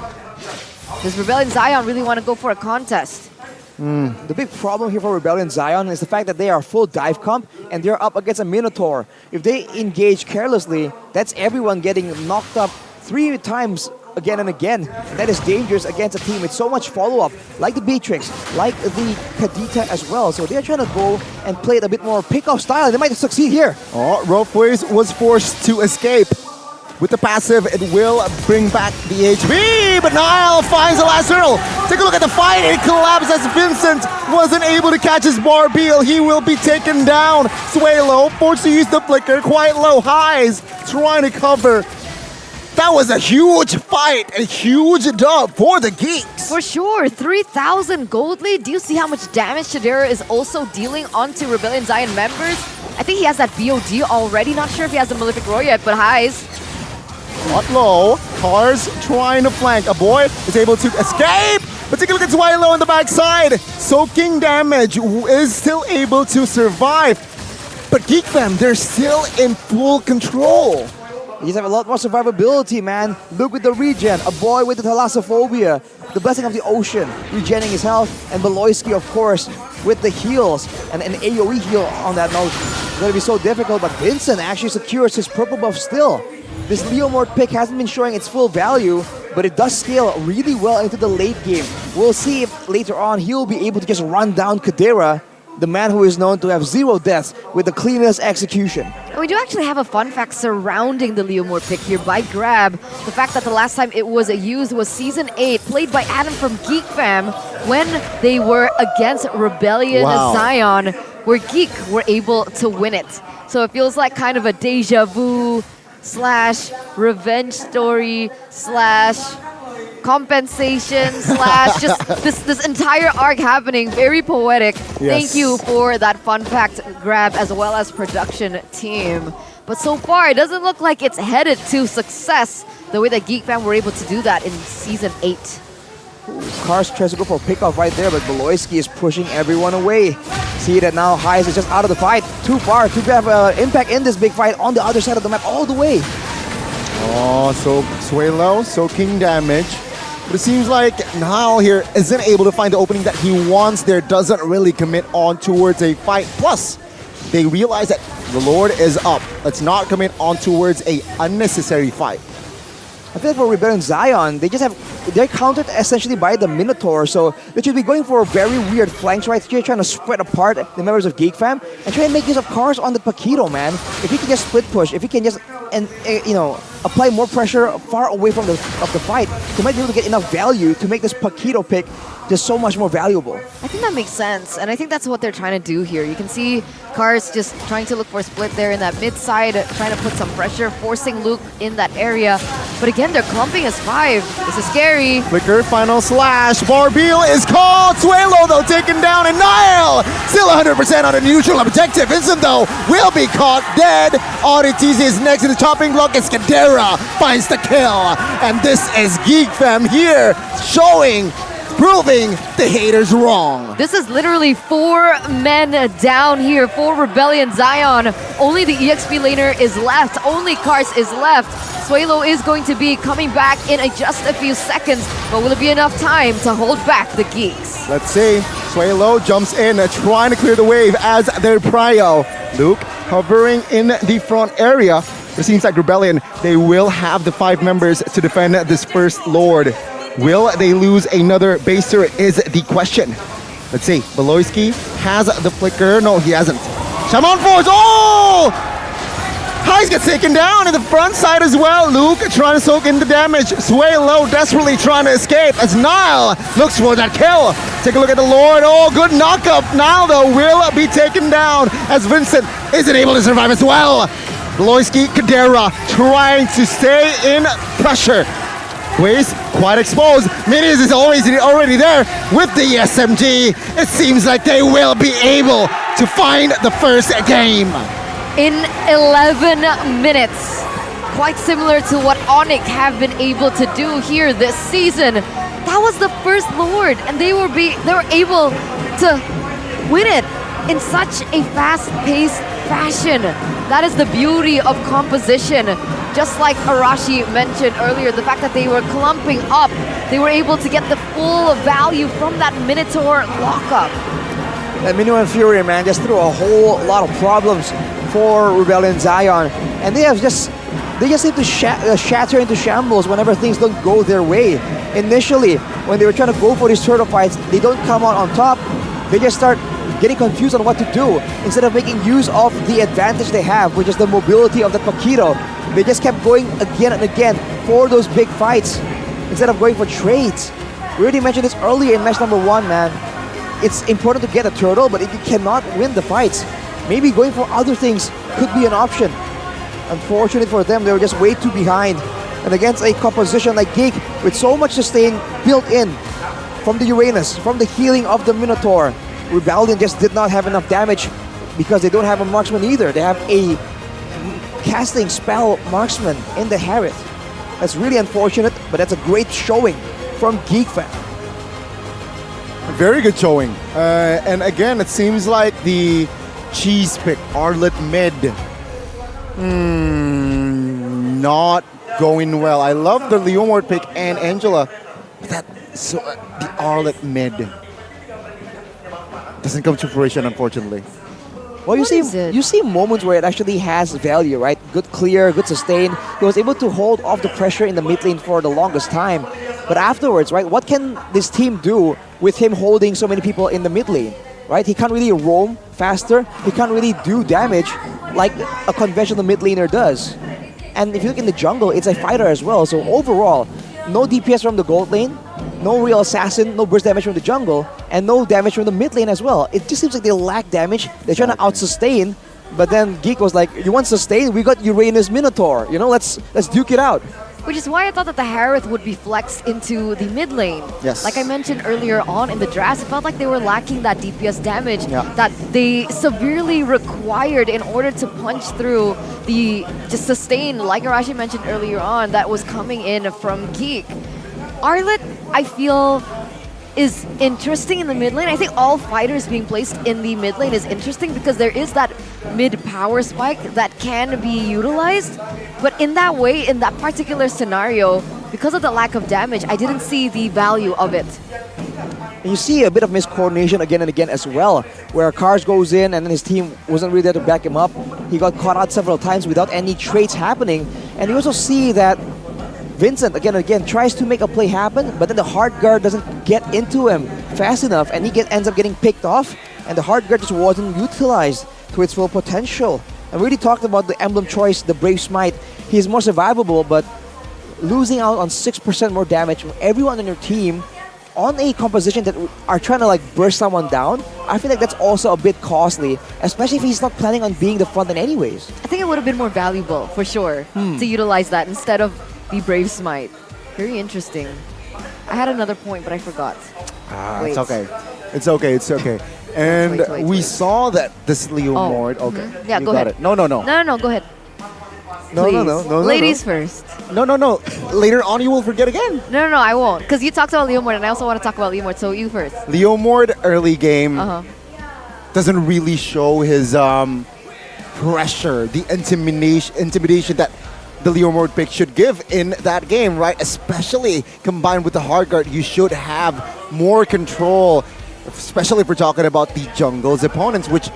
Does Rebellion Zion really want to go for a contest? The big problem here for Rebellion Zion is the fact that they are full dive comp and they're up against a Minotaur. If they engage carelessly, that's everyone getting knocked up 3 times again and again. That is dangerous against a team with so much follow-up, like the Beatrix, like the Kadita as well. So they're trying to go and play it a bit more pick-off style. They might succeed here. Oh, Ropeways was forced to escape. With the passive, it will bring back the HP, but Nile finds the last hurdle. Take a look at the fight. It collapsed as Vincent wasn't able to catch his Barbiel. He will be taken down. Sway Low forced to use the flicker. Quite low highs, trying to cover. That was a huge fight, a huge dub for the Geeks. For sure, 3,000 gold lead. Do you see how much damage Shadera is also dealing onto Rebellion Zion members? I think he has that BOD already. Not sure if he has the Malefic Roar yet, but highs. Not low. Cars trying to flank. A boy is able to escape. But take a look at Swilo on the backside. Soaking damage is still able to survive. But GeekFam, they're still in full control. You just have a lot more survivability, man. Look with the regen. A boy with the thalassophobia. The blessing of the ocean. Regenning his health. And Beloyski, of course, with the heals. And an AoE heal on that note. It's going to be so difficult. But Vincent actually secures his purple buff still. This Leomord pick hasn't been showing its full value, but it does scale really well into the late game. We'll see if later on he'll be able to just run down Kadera, the man who is known to have 0 deaths with the cleanest execution. And we do actually have a fun fact surrounding the Leomord pick here by Grab. The fact that the last time it was used was Season 8, played by Adam from GeekFam, when they were against Rebellion Zion, where Geek were able to win it. So it feels like kind of a deja vu / revenge story / compensation / just this entire arc happening. Very poetic. Yes. Thank you for that fun fact, Grab, as well as production team. But so far, it doesn't look like it's headed to success the way that GeekFam were able to do that in Season 8. Cars tries to go for a pickoff right there, but Beloyski is pushing everyone away. See that now Highs is just out of the fight. Too far to have impact in this big fight on the other side of the map all the way. Oh, so Swalo, soaking damage. But it seems like Nile here isn't able to find the opening that he wants there, doesn't really commit on towards a fight. Plus, they realize that the Lord is up. Let's not commit on towards a unnecessary fight. I feel like for Rebellion Zion, they're countered essentially by the Minotaur, so they should be going for very weird flanks right here, trying to spread apart the members of Geek Fam and try and make use of cars on the Paquito, man. If he can just split push, if he can just apply more pressure far away from the fight, he might be able to get enough value to make this Paquito pick just so much more valuable. I think that makes sense, and I think that's what they're trying to do here. You can see Cars just trying to look for a split there in that mid side, trying to put some pressure, forcing Luke in that area. But again, they're clumping as 5. This is scary. Flicker, final slash. Barbeal is called. Suelo, though, taken down, and Nile still 100% on a neutral objective. Vincent, though, will be caught dead. Auditiz is next in the chopping block, and Skadera finds the kill. And this is Geek Fam here, proving the haters wrong. This is literally 4 men down here for Rebellion Zion. Only the EXP laner is left. Only Cars is left. Suelo is going to be coming back in just a few seconds, but will it be enough time to hold back the Geeks? Let's see. Suelo jumps in, trying to clear the wave as their prio. Luke hovering in the front area. It seems like Rebellion, they will have the 5 members to defend this first Lord. Will they lose another baser is the question. Let's see. Beloyski has the flicker. No, he hasn't. Shaman Force. Oh! Heis gets taken down in the front side as well. Luke trying to soak in the damage. Suelo desperately trying to escape as Nile looks for that kill. Take a look at the Lord. Oh, good knockup. Nile, though, will be taken down as Vincent isn't able to survive as well. Beloyski, Kadera trying to stay in pressure. Waze quite exposed. Minis is already there with the SMG. It seems like they will be able to find the first game. In 11 minutes. Quite similar to what Onyx have been able to do here this season. That was the first Lord, and they were able to win it in such a fast-paced fashion. That is the beauty of composition. Just like Arashi mentioned earlier, the fact that they were clumping up, they were able to get the full value from that Minotaur lockup. That Minotaur Fury, man, just threw a whole lot of problems for Rebellion Zion, and they just seem to shatter into shambles whenever things don't go their way. Initially, when they were trying to go for these turtle fights, they don't come out on top. They just start getting confused on what to do. Instead of making use of the advantage they have, which is the mobility of the Paquito, they just kept going again and again for those big fights instead of going for trades. We already mentioned this earlier in match number 1, man. It's important to get a turtle, but if you cannot win the fights, maybe going for other things could be an option. Unfortunate for them, they were just way too behind. And against a composition like Geek with so much sustain built in from the Uranus, from the healing of the Minotaur, Rebellion just did not have enough damage because they don't have a marksman either. They have a casting spell marksman in the Harith. That's really unfortunate, but that's a great showing from Geek Fam. Very good showing. And again, it seems like the cheese pick, Arlet mid, not going well. I love the Leomord pick and Angela, but the Arlet mid doesn't come to fruition, unfortunately. Well, you see moments where it actually has value, right? Good clear, good sustain. He was able to hold off the pressure in the mid lane for the longest time. But afterwards, right, what can this team do with him holding so many people in the mid lane, right? He can't really roam faster. He can't really do damage like a conventional mid laner does. And if you look in the jungle, it's a fighter as well. So overall, no DPS from the gold lane, no real assassin, no burst damage from the jungle, and no damage from the mid lane as well. It just seems like they lack damage. They're trying to out-sustain, but then Geek was like, you want sustain? We got Uranus Minotaur. You know, let's duke it out. Which is why I thought that the Harith would be flexed into the mid lane. Yes. Like I mentioned earlier on in the draft, it felt like they were lacking that DPS damage that they severely required in order to punch through the just sustain, like Arashi mentioned earlier on, that was coming in from Geek. Arlet, I feel, is interesting in the mid lane. I think all fighters being placed in the mid lane is interesting because there is that mid power spike that can be utilized. But in that way, in that particular scenario, because of the lack of damage, I didn't see the value of it. And you see a bit of miscoordination again and again as well, where Cars goes in and then his team wasn't really there to back him up. He got caught out several times without any trades happening. And you also see that Vincent, again and again, tries to make a play happen, but then the hard guard doesn't get into him fast enough, and he ends up getting picked off, and the hard guard just wasn't utilized to its full potential. And we already talked about the emblem choice, the Brave Smite. He's more survivable, but losing out on 6% more damage from everyone on your team on a composition that are trying to like burst someone down, I feel like that's also a bit costly, especially if he's not planning on being the front end anyways. I think it would have been more valuable, for sure, to utilize that instead of the Brave Smite. Very interesting. I had another point, but I forgot. Wait. It's okay. It's okay. It's okay. And we saw that this Leo Mord. Okay. Yeah, you go got ahead. It. No, No, go ahead. No, Please. no. Ladies first. No. Later on, you will forget again. No, I won't. Because you talked about Leo Mord, and I also want to talk about Leo Mord, so you first. Leo Mord early game doesn't really show his pressure, the intimidation that the Leo Mord pick should give in that game, right? Especially combined with the hard guard, you should have more control, especially if we're talking about the jungle's opponents, which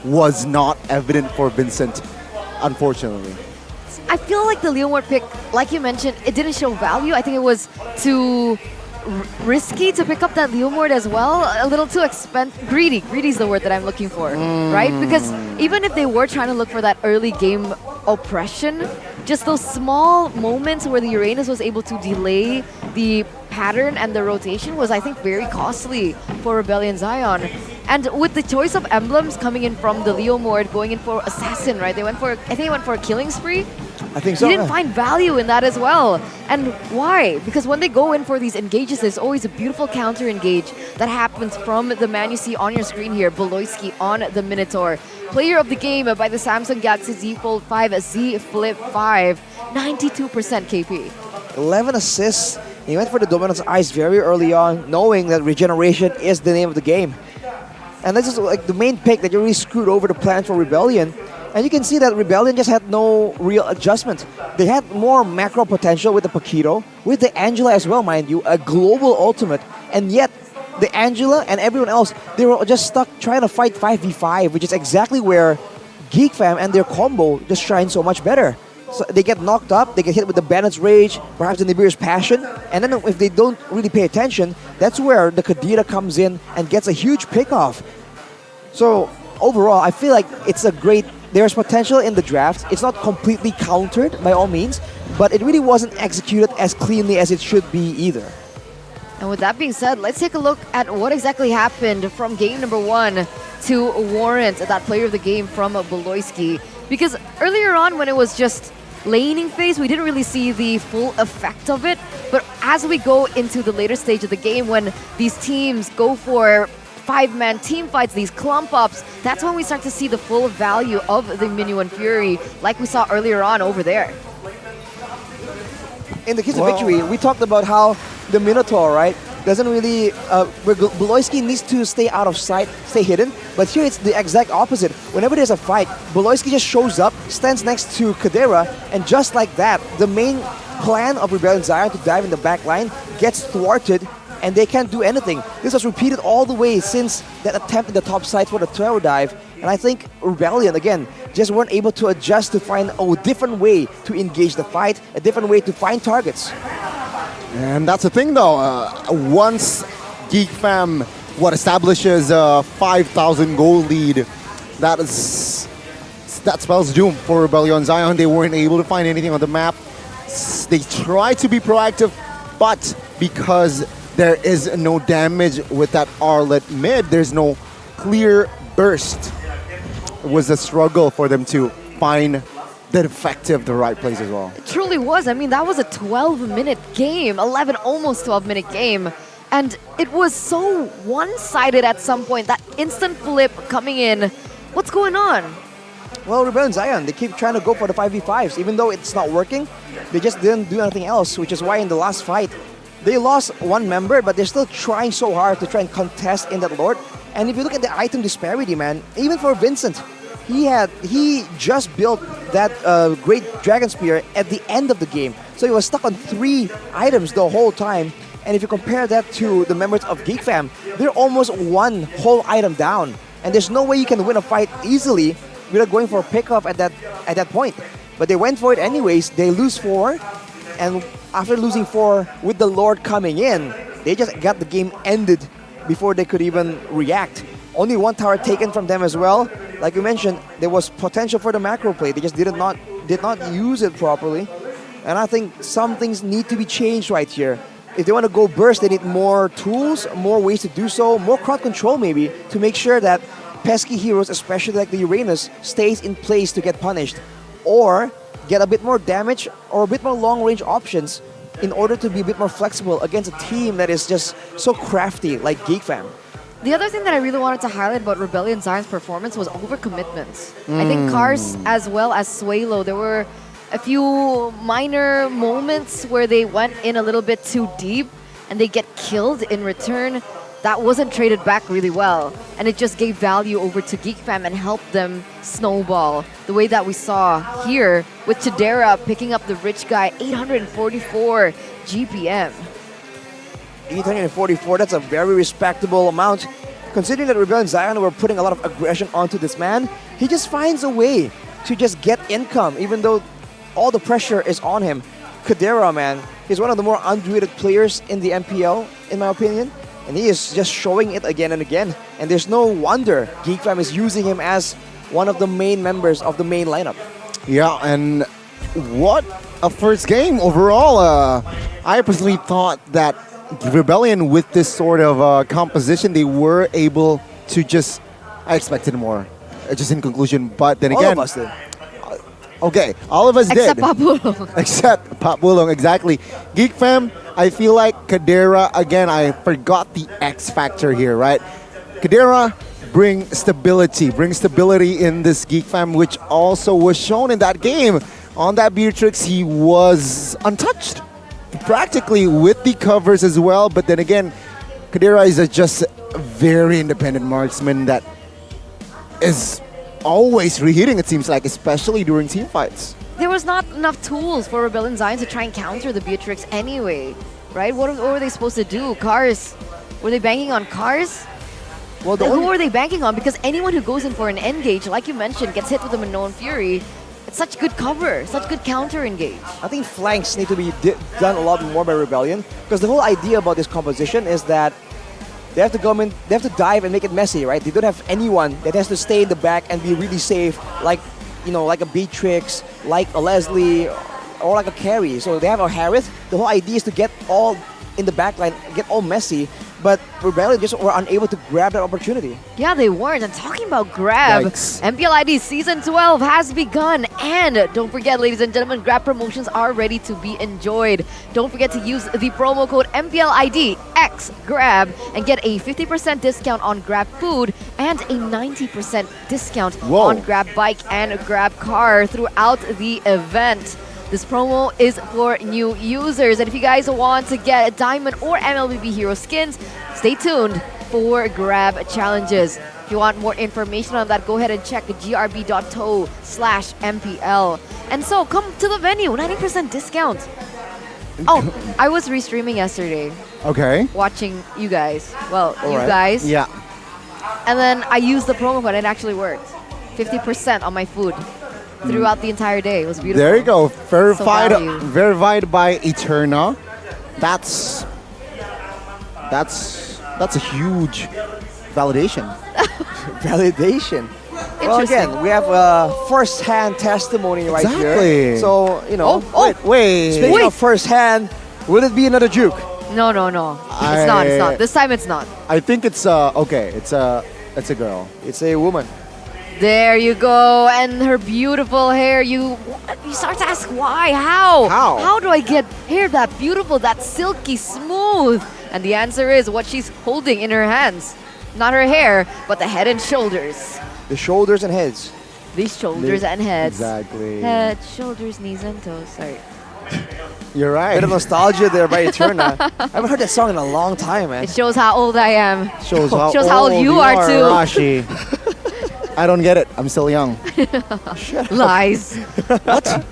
was not evident for Vincent, unfortunately. I feel like the Leo Mord pick, like you mentioned, it didn't show value. I think it was too risky to pick up that Leo Mord as well. A little too expensive. Greedy is the word that I'm looking for, right? Because even if they were trying to look for that early game oppression, just those small moments where the Uranus was able to delay the pattern and the rotation was, I think, very costly for Rebellion Zion. And with the choice of emblems coming in from the Leo Mord, going in for Assassin, right? I think they went for a killing spree. I think so. You didn't find value in that as well. And why? Because when they go in for these engages, there's always a beautiful counter engage that happens from the man you see on your screen here, Beloyski on the Minotaur. Player of the game by the Samsung Galaxy Z Fold 5 Z Flip 5, 92% KP. 11 assists. He went for the Dominant's Eyes very early on, knowing that regeneration is the name of the game. And this is like the main pick that you really screwed over the plans for Rebellion. And you can see that Rebellion just had no real adjustment. They had more macro potential with the Paquito, with the Angela as well, mind you, a global ultimate. And yet, the Angela and everyone else, they were just stuck trying to fight 5v5, which is exactly where Geek Fam and their combo just shine so much better. So they get knocked up, they get hit with the Bandit's Rage, perhaps the Nibiru's Passion, and then if they don't really pay attention, that's where the Kadira comes in and gets a huge pickoff. So overall, I feel like it's a great, there's potential in the draft. It's not completely countered by all means, but it really wasn't executed as cleanly as it should be either. And with that being said, let's take a look at what exactly happened from game number 1 to warrant that player of the game from Beloyski. Because earlier on, when it was just laning phase, we didn't really see the full effect of it. But as we go into the later stage of the game, when these teams go for 5-man team fights, these clump ups, that's when we start to see the full value of the Minuan Fury, like we saw earlier on over there. In the case of victory, we talked about how the Minotaur, right, doesn't really, Beloyski needs to stay out of sight, stay hidden, but here it's the exact opposite. Whenever there's a fight, Beloyski just shows up, stands next to Kadira, and just like that, the main plan of Rebellion Zion to dive in the back line gets thwarted, and they can't do anything. This was repeated all the way since that attempt in the top side for the Terror Dive, and I think Rebellion, again, just weren't able to adjust to find a different way to engage the fight, a different way to find targets. And that's the thing, though. Once Geek Fam establishes a 5,000 goal lead, that spells doom for Rebellion Zion. They weren't able to find anything on the map. They tried to be proactive, but because there is no damage with that Arlet mid, there's no clear burst. It was a struggle for them to find the effective, the right place as well. It truly was. I mean, that was a 12-minute game, almost 12-minute game. And it was so one-sided at some point, that instant flip coming in. What's going on? Well, Rebellion Zion, they keep trying to go for the 5v5s. Even though it's not working, they just didn't do anything else, which is why in the last fight, they lost one member, but they're still trying so hard to try and contest in that Lord. And if you look at the item disparity, man, even for Vincent, he just built that great Dragon Spear at the end of the game. So he was stuck on 3 items the whole time. And if you compare that to the members of Geek Fam, they're almost 1 whole item down. And there's no way you can win a fight easily without going for a pickoff at that point. But they went for it anyways. They lose 4. And after losing 4 with the Lord coming in, they just got the game ended before they could even react. Only 1 tower taken from them as well. Like you mentioned, there was potential for the macro play. They just did not use it properly. And I think some things need to be changed right here. If they want to go burst, they need more tools, more ways to do so, more crowd control maybe, to make sure that pesky heroes, especially like the Uranus, stays in place to get punished. Or get a bit more damage or a bit more long-range options in order to be a bit more flexible against a team that is just so crafty like Geek Fam. The other thing that I really wanted to highlight about Rebellion Zion's performance was overcommitments. I think Cars as well as Swalo, there were a few minor moments where they went in a little bit too deep and they get killed in return. That wasn't traded back really well, and it just gave value over to Geek Fam and helped them snowball the way that we saw here with Chidera picking up the rich guy, 844 GPM. 844, that's a very respectable amount. Considering that Rebellion Zion were putting a lot of aggression onto this man, he just finds a way to just get income, even though all the pressure is on him. Kadera, man, he's one of the more underrated players in the MPL, in my opinion. And he is just showing it again and again. And there's no wonder Geek Fam is using him as one of the main members of the main lineup. Yeah, and what a first game overall. I personally thought that Rebellion, with this sort of composition, they were able to just... I expected more, just in conclusion. But then again... All of us did. Okay, all of us Except did. Papulong. Except Papulong, exactly. Geek Fam, I feel like Kadera, again, I forgot the X factor here, right? Kadera bring stability in this Geek Fam, which also was shown in that game. On that Beatrix, he was untouched, practically, with the covers as well. But then again, Kadera is just a very independent marksman that is always reheating, it seems like, especially during team fights. There was not enough tools for Rebellion Zion to try and counter the Beatrix anyway, right? What were they supposed to do? Cars? Were they banking on Cars? Well, who were they banking on? Because anyone who goes in for an engage, like you mentioned, gets hit with a Minoan Fury. It's such good cover, such good counter engage. I think flanks need to be done a lot more by Rebellion, because the whole idea about this composition is that they have to go in, they have to dive and make it messy, right? They don't have anyone that has to stay in the back and be really safe, like, you know, like a Beatrix, like a Leslie, or like a carry. So they have a Harith. The whole idea is to get all in the back line, get all messy, but Rebellion just were unable to grab that opportunity. Yeah, they weren't. And talking about grab, MPL ID Season 12 has begun. And don't forget, ladies and gentlemen, grab promotions are ready to be enjoyed. Don't forget to use the promo code MPL ID XGRAB and get a 50% discount on Grab Food and a 90% discount on Grab Bike and Grab Car throughout the event. This promo is for new users, and if you guys want to get a Diamond or MLBB Hero skins, stay tuned for grab challenges. If you want more information on that, go ahead and check grb.to/MPL. And so, come to the venue, 90% discount. Oh, I was restreaming yesterday. Okay. Watching you guys. Well, All you right. guys. Yeah. And then I used the promo code and it actually worked. 50% on my food throughout the entire day. It was beautiful. There you go. Verified, value. verified by Eterna. That's a huge validation. Validation. Well, again, we have first-hand testimony right here. Exactly. So, you know, wait. Speaking of first-hand, will it be another juke? No. It's not. This time it's not. I think it's okay. It's a girl. It's a woman. There you go, and her beautiful hair. You start to ask why, how do I get hair that beautiful, that silky smooth? And the answer is what she's holding in her hands. Not her hair, but the head and shoulders. The shoulders and heads. These shoulders and heads. Exactly. Head, shoulders, knees, and toes. Sorry. You're right. Bit of nostalgia there by Eterna. I haven't heard that song in a long time, man. It shows how old I am. Shows how old you are too. Rashi. I don't get it. I'm still young. Lies. What?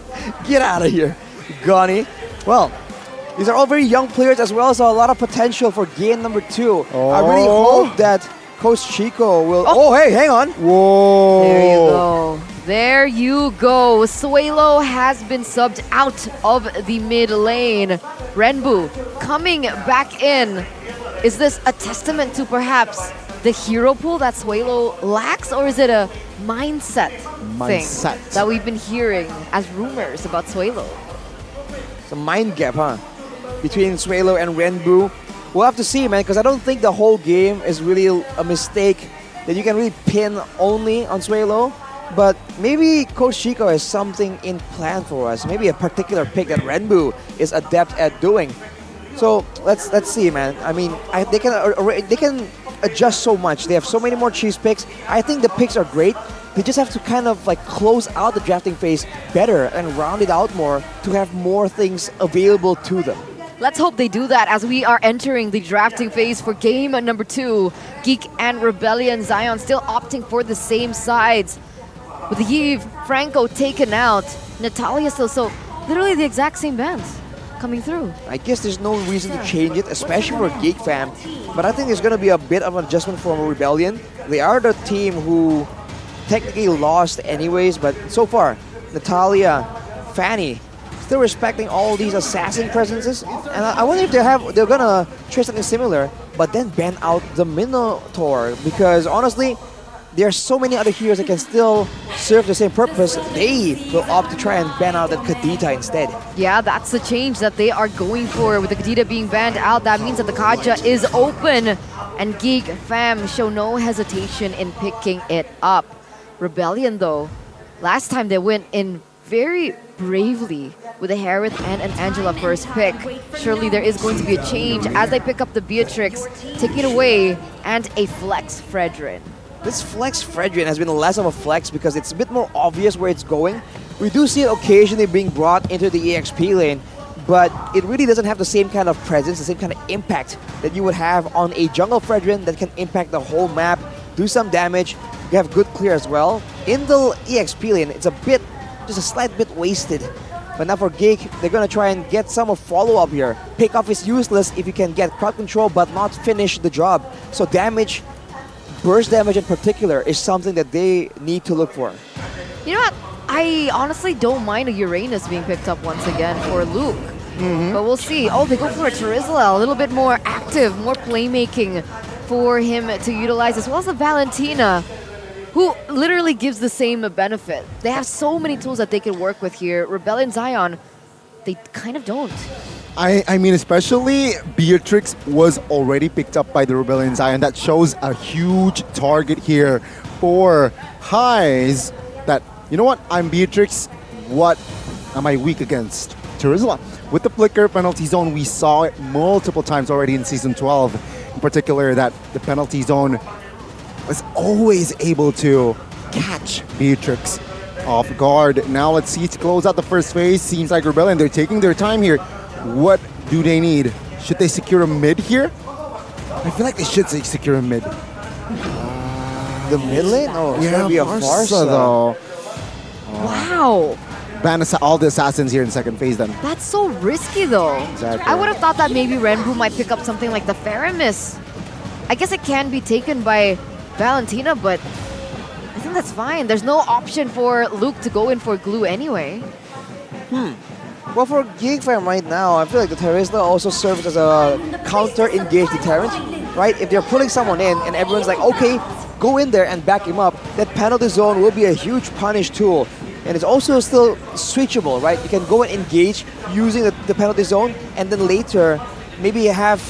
Get out of here, Gani. Well, these are all very young players as well, so a lot of potential for game number 2. I really hope that Coach Chico will... Oh, hey, hang on. Whoa. There you go. There you go. Suelo has been subbed out of the mid lane. Renbu coming back in. Is this a testament to perhaps the hero pool that Suelo lacks, or is it a mindset thing that we've been hearing as rumors about Suelo? It's a mind gap, huh? Between Suelo and Renbu. We'll have to see, man, because I don't think the whole game is really a mistake that you can really pin only on Suelo. But maybe Coach Chico has something in plan for us. Maybe a particular pick that Renbu is adept at doing. So let's see, man. I mean, they can adjust so much. They have so many more cheese picks. I think the picks are great. They just have to kind of like close out the drafting phase better and round it out more to have more things available to them. Let's hope they do that as we are entering the drafting phase for game number 2. Geek and Rebellion Zion still opting for the same sides. With Yves, Franco taken out, Natalia still, so literally the exact same bands coming through. I guess there's no reason to change it, especially for Geek fam. But I think there's going to be a bit of an adjustment for Rebellion. They are the team who technically lost anyways, but so far, Natalia, Fanny, still respecting all these assassin presences. And I wonder if they're going to try something similar, but then ban out the Minotaur. Because honestly, there are so many other heroes that can still serve the same purpose. They will opt to try and ban out that Kadita instead. Yeah, that's the change that they are going for. With the Kadita being banned out, that means that the Kaja is open. And Geek fam show no hesitation in picking it up. Rebellion though, last time they went in very bravely with a Harith and an Angela first pick. Surely there is going to be a change as they pick up the Beatrix, taking it away, and a Flex Fredrin. This Flex Fredrin has been less of a flex because it's a bit more obvious where it's going. We do see it occasionally being brought into the EXP lane, but it really doesn't have the same kind of presence, the same kind of impact that you would have on a jungle Fredrin that can impact the whole map, do some damage. You have good clear as well. In the EXP lane, it's just a slight bit wasted. But now for Geek, they're going to try and get some follow-up here. Pick off is useless if you can get crowd control but not finish the job. So damage, burst damage in particular, is something that they need to look for. You know what? I honestly don't mind a Uranus being picked up once again for Luke. But we'll see. Oh, they go for a Terizla, a little bit more active, more playmaking for him to utilize, as well as a Valentina, who literally gives the same benefit. They have so many tools that they can work with here. Rebellion Zion, they kind of don't. I mean, especially Beatrix was already picked up by the Rebellion Zion. That shows a huge target here for Highs. That, you know what, I'm Beatrix. What am I weak against? Terizla. With the flicker penalty zone, we saw it multiple times already in Season 12. In particular, that the penalty zone was always able to catch Beatrix off guard. Now let's see to close out the first phase. Seems like Rebellion, they're taking their time here. What do they need? Should they secure a mid here? I feel like they should secure a mid. The mid lane? Oh, it's going to be a farce though. Wow. Ban all the assassins here in second phase then. That's so risky though. Exactly. I would have thought that maybe Renbu might pick up something like the Faramis. I guess it can be taken by Valentina, but I think that's fine. There's no option for Luke to go in for glue anyway. Well, for Geek fam right now, I feel like the Terizla also serves as a counter-engage deterrent, right? If they're pulling someone in and everyone's like, okay, go in there and back him up, that penalty zone will be a huge punish tool. And it's also still switchable, right? You can go and engage using the penalty zone, and then later maybe you have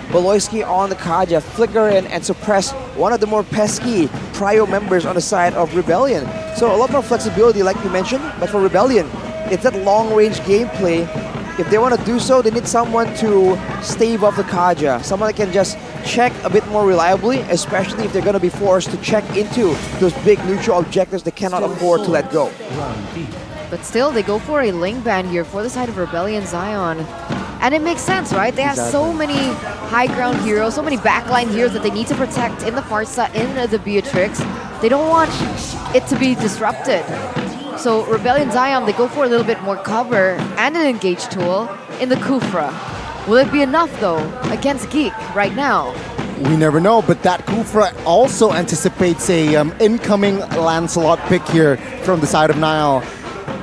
Baloyski on the Kaja, flicker and suppress one of the more pesky Prio members on the side of Rebellion. So a lot more flexibility like you mentioned, but for Rebellion, it's that long-range gameplay. If they want to do so, they need someone to stave off the Kaja, someone that can just check a bit more reliably, especially if they're going to be forced to check into those big neutral objectives they cannot afford to let go. But still, they go for a lane ban here for the side of Rebellion Zion. And it makes sense, right? They have so many high ground heroes, so many backline heroes that they need to protect in the Farsa, in the Beatrix. they don't want it to be disrupted. So Rebellion Zion, they go for a little bit more cover and an engage tool in the Kufra. Will it be enough though against Geek right now? We never know, but that Kufra also anticipates a incoming Lancelot pick here from the side of Nile.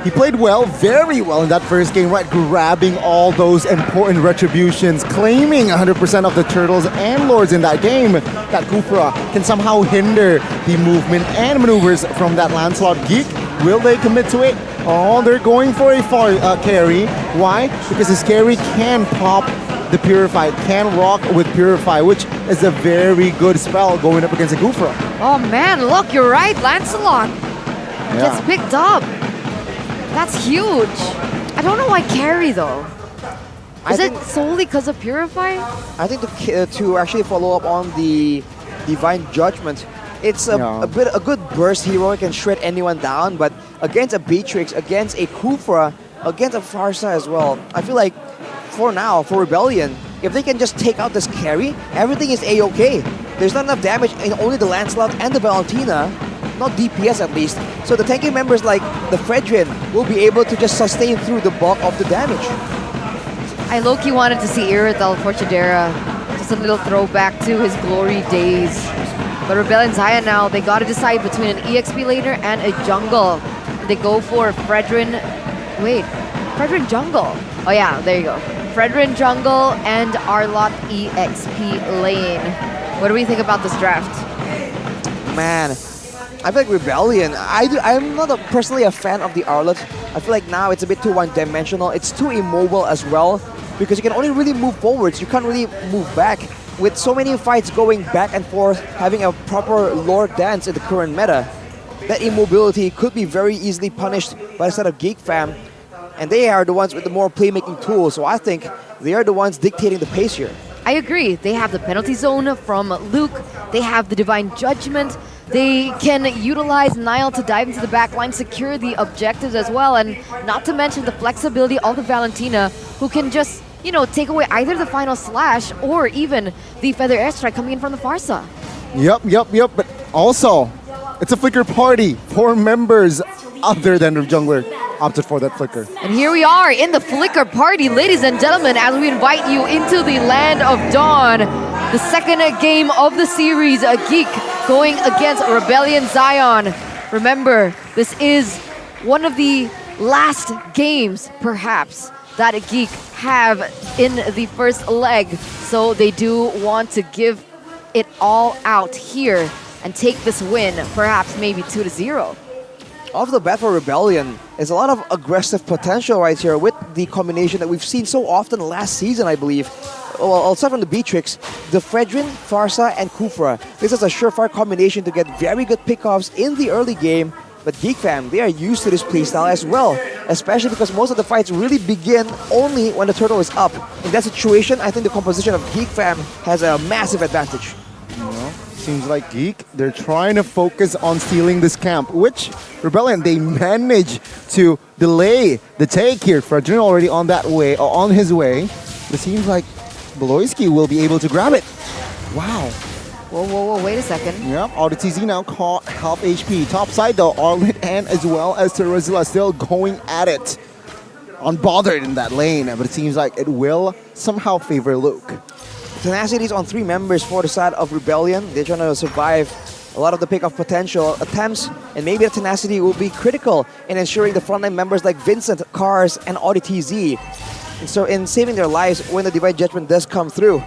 He played well, very well in that first game, right? Grabbing all those important retributions, claiming 100% of the turtles and lords in that game. That Kufra can somehow hinder the movement and maneuvers from that Lancelot Geek. Will they commit to it? Oh, they're going for a carry. Why? Because his carry can pop the Purify, can rock with Purify, which is a very good spell going up against a Kufra. Oh man, look, you're right, Lancelot gets picked up. That's huge. I don't know why carry though. Is it solely because of Purify? I think to actually follow up on the Divine Judgment, it's a good burst hero. It can shred anyone down, but against a Beatrix, against a Kufra, against a Farsa as well, I feel like for now, for Rebellion, if they can just take out this carry, everything is A-okay. There's not enough damage in only the Lancelot and the Valentina, not DPS at least. So the tanking members like the Fredrin will be able to just sustain through the bulk of the damage. I low-key wanted to see Iritel for Chidera. Just a little throwback to his glory days. But Rebellion Zion now, they gotta decide between an EXP laner and a jungle. They go for Fredrin. Wait, Fredrin jungle. Oh yeah, there you go. Fredrin jungle and Arlott EXP lane. What do we think about this draft? Man, I feel like Rebellion, I'm not personally a fan of the Arlott. I feel like now it's a bit too one-dimensional. It's too immobile as well, because you can only really move forwards. You can't really move back. With so many fights going back and forth, having a proper lore dance in the current meta, that immobility could be very easily punished by the side of Geek Fam. And they are the ones with the more playmaking tools, so I think they are the ones dictating the pace here. I agree. They have the penalty zone from Luke. They have the Divine Judgment. They can utilize Nile to dive into the back line, secure the objectives as well, and not to mention the flexibility of the Valentina, who can just, you know, take away either the final slash or even the Feather Airstrike coming in from the Farsa. Yep. But also, it's a flicker party. 4 members other than the jungler opted for that flicker. And here we are in the flicker party, ladies and gentlemen, as we invite you into the land of Dawn. The second game of the series, a Geek going against Rebellion Zion. Remember, this is one of the last games, perhaps, that a Geek have in the first leg. So they do want to give it all out here and take this win, perhaps maybe 2-0. Off the bat for Rebellion, there's a lot of aggressive potential right here with the combination that we've seen so often last season, I believe. Well, aside from the Beatrix, the Fredrin, Farsa, and Kufra. This is a surefire combination to get very good pickoffs in the early game. But Geek Fam, they are used to this playstyle as well, especially because most of the fights really begin only when the turtle is up. In that situation, I think the composition of Geek Fam has a massive advantage. Seems like Geek, they're trying to focus on stealing this camp, which Rebellion, they managed to delay the take here. Fredrin already on that way, or on his way. It seems like Beloyski will be able to grab it. Wow. Whoa, wait a second. Yep, RTZ now caught half HP. Top side though, Arlott and as well as Terizla still going at it. Unbothered in that lane, but it seems like it will somehow favor Luke. Tenacity is on 3 members for the side of Rebellion. They're trying to survive a lot of the pick-off potential attempts, and maybe the tenacity will be critical in ensuring the frontline members like Vincent, Cars, and AudiTZ. And so in saving their lives when the Divine Judgment does come through.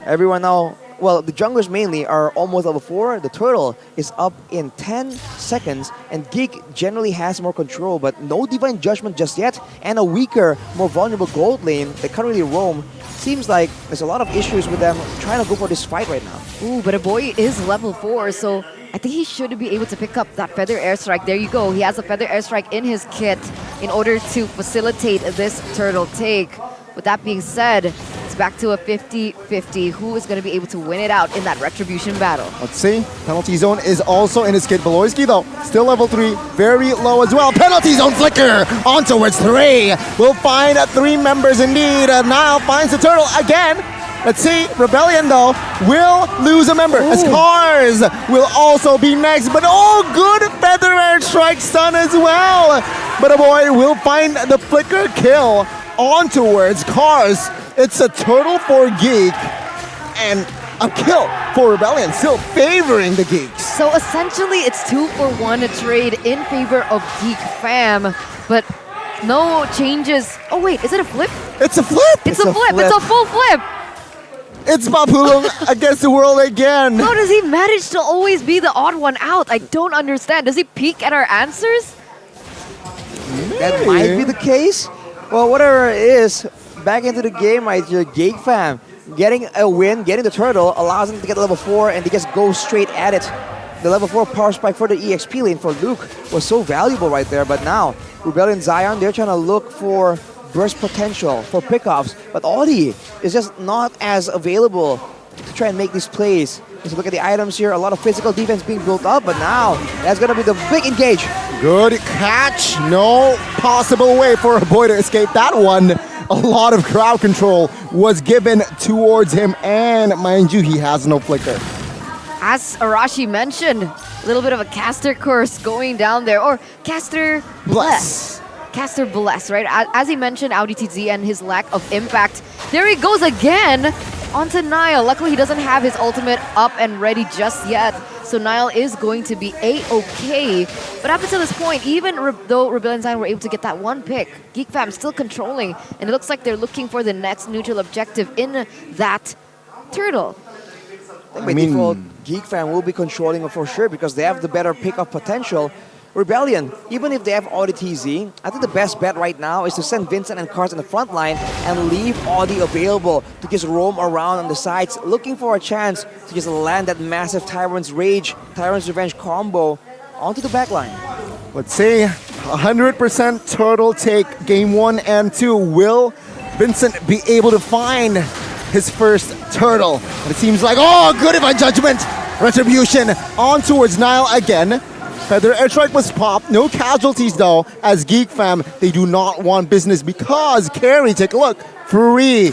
Everyone now, well, the junglers mainly are almost level 4. The turtle is up in 10 seconds, and Geek generally has more control, but no Divine Judgment just yet, and a weaker, more vulnerable gold lane that can't really roam. Seems like there's a lot of issues with them trying to go for this fight right now. Ooh, but a boy is level 4, so I think he should be able to pick up that Feather Airstrike. There you go. He has a Feather Airstrike in his kit in order to facilitate this turtle take. With that being said, it's back to a 50-50. Who is going to be able to win it out in that Retribution battle? Let's see. Penalty zone is also in his kit. Beloyski though, still level 3, very low as well. Penalty zone flicker on towards 3. We'll find 3 members indeed. Nile finds the turtle again. Let's see, Rebellion though will lose a member as Cars will also be next. But oh, good Feather Air Strike stun as well. But a boy will find the flicker kill on towards Cars. It's a turtle for Geek and a kill for Rebellion, still favoring the Geeks. So essentially, it's 2-for-1 a trade in favor of Geek Fam, but no changes. Oh wait, is it a flip? It's a flip! It's a flip! It's a full flip! It's Papulong against the world again. How does he manage to always be the odd one out? I don't understand. Does he peek at our answers? That might be the case. Well, whatever it is, back into the game right here, Geek Fam. Getting a win, getting the turtle, allows them to get level 4 and they just go straight at it. The level 4 power spike for the EXP lane for Luke was so valuable right there, but now Rebellion Zion, they're trying to look for burst potential, for pickoffs, but Audi is just not as available to try and make these plays. Just look at the items here, a lot of physical defense being built up, but now that's going to be the big engage. Good catch. No possible way for a boy to escape that one. A lot of crowd control was given towards him, and mind you, he has no flicker. As Arashi mentioned, a little bit of a caster curse going down there, or caster bless. Caster bless, right? As he mentioned, Audi TZ and his lack of impact. There he goes again onto Niall. Luckily, he doesn't have his ultimate up and ready just yet. So Niall is going to be A-okay. But up until this point, even though Rebellion Zion were able to get that one pick, Geek Fam still controlling. And it looks like they're looking for the next neutral objective in that turtle. By default, Geek Fam will be controlling it for sure because they have the better pick-off potential. Rebellion, even if they have Audi TZ, I think the best bet right now is to send Vincent and Cars in the front line and leave Audi available to just roam around on the sides, looking for a chance to just land that massive Tyrant's Rage, Tyrant's Revenge combo onto the back line. Let's see, 100% turtle take game 1 and 2. Will Vincent be able to find his first turtle? And it seems like, oh, good divine judgment! Retribution on towards Niall again. Feather Airstrike was popped, no casualties though, as Geek Fam, they do not want business because Carry, take a look, free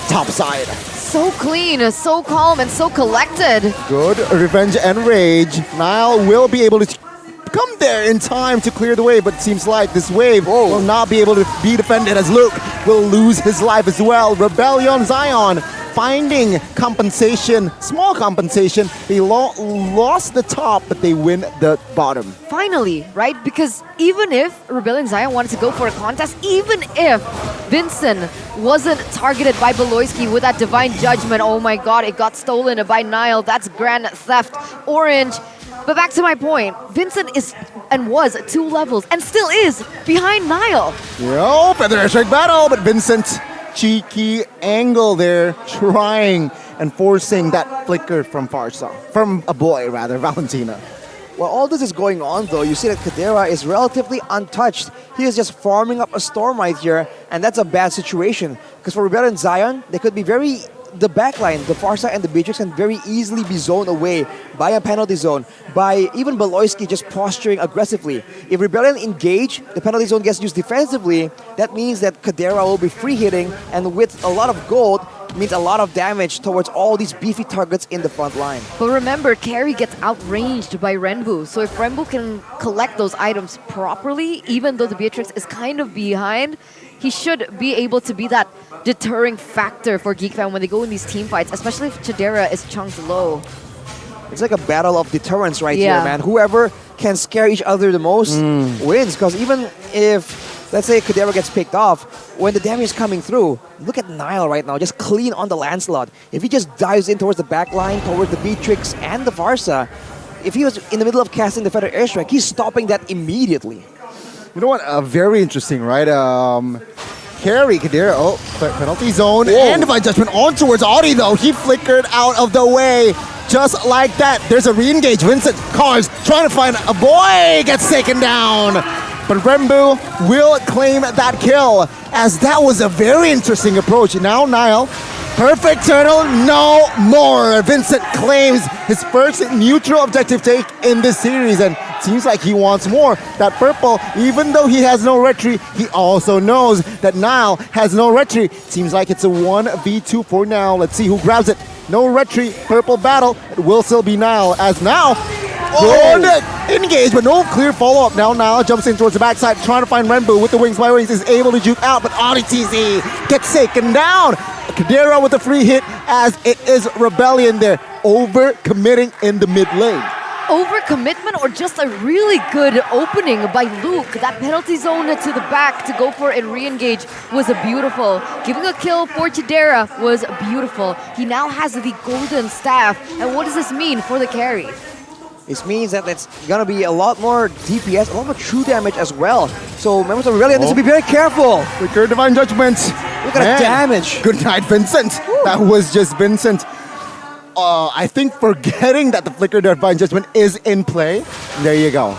topside. So clean, so calm, and so collected. Good Revenge and Rage. Niall will be able to come there in time to clear the wave, but it seems like this wave will not be able to be defended as Luke will lose his life as well. Rebellion Zion finding compensation, small compensation. They lost the top, but they win the bottom. Finally, right? Because even if Rebellion Zion wanted to go for a contest, even if Vincent wasn't targeted by Beloyski with that Divine Judgment, oh my god, it got stolen by Niall. That's Grand Theft Orange. But back to my point, Vincent is and was 2 levels and still is behind Niall. Yo, Feather Airstrike battle, but Vincent, cheeky angle there, trying and forcing that flicker from Farsa, from a boy rather, Valentina. While all this is going on though, you see that Kadera is relatively untouched. He is just farming up a storm right here, and that's a bad situation. Because for Rebellion Zion, they could be the backline, the Farsa and the Beatrix can very easily be zoned away by a penalty zone, by even Beloyski just posturing aggressively. If Rebellion engage, the penalty zone gets used defensively, that means that Kadera will be free hitting, and with a lot of gold, means a lot of damage towards all these beefy targets in the front line. But remember, Carry gets outranged by Renbu, so if Renbu can collect those items properly, even though the Beatrix is kind of behind, he should be able to be that deterring factor for Geek Fam when they go in these team fights, especially if Chidera is chunked low. It's like a battle of deterrence right here, man. Whoever can scare each other the most wins, because even if, let's say, Kadera gets picked off, when the damage is coming through, look at Niall right now, just clean on the Lancelot. If he just dives in towards the back line, towards the Beatrix and the Farsa, if he was in the middle of casting the Feather Airstrike, he's stopping that immediately. You know what? Very interesting, right? Carry Kadera, penalty zone, and Divine Judgment on towards Audi though. He flickered out of the way. Just like that, there's a re-engage. Vincent Cars trying to find a boy, gets taken down. But Renbu will claim that kill, as that was a very interesting approach. Now Niall, perfect turtle, no more. Vincent claims his first neutral objective take in this series, and seems like he wants more. That purple, even though he has no retry, he also knows that Nile has no retry. Seems like it's a 1v2 for now. Let's see who grabs it. No retry, purple battle. It will still be Nile as now. Good engage, but no clear follow-up. Now Nile jumps in towards the backside, trying to find Renbu with the wings. By wings is able to juke out, but RTZ gets taken down. Kadira with a free hit as it is Rebellion there, over-committing in the mid lane. Overcommitment or just a really good opening by Luke. That penalty zone to the back to go for it and re-engage was beautiful. Giving a kill for Chidera was beautiful. He now has the golden staff. And what does this mean for the carry? This means that it's gonna be a lot more DPS, a lot more true damage as well. So members of Rebellion need to be very careful. Flicker Divine Judgment. Look at the damage. Good night, Vincent. Woo. That was just Vincent. I think forgetting that the Flicker Divine Judgment is in play. There you go.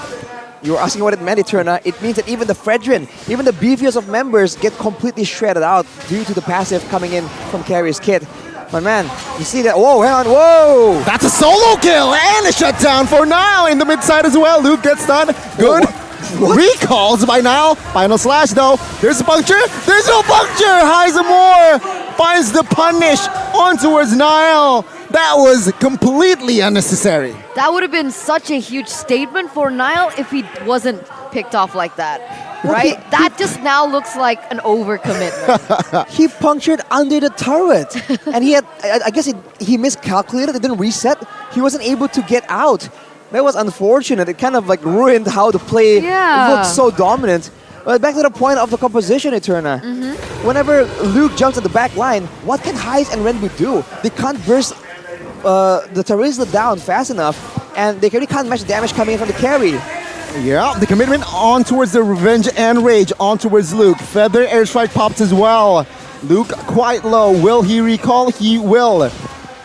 You were asking what it meant, Eterna. It means that even the Fredrin, even the beefiest of members get completely shredded out due to the passive coming in from Carrier's kit. But man, you see that? Whoa, hang on, whoa! That's a solo kill and a shutdown for Nile in the mid side as well. Luke gets done. Good. What? Recalls by Nile. Final slash though. There's a puncture. There's no puncture. Heizamore finds the punish on towards Nile. That was completely unnecessary. That would have been such a huge statement for Nile if he wasn't picked off like that. Right? That just now looks like an overcommitment. He punctured under the turret. And he had, I guess he miscalculated. It didn't reset. He wasn't able to get out. That was unfortunate. It kind of like ruined how the play looked so dominant. But back to the point of the composition, Eterna. Whenever Luke jumps at the back line, what can Heiss and Renbu do? They can't burst the Terizla down fast enough, and they really can't match the damage coming in from the carry. Yeah, the commitment on towards the Revenge and Rage, on towards Luke. Feather Airstrike pops as well. Luke quite low. Will he recall? He will.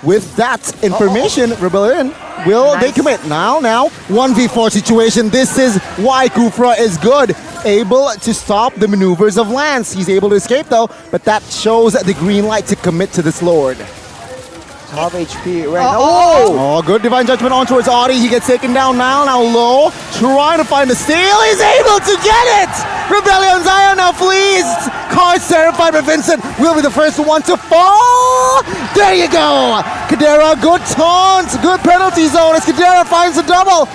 With that information, Rebellion, will they commit? Now, 1v4 situation. This is why Kufra is good. Able to stop the maneuvers of Lance. He's able to escape though, but that shows the green light to commit to this Lord. Top HP right now. Oh, good Divine Judgment on towards Audi. He gets taken down now low. Trying to find the steal. He's able to get it! Rebellion Zion now flees. Cars terrified, but Vincent will be the first one to fall. There you go. Kadera, good taunt. Good penalty zone as Kadera finds the double.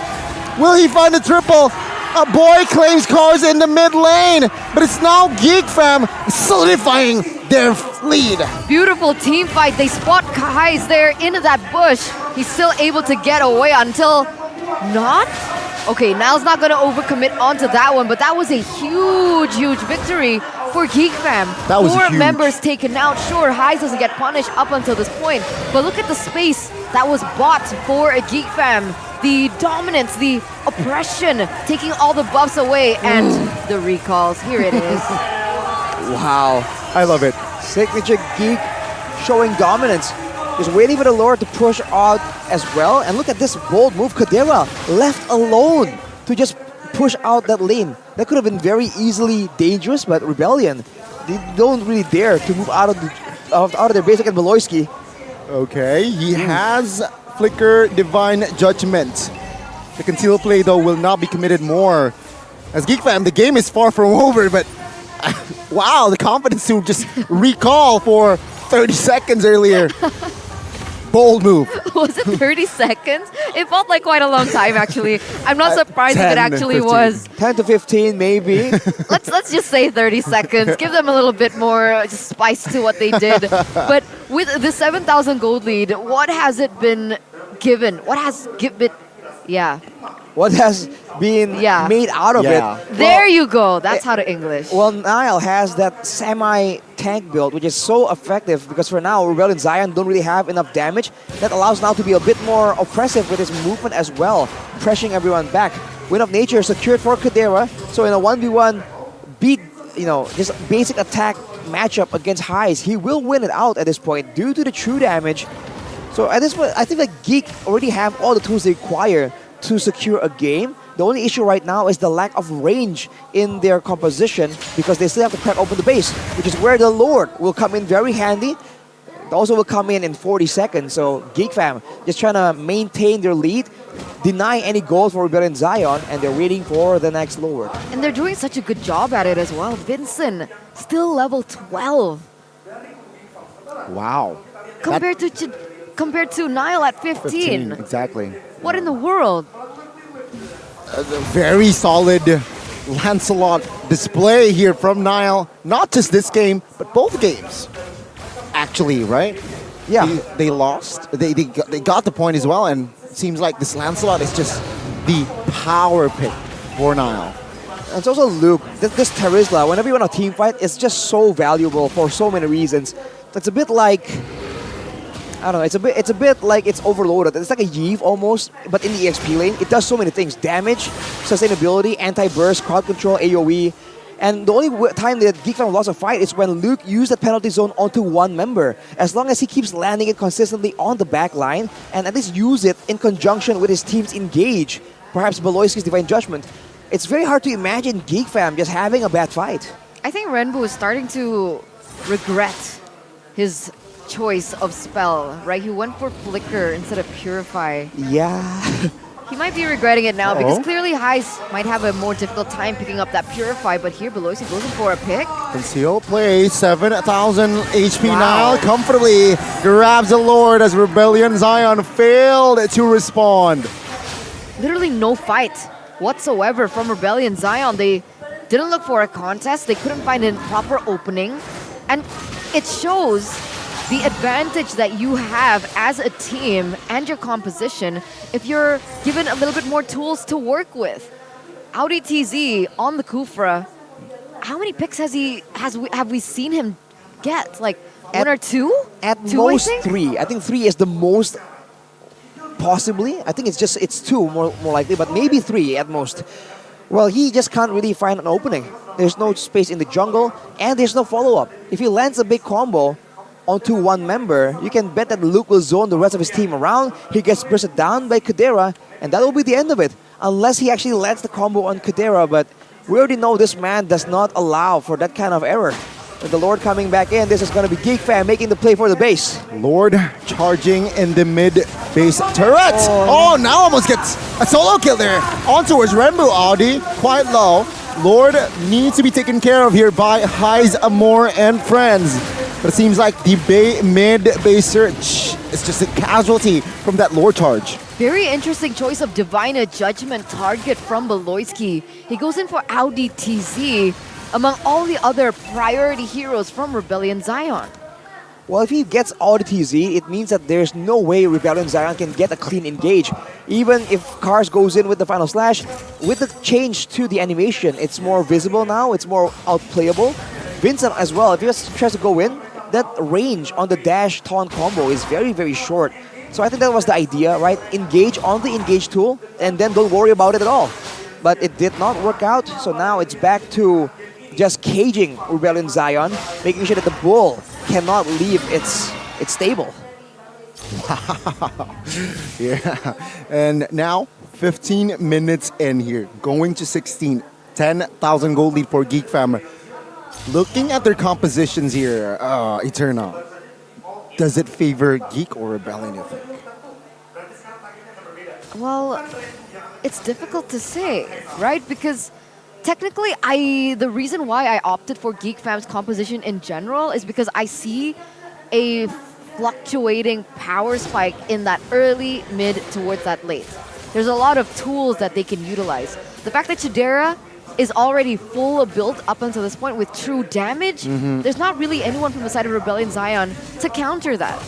Will he find the triple? A boy claims cars in the mid lane, but it's now Geek Fam solidifying their lead. Beautiful team fight. They spot Heiss there into that bush. He's still able to get away until not. Okay, Nile's not going to overcommit onto that one, but that was a huge victory for Geek Fam. That was 4 huge. members taken out. Sure, Heiss doesn't get punished up until this point, but look at the space that was bought for a Geek Fam. The dominance, the oppression, taking all the buffs away, and the recalls. Here it is. Wow. I love it. Signature Geek showing dominance. Just waiting for the Lord to push out as well. And look at this bold move. Kadera left alone to just push out that lane. That could have been very easily dangerous, but Rebellion, they don't really dare to move out of their basic and Beloyski. Okay, he has Flicker Divine Judgment. The conceal play though will not be committed more. As Geek Fam, the game is far from over, but wow, the confidence to just recall for 30 seconds earlier. Bold move. Was it 30 seconds? It felt like quite a long time actually. I'm not surprised if it actually 15. was. 10 to 15 maybe. Let's just say 30 seconds. Give them a little bit more just spice to what they did. But with the 7,000 gold lead, what has it been given? What has given? Yeah. What has been made out of it? There you go. That's how to English. Well, Nile has that semi-tank build, which is so effective because for now, Rebellion and Zion don't really have enough damage. That allows now to be a bit more oppressive with his movement as well, pressuring everyone back. Wind of Nature secured for Kadera, so in a 1v1 beat, just basic attack matchup against Heiss, he will win it out at this point due to the true damage. So at this point, I think that Geek already have all the tools they require to secure a game. The only issue right now is the lack of range in their composition because they still have to crack open the base, which is where the Lord will come in very handy. It also will come in 40 seconds. So Geek Fam just trying to maintain their lead deny any goals for Rebellion Zion, and they're waiting for the next Lord. And they're doing such a good job at it as well. Vincent, still level 12. Wow. Compared to Nile at 15. Exactly. What in the world? A very solid Lancelot display here from Nile. Not just this game, but both games. Actually, right? Yeah. They lost. They got the point as well, and it seems like this Lancelot is just the power pick for Nile. And it's also Luke. This Terizla, whenever you want a team fight, it's just so valuable for so many reasons. It's a bit like, I don't know, it's a bit like it's overloaded. It's like a Yve almost, but in the EXP lane. It does so many things. Damage, sustainability, anti-burst, crowd control, AoE. And the only time that Geek Fam lost a fight is when Luke used the penalty zone onto one member. As long as he keeps landing it consistently on the back line, and at least use it in conjunction with his team's engage, perhaps Beloyski's Divine Judgment, it's very hard to imagine Geek Fam just having a bad fight. I think Renbu is starting to regret his choice of spell, right? He went for Flicker instead of Purify. Yeah. He might be regretting it now because clearly Heist might have a more difficult time picking up that Purify, but here Beloyski goes in for a pick. Conceal play, 7,000 HP now, comfortably grabs the Lord as Rebellion Zion failed to respond. Literally no fight whatsoever from Rebellion Zion. They didn't look for a contest, they couldn't find a proper opening, and it shows the advantage that you have as a team and your composition if you're given a little bit more tools to work with. Audi TZ on the Kufra, how many picks have we seen him get? Like one or two? At two, most I think? 3. I think 3 is the most, possibly. I think it's 2 more likely, but maybe 3 at most. Well, he just can't really find an opening. There's no space in the jungle, and there's no follow-up. If he lands a big combo onto one member, you can bet that Luke will zone the rest of his team around. He gets bursted down by Kadera, and that will be the end of it. Unless he actually lands the combo on Kadera, but we already know this man does not allow for that kind of error. With the Lord coming back in, this is going to be Geek Fam making the play for the base. Lord charging in the mid base turret. Oh, now almost gets a solo kill there. On towards Renbu Audi, quite low. Lord needs to be taken care of here by Heiz, Amor, and friends. But it seems like the mid base search is just a casualty from that Lord charge. Very interesting choice of Divine Judgment target from Beloyski. He goes in for Audi TZ among all the other priority heroes from Rebellion Zion. Well, if he gets Audi TZ, it means that there's no way Rebellion Zion can get a clean engage. Even if Cars goes in with the final slash, with the change to the animation, it's more visible now, it's more outplayable. Vincent as well, if he tries to go in, that range on the dash taunt combo is very, very short. So I think that was the idea, right? Engage on the engage tool and then don't worry about it at all. But it did not work out, so now it's back to just caging Rebellion Zion, making sure that the bull cannot leave its stable. Wow. Yeah. And now 15 minutes in here, going to 16. 10,000 gold lead for Geek Fam. Looking at their compositions here, Eternal, does it favor Geek or Rebellion, you think? Well, it's difficult to say, right? Because technically, the reason why I opted for Geek Fam's composition in general is because I see a fluctuating power spike in that early, mid, towards that late. There's a lot of tools that they can utilize. The fact that Chidera is already full built up until this point with true damage, there's not really anyone from the side of Rebellion Zion to counter that.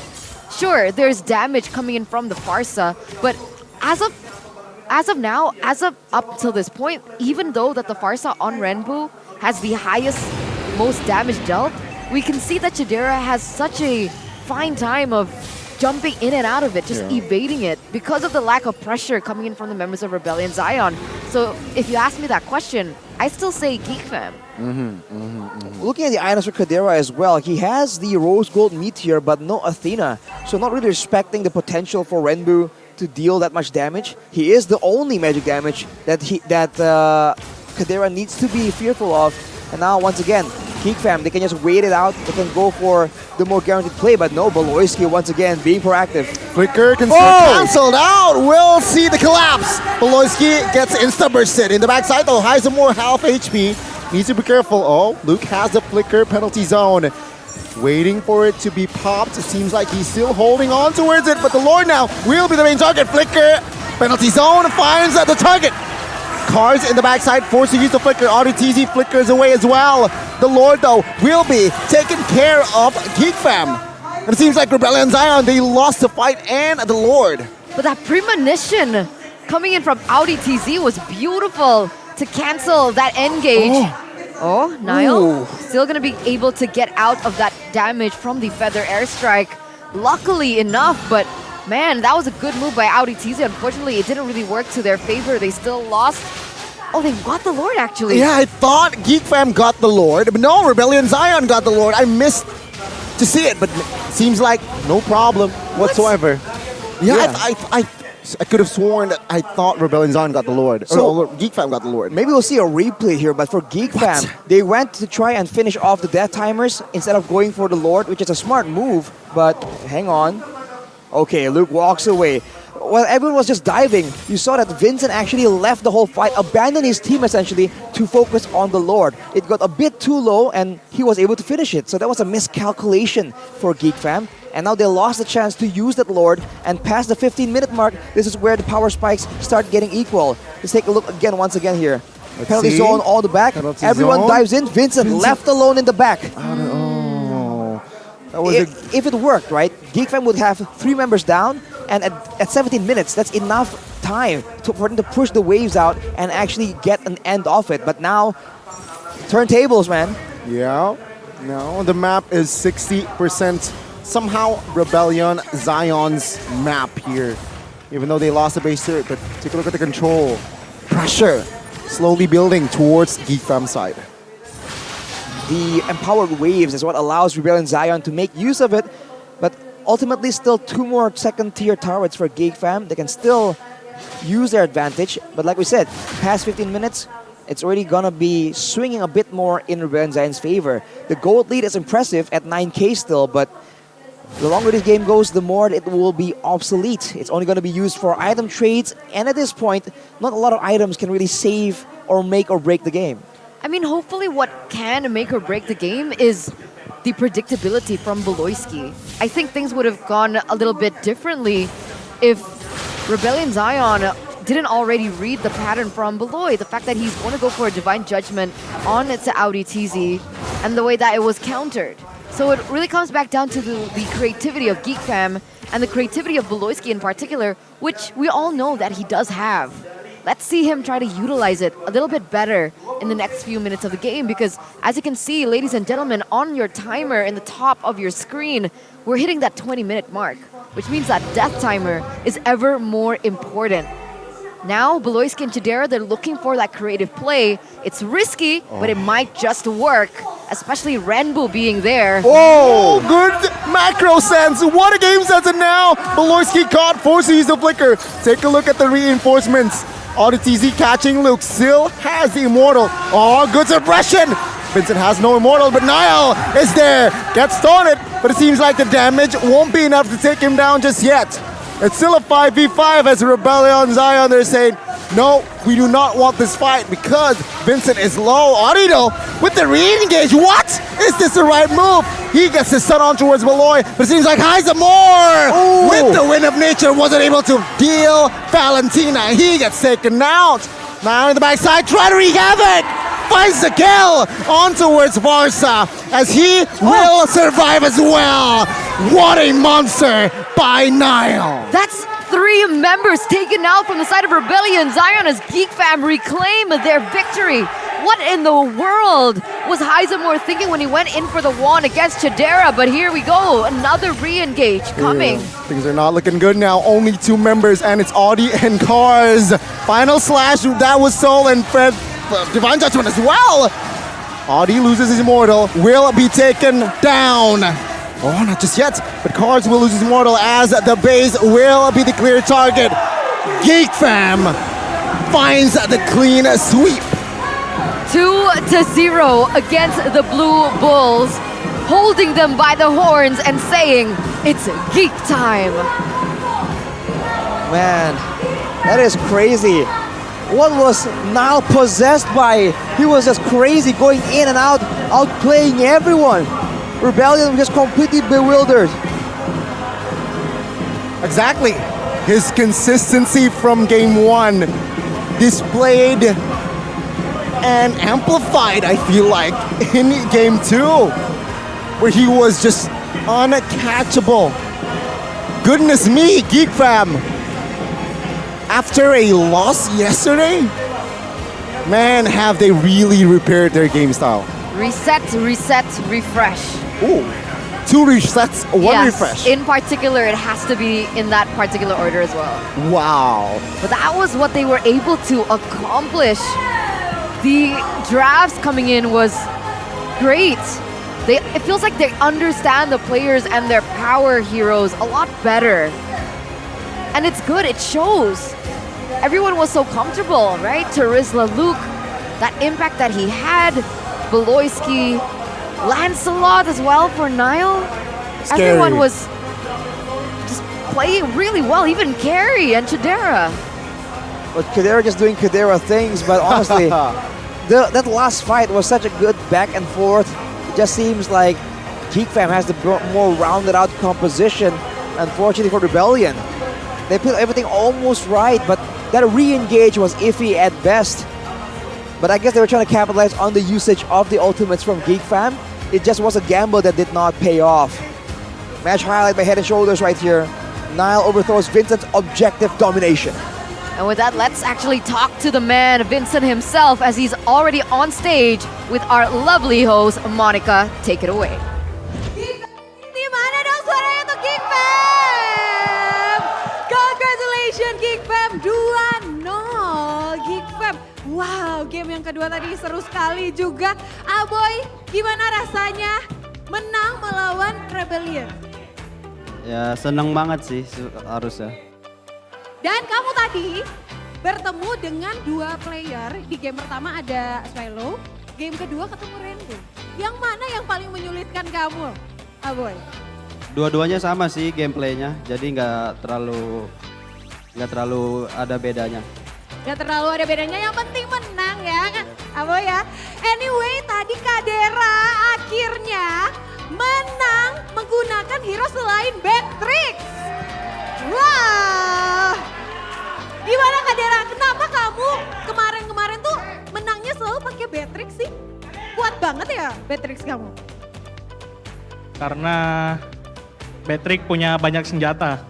Sure, there's damage coming in from the Farsa, but as of now, up till this point, even though that the Farsa on Renbu has the highest, most damage dealt, we can see that Chidera has such a fine time of jumping in and out of it, just evading it because of the lack of pressure coming in from the members of Rebellion Zion. So if you ask me that question, I still say Geek Fam. Looking at the items for Kadera as well, he has the Rose Gold Meteor but no Athena, so not really respecting the potential for Renbu to deal that much damage. He is the only magic damage that Kadera needs to be fearful of. And now once again, Geek Fam, they can just wait it out. They can go for the more guaranteed play, but no, Beloyski once again being proactive. Flicker can still canceled out. We'll see the collapse. Beloyski gets insta-bursted. In the backside though, Heisemore half HP. Needs to be careful. Oh, Luke has the Flicker penalty zone. Waiting for it to be popped. It seems like he's still holding on towards it, but the Lord now will be the main target. Flicker, penalty zone, finds the target. Cars in the backside, forced to use the Flicker. RTZ flickers away as well. The Lord, though, will be taking care of Geek Fam. And it seems like Rebellion Zion, they lost the fight and the Lord. But that premonition coming in from Audi TZ was beautiful to cancel that engage. Oh, Niall still going to be able to get out of that damage from the Feather Airstrike. Luckily enough, but man, that was a good move by Audi TZ. Unfortunately, it didn't really work to their favor. They still lost. Oh, they got the Lord, actually. Yeah, I thought Geek Fam got the Lord, but no, Rebellion Zion got the Lord. I missed to see it, but seems like no problem whatsoever. Yeah, I could have sworn that I thought Rebellion Zion got the Lord. So Geek Fam got the Lord. Maybe we'll see a replay here, but for Geek Fam, they went to try and finish off the death timers instead of going for the Lord, which is a smart move, but hang on. Okay, Luke walks away. While everyone was just diving, you saw that Vincent actually left the whole fight, abandoned his team essentially to focus on the Lord. It got a bit too low and he was able to finish it. So that was a miscalculation for Geek Fam. And now they lost the chance to use that Lord, and past the 15-minute mark, this is where the power spikes start getting equal. Let's take a look again, once again here. Penalty zone all the back. Everyone dives in. Vincent left alone in the back. If it worked, right, Geek Fam would have 3 members down, and at 17 minutes, that's enough time for them to push the waves out and actually get an end off it. But now, turntables, man. Yeah, no, the map is 60%. Somehow, Rebellion Zion's map here. Even though they lost the base turret, but take a look at the control. Pressure slowly building towards Geek Fam's side. The empowered waves is what allows Rebellion Zion to make use of it, but ultimately still 2 more second-tier turrets for Geek Fam. They can still use their advantage, but like we said, past 15 minutes, it's already gonna be swinging a bit more in Rebellion Zion's favor. The gold lead is impressive at 9k still, but the longer this game goes, the more it will be obsolete. It's only gonna be used for item trades, and at this point, not a lot of items can really save or make or break the game. I mean, hopefully what can make or break the game is the predictability from Beloyski. I think things would have gone a little bit differently if Rebellion Zion didn't already read the pattern from Beloy. The fact that he's going to go for a Divine Judgment on its Audi TZ and the way that it was countered. So it really comes back down to the creativity of Geek Fam and the creativity of Beloyski in particular, which we all know that he does have. Let's see him try to utilize it a little bit better in the next few minutes of the game, because as you can see, ladies and gentlemen, on your timer in the top of your screen, we're hitting that 20-minute mark, which means that death timer is ever more important. Now, Beloyski and Chidera, they're looking for that creative play. It's risky, but it might just work, especially Renbu being there. Oh, good macro sense. What a game sense, and now Beloyski caught, forced to use the flicker. Take a look at the reinforcements. All the TZ catching Luke still has the Immortal. Oh, good suppression. Vincent has no Immortal, but Niall is there. Gets taunted, but it seems like the damage won't be enough to take him down just yet. It's still a 5v5 as Rebellion Zion, they're saying, no, we do not want this fight because Vincent is low. Arido with the re-engage. What? Is this the right move? He gets his son on towards Beloy, but it seems like Heisemore with the Wind of Nature wasn't able to deal Valentina. He gets taken out. Now in the backside, try to wreak havoc. Finds the kill on towards Varsa as he will survive as well. What a monster by Niall. That's 3 members taken out from the side of Rebellion Zion as Geek Fam reclaim their victory. What in the world was Heisemore thinking when he went in for the wand against Chidera? But here we go, another re-engage coming. Things are not looking good now. Only 2 members, and it's Audi and Cars. Final slash, that was Soul and Fred. Divine Judgment as well. Audi loses his Immortal, will be taken down. Oh, not just yet, but Cars will lose his Immortal as the base will be the clear target. Geek Fam finds the clean sweep. 2-0 against the Blue Bulls, holding them by the horns and saying, it's geek time. Man, that is crazy. What was Nile possessed by? He was just crazy, going in and out, outplaying everyone. Rebellion was just completely bewildered. Exactly. His consistency from game 1 displayed and amplified, I feel like, in game 2, where he was just uncatchable. Goodness me, Geek Fam. After a loss yesterday, man, have they really repaired their game style. Reset, refresh. Ooh, 2 resets, 1 Yes, refresh. in particular, it has to be in that particular order as well. Wow. But that was what they were able to accomplish. The drafts coming in was great. It feels like they understand the players and their power heroes a lot better. And it's good, it shows. Everyone was so comfortable, right? Terizla Luke, that impact that he had, Beloyski, Lancelot as well for Nile. Scary. Everyone was just playing really well, even Carey and Chidera. But Kadera just doing Kadera things, but honestly, that last fight was such a good back and forth. It just seems like Geek Fam has the more rounded out composition, unfortunately for Rebellion. They put everything almost right, but that re-engage was iffy at best. But I guess they were trying to capitalize on the usage of the ultimates from Geek Fam. It just was a gamble that did not pay off. Match highlight by Head and Shoulders right here. Nile overthrows Vincent's objective domination. And with that, let's actually talk to the man, Vincent himself, as he's already on stage with our lovely host, Monica. Take it away. Di mana dong suaranya untuk Geek Fam? Congratulations Geek Fam 2-0 Geek Fam. Wow, game yang kedua tadi seru sekali juga. Aboy, gimana rasanya menang melawan Rebellion? Ya seneng banget sih harusnya. Dan kamu tadi bertemu dengan 2 player. Di game pertama ada Swallow, game kedua ketemu Randy. Yang mana yang paling menyulitkan kamu, Aboy? Dua-duanya sama sih gameplaynya, jadi nggak terlalu ada bedanya. Gak terlalu ada bedanya, yang penting menang ya kan, Aboy ya. Anyway, tadi Kadera akhirnya menang menggunakan hero selain Beatrix. Wah, gimana Kadera? Kenapa kamu kemarin-kemarin tuh menangnya selalu pakai Beatrix sih? Kuat banget ya Beatrix kamu? Karena Beatrix punya banyak senjata.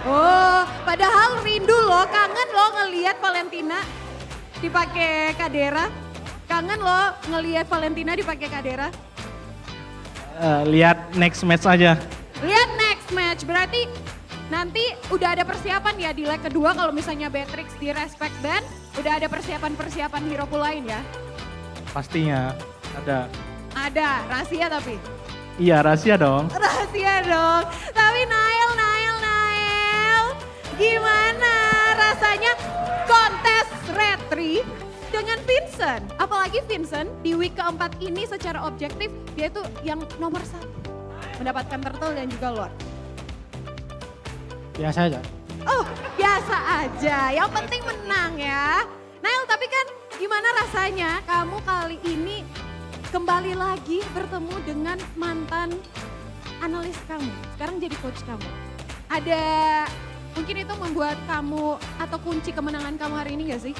Oh, padahal rindu loh, kangen loh ngelihat Valentina dipakai Kadera. Kangen loh ngelihat Valentina dipakai Kadera. Lihat next match aja. Lihat next match, berarti nanti udah ada persiapan ya di leg kedua kalau misalnya Beatrix di respect ban, udah ada persiapan-persiapan hero pool lain ya? Pastinya ada. Ada, rahasia tapi? Iya rahasia dong. Rahasia dong, tapi Nail, gimana rasanya kontes retri dengan Vincent? Apalagi Vincent di week keempat ini secara objektif dia itu yang nomor 1. Mendapatkan turtle dan juga lord. Biasa aja. Oh, biasa aja. Yang penting menang ya. Nail, tapi kan gimana rasanya kamu kali ini kembali lagi bertemu dengan mantan analis kamu. Sekarang jadi coach kamu. Ada mungkin itu membuat kamu atau kunci kemenangan kamu hari ini gak sih?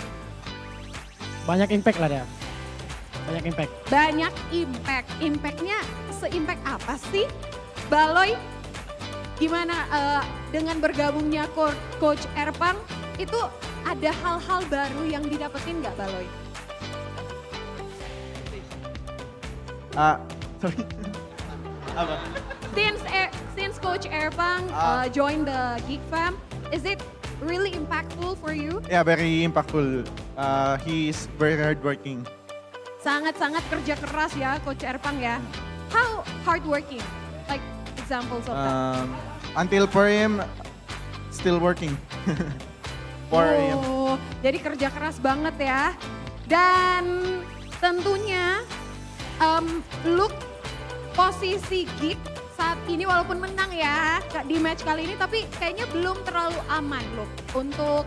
Banyak impact lah dia. Banyak impact. Banyak impact. Impactnya se-impact apa sih? Baloy, gimana dengan bergabungnya Coach Erpang itu ada hal-hal baru yang didapetin nggak Baloy? Sorry. Apa? Since Coach Erpang joined the Geek Fam, is it really impactful for you? Yeah, very impactful. He is very hardworking. Sangat-sangat kerja keras ya Coach Erpang ya. How hardworking? Like examples of that. Until 4 AM, still working. 4 AM. Oh, jadi kerja keras banget ya. Dan tentunya look posisi Geek saat ini walaupun menang ya di match kali ini, tapi kayaknya belum terlalu aman look untuk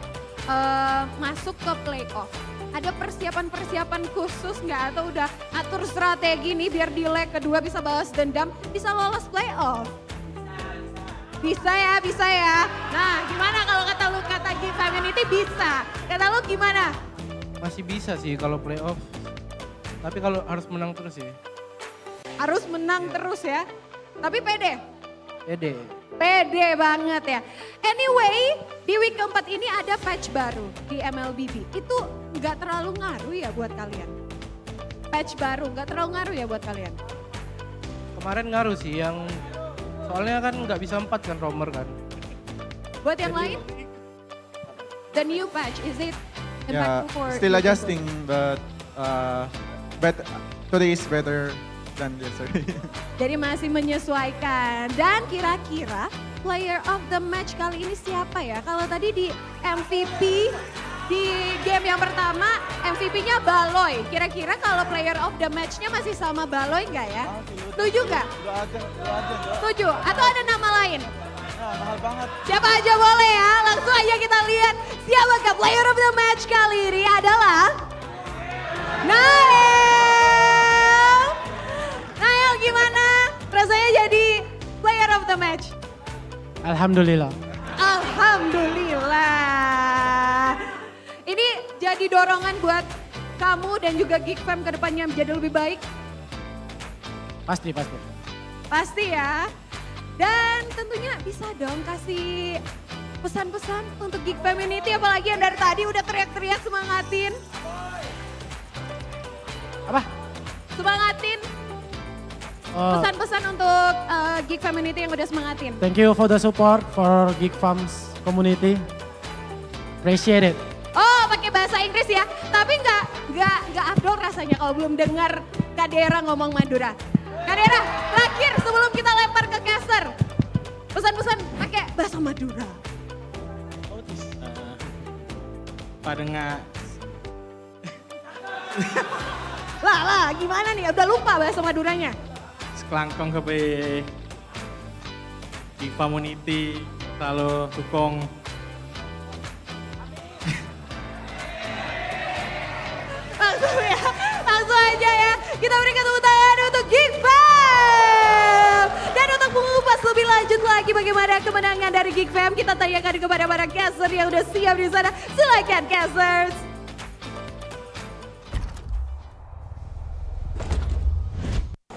masuk ke playoff. Ada persiapan-persiapan khusus nggak atau udah atur strategi nih biar di leg kedua bisa balas dendam, bisa lolos playoff? Bisa ya. Nah, gimana kalau kata lu, kata Geek Community bisa. Kata lu gimana? Masih bisa sih kalau playoff. Tapi kalau harus menang terus sih. Harus menang terus ya. Tapi pede? Pede. Pede banget ya. Anyway, di week keempat ini ada patch baru di MLBB. Itu nggak terlalu ngaruh ya buat kalian? Patch baru nggak terlalu ngaruh ya buat kalian? Kemarin ngaruh sih yang soalnya kan nggak bisa 4 kan romer kan. Buat yang lain? The new patch, is it Yeah, impactful for still you adjusting, but today is better than yesterday. Jadi masih menyesuaikan. Dan kira-kira player of the match kali ini siapa ya? Kalau tadi di MVP di game yang pertama MVP-nya Baloy. Kira-kira kalau player of the match-nya masih sama Baloy nggak ya? Setuju nggak? Setuju? Atau ada nama lain? Mahal banget. Siapa aja boleh ya? Langsung aja kita lihat siapakah player of the match kali ini adalah Nael. Nael gimana? Rasanya jadi player of the match? Alhamdulillah. Alhamdulillah. Ini jadi dorongan buat kamu dan juga Geek Fam ke depannya menjadi lebih baik? Pasti. Pasti ya. Dan tentunya bisa dong kasih pesan-pesan untuk Geek Community, apalagi yang dari tadi udah teriak-teriak semangatin. Apa? Semangatin. Pesan-pesan untuk Geek Community yang udah semangatin. Thank you for the support for Geek Farms community. Appreciate it. Oh, pakai bahasa Inggris ya. Tapi nggak afdol rasanya kalau belum dengar Kak Dera ngomong Madura. Kak Dera, terakhir sebelum kita lempar ke caster. Pesan-pesan pakai bahasa Madura. Pada nggak. Lah, gimana nih? Udah lupa bahasa Maduranya. Sekelangkong ke di community selalu dukung. Langsung aja ya. Kita berikan tepuk tangan untuk Geek Fam. Dan untuk mengupas lebih lanjut lagi bagaimana kemenangan dari Geek Fam, kita tanyakan kepada para caster yang udah siap di sana. Silakan casters.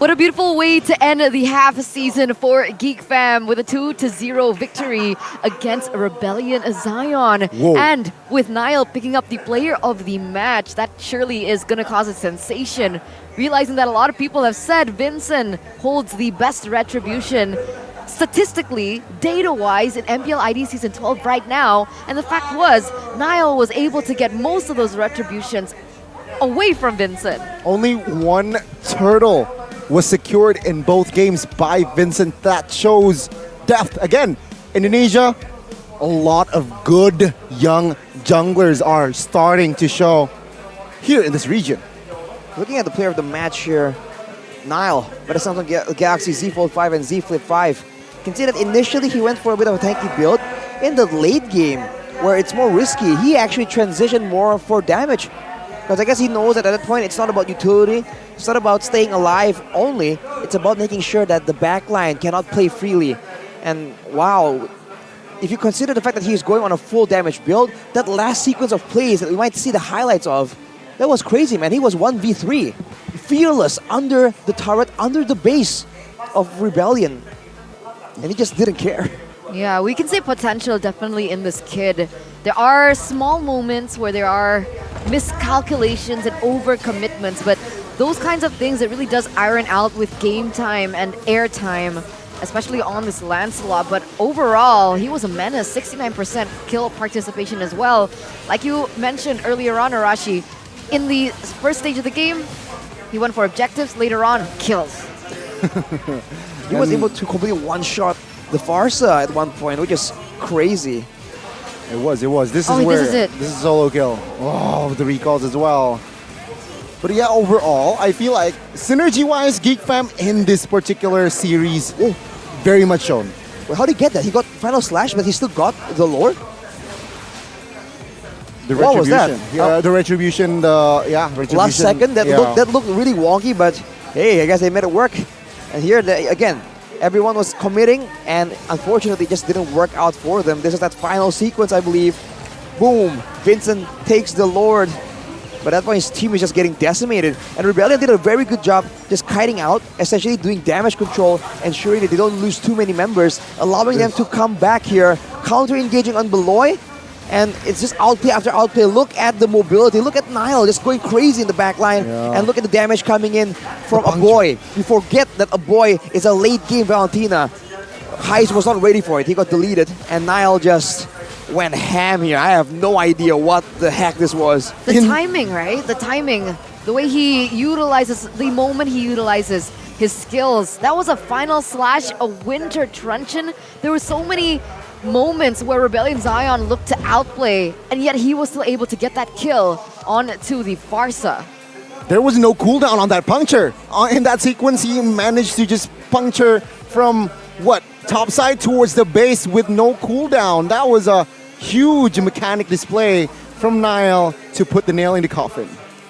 What a beautiful way to end the half season for Geek Fam with a 2-0 victory against Rebellion Zion. Whoa. And with Niall picking up the player of the match, that surely is going to cause a sensation. Realizing that a lot of people have said Vincent holds the best retribution statistically, data-wise in MPL ID Season 12 right now. And the fact was, Niall was able to get most of those retributions away from Vincent. Only one turtle was secured in both games by Vincent. That shows depth. Again, Indonesia, a lot of good young junglers are starting to show here in this region. Looking at the player of the match here, Niall, by the Samsung Galaxy Z Fold 5 and Z Flip 5. You can see that initially he went for a bit of a tanky build. In the late game, where it's more risky, he actually transitioned more for damage. Because I guess he knows that at that point, it's not about utility, it's not about staying alive only, it's about making sure that the backline cannot play freely. And wow, if you consider the fact that he's going on a full damage build, that last sequence of plays that we might see the highlights of, that was crazy, man. He was 1v3, fearless under the turret, under the base of Rebellion. And he just didn't care. Yeah, we can say potential definitely in this kid. There are small moments where there are miscalculations and overcommitments, but those kinds of things, it really does iron out with game time and air time, especially on this Lancelot. But overall, he was a menace, 69% kill participation as well. Like you mentioned earlier on, Arashi, in the first stage of the game, he went for objectives, later on, kills. He was able to completely one-shot the Farsa at one point, which is crazy. It was. This is Oh, where this is it. This is solo kill. Oh, the recalls as well. But yeah, overall, I feel like synergy-wise, Geek Fam in this particular series, very much shown. Well, how did he get that? He got Final Slash, but he still got the lore? The What was that? retribution. Yeah, the retribution. Retribution. Last second, that yeah. looked really wonky, but hey, I guess they made it work. And here, again, everyone was committing, and unfortunately, it just didn't work out for them. This is that final sequence, I believe. Boom! Vincent takes the Lord. But at that point, his team is just getting decimated. And Rebellion did a very good job just kiting out, essentially doing damage control, ensuring that they don't lose too many members, allowing them to come back here, counter-engaging on Beloy. And it's just outplay after outplay. Look at the mobility. Look at Nile just going crazy in the back line. Yeah. And look at the damage coming in from Aboy. You forget that Aboy is a late-game Valentina. Heist was not ready for it. He got deleted. And Nile just went ham here. I have no idea what the heck this was. The timing, right? The timing. The way he utilizes, the moment he utilizes his skills. That was a Final Slash, a Winter Truncheon. There were so many moments where Rebellion Zion looked to outplay, and yet he was still able to get that kill onto the Farsa. There was no cooldown on that puncture. In that sequence, he managed to just puncture from, top side towards the base with no cooldown. That was a huge mechanic display from Nile to put the nail in the coffin.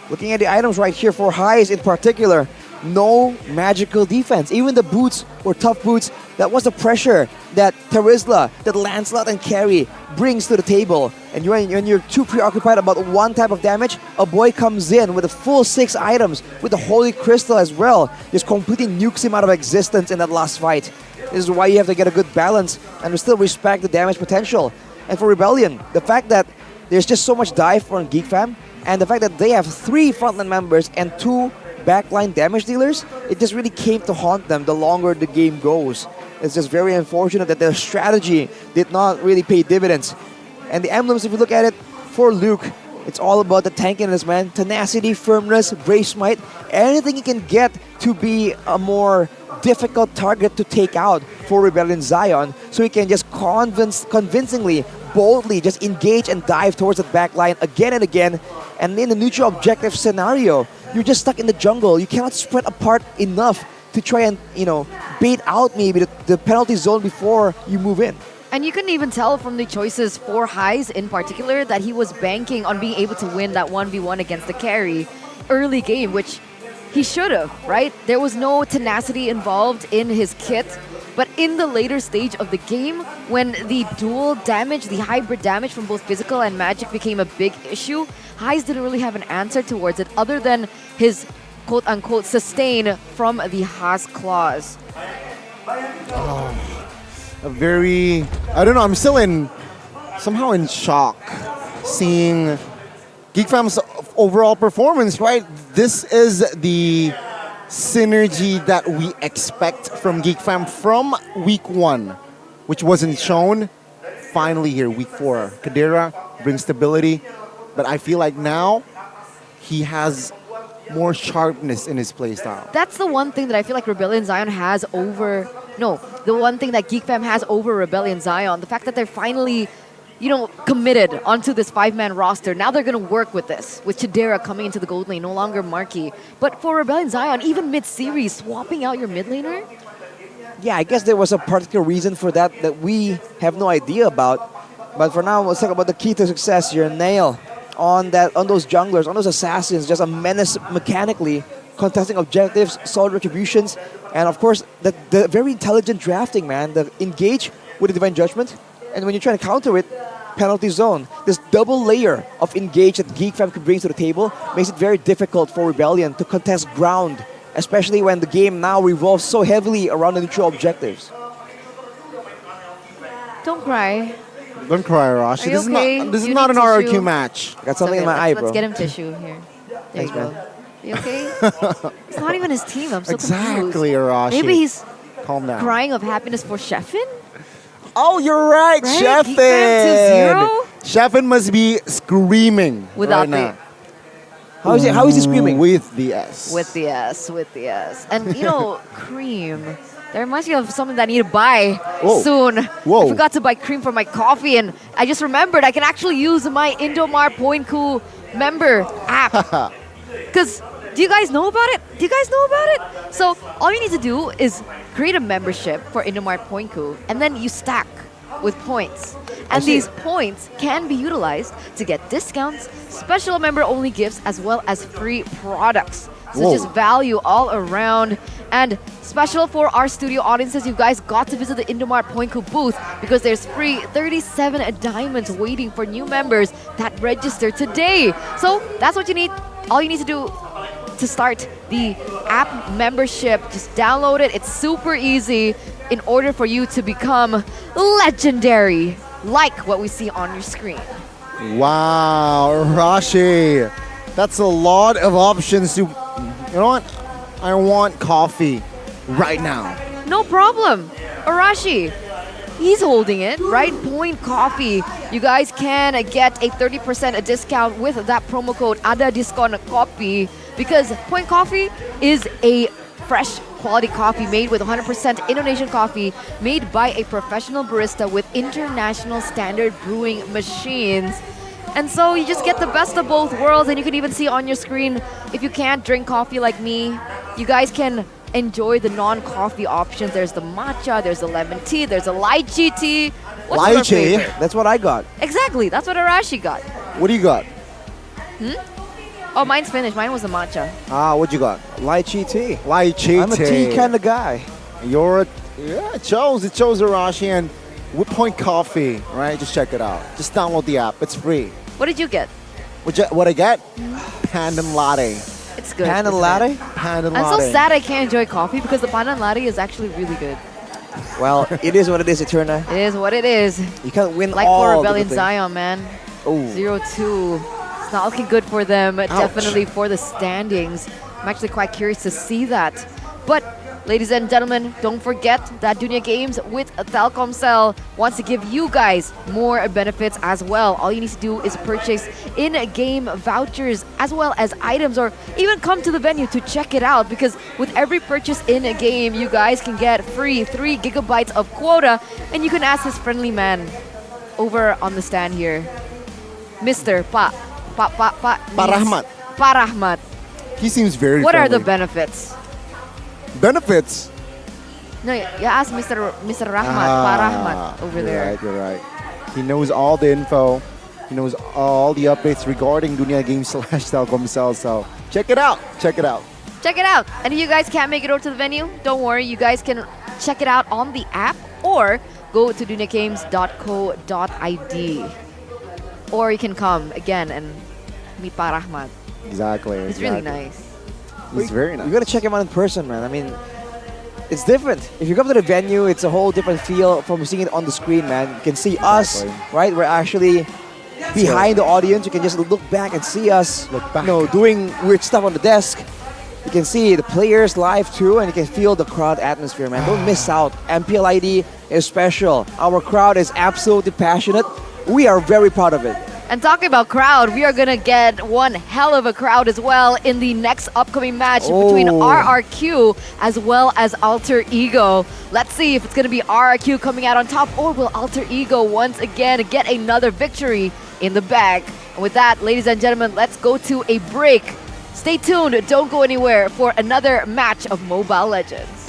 Looking at the items right here for Heist in particular, no magical defense. Even the boots were tough boots. That was the pressure that Terizla, that Lancelot and Carrie brings to the table. And when you're too preoccupied about one type of damage, a boy comes in with a full 6 items, with the Holy Crystal as well. Just completely nukes him out of existence in that last fight. This is why you have to get a good balance and still respect the damage potential. And for Rebellion, the fact that there's just so much dive for Geek Fam, and the fact that they have 3 frontline members and 2 backline damage dealers, it just really came to haunt them the longer the game goes. It's just very unfortunate that their strategy did not really pay dividends. And the emblems, if you look at it, for Luke, it's all about the tankiness, man. Tenacity, firmness, brave might, anything you can get to be a more difficult target to take out for Rebellion Zion, so he can just convincingly, boldly just engage and dive towards the back line again and again. And in the neutral objective scenario, you're just stuck in the jungle. You cannot spread apart enough to try and, bait out maybe the penalty zone before you move in. And you can even tell from the choices for Heist in particular that he was banking on being able to win that 1v1 against the carry early game, which he should have, right? There was no tenacity involved in his kit. But in the later stage of the game, when the dual damage, the hybrid damage from both physical and magic became a big issue, Heist didn't really have an answer towards it other than his quote-unquote sustain from the Haas claws. I don't know, I'm still somehow in shock seeing Geek Fam's overall performance, right? This is the synergy that we expect from Geek Fam from week 1, which wasn't shown. Finally here, week 4. Kadira brings stability, but I feel like now he has more sharpness in his playstyle. That's the one thing that I feel like Rebellion Zion has over... No, the one thing that Geek Fam has over Rebellion Zion, the fact that they're finally, committed onto this 5-man roster. Now they're going to work with this, with Chidera coming into the gold lane, no longer Marky. But for Rebellion Zion, even mid-series, swapping out your mid laner? Yeah, I guess there was a particular reason for that we have no idea about. But for now, let's talk about the key to success here. Nail on those junglers, on those assassins, just a menace mechanically, contesting objectives, solid retributions, and of course, the very intelligent drafting, man. The engage with the Divine Judgment, and when you're trying to counter it, penalty zone. This double layer of engage that Geek Fam could bring to the table makes it very difficult for Rebellion to contest ground, especially when the game now revolves so heavily around the neutral objectives. Don't cry. Don't cry, Arashi. This is not an tissue? RRQ match. Got something in my eye, bro. Let's get him tissue here. There Thanks, you go. man. You okay? It's not even his team. I'm so Exactly, confused. Arashi. Maybe he's Calm down. crying of happiness for Sheffin? Oh, you're right, Right? Geek Fam 2-0? Sheffin must be screaming Without right now. the- How is he screaming? With the S. With the S. And cream. That reminds me of something that I need to buy soon. Whoa. I forgot to buy cream for my coffee, and I just remembered I can actually use my Indomar Point Cool member app. Because Do you guys know about it? Do you guys know about it? So all you need to do is create a membership for Indomart Poinku, and then you stack with points. And these points can be utilized to get discounts, special member-only gifts, as well as free products. So just value all around. And special for our studio audiences, you guys got to visit the Indomart Poinku booth because there's free 37 diamonds waiting for new members that register today. So that's what you need. All you need to do to start the app membership, just download it. It's super easy in order for you to become legendary, like what we see on your screen. Wow, Rashi. That's a lot of options to... You know what? I want coffee right now. No problem. Arashi, he's holding it, right? Point Coffee. You guys can get a 30% discount with that promo code Ada Diskon Kopi because Point Coffee is a fresh quality coffee made with 100% Indonesian coffee made by a professional barista with international standard brewing machines. And so you just get the best of both worlds, and you can even see on your screen, if you can't drink coffee like me, you guys can enjoy the non-coffee options. There's the matcha, there's the lemon tea, there's the lychee tea. What's your favorite? That's what I got. Exactly, that's what Arashi got. What do you got? Oh, mine's finished. Mine was the matcha. What you got? Lychee tea. Lychee tea. I'm a tea kind of guy. You're a... Yeah, it shows Arashi, and with Point Coffee, right? Just check it out. Just download the app. It's free. What did you get? What I get? Pandan latte. It's good. Pandan latte? Pandan I'm latte. so sad I can't enjoy coffee because the pandan latte is actually really good. Well, it is what it is, Eterna. It is what it is. You can't win like all for the Rebellion things. Zion, man. Oh. 0-2. It's not looking good for them. Definitely for the standings. I'm actually quite curious to see that. But ladies and gentlemen, don't forget that Dunia Games with Telkomsel wants to give you guys more benefits as well. All you need to do is purchase in-game vouchers as well as items, or even come to the venue to check it out, because with every purchase in a game, you guys can get free 3 gigabytes of quota, and you can ask this friendly man over on the stand here, Mr. Pa Rahmat. Pa Rahmat. He seems very What are the friendly. benefits? Benefits? No, you ask Mr. Rahmat, Pa Rahmat over there. You're right. He knows all the info. He knows all the updates regarding Dunia Games / Telkomsel. So check it out. Check it out. Check it out. And if you guys can't make it over to the venue, don't worry. You guys can check it out on the app or go to duniagames.co.id. Or you can come again and meet Pa Rahmat. Exactly. It's really nice. He's very nice. You gotta check him out in person, man. I mean, it's different. If you come to the venue, it's a whole different feel from seeing it on the screen, man. You can see us, right? We're actually behind the audience. You can just look back and see us, doing weird stuff on the desk. You can see the players live too, and you can feel the crowd atmosphere, man. Don't miss out. MPL ID is special. Our crowd is absolutely passionate. We are very proud of it. And talking about crowd, we are going to get one hell of a crowd as well in the next upcoming match between RRQ as well as Alter Ego. Let's see if it's going to be RRQ coming out on top, or will Alter Ego once again get another victory in the bag. And with that, ladies and gentlemen, let's go to a break. Stay tuned, don't go anywhere for another match of Mobile Legends.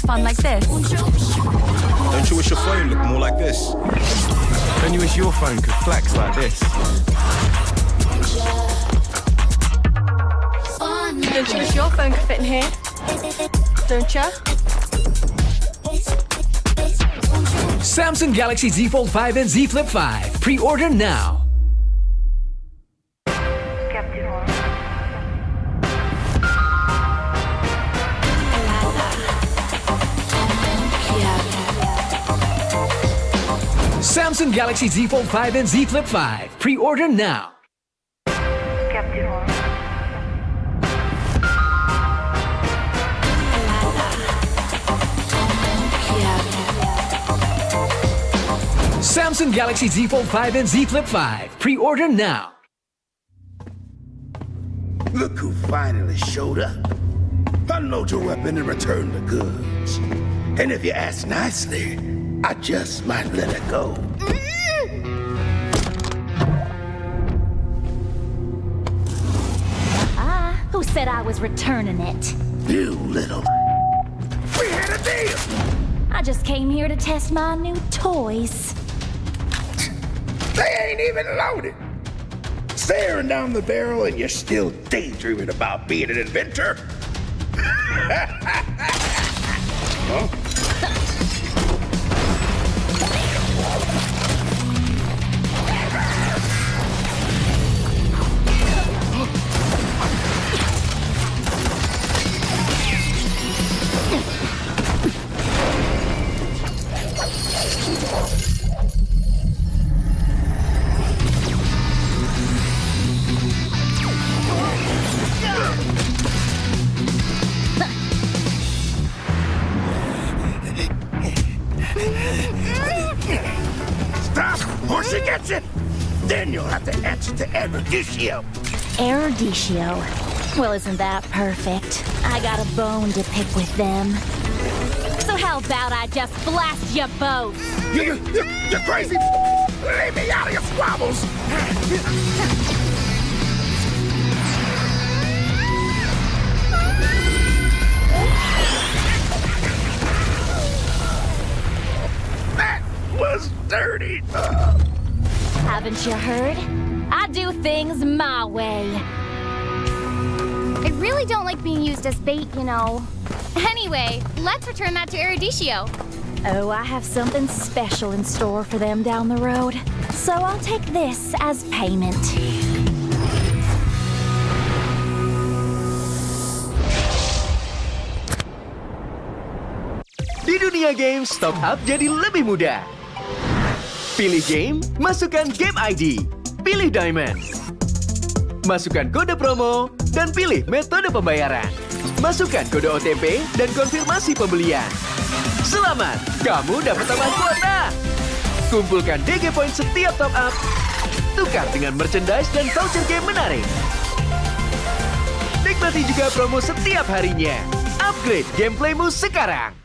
fun like this. Don't you wish your phone looked more like this? Don't you wish your phone could flex like this? Don't you wish your phone could fit in here? Don't ya? Samsung Galaxy Z Fold 5 and Z Flip 5. Pre-order now. Samsung Galaxy Z Fold 5 and Z Flip 5. Pre-order now. Samsung Galaxy Z Fold 5 and Z Flip 5. Pre-order now. Look who finally showed up. Unload your weapon and return the goods. And if you ask nicely, I just might let it go. Who said I was returning it? You little... We had a deal! I just came here to test my new toys. They ain't even loaded. Staring down the barrel and you're still daydreaming about being an inventor? Huh? Stop, or she gets it! Then you'll have to answer to Eruditio. Eruditio? Well, isn't that perfect? I got a bone to pick with them. So how about I just blast you both? You're crazy! Leave me out of your squabbles! That was dirty! Haven't you heard? I do things my way. I really don't like being used as bait, you know. Anyway, let's return that to Eruditio. Oh, I have something special in store for them down the road. So I'll take this as payment. Di dunia games, top up jadi lebih mudah. Pilih game, masukkan game ID. Pilih Diamond. Masukkan kode promo, dan pilih metode pembayaran. Masukkan kode OTP dan konfirmasi pembelian. Selamat, kamu dapat tambahan kuota. Kumpulkan DG Point setiap top up. Tukar dengan merchandise dan voucher game menarik. Nikmati juga promo setiap harinya. Upgrade gameplaymu sekarang.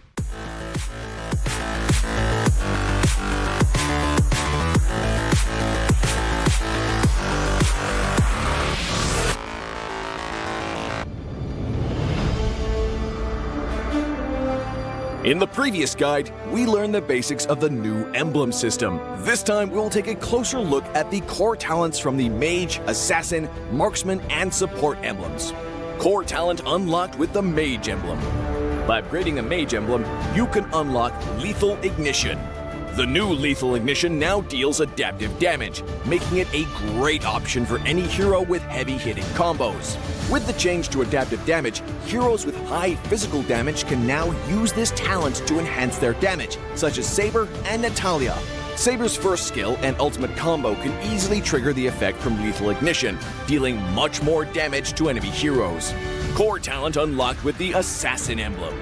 In the previous guide, we learned the basics of the new emblem system. This time, we will take a closer look at the core talents from the Mage, Assassin, Marksman, and Support emblems. Core talent unlocked with the Mage emblem. By upgrading the Mage emblem, you can unlock Lethal Ignition. The new Lethal Ignition now deals adaptive damage, making it a great option for any hero with heavy-hitting combos. With the change to adaptive damage, heroes with high physical damage can now use this talent to enhance their damage, such as Saber and Natalia. Saber's first skill and ultimate combo can easily trigger the effect from Lethal Ignition, dealing much more damage to enemy heroes. Core talent unlocked with the Assassin emblem.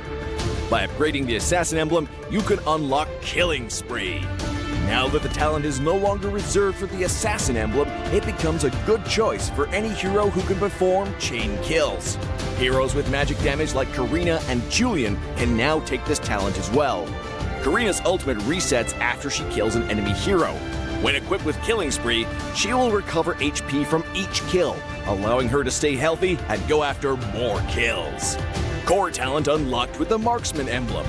By upgrading the Assassin emblem, you can unlock Killing Spree. Now that the talent is no longer reserved for the Assassin emblem, it becomes a good choice for any hero who can perform chain kills. Heroes with magic damage like Karina and Julian can now take this talent as well. Karina's ultimate resets after she kills an enemy hero. When equipped with Killing Spree, she will recover HP from each kill, allowing her to stay healthy and go after more kills. Core talent unlocked with the Marksman emblem.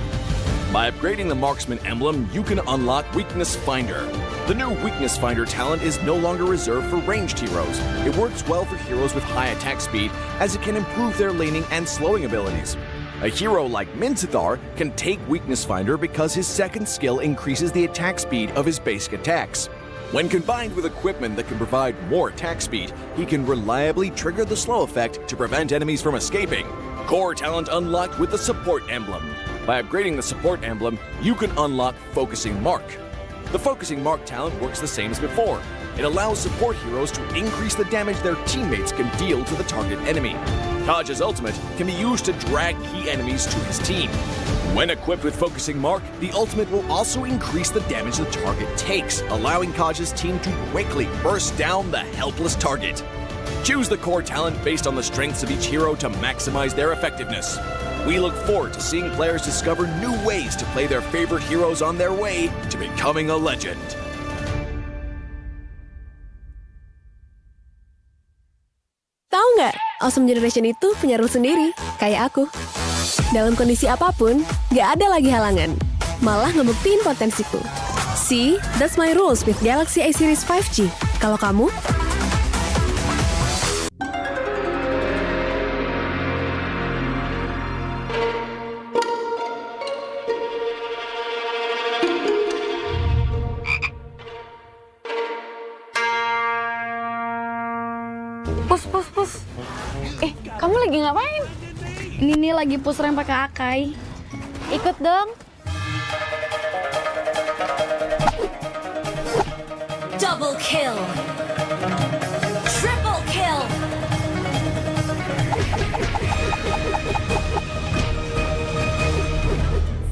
By upgrading the Marksman emblem, you can unlock Weakness Finder. The new Weakness Finder talent is no longer reserved for ranged heroes. It works well for heroes with high attack speed, as it can improve their laning and slowing abilities. A hero like Minzathar can take Weakness Finder because his second skill increases the attack speed of his basic attacks. When combined with equipment that can provide more attack speed, he can reliably trigger the slow effect to prevent enemies from escaping. Core talent unlocked with the Support emblem. By upgrading the Support emblem, you can unlock Focusing Mark. The Focusing Mark talent works the same as before. It allows support heroes to increase the damage their teammates can deal to the target enemy. Kaj's ultimate can be used to drag key enemies to his team. When equipped with Focusing Mark, the ultimate will also increase the damage the target takes, allowing Kaj's team to quickly burst down the helpless target. Choose the core talent based on the strengths of each hero to maximize their effectiveness. We look forward to seeing players discover new ways to play their favorite heroes on their way to becoming a legend. Tahu nggak, Awesome Generation itu punya rules sendiri, kayak aku. Dalam kondisi apapun, nggak ada lagi halangan. Malah ngebuktiin potensiku. See, that's my rules with Galaxy A Series 5G. Kalau kamu? Pus. Kamu lagi ngapain? Ini nih lagi push rank pakai Akai. Ikut dong. Double kill. Triple kill.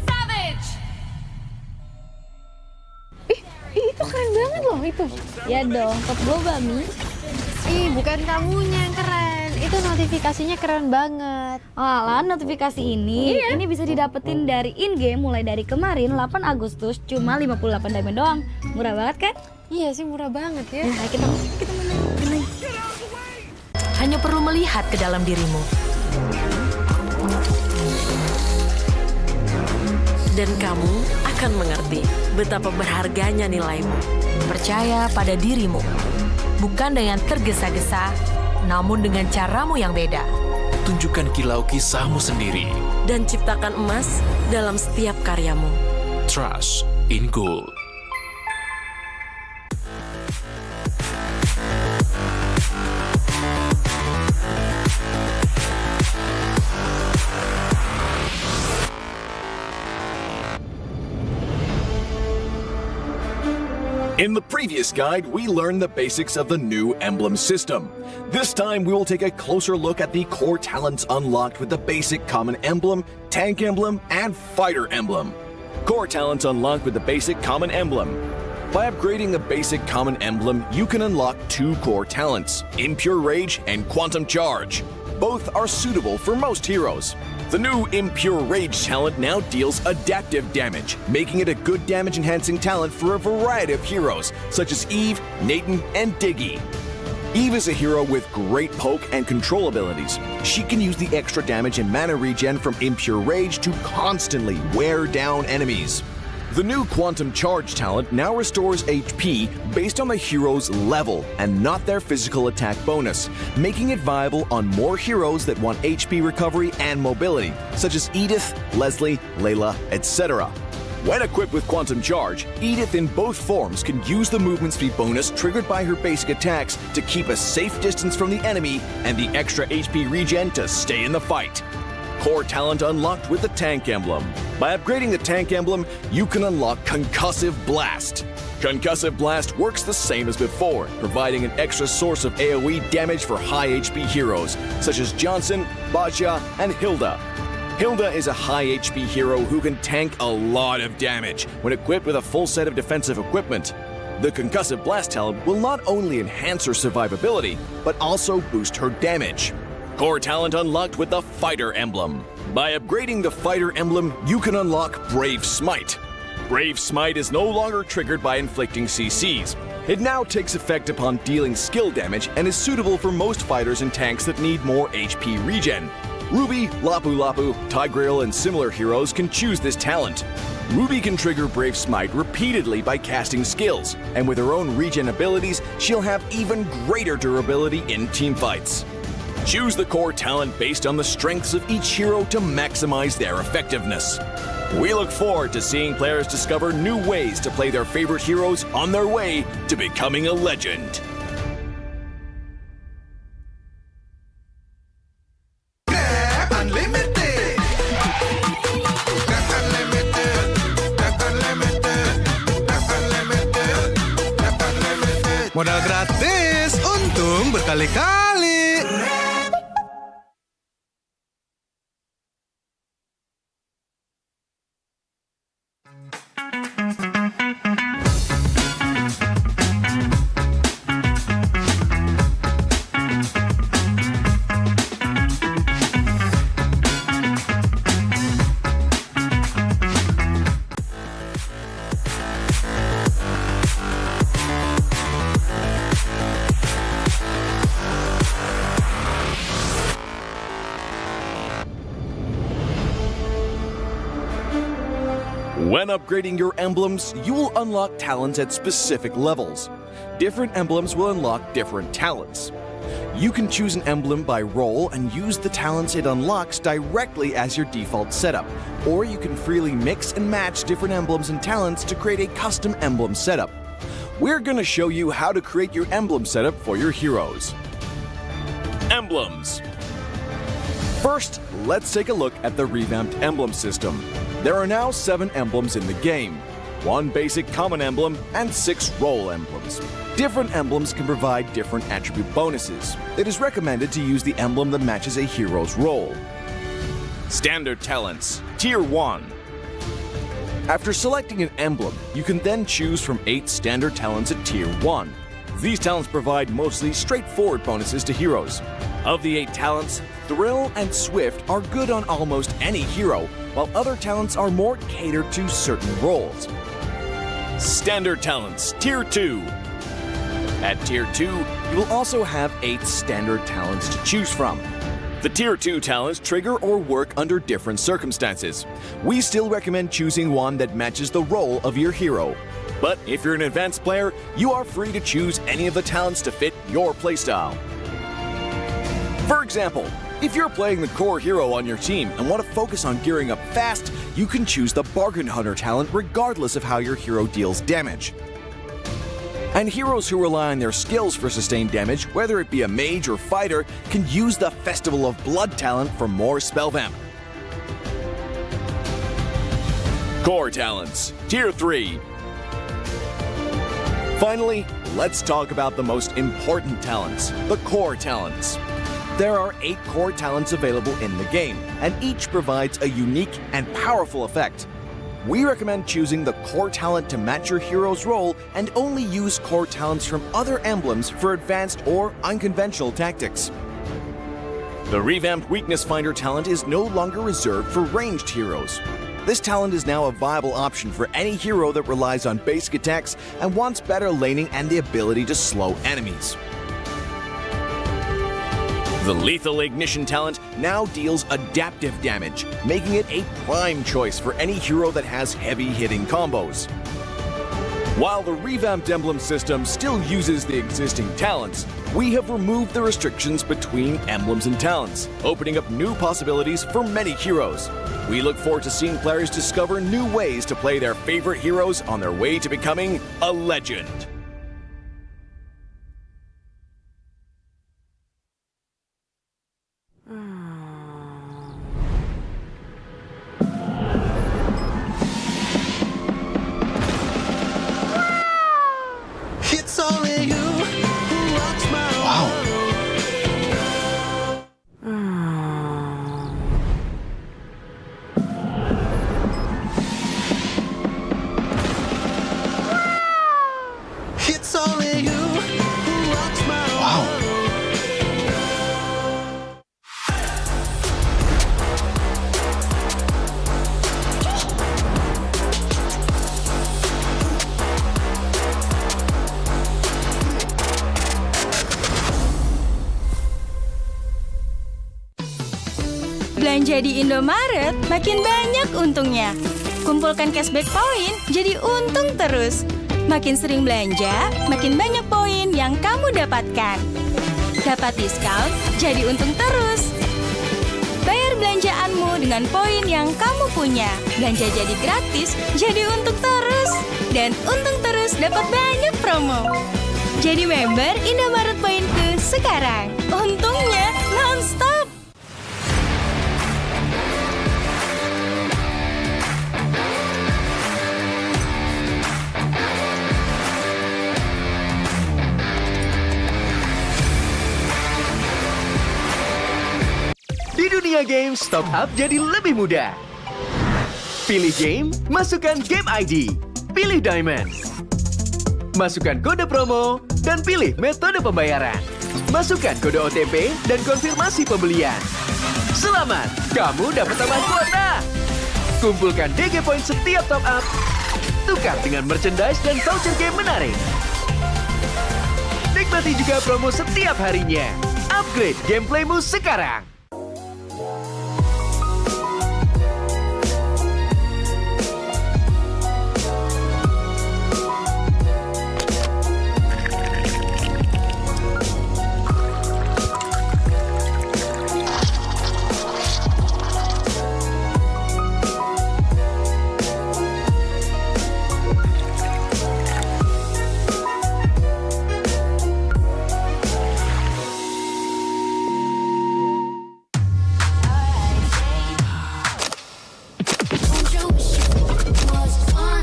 Savage. Itu keren banget loh itu. Ya dong, top gue Bami. Bukan kamunya yang keren. Itu notifikasinya keren banget. Alah, notifikasi ini bisa didapetin dari in-game mulai dari kemarin 8 Agustus cuma 58 diamond doang. Murah banget kan? Iya sih, murah banget ya. Nah, kita main. Hanya perlu melihat ke dalam dirimu. Dan kamu akan mengerti betapa berharganya nilaimu. Percaya pada dirimu. Bukan dengan tergesa-gesa, namun dengan caramu yang beda. Tunjukkan kilau kisahmu sendiri. Dan ciptakan emas dalam setiap karyamu. Trust in Gold. In the previous guide, we learned the basics of the new emblem system. This time, we will take a closer look at the core talents unlocked with the basic common emblem, tank emblem, and fighter emblem. Core talents unlocked with the basic common emblem. By upgrading the basic common emblem, you can unlock 2 core talents, Impure Rage and Quantum Charge. Both are suitable for most heroes. The new Impure Rage talent now deals adaptive damage, making it a good damage-enhancing talent for a variety of heroes, such as Eve, Nathan, and Diggy. Eve is a hero with great poke and control abilities. She can use the extra damage and mana regen from Impure Rage to constantly wear down enemies. The new Quantum Charge talent now restores HP based on the hero's level and not their physical attack bonus, making it viable on more heroes that want HP recovery and mobility, such as Edith, Leslie, Layla, etc. When equipped with Quantum Charge, Edith in both forms can use the movement speed bonus triggered by her basic attacks to keep a safe distance from the enemy and the extra HP regen to stay in the fight. Core talent unlocked with the tank emblem. By upgrading the tank emblem, you can unlock Concussive Blast. Concussive Blast works the same as before, providing an extra source of AoE damage for high HP heroes, such as Johnson, Baja, and Hilda. Hilda is a high HP hero who can tank a lot of damage when equipped with a full set of defensive equipment. The Concussive Blast talent will not only enhance her survivability, but also boost her damage. Core talent unlocked with the Fighter emblem. By upgrading the Fighter emblem, you can unlock Brave Smite. Brave Smite is no longer triggered by inflicting CCs. It now takes effect upon dealing skill damage and is suitable for most fighters and tanks that need more HP regen. Ruby, Lapu Lapu, Tigreal, and similar heroes can choose this talent. Ruby can trigger Brave Smite repeatedly by casting skills, and with her own regen abilities, she'll have even greater durability in teamfights. Choose the core talent based on the strengths of each hero to maximize their effectiveness. We look forward to seeing players discover new ways to play their favorite heroes on their way to becoming a legend. Modal gratis, untung berkali-kali. When upgrading your emblems, you will unlock talents at specific levels. Different emblems will unlock different talents. You can choose an emblem by role and use the talents it unlocks directly as your default setup, or you can freely mix and match different emblems and talents to create a custom emblem setup. We're going to show you how to create your emblem setup for your heroes. Emblems. First, let's take a look at the revamped emblem system. There are now 7 emblems in the game, 1 basic common emblem and 6 role emblems. Different emblems can provide different attribute bonuses. It is recommended to use the emblem that matches a hero's role. Standard talents, Tier 1. After selecting an emblem, you can then choose from 8 standard talents at Tier 1. These talents provide mostly straightforward bonuses to heroes. Of the 8 talents, Thrill and Swift are good on almost any hero, while other talents are more catered to certain roles. Standard talents, Tier 2. At Tier 2, you will also have 8 standard talents to choose from. The Tier 2 talents trigger or work under different circumstances. We still recommend choosing one that matches the role of your hero. But if you're an advanced player, you are free to choose any of the talents to fit your playstyle. For example, if you're playing the core hero on your team and want to focus on gearing up fast, you can choose the Bargain Hunter talent regardless of how your hero deals damage. And heroes who rely on their skills for sustained damage, whether it be a mage or fighter, can use the Festival of Blood talent for more spell vamp. Core talents, Tier 3. Finally, let's talk about the most important talents, the core talents. There are 8 core talents available in the game, and each provides a unique and powerful effect. We recommend choosing the core talent to match your hero's role and only use core talents from other emblems for advanced or unconventional tactics. The revamped Weakness Finder talent is no longer reserved for ranged heroes. This talent is now a viable option for any hero that relies on basic attacks and wants better laning and the ability to slow enemies. The Lethal Ignition talent now deals adaptive damage, making it a prime choice for any hero that has heavy-hitting combos. While the revamped emblem system still uses the existing talents, we have removed the restrictions between emblems and talents, opening up new possibilities for many heroes. We look forward to seeing players discover new ways to play their favorite heroes on their way to becoming a legend. It's only you who rocks my Jadi Indomaret makin banyak untungnya. Kumpulkan cashback poin, jadi untung terus. Makin sering belanja, makin banyak poin yang kamu dapatkan. Dapat diskon, jadi untung terus. Bayar belanjaanmu dengan poin yang kamu punya. Belanja jadi gratis, jadi untung terus. Dan untung terus dapat banyak promo. Jadi member Indomaret Poinku sekarang. Untungnya non-stop. Di dunia games, top up jadi lebih mudah. Pilih game, masukkan game ID. Pilih Diamond. Masukkan kode promo, dan pilih metode pembayaran. Masukkan kode OTP dan konfirmasi pembelian. Selamat, kamu dapat tambahan kuota. Kumpulkan DG Point setiap top up. Tukar dengan merchandise dan voucher game menarik. Nikmati juga promo setiap harinya. Upgrade gameplaymu sekarang.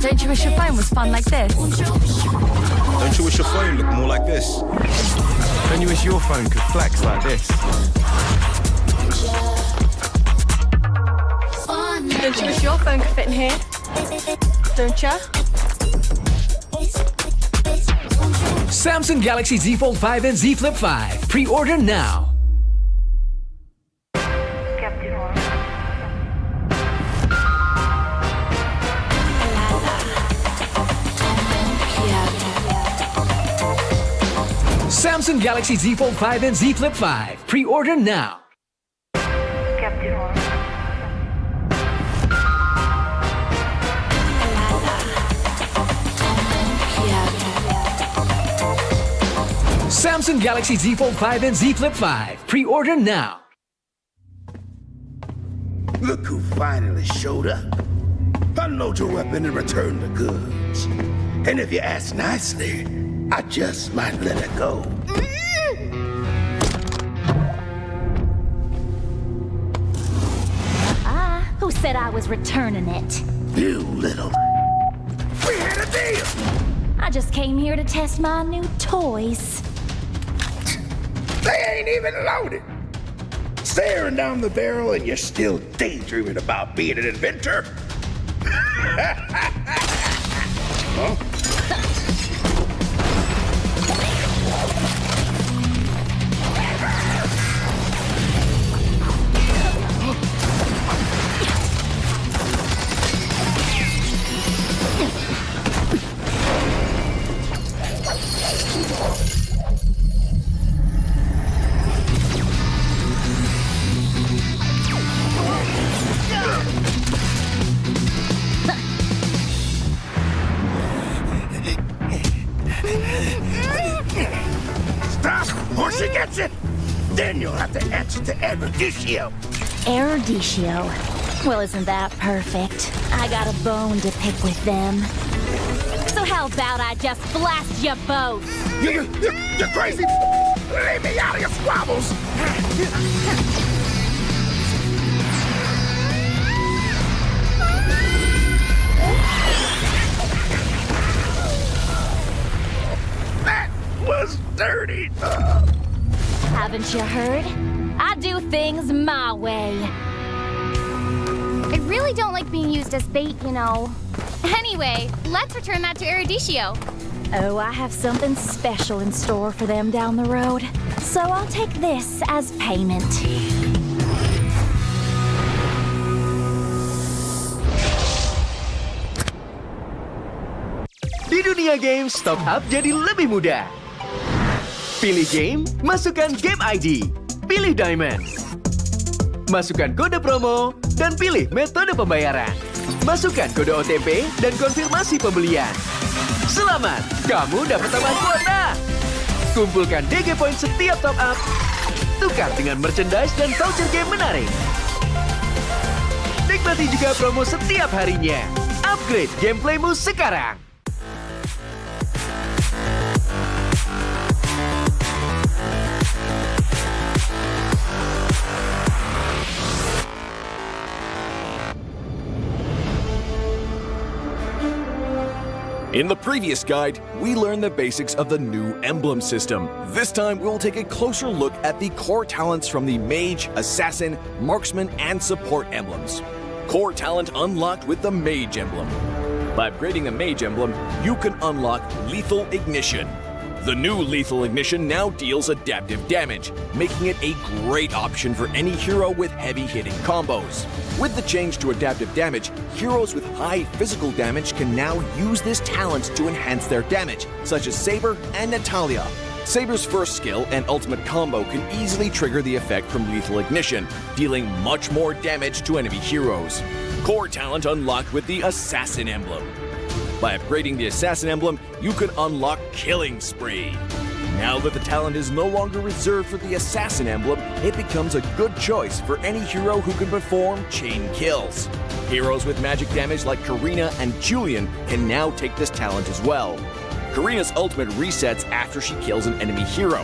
Don't you wish your phone was fun like this? Don't you wish your phone looked more like this? Don't you wish your phone could flex like this? Don't you wish your phone could fit in here? Don't ya? Samsung Galaxy Z Fold 5 and Z Flip 5. Pre-order now. Samsung Galaxy Z Fold 5 and Z Flip 5. Pre-order now. Samsung Galaxy Z Fold 5 and Z Flip 5. Pre-order now. Look who finally showed up. Unload your weapon and return the goods. And if you ask nicely, I just might let it go. Who said I was returning it? You little... We had a deal! I just came here to test my new toys. They ain't even loaded. Staring down the barrel and you're still daydreaming about being an inventor? Huh? Or she gets it, then you'll have to answer to Eruditio. Eruditio? Well, isn't that perfect? I got a bone to pick with them. So how about I just blast you both? You're crazy! Leave me out of your squabbles! That was dirty! Haven't you heard? I do things my way. I really don't like being used as bait, you know. Anyway, let's return that to Eruditio. Oh, I have something special in store for them down the road. So I'll take this as payment. Di dunia games, top up jadi lebih mudah. Pilih game, masukkan game ID. Pilih Diamond. Masukkan kode promo dan pilih metode pembayaran. Masukkan kode OTP dan konfirmasi pembelian. Selamat, kamu dapat tambahan kuota. Kumpulkan DG Point setiap top up. Tukar dengan merchandise dan voucher game menarik. Nikmati juga promo setiap harinya. Upgrade gameplaymu sekarang. In the previous guide, we learned the basics of the new emblem system. This time, we'll take a closer look at the core talents from the Mage, Assassin, Marksman, and Support emblems. Core talent unlocked with the Mage emblem. By upgrading the Mage emblem, you can unlock Lethal Ignition. The new Lethal Ignition now deals adaptive damage, making it a great option for any hero with heavy-hitting combos. With the change to adaptive damage, heroes with high physical damage can now use this talent to enhance their damage, such as Saber and Natalia. Saber's first skill and ultimate combo can easily trigger the effect from Lethal Ignition, dealing much more damage to enemy heroes. Core talent unlocked with the Assassin emblem. By upgrading the Assassin emblem, you can unlock Killing Spree. Now that the talent is no longer reserved for the Assassin emblem, it becomes a good choice for any hero who can perform chain kills. Heroes with magic damage like Karina and Julian can now take this talent as well. Karina's ultimate resets after she kills an enemy hero.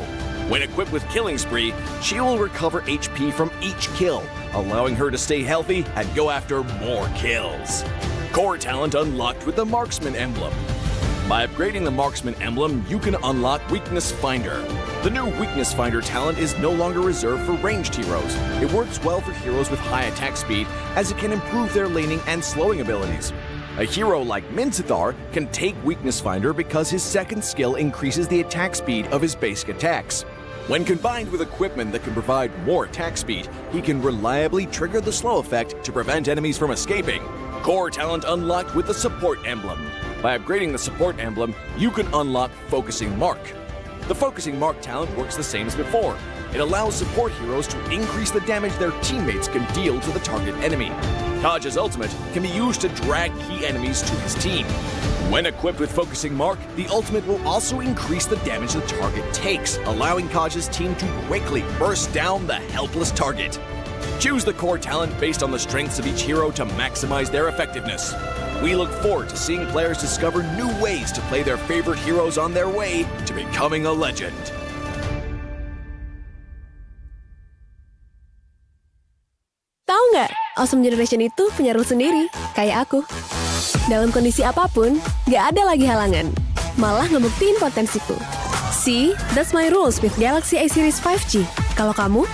When equipped with Killing Spree, she will recover HP from each kill, allowing her to stay healthy and go after more kills. Core talent unlocked with the Marksman emblem. By upgrading the Marksman emblem, you can unlock Weakness Finder. The new Weakness Finder talent is no longer reserved for ranged heroes. It works well for heroes with high attack speed, as it can improve their laning and slowing abilities. A hero like Minzathar can take Weakness Finder because his second skill increases the attack speed of his basic attacks. When combined with equipment that can provide more attack speed, he can reliably trigger the slow effect to prevent enemies from escaping. Core talent unlocked with the Support emblem. By upgrading the Support emblem, you can unlock Focusing Mark. The Focusing Mark talent works the same as before. It allows support heroes to increase the damage their teammates can deal to the target enemy. Kaj's ultimate can be used to drag key enemies to his team. When equipped with Focusing Mark, the ultimate will also increase the damage the target takes, allowing Kaj's team to quickly burst down the helpless target. Choose the core talent based on the strengths of each hero to maximize their effectiveness. We look forward to seeing players discover new ways to play their favorite heroes on their way to becoming a legend. Tahu nggak, Awesome Generation itu punya rules sendiri, kayak aku. Dalam kondisi apapun, nggak ada lagi halangan. Malah ngebuktiin potensiku. See, that's my rules with Galaxy A Series 5G. Kalau kamu?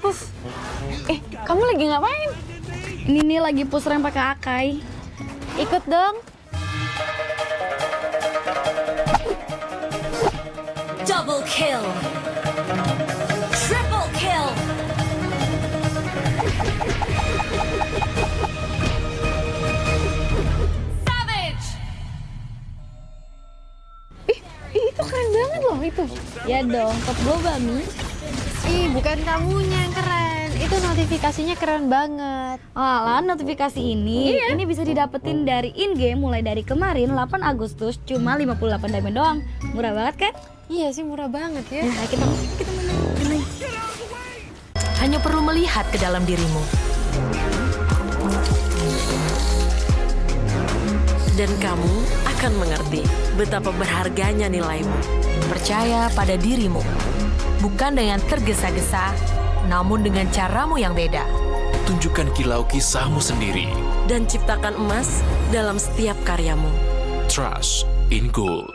Pus. Kamu lagi ngapain? Ini nih lagi push rank pakai Akai. Ikut dong. Double kill. Triple kill. Savage. Itu keren banget loh itu. Ya dong, top global Mi. Bukan kamunya yang keren. Itu notifikasinya keren banget. Alah, notifikasi ini bisa didapetin dari in-game mulai dari kemarin 8 Agustus cuma 58 diamond doang. Murah banget kan? Iya sih, murah banget ya. Nah, kita menang. Hanya perlu melihat ke dalam dirimu. Dan kamu akan mengerti betapa berharganya nilaimu. Percaya pada dirimu. Bukan dengan tergesa-gesa, namun dengan caramu yang beda. Tunjukkan kilau kisahmu sendiri. Dan ciptakan emas dalam setiap karyamu. Trust in Gold.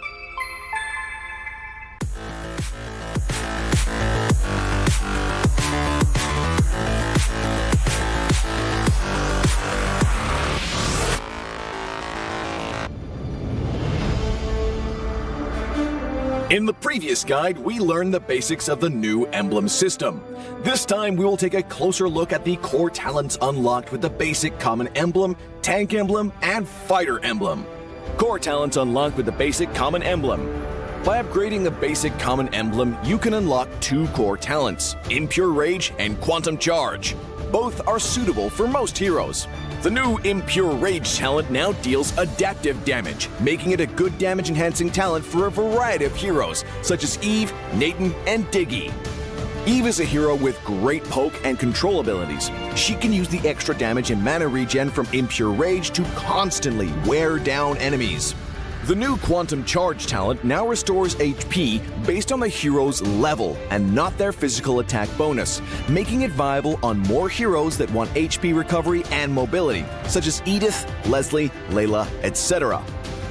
In the previous guide, we learned the basics of the new emblem system. This time, we will take a closer look at the core talents unlocked with the basic common emblem, tank emblem, and fighter emblem. Core talents unlocked with the basic common emblem. By upgrading the basic common emblem, you can unlock 2 core talents, Impure Rage and Quantum Charge. Both are suitable for most heroes. The new Impure Rage talent now deals adaptive damage, making it a good damage-enhancing talent for a variety of heroes, such as Eve, Nathan, and Diggy. Eve is a hero with great poke and control abilities. She can use the extra damage and mana regen from Impure Rage to constantly wear down enemies. The new Quantum Charge talent now restores HP based on the hero's level and not their physical attack bonus, making it viable on more heroes that want HP recovery and mobility, such as Edith, Leslie, Layla, etc.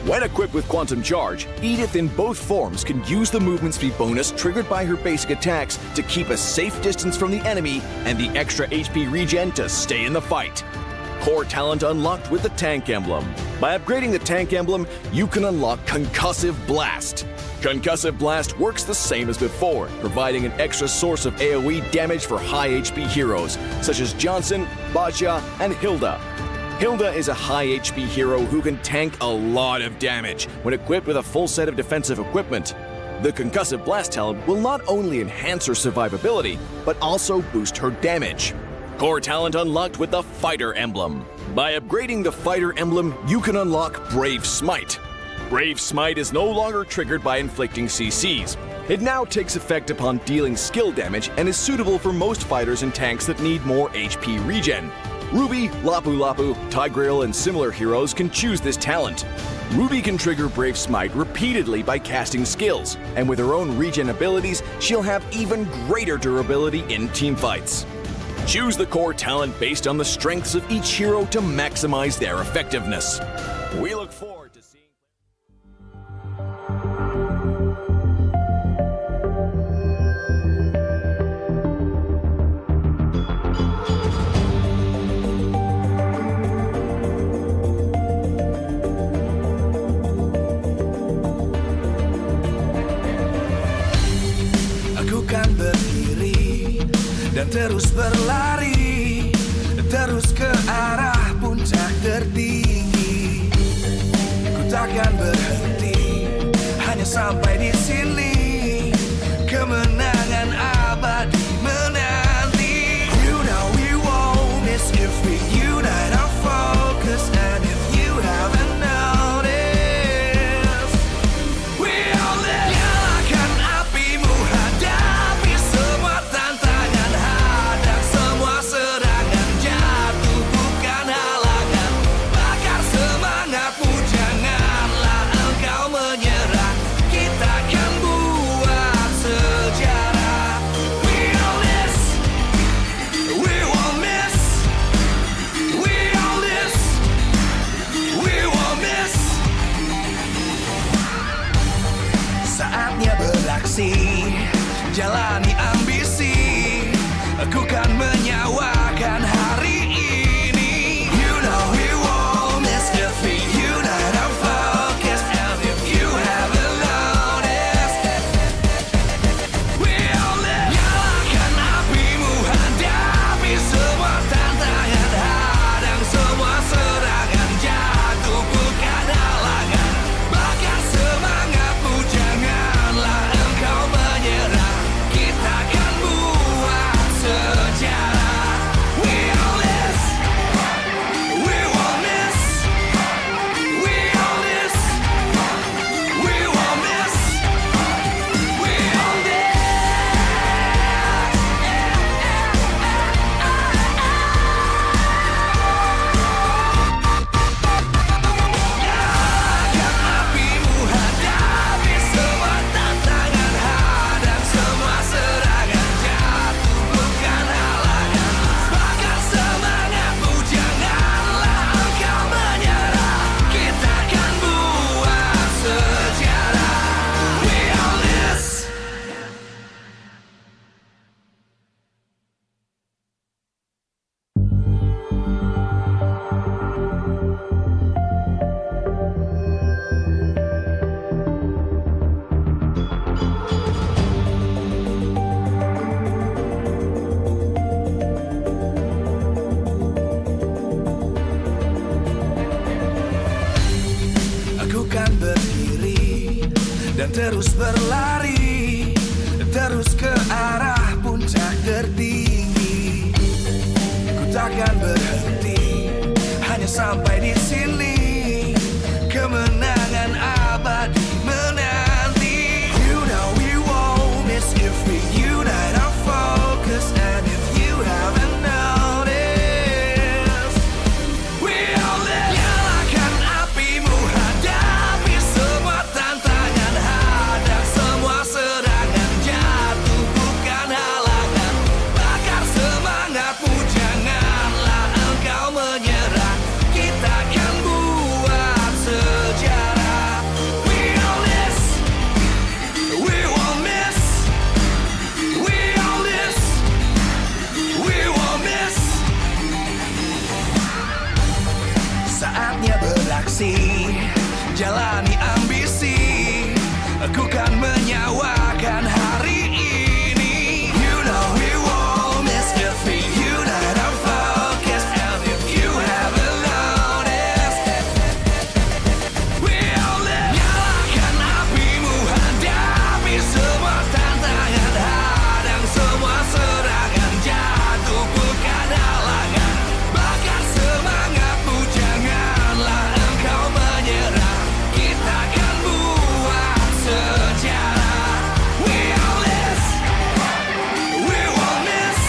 When equipped with Quantum Charge, Edith in both forms can use the movement speed bonus triggered by her basic attacks to keep a safe distance from the enemy and the extra HP regen to stay in the fight. Core talent unlocked with the Tank Emblem. By upgrading the Tank Emblem, you can unlock Concussive Blast. Concussive Blast works the same as before, providing an extra source of AoE damage for high HP heroes, such as Johnson, Baja, and Hilda. Hilda is a high HP hero who can tank a lot of damage when equipped with a full set of defensive equipment. The Concussive Blast talent will not only enhance her survivability, but also boost her damage. Core talent unlocked with the Fighter Emblem. By upgrading the Fighter Emblem, you can unlock Brave Smite. Brave Smite is no longer triggered by inflicting CCs. It now takes effect upon dealing skill damage and is suitable for most fighters and tanks that need more HP regen. Ruby, Lapu Lapu, Tigreal, and similar heroes can choose this talent. Ruby can trigger Brave Smite repeatedly by casting skills, and with her own regen abilities, she'll have even greater durability in teamfights. Choose the core talent based on the strengths of each hero to maximize their effectiveness. We look forward to seeing... Aku kan berdiri dan terus berlari, terus ke arah puncak tertinggi. Ku takkan berhenti, hanya sampai di sini. Kemenangan abadi menanti. You know we won't miss if we unite our focus. And if you haven't noticed, we all live. Nyalakan apimu, hadapi semua tantangan, hadang semua serangan, jatuh bukan halangan. Bakar semangatmu, janganlah engkau menyerah. Kita akan buat sejarah. terus berlari, terus ke arah puncak tertinggi. Ku takkan berhenti, hanya sampai di sini. Kemenangan abadi menanti. You know we won't miss if we unite our focus. And if you haven't noticed, we all live. Nyalakan apimu, hadapi semua tantangan, hadang semua serangan, jatuh bukan halangan. Bakar semangatmu, janganlah engkau menyerah. Kita akan buat sejarah. We all this, we won't miss. We all this, we won't miss. Saatnya beraksi, jalani ambisi. Aku kan menyawakan hari ini. You know we won't miss if we unite our focus. And if you haven't noticed, we all live. Nyalakan apimu, hadapi semua tantangan, hadang semua serangan, jatuh bukan halangan. Bakar semangatmu, janganlah engkau menyerah. Kita akan buat sejarah. We all this, we won't miss.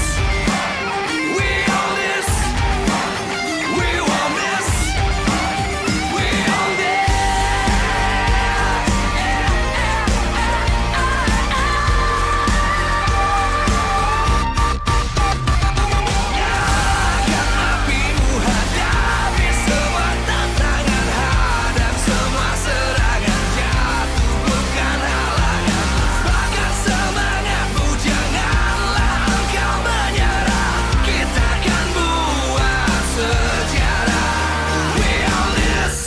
We all this, we won't miss. We all this. Nyalakan apimu, hadapi semua tantangan, hadang semua serangan, jatuh bukan halangan. Bakar semangatmu, janganlah engkau menyerah. Kita akan buat sejarah. We all this.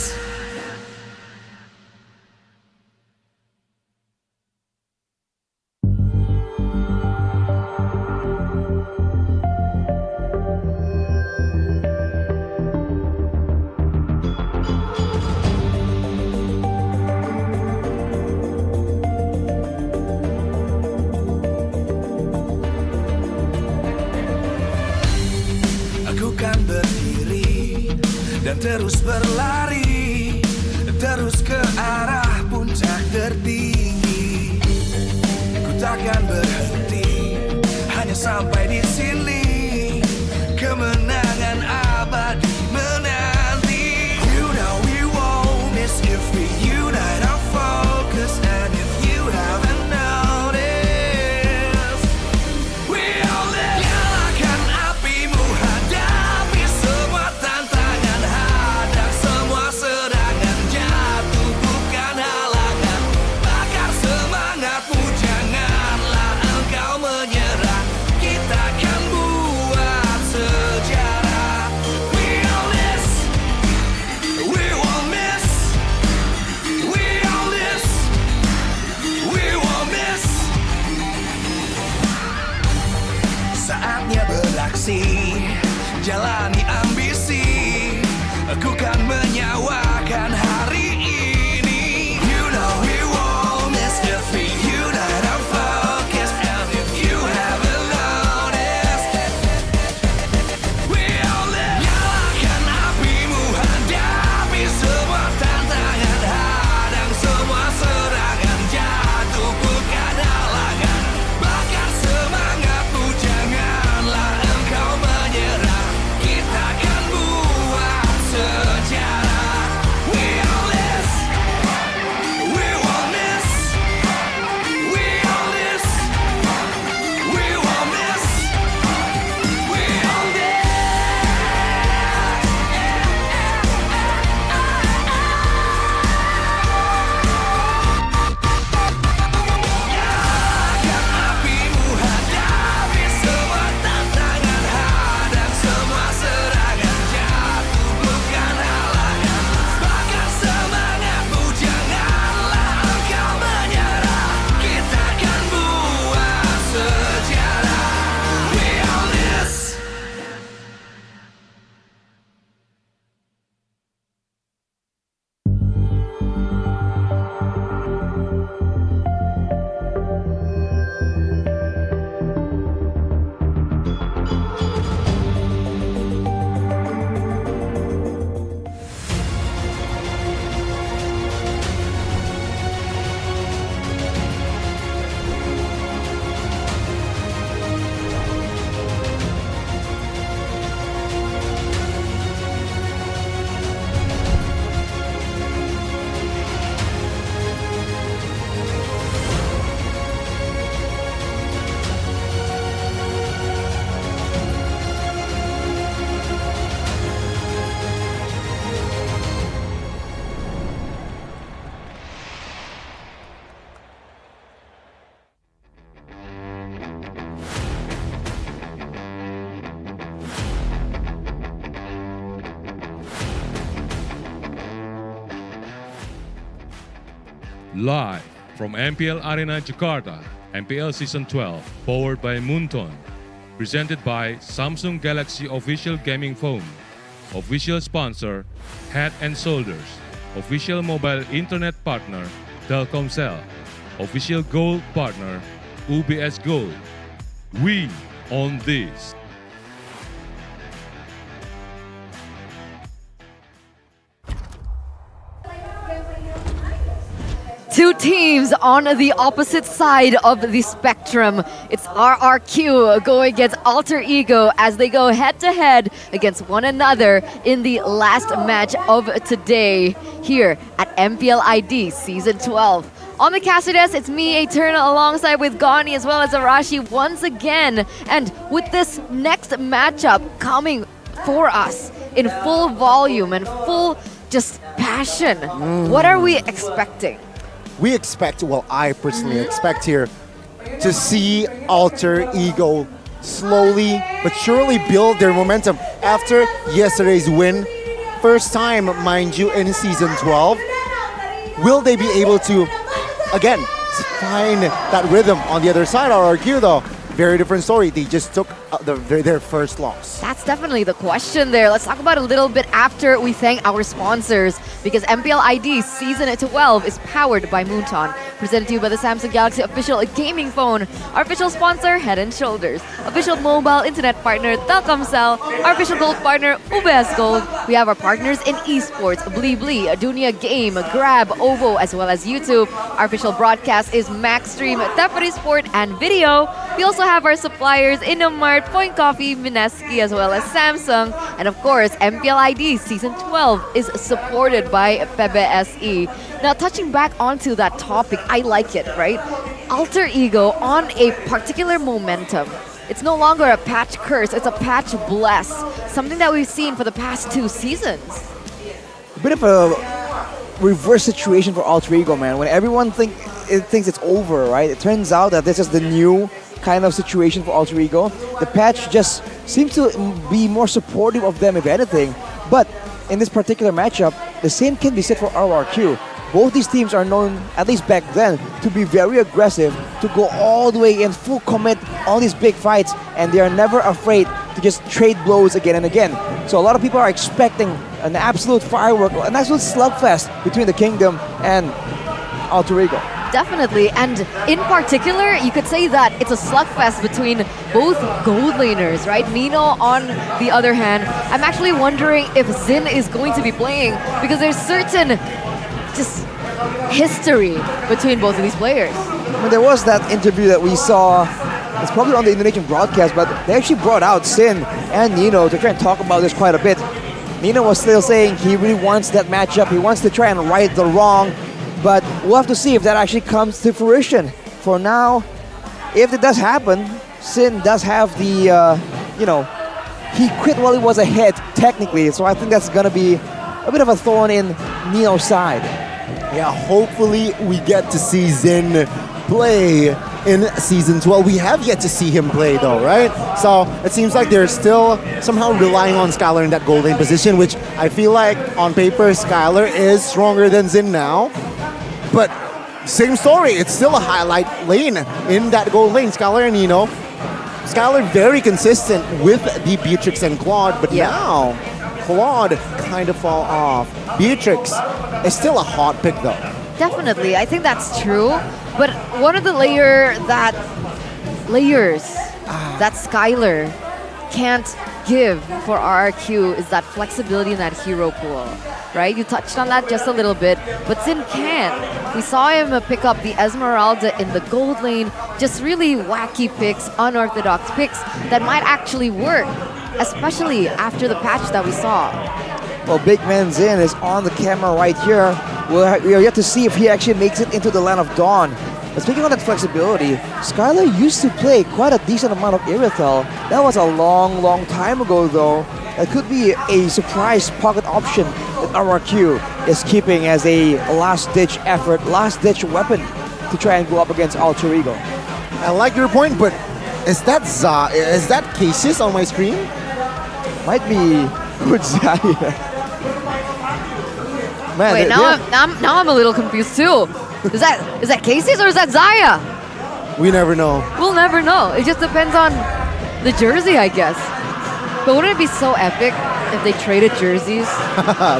Aku kan berdiri dan terus berlari, terus ke arah puncak tertinggi. Ku takkan berhenti, hanya sampai di sini. Kemenangan abadi menanti. You know we won't miss if we unite our focus. And if you haven't noticed, we all live. Nyalakan apimu, hadapi semua tantangan, hadang semua serangan, jatuh bukan halangan. Bakar semangatmu, janganlah engkau menyerah. Kita akan Live from MPL Arena Jakarta, MPL Season 12, powered by Moonton. Presented by Samsung Galaxy Official Gaming Phone. Official sponsor, Head and Shoulders. Official mobile internet partner, Telkomsel. Official gold partner, UBS Gold. We own this. Two teams on the opposite side of the spectrum. It's RRQ going against Alter Ego as they go head-to-head against one another in the last match of today here at MPL ID Season 12. On the caster desk, it's me, Eternal, alongside with Gani as well as Arashi once again. And with this next matchup coming for us in full volume and full just passion, what are we expecting? We expect, well, I personally expect here to see Alter Ego slowly but surely build their momentum after yesterday's win. First time, mind you, in Season 12. Will they be able to, again, find that rhythm on the other side? RRQ, though, very different story. They just took their first loss. That's definitely the question there. Let's talk about it a little bit after we thank our sponsors, because MPL ID Season 12 is powered by Moonton, presented to you by the Samsung Galaxy Official Gaming Phone, our official sponsor, Head and Shoulders, official mobile internet partner, Telkomsel, our official gold partner, UBS Gold. We have our partners in esports, Blibli, Dunia Game, Grab, Ovo, as well as YouTube. Our official broadcast is Maxstream, Tepuri Sport, and Video. We also have our suppliers, Innomart, Point Coffee, Mineski, as well as Samsung. And of course, MPL ID Season 12 is supported by PBSE. Now, touching back onto that topic, I like it, right? Alter Ego on a particular momentum. It's no longer a patch curse, it's a patch bless. Something that we've seen for the past 2 seasons. A bit of a reverse situation for Alter Ego, man. When everyone thinks it's over, right? It turns out that this is the new kind of situation for Alter Ego. The patch just seems to be more supportive of them, if anything. But in this particular matchup, the same can be said for RRQ. Both these teams are known, at least back then, to be very aggressive, to go all the way in, full commit, all these big fights, and they are never afraid to just trade blows again and again. So a lot of people are expecting an absolute firework, an absolute slugfest between the Kingdom and Alter Ego. Definitely, and in particular, you could say that it's a slugfest between both gold laners, right? Nino, on the other hand, I'm actually wondering if Zin is going to be playing, because there's certain just history between both of these players. I mean, there was that interview that we saw, it's probably on the Indonesian broadcast, but they actually brought out Sin and Nino to try and talk about this quite a bit. Nino was still saying he really wants that matchup, he wants to try and right the wrong, but we'll have to see if that actually comes to fruition. For now, if it does happen, Sin does have the, he quit while he was ahead, technically, so I think that's going to be a bit of a thorn in Nino's side. Yeah, hopefully we get to see Zin play in Season 12. We have yet to see him play though, right? So it seems like they're still somehow relying on Skylar in that gold lane position, which I feel like on paper Skylar is stronger than Zin now. But same story, it's still a highlight lane in that gold lane, Skylar and Nino. Skylar very consistent with the Beatrix and Claude, but now Claude kind of fall off. Beatrix is still a hot pick though. Definitely, I think that's true. But one of the layers that Skylar can't give for RRQ is that flexibility in that hero pool, right? You touched on that just a little bit, but Zin can. We saw him pick up the Esmeralda in the gold lane, just really wacky picks, unorthodox picks that might actually work, especially after the patch that we saw. Well, Big Man Zin is on the camera right here. We are yet to see if he actually makes it into the Land of Dawn. But speaking of that flexibility, Skylar used to play quite a decent amount of Irithel. That was a long, long time ago though. That could be a surprise pocket option that RRQ is keeping as a last-ditch effort, last-ditch weapon to try and go up against Alter Ego. I like your point, but is that Cassius on my screen? Might be good Zaya. Man, wait, now I'm a little confused too. Is that Casey's or is that Zaya? We never know. We'll never know. It just depends on the jersey, I guess. But wouldn't it be so epic if they traded jerseys?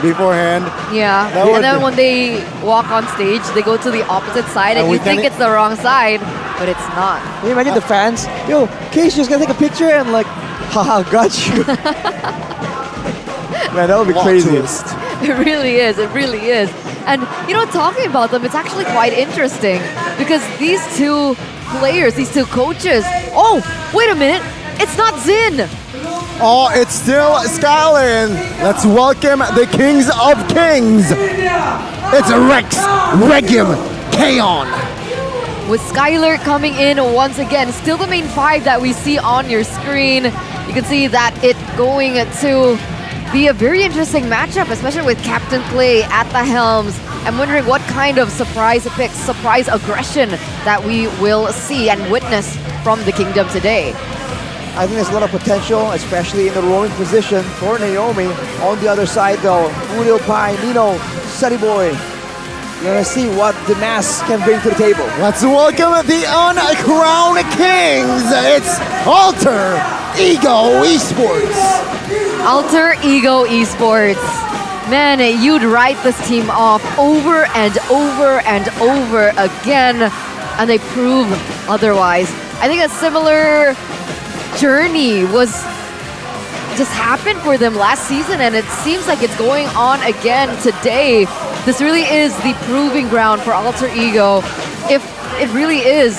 Beforehand. Yeah. That would And then be- when they walk on stage, they go to the opposite side and And we you think can- it's the wrong side, but it's not. Can you imagine the fans? Yo, Casey's gonna take a picture and like, haha, got you. Man, that would be Plot crazy. twist. It really is. It really is. And, you know, talking about them, it's actually quite interesting because these two players, these two coaches. Oh, wait a minute. It's not Zin. Oh, it's still Skylar, and let's welcome the Kings of Kings. It's Rex Regim Kaon. With Skylar coming in once again, still the main five that we see on your screen. You can see that it going to be a very interesting matchup, especially with Captain Clay at the helms. I'm wondering what kind of surprise picks, surprise aggression that we will see and witness from the Kingdom today. I think there's a lot of potential, especially in the roaming position for Naomi. On the other side though, Udil Pai, Nino, Sunny Boy. You're gonna see what the mass can bring to the table. Let's welcome the uncrowned kings. It's Alter Ego Esports. Alter Ego Esports. Man, you'd write this team off over and over and over again, and they prove otherwise. I think a similar journey was just happened for them last season, and it seems like it's going on again today. This really is the proving ground for Alter Ego. If it really is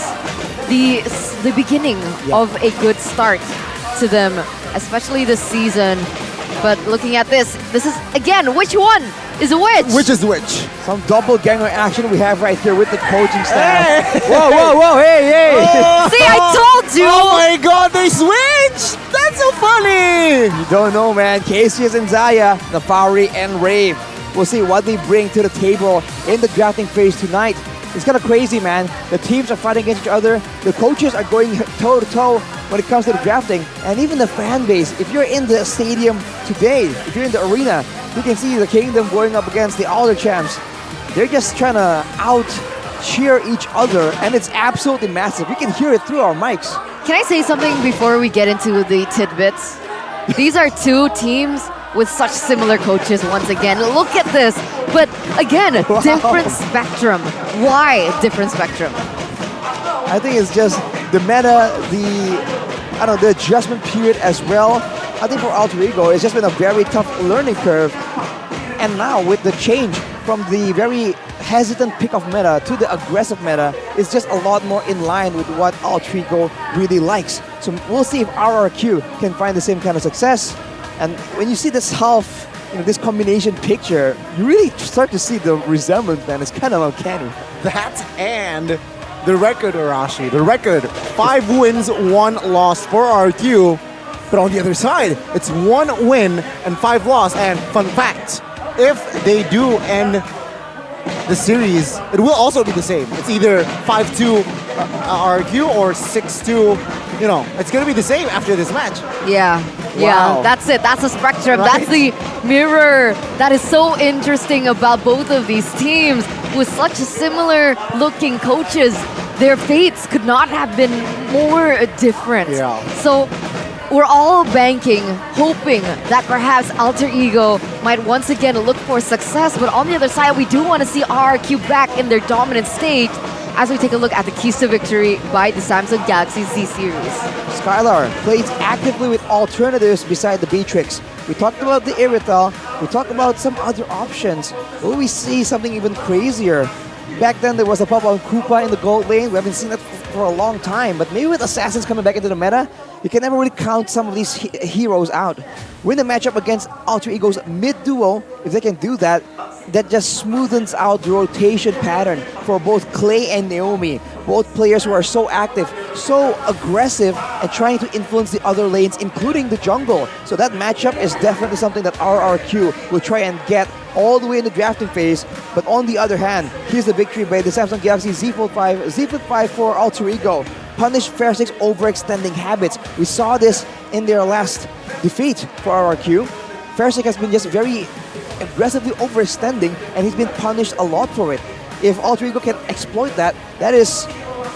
the beginning of a good start to them, especially this season. But looking at this is, again, which one is which? Which is which? Some doppelganger action we have right here with the coaching staff. Hey! Whoa, whoa, whoa, hey, hey! Oh! See, I told you! Oh my god, they switched! That's so funny! You don't know, man. Cassius and Zaya, Nafari and Rave. We'll see what they bring to the table in the drafting phase tonight. It's kind of crazy, man. The teams are fighting against each other. The coaches are going toe-to-toe when it comes to the drafting. And even the fan base. If you're in the stadium today, if you're in the arena, you can see the Kingdom going up against the Alder champs. They're just trying to out-cheer each other, and it's absolutely massive. We can hear it through our mics. Can I say something before we get into the tidbits? These are two teams with such similar coaches once again. Look at this. But again, different spectrum. Why different spectrum? I think it's just the meta, the adjustment period as well. I think for Alter Ego, it's just been a very tough learning curve. And now with the change from the very hesitant pick of meta to the aggressive meta, it's just a lot more in line with what Alter Ego really likes. So we'll see if RRQ can find the same kind of success. And when you see this this combination picture, you really start to see the resemblance, man. It's kind of uncanny. That and the record, Arashi. The record, 5 wins, 1 loss for RQ. But on the other side, it's 1 win and 5 loss. And fun fact, if they do end the series, it will also be the same. It's either 5-2 RQ or 6-2. You know, it's going to be the same after this match. Yeah, Wow. that's it. That's the spectrum. Right? That's the mirror. That is so interesting about both of these teams. With such similar looking coaches, their fates could not have been more different. Yeah. So we're all banking, hoping that perhaps Alter Ego might once again look for success. But on the other side, we do want to see RRQ back in their dominant state as we take a look at the keys to victory by the Samsung Galaxy Z Series. Skylar plays actively with alternatives beside the Beatrix. We talked about the Irithel, we talked about some other options. Will we see something even crazier? Back then there was a pop on Koopa in the gold lane. We haven't seen that for a long time, but maybe with Assassins coming back into the meta, you can never really count some of these heroes out. Win the matchup against Alter Ego's mid-duo, if they can do that, that just smoothens out the rotation pattern for both Clay and Naomi. Both players who are so active, so aggressive, and trying to influence the other lanes, including the jungle. So that matchup is definitely something that RRQ will try and get all the way in the drafting phase. But on the other hand, here's the victory by the Samsung Galaxy Z Fold 5. Z Fold 5 for Alter Ego. Punish Fairstick's overextending habits. We saw this in their last defeat for RRQ. Fairstick has been just very aggressively overextending, and he's been punished a lot for it. if Alter Ego can exploit that, that is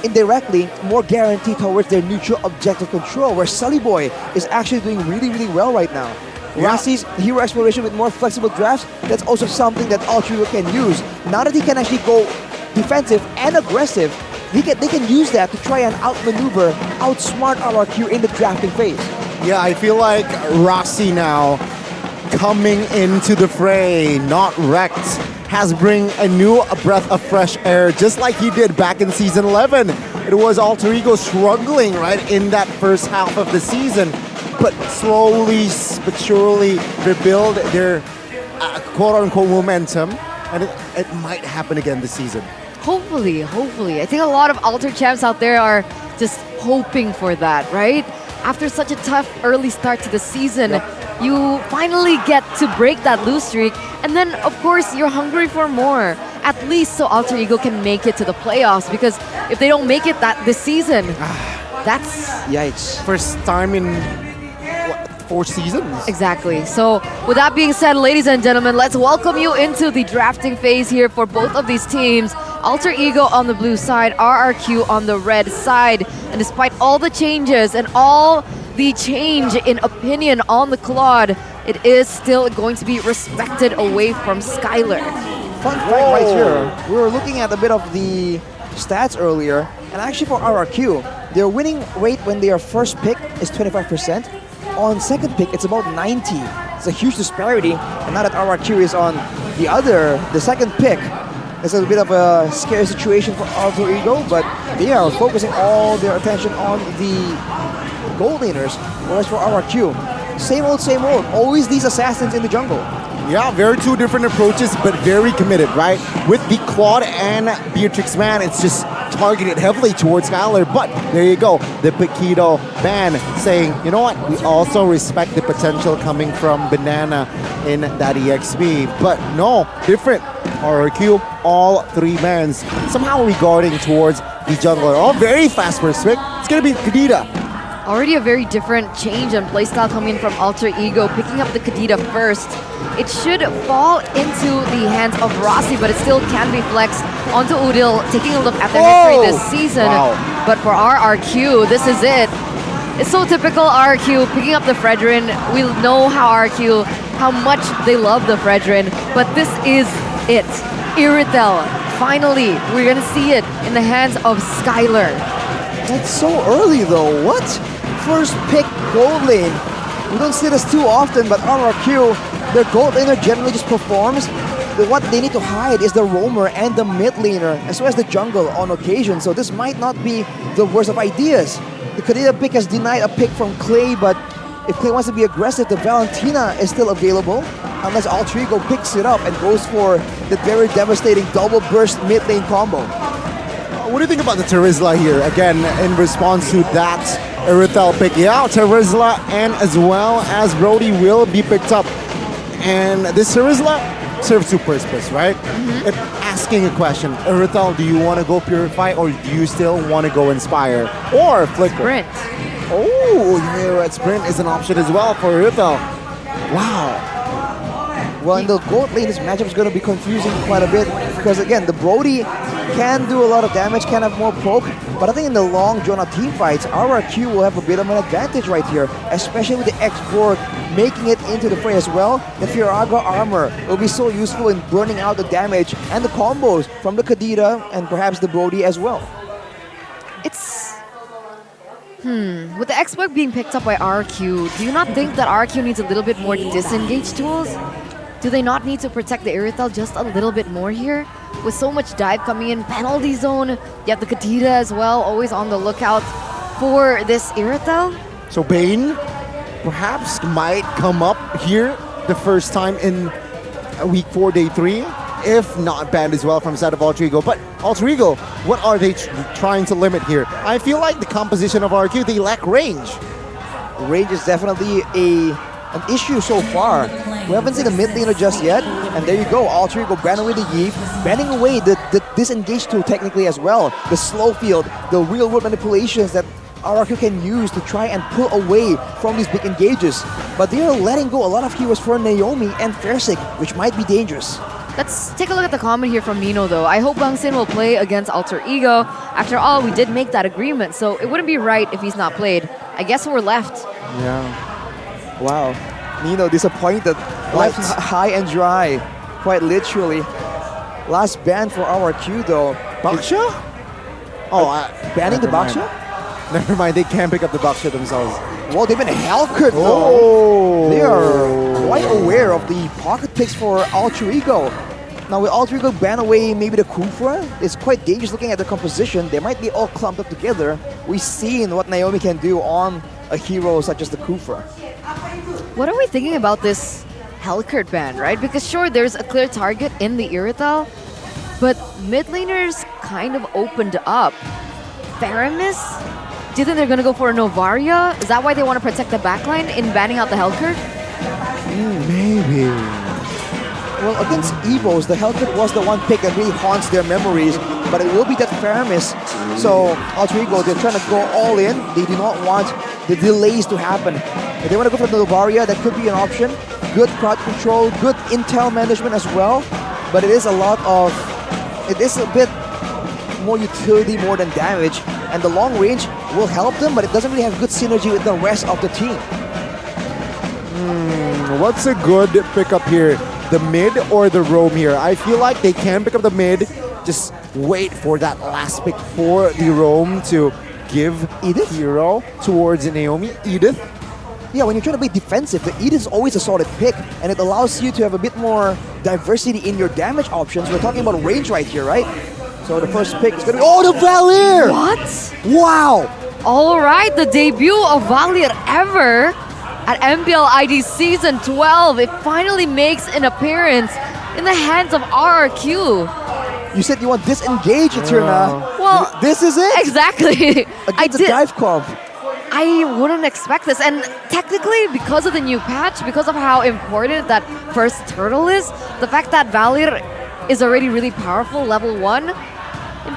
indirectly more guaranteed towards their neutral objective control, where Sully Boy is actually doing really, really well right now. Rassi's hero exploration with more flexible drafts, that's also something that Alter Ego can use. Now that he can actually go defensive and aggressive, they can use that to try and outmaneuver, outsmart RRQ in the drafting phase. Yeah, I feel like Rossi now coming into the fray, not wrecked, has bring a new breath of fresh air, just like he did back in Season 11. It was Alter Ego struggling, right, in that first half of the season, but slowly but surely rebuild their quote-unquote momentum, and it might happen again this season. Hopefully. I think a lot of Alter champs out there are just hoping for that, right? After such a tough early start to the season, you finally get to break that lose streak, and then of course you're hungry for more. At least so Alter Ego can make it to the playoffs, because if they don't make it this season, that's... Yikes. First time in 4 seasons. Exactly. So with that being said, ladies and gentlemen, let's welcome you into the drafting phase here for both of these teams. Alter Ego on the blue side, RRQ on the red side. And despite all the changes and all the change in opinion on the Claude, it is still going to be respected away from Skylar. Fun fact right here, we were looking at a bit of the stats earlier, and actually for RRQ, their winning rate when they are first pick is 25%. On second pick, it's about 90. It's a huge disparity, and now that RRQ is on the second pick, it's a bit of a scary situation for Alter Ego, but they are focusing all their attention on the gold laners, whereas for RRQ, same old, always these assassins in the jungle. Yeah, very two different approaches, but very committed, right? With the Claude and Beatrix Man, it's just targeted heavily towards Skylar, but there you go, the Paquito ban saying, you know what, we also respect the potential coming from Banana in that EXP, but no, different. RRQ, all 3 bans, somehow regarding towards the jungler. All very fast first pick. It's gonna be Kadita. Already a very different change and playstyle coming from Alter Ego, picking up the Kadita first. It should fall into the hands of Rossi, but it still can be flexed onto Udil, taking a look at their history this season. Wow. But for RRQ, this is it. It's so typical RRQ, picking up the Fredrin. We know how RRQ, how much they love the Fredrin, but this is it. Irithel, finally, we're gonna see it in the hands of Skylar. That's so early though, what? First pick gold lane. We don't see this too often, but RRQ, their gold laner generally just performs. What they need to hide is the roamer and the mid laner, as well as the jungle on occasion, so this might not be the worst of ideas. The Kadita pick has denied a pick from Clay, but if Clay wants to be aggressive, the Valentina is still available, unless Alter Ego picks it up and goes for the very devastating double burst mid lane combo. What do you think about the Terizla here? Again, in response to that Irithel pick. Yeah, Terizla and as well as Brody will be picked up. And this Terizla serves two purposes, right? It's asking a question. Irithel, do you want to go Purify or do you still want to go Inspire? Or Flicker? Sprint. Oh, yeah, right. Sprint is an option as well for Irithel. Wow. Well, in the gold lane, this matchup is going to be confusing quite a bit because, again, the Brody can do a lot of damage, can have more poke, but I think in the long drawn-out team fights, RRQ will have a bit of an advantage right here, especially with the X-Borg making it into the fray as well. The Firaga armor will be so useful in burning out the damage and the combos from the Kadita and perhaps the Brody as well. It's... With the X-Borg being picked up by RRQ, do you not think that RRQ needs a little bit more disengage tools? Do they not need to protect the Irithel just a little bit more here? With so much dive coming in, penalty zone, you have the Kadita as well, always on the lookout for this Irithel. So Bane perhaps might come up here the first time in week 4, day 3, if not banned as well from side of Alter Ego. But Alter Ego, what are they trying to limit here? I feel like the composition of RQ, they lack range. Range is definitely an issue so far. We haven't seen a mid laner just yet, and there you go, Alter Ego banning away the Yeef, banning away the disengage tool technically as well, the slow field, the real world manipulations that RRQ can use to try and pull away from these big engages. But they are letting go a lot of heroes for Naomi and Fairsick, which might be dangerous. Let's take a look at the comment here from Nino though. I hope Bang Sin will play against Alter Ego. After all, we did make that agreement, so it wouldn't be right if he's not played. I guess we're left. Yeah. Wow. Nino disappointed. Left high and dry. Quite literally. Last ban for our queue though. Baksha? Oh, banning the Baksha? Never mind, they can't pick up the Baksha themselves. Well, they've been hellcut though. Oh. They are quite aware of the pocket picks for Alter Ego. Now with Alter Ego ban away maybe the Kufra, it's quite dangerous looking at the composition. They might be all clumped up together. We've seen what Naomi can do on a hero such as the Kufra. What are we thinking about this Hellcurt ban, right? Because sure, there's a clear target in the Irithel, but mid laners kind of opened up. Faramis? Do you think they're going to go for a Novaria? Is that why they want to protect the backline in banning out the Hellcurt? Maybe. Well, against Evos, the Hellcurt was the one pick that really haunts their memories, but it will be that Faramis. So, Alter Ego, they're trying to go all in. They do not want the delays to happen. If they want to go for the Novaria, that could be an option. Good crowd control, good intel management as well, but it is a lot of... It is a bit more utility more than damage, and the long range will help them, but it doesn't really have good synergy with the rest of the team. What's a good pickup here? The mid or the roam here? I feel like they can pick up the mid, just wait for that last pick for the roam to give Edith hero towards Naomi. Edith? Yeah, when you're trying to be defensive, the Edith is always a solid pick, and it allows you to have a bit more diversity in your damage options. We're talking about range right here, right? So the first pick is going to be... Oh, the Valier! What? Wow! All right, the debut of Valier ever at MPL ID Season 12. It finally makes an appearance in the hands of RRQ. You said you want disengage, Eterna. Well, this is it? Exactly. Against the dive comp. I wouldn't expect this, and technically because of the new patch, because of how important that first turtle is, the fact that Valier is already really powerful, level 1, it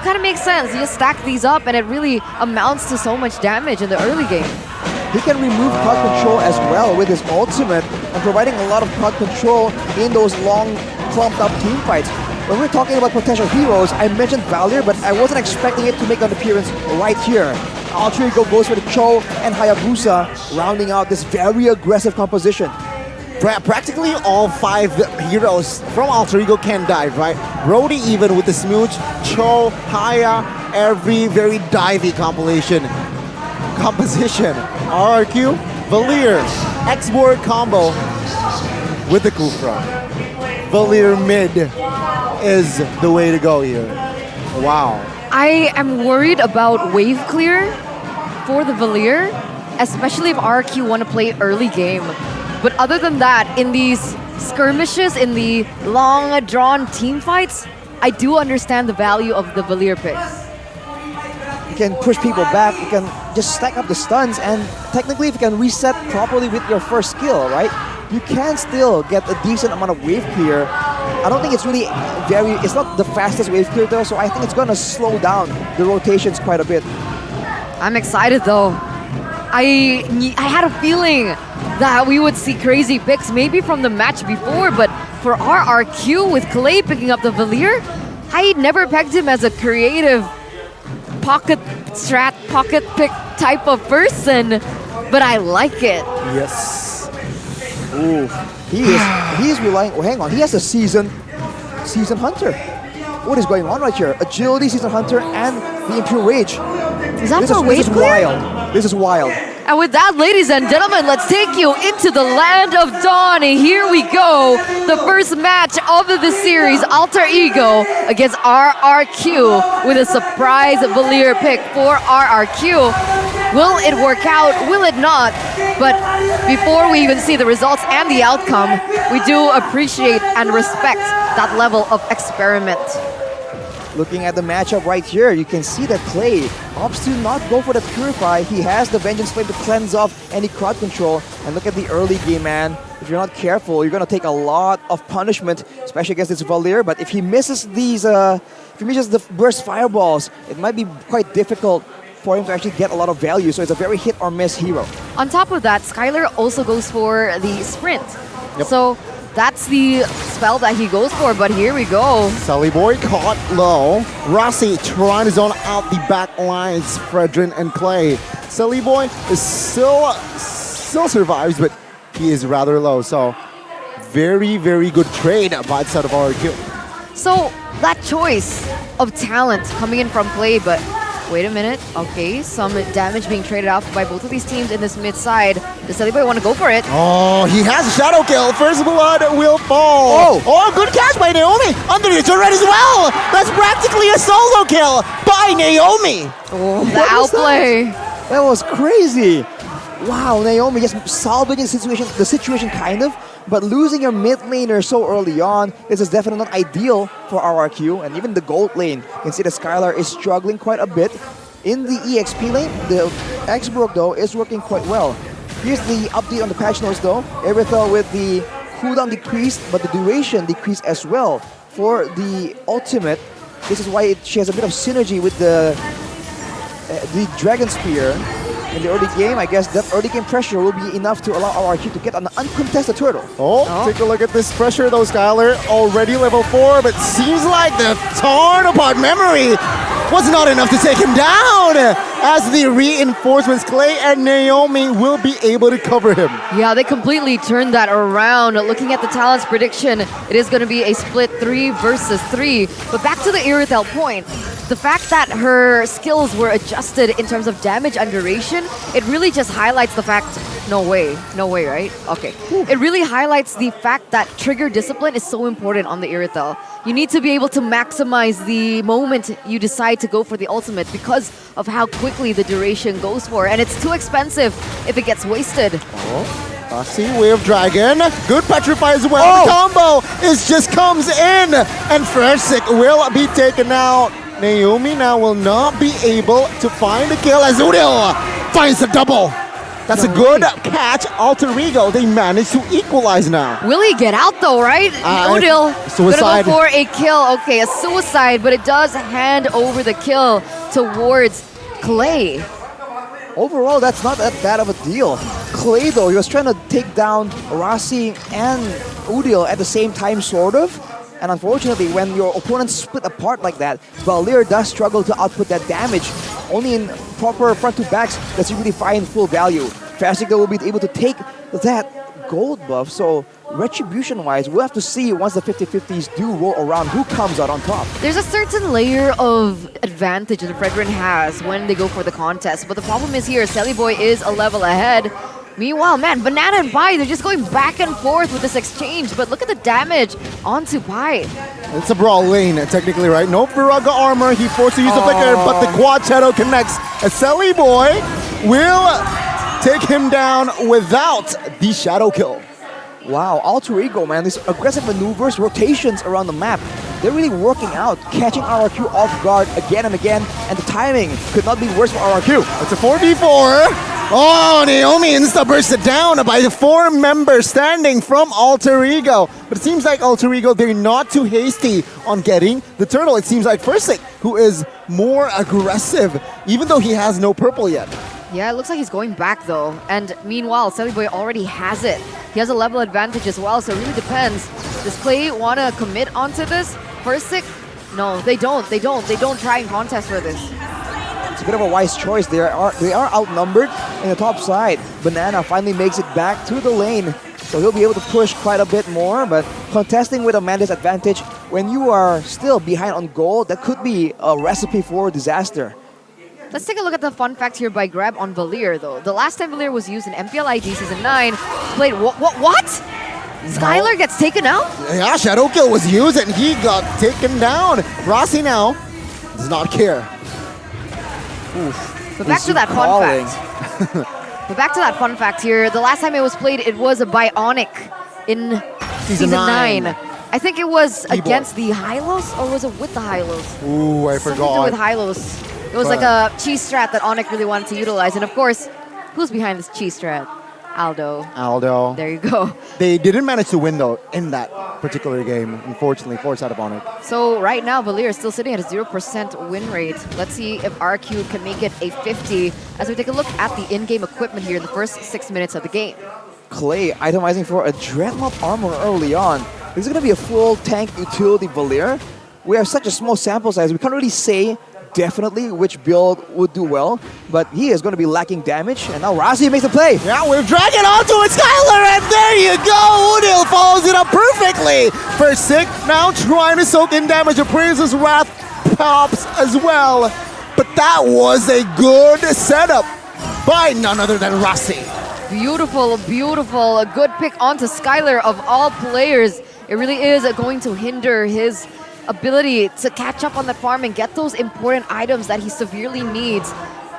kind of makes sense. You just stack these up and it really amounts to so much damage in the early game. He can remove crowd control as well with his ultimate and providing a lot of crowd control in those long clumped up team fights. When we're talking about potential heroes, I mentioned Valier, but I wasn't expecting it to make an appearance right here. Alter Ego goes for the Cho and Hayabusa, rounding out this very aggressive composition. Practically all 5 heroes from Alter Ego can dive, right? Brody even with the smooch, Cho, Haya, every very divey composition. RRQ, Valier, X-Board combo with the Kufra. Valier mid is the way to go here. Wow. I am worried about wave clear for the Valier, especially if RRQ want to play early game. But other than that, in these skirmishes, in the long drawn team fights, I do understand the value of the Valier pick. You can push people back, you can just stack up the stuns, and technically if you can reset properly with your first skill, right? You can still get a decent amount of wave clear. I don't think it's really it's not the fastest wave clear though, so I think it's gonna slow down the rotations quite a bit. I'm excited though. I had a feeling that we would see crazy picks maybe from the match before, but for RRQ with Clay picking up the Valier, I never pegged him as a creative pocket strat, pocket pick type of person, but I like it. Yes. Ooh, he is relying. Oh, hang on, he has a season hunter. What is going on right here? Agility, season hunter, and the Impure Rage. Is that for wave clear? Wild. This is wild. And with that, ladies and gentlemen, let's take you into the land of dawn. And here we go, the first match of the series, Alter Ego against RRQ with a surprise Valier pick for RRQ. Will it work out? Will it not? But before we even see the results and the outcome, we do appreciate and respect that level of experiment. Looking at the matchup right here, you can see that Clay opts to not go for the Purify. He has the Vengeance Flame to cleanse off any crowd control. And look at the early game, man. If you're not careful, you're going to take a lot of punishment, especially against this Valier. But if he misses these, if he misses the burst fireballs, it might be quite difficult for him to actually get a lot of value. So it's a very hit or miss hero. On top of that, Skylar also goes for the sprint. Yep. So that's the spell that he goes for, but here we go. Sully Boy caught low. Rossi trying to zone out the back lines, Fredrin and Clay. Sully Boy is still survives, but he is rather low. So very, very good trade by the side of RQ. So that choice of talent coming in from Clay, but wait a minute. Okay, some damage being traded off by both of these teams in this mid side. Does Sully Boy want to go for it? Oh, he has a shadow kill. First blood will fall. Oh, good catch by Naomi. Under the turret as well. That's practically a solo kill by Naomi. Oh, the outplay. That was crazy. Wow, Naomi just salvaging the situation kind of, but losing your mid laner so early on, this is definitely not ideal for RRQ, and even the gold lane. You can see that Skylar is struggling quite a bit. In the EXP lane, the X-Broke though is working quite well. Here's the update on the patch notes though. Aerithel with the cooldown decreased, but the duration decreased as well for the ultimate. This is why she has a bit of synergy with the Dragon Spear. In the early game, I guess that early game pressure will be enough to allow RRQ to get an uncontested turtle. Take a look at this pressure though, Skylar. Already level 4, but seems like the torn apart memory was not enough to take him down. As the reinforcements, Clay and Naomi will be able to cover him. Yeah, they completely turned that around. Looking at the talent's prediction, it is going to be a split 3 versus 3. But back to the Aerithel point, the fact that her skills were adjusted in terms of damage and duration, it really just highlights the fact, no way, right? Okay. It really highlights the fact that trigger discipline is so important on the Aerithel. You need to be able to maximize the moment you decide to go for the ultimate because of how quickly the duration goes for, and it's too expensive if it gets wasted. Rossi, Wave Dragon, good Petrify as well. The combo just comes in, and Freshsick will be taken out. Naomi now will not be able to find the kill as Udil finds the double. That's a good catch. Alter Ego, they managed to equalize now. Will he get out though, right? Udil suicide. Gonna go for a kill. Okay, a suicide, but it does hand over the kill towards Clay. Overall, that's not that bad of a deal. Clay though, he was trying to take down Rossi and Udil at the same time, sort of. And unfortunately, when your opponents split apart like that, Valir does struggle to output that damage. Only in proper front to backs does he really find full value. Freshsick will be able to take that gold buff. So retribution-wise, we'll have to see once the 50-50s do roll around who comes out on top. There's a certain layer of advantage that Fredrin has when they go for the contest. But the problem is here, Sully Boy is a level ahead. Meanwhile, man, Banana and Pai, they're just going back and forth with this exchange. But look at the damage onto Pai. It's a brawl lane, technically, right? No Viraga armor. He forced to use the flicker, but the quad shadow connects. A Sully Boy will take him down without the shadow kill. Wow, Alter Ego, man, these aggressive maneuvers, rotations around the map, they're really working out, catching RRQ off guard again and again, and the timing could not be worse for RRQ. It's a 4v4. Oh, Naomi insta-bursted down by the 4 members standing from Alter Ego. But it seems like Alter Ego, they're not too hasty on getting the turtle. It seems like Freshsick, who is more aggressive, even though he has no purple yet. Yeah, it looks like he's going back though. And meanwhile, Sully Boy already has it. He has a level advantage as well, so it really depends. Does Clay want to commit onto this? Freshsick? No, they don't. They don't try and contest for this. It's a bit of a wise choice. They are outnumbered in the top side. Banana finally makes it back to the lane, so he'll be able to push quite a bit more, but contesting with Amanda's advantage, when you are still behind on gold, that could be a recipe for disaster. Let's take a look at the fun fact here by Grab on Valir though. The last time Valir was used in MPL ID Season 9, played what? Skylar gets taken out? Yeah, Shadow Kill was used and he got taken down. Rossi now does not care. But back to that fun fact here. The last time it was played, it was a Bionic in Season 9. I think it was against the Hylos, or was it with the Hylos? Ooh, I forgot. With Hylos. It was like a cheese strat that Onyx really wanted to utilize. And of course, who's behind this cheese strat? Aldo. There you go. They didn't manage to win though in that particular game, unfortunately, forced out of Onyx. So right now, Valir is still sitting at a 0% win rate. Let's see if RQ can make it a 50 as we take a look at the in-game equipment here in the first 6 minutes of the game. Clay itemizing for a Dreadnought armor early on. This is going to be a full tank utility Valier. We have such a small sample size, we can't really say definitely which build would do well, but he is going to be lacking damage, and now Rasi makes a play. Yeah, we're dragging onto it, Skylar, and there you go! Udil follows it up perfectly! First Sick now trying to soak in damage. Appraiser's Wrath pops as well. But that was a good setup by none other than Rasi. Beautiful, beautiful. A good pick onto Skylar of all players. It really is going to hinder his ability to catch up on the farm and get those important items that he severely needs,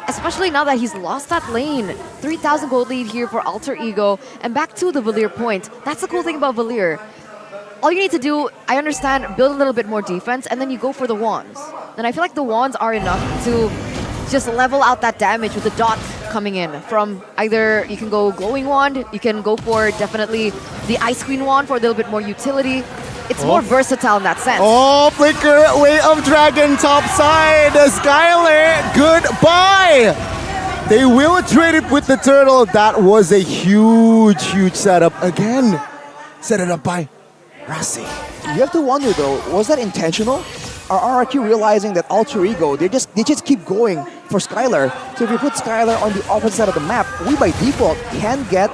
especially now that he's lost that lane. 3,000 gold lead here for Alter Ego, and back to the Valier point. That's the cool thing about Valier. All you need to do, I understand, build a little bit more defense, and then you go for the wands. And I feel like the wands are enough to just level out that damage with the dot coming in from either you can go glowing wand, you can go for definitely the Ice Queen wand for a little bit more utility. It's more versatile in that sense. Oh, Flicker, Way of Dragon top side. Skylar, goodbye. They will trade it with the turtle. That was a huge, huge setup. Again, set it up by Rasi. You have to wonder though, was that intentional? Are RRQ realizing that Alter Ego, they just keep going for Skylar. So if you put Skylar on the opposite side of the map, we by default can get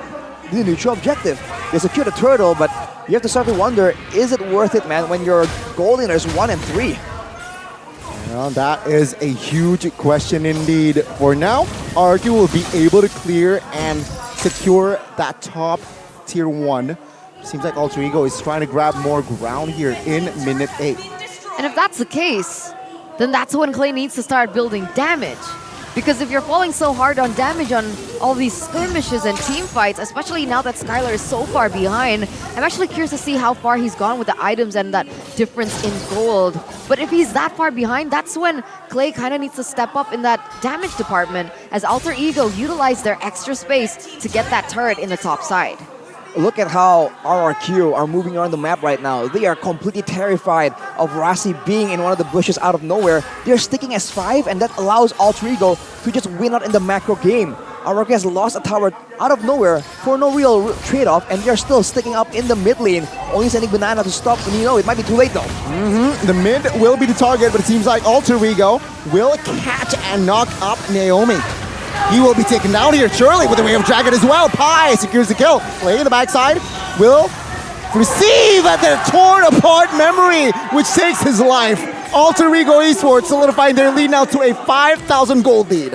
the neutral objective. They secure the turtle, but you have to start to wonder, is it worth it, man, when your goal leaders 1 and 3? Well, that is a huge question indeed. For now, RRQ will be able to clear and secure that top tier 1. Seems like Alter Ego is trying to grab more ground here in minute 8. And if that's the case, then that's when Clay needs to start building damage. Because if you're falling so hard on damage on all these skirmishes and team fights, especially now that Skylar is so far behind, I'm actually curious to see how far he's gone with the items and that difference in gold. But if he's that far behind, that's when Clay kind of needs to step up in that damage department as Alter Ego utilize their extra space to get that turret in the top side. Look at how RRQ are moving around the map right now. They are completely terrified of Rasi being in one of the bushes out of nowhere. They're sticking S5, and that allows Alter Ego to just win out in the macro game. RRQ has lost a tower out of nowhere for no real trade-off, and they're still sticking up in the mid lane, only sending Banana to stop, and you know it might be too late though. The mid will be the target, but it seems like Alter Ego will catch and knock up Naomi. He will be taken down here, surely, with the Way of Dragon as well. Pi secures the kill. Play in the backside will receive their torn apart memory, which takes his life. Alter Ego Esports solidifying their lead now to a 5,000 gold lead.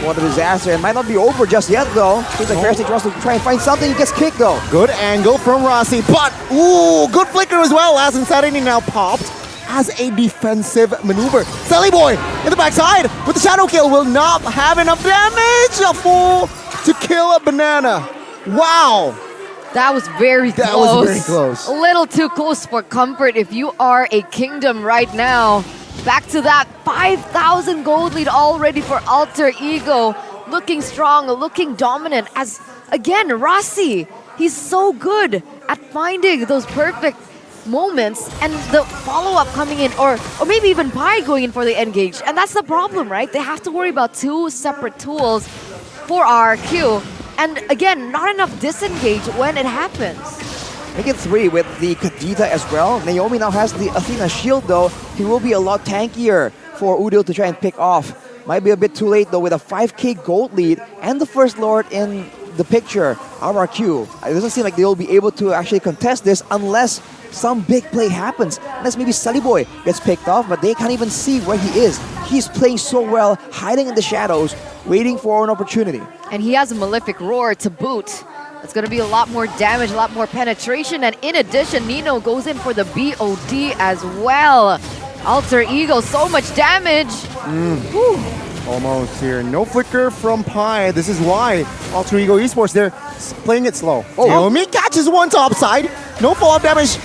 What a disaster. It might not be over just yet, though. Seems like Fairstick wants to try and find something. He gets kicked, though. Good angle from Rasi, but, ooh, good flicker as well. Last Insanity now popped as a defensive maneuver. Sally Boy in the backside with the shadow kill will not have enough damage. A full to kill a Banana. Wow. That was very close. That was very close. A little too close for comfort if you are a Kingdom right now. Back to that 5,000 gold lead already for Alter Ego. Looking strong, looking dominant as, again, Rasi. He's so good at finding those perfect moments and the follow-up coming in, or maybe even Pi going in for the engage. And that's the problem, right? They have to worry about two separate tools for RRQ. And again, not enough disengage when it happens. Make it 3 with the Kadita as well. Naomi now has the Athena shield though. He will be a lot tankier for Udil to try and pick off. Might be a bit too late though with a 5k gold lead and the First Lord in the picture. RRQ. It doesn't seem like they'll be able to actually contest this unless some big play happens. Unless maybe Sully Boy gets picked off, but they can't even see where he is. He's playing so well, hiding in the shadows, waiting for an opportunity. And he has a Malefic Roar to boot. It's going to be a lot more damage, a lot more penetration. And in addition, Nino goes in for the BOD as well. Alter Ego, so much damage. Almost here. No flicker from Pi. This is why Alter Ego Esports, they're playing it slow. Naomi catches one top side. No follow-up damage.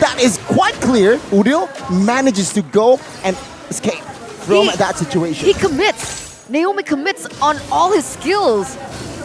That is quite clear. Udil manages to go and escape from that situation. He commits. Naomi commits on all his skills.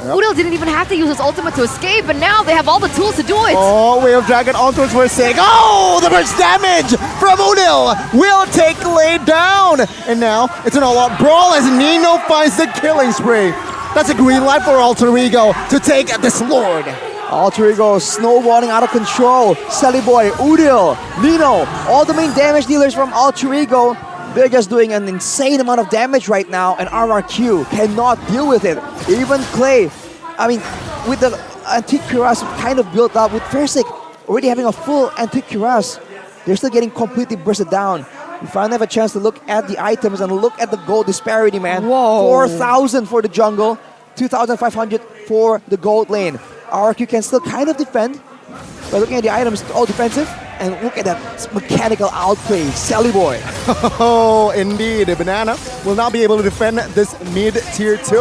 Udil didn't even have to use his ultimate to escape, and now they have all the tools to do it. Oh, Way of Dragon on towards for Sig. Oh, the burst damage from Udil will take Lay down. And now it's an all-out brawl as Nino finds the killing spree. That's a green light for Alter Ego to take this Lord. Alter Ego snowballing out of control. Sally Boy, Udil, Nino, all the main damage dealers from Alter Ego. They're just doing an insane amount of damage right now, and RRQ cannot deal with it. Even Clay, I mean, with the Antique Cuirass kind of built up, with Versik already having a full Antique Cuirass, they're still getting completely bursted down. We finally have a chance to look at the items and look at the gold disparity, man. Whoa. 4,000 for the jungle, 2,500 for the gold lane. RRQ can still kind of defend, but looking at the items, it's all defensive. And look at that mechanical outplay, Sally Boy. Oh, indeed. Banana will not be able to defend this mid-tier 2.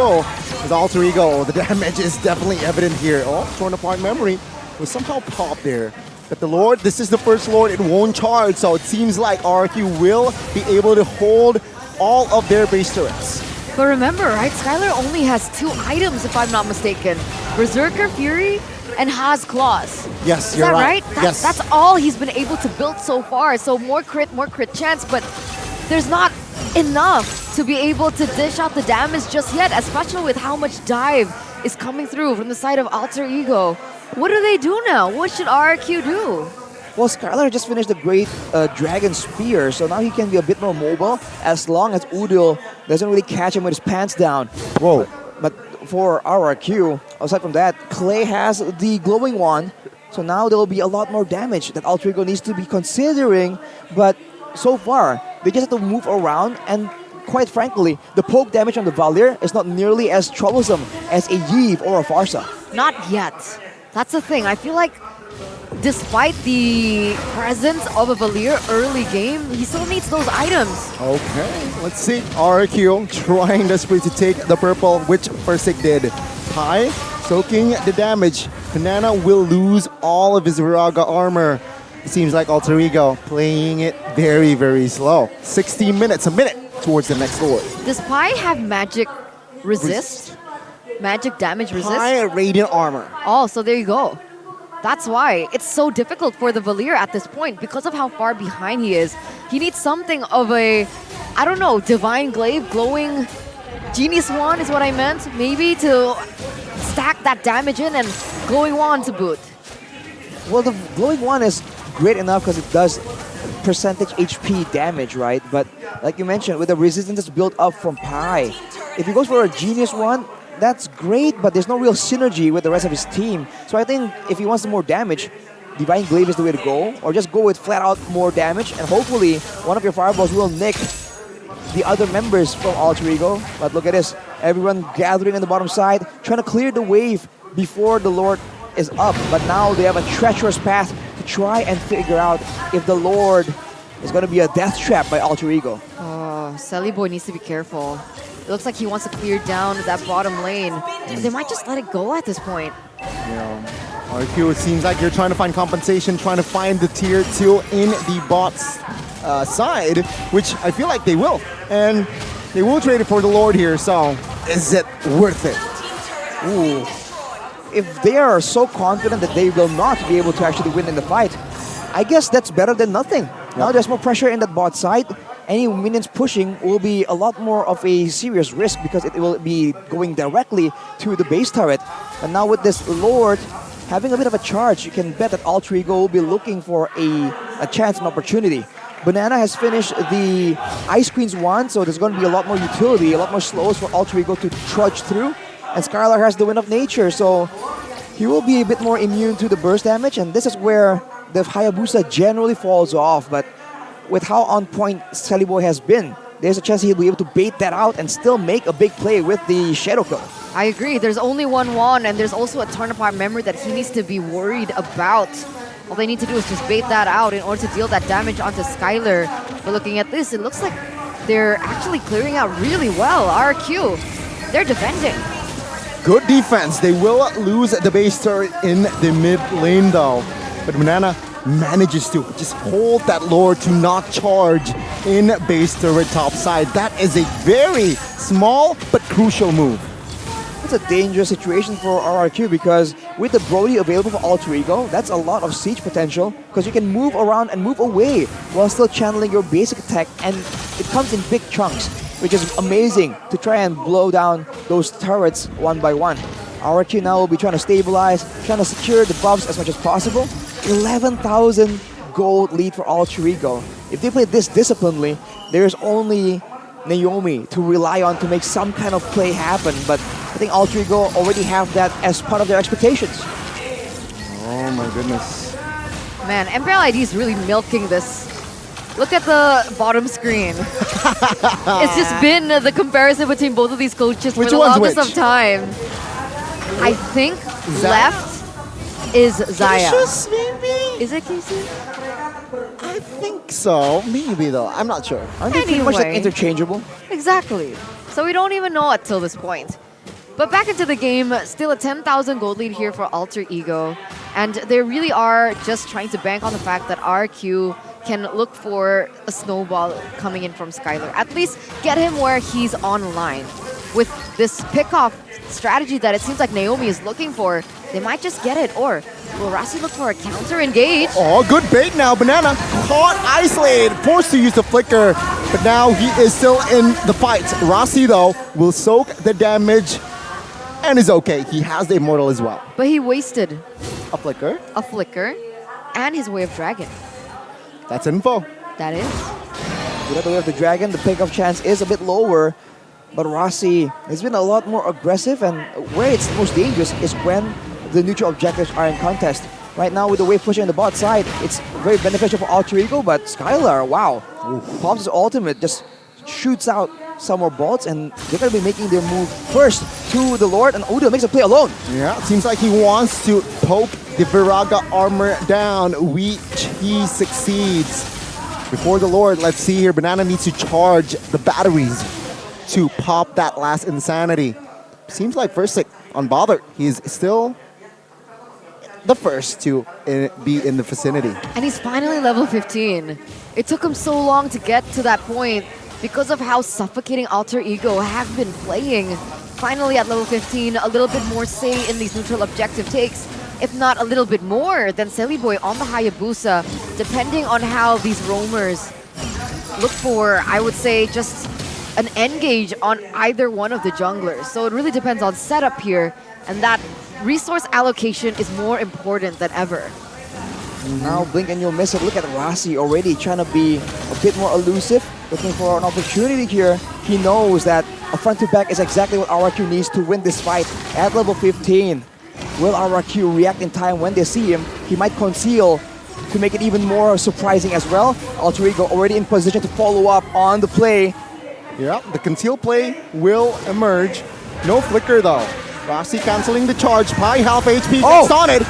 As Alter Ego, the damage is definitely evident here. Oh, torn apart memory was somehow popped there. But the Lord, this is the first Lord, it won't charge. So it seems like RRQ will be able to hold all of their base turrets. But remember, right, Skylar only has 2 items, if I'm not mistaken. Berserker Fury and Haas Claws. Yes, Is you're that right. Yes. That's all he's been able to build so far. So more crit chance, but there's not enough to be able to dish out the damage just yet, especially with how much dive is coming through from the side of Alter Ego. What do they do now? What should RRQ do? Well, Skylar just finished the great Dragon Spear, so now he can be a bit more mobile as long as Udil doesn't really catch him with his pants down. Whoa. But for RRQ, aside from that, Clay has the glowing wand, so now there will be a lot more damage that Alter Ego needs to be considering, but so far, they just have to move around, and quite frankly, the poke damage on the Valir is not nearly as troublesome as a Yves or a Farsa. Not yet. That's the thing. I feel like despite the presence of a Valir early game, he still needs those items. Okay, let's see. RRQ trying desperately to take the purple, which Versik did. Pi soaking the damage. Banana will lose all of his Viraga armor. It seems like Alter Ego playing it very, very slow. 16 minutes, a minute towards the next Lord. Does Pi have magic resist? Magic damage resist? Pi radiant armor. Oh, so there you go. That's why it's so difficult for the Valir at this point because of how far behind he is. He needs something of a, I don't know, Divine Glaive, glowing Genius Wand is what I meant. Maybe to stack that damage in and glowing wand to boot. Well, the glowing wand is great enough because it does percentage HP damage, right? But like you mentioned, with the resistance that's built up from Pi, if he goes for a Genius Wand, that's great, but there's no real synergy with the rest of his team. So I think if he wants some more damage, Divine Glaive is the way to go, or just go with flat out more damage, and hopefully one of your fireballs will nick the other members from Alter Ego. But look at this, everyone gathering on the bottom side, trying to clear the wave before the Lord is up. But now they have a treacherous path to try and figure out if the Lord is going to be a death trap by Alter Ego. Oh, Sally Boy needs to be careful. It looks like he wants to clear down that bottom lane. But they might just let it go at this point. Yeah. RQ, it seems like you're trying to find compensation, trying to find the tier 2 in the bot's side, which I feel like they will. And they will trade it for the Lord here, so is it worth it? Ooh. If they are so confident that they will not be able to actually win in the fight, I guess that's better than nothing. Now there's more pressure in that bot side. Any minions pushing will be a lot more of a serious risk because it will be going directly to the base turret. And now with this Lord having a bit of a charge, you can bet that Alter Ego will be looking for a chance and opportunity. Banana has finished the Ice Queen's wand, so there's going to be a lot more utility, a lot more slows for Alter Ego to trudge through. And Skylar has the Wind of Nature, so he will be a bit more immune to the burst damage, and this is where the Hayabusa generally falls off. But with how on point Sally Boy has been, there's a chance he'll be able to bait that out and still make a big play with the Shadow Kill. I agree. There's only one wand, and there's also a turn apart memory that he needs to be worried about. All they need to do is just bait that out in order to deal that damage onto Skylar. But looking at this, it looks like they're actually clearing out really well. RQ, they're defending. Good defense. They will lose the base turret in the mid lane though. But Banana manages to just hold that Lord to not charge in base turret top side. That is a very small but crucial move. It's a dangerous situation for RRQ because with the Brody available for Alter Ego, that's a lot of siege potential because you can move around and move away while still channeling your basic attack, and it comes in big chunks. which is amazing to try and blow down those turrets one by one. RRQ now will be trying to stabilize, trying to secure the buffs as much as possible. 11,000 gold lead for Alter Ego. If they play this disciplinedly, there's only Naomi to rely on to make some kind of play happen. But I think Alter Ego already have that as part of their expectations. Oh my goodness. Man, MPL ID is really milking this. Look at the bottom screen. It's just been the comparison between both of these coaches for the longest of time. I think left is Zaya. Cassius, maybe? Is it Casey? I think so. Maybe though. I'm not sure. Aren't they pretty much like interchangeable? Exactly. So we don't even know until this point. But back into the game, still a 10,000 gold lead here for Alter Ego. And they really are just trying to bank on the fact that RQ can look for a snowball coming in from Skylar. At least get him where he's online. With this pick-off strategy that it seems like Naomi is looking for, they might just get it. Or will Rasi look for a counter-engage? Oh, good bait now. Banana caught isolated, forced to use the flicker. But now he is still in the fight. Rasi, though, will soak the damage and is okay. He has the Immortal as well. But he wasted a flicker. A flicker and his Way of Dragon. That's info. That is. Without the Way of the Dragon, the pick-off chance is a bit lower. But Rasi has been a lot more aggressive, and where it's most dangerous is when the neutral objectives are in contest. Right now, with the wave pushing on the bot side, it's very beneficial for Alter Ego, but Skylar, wow, pops his ultimate, just shoots out some more bots, and they're going to be making their move first to the Lord, and Udo makes a play alone. Yeah, it seems like he wants to poke the Viraga armor down, which he succeeds. Before the Lord, let's see here, Banana needs to charge the batteries to pop that last insanity. Seems like Versick, unbothered. He's still the first to be in the vicinity. And he's finally level 15. It took him so long to get to that point because of how suffocating Alter Ego have been playing. Finally at level 15, a little bit more say in these neutral objective takes, if not a little bit more than Silly Boy on the Hayabusa, depending on how these roamers look for, I would say, just an engage on either one of the junglers. So it really depends on setup here, and that resource allocation is more important than ever. Now blink and you'll miss it. Look at Rasi already trying to be a bit more elusive, looking for an opportunity here. He knows that a front to back is exactly what RRQ needs to win this fight at level 15. Will RRQ react in time when they see him? He might conceal to make it even more surprising as well. Alter Ego already in position to follow up on the play. Yeah, the conceal play will emerge. No flicker though. Rasi canceling the charge. Pi half HP gets stunned.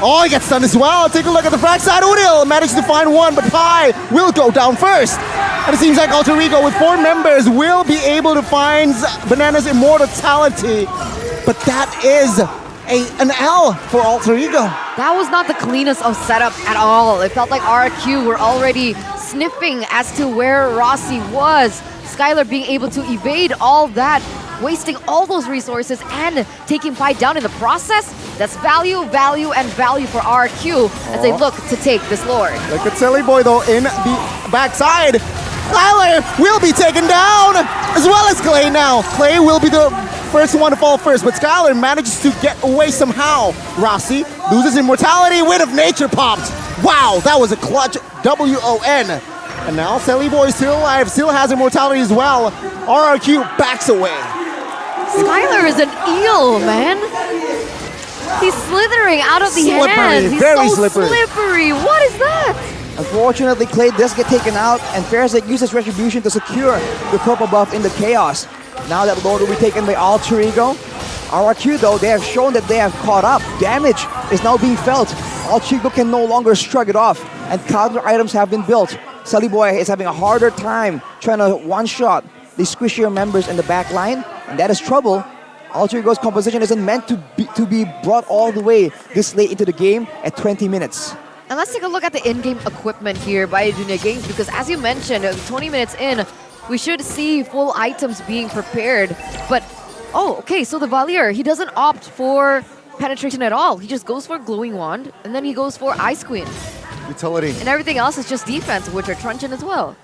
Oh, he gets stunned as well. Take a look at the frag side. Udil managed to find one, but Pi will go down first. And it seems like Alter Ego with 4 members will be able to find Banana's immortality. But that is an L for Alter Ego. That was not the cleanest of setup at all. It felt like RQ were already sniffing as to where Rasi was. Skylar being able to evade all that, wasting all those resources and taking Pi down in the process. That's value, value, and value for RQ as they look to take this Lord. Look at Silly Boy though in the backside. Skylar will be taken down as well as Clay now. Clay will be the first one to fall first, but Skylar manages to get away somehow. Rasi loses immortality, Wind of Nature popped. Wow, that was a clutch WON. And now Silly Boy still alive, still has immortality as well. RRQ backs away. Skylar is an eel, man. He's slithering out of the hands. He's very so slippery. What is that? Unfortunately, Clay does get taken out, and Farazek uses Retribution to secure the purple buff in the chaos. Now that Lord will be taken by Alter Ego. RRQ, though, they have shown that they have caught up. Damage is now being felt. Alter Ego can no longer shrug it off, and counter items have been built. Sully Boy is having a harder time trying to one-shot the squishier members in the back line, and that is trouble. Alter Ego's composition isn't meant to be brought all the way this late into the game at 20 minutes. And let's take a look at the in-game equipment here by Junior Games, because as you mentioned, 20 minutes in, we should see full items being prepared. But, oh, okay, so the Valier, he doesn't opt for penetration at all. He just goes for Glowing Wand, and then he goes for Ice Queen. Utility. And everything else is just defense, which are Truncheon as well.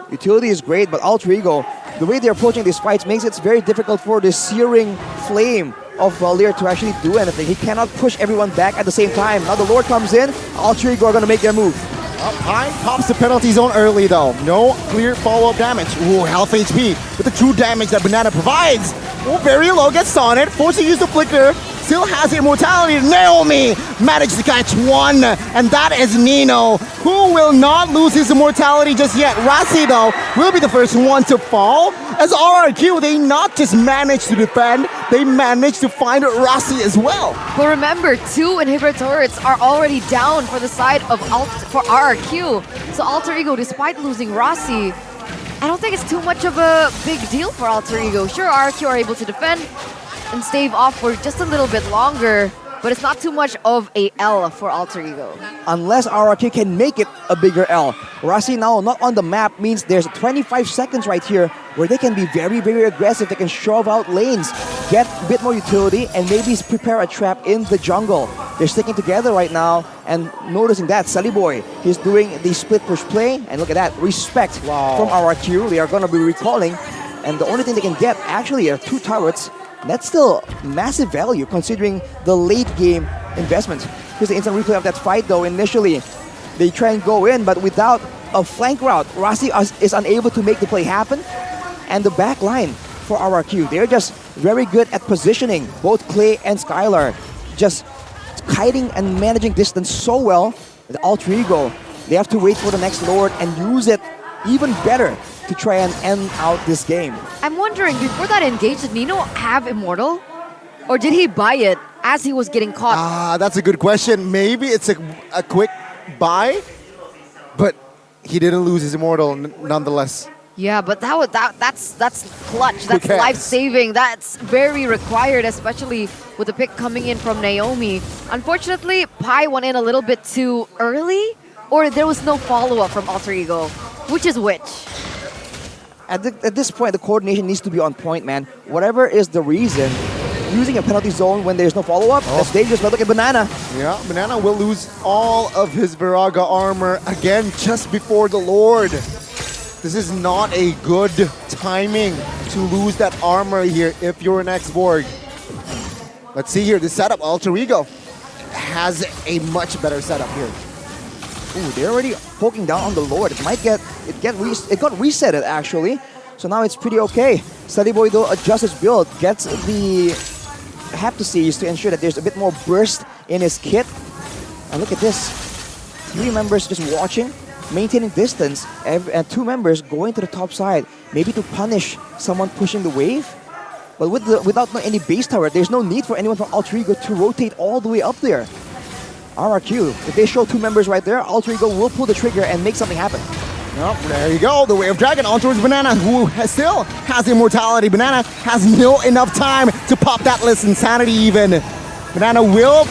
Utility is great, but Alter Ego the way they're approaching these fights makes it very difficult for the searing flame of Lear to actually do anything. He cannot push everyone back at the same time. Now the Lord comes in, Alter Ego are going to make their move. Pi pops the penalty zone early though. No clear follow-up damage. Ooh, half HP with the true damage that Banana provides. Oh, very low, gets on it, forced to use the flicker. Still has immortality. Naomi managed to catch one, and that is Nino, who will not lose his immortality just yet. Rasi, though, will be the first one to fall. As RRQ, they not just managed to defend, they managed to find Rasi as well. But remember, 2 inhibitor turrets are already down for the side of for RRQ. So Alter Ego, despite losing Rasi, I don't think it's too much of a big deal for Alter Ego. Sure, RRQ are able to defend and stave off for just a little bit longer, but it's not too much of a L for Alter Ego. Unless RRQ can make it a bigger L. Rasi now not on the map means there's 25 seconds right here where they can be very, very aggressive. They can shove out lanes, get a bit more utility, and maybe prepare a trap in the jungle. They're sticking together right now, and noticing that, Sally Boy, he's doing the split push play, and look at that, respect from RRQ. They are going to be recalling, and the only thing they can get actually are 2 turrets. That's still massive value considering the late game investment. Here's the instant replay of that fight though. Initially, they try and go in, but without a flank route, Rasi is unable to make the play happen. And the back line for RRQ, they're just very good at positioning. Both Clay and Skylar just kiting and managing distance so well. The Alter Ego, they have to wait for the next Lord and use it even better to try and end out this game. I'm wondering, before that engage, did Nino have Immortal? Or did he buy it as he was getting caught? That's a good question. Maybe it's a quick buy, but he didn't lose his Immortal nonetheless. Yeah, but that's clutch. That's life-saving. That's very required, especially with the pick coming in from Naomi. Unfortunately, Pi went in a little bit too early, or there was no follow-up from Alter Ego. Which is which? At this point, the coordination needs to be on point, man. Whatever is the reason, using a penalty zone when there's no follow-up, that's dangerous. But look at Banana. Yeah, Banana will lose all of his Viraga armor again just before the Lord. This is not a good timing to lose that armor here if you're an X-Borg. Let's see here, the setup, Alter Ego has a much better setup here. Ooh, they're already poking down on the Lord. It got resetted actually. So now it's pretty okay. Steady Boy though adjusts his build, gets the haptices to ensure that there's a bit more burst in his kit. And look at this. 3 members just watching, maintaining distance, and 2 members going to the top side, maybe to punish someone pushing the wave. But without any base tower, there's no need for anyone from Alter Ego to rotate all the way up there. RRQ, if they show 2 members right there, Alter Ego will pull the trigger and make something happen. Oh, there you go, the Wave Dragon on towards Banana, who still has immortality. Banana has no enough time to pop that list insanity even. Banana will,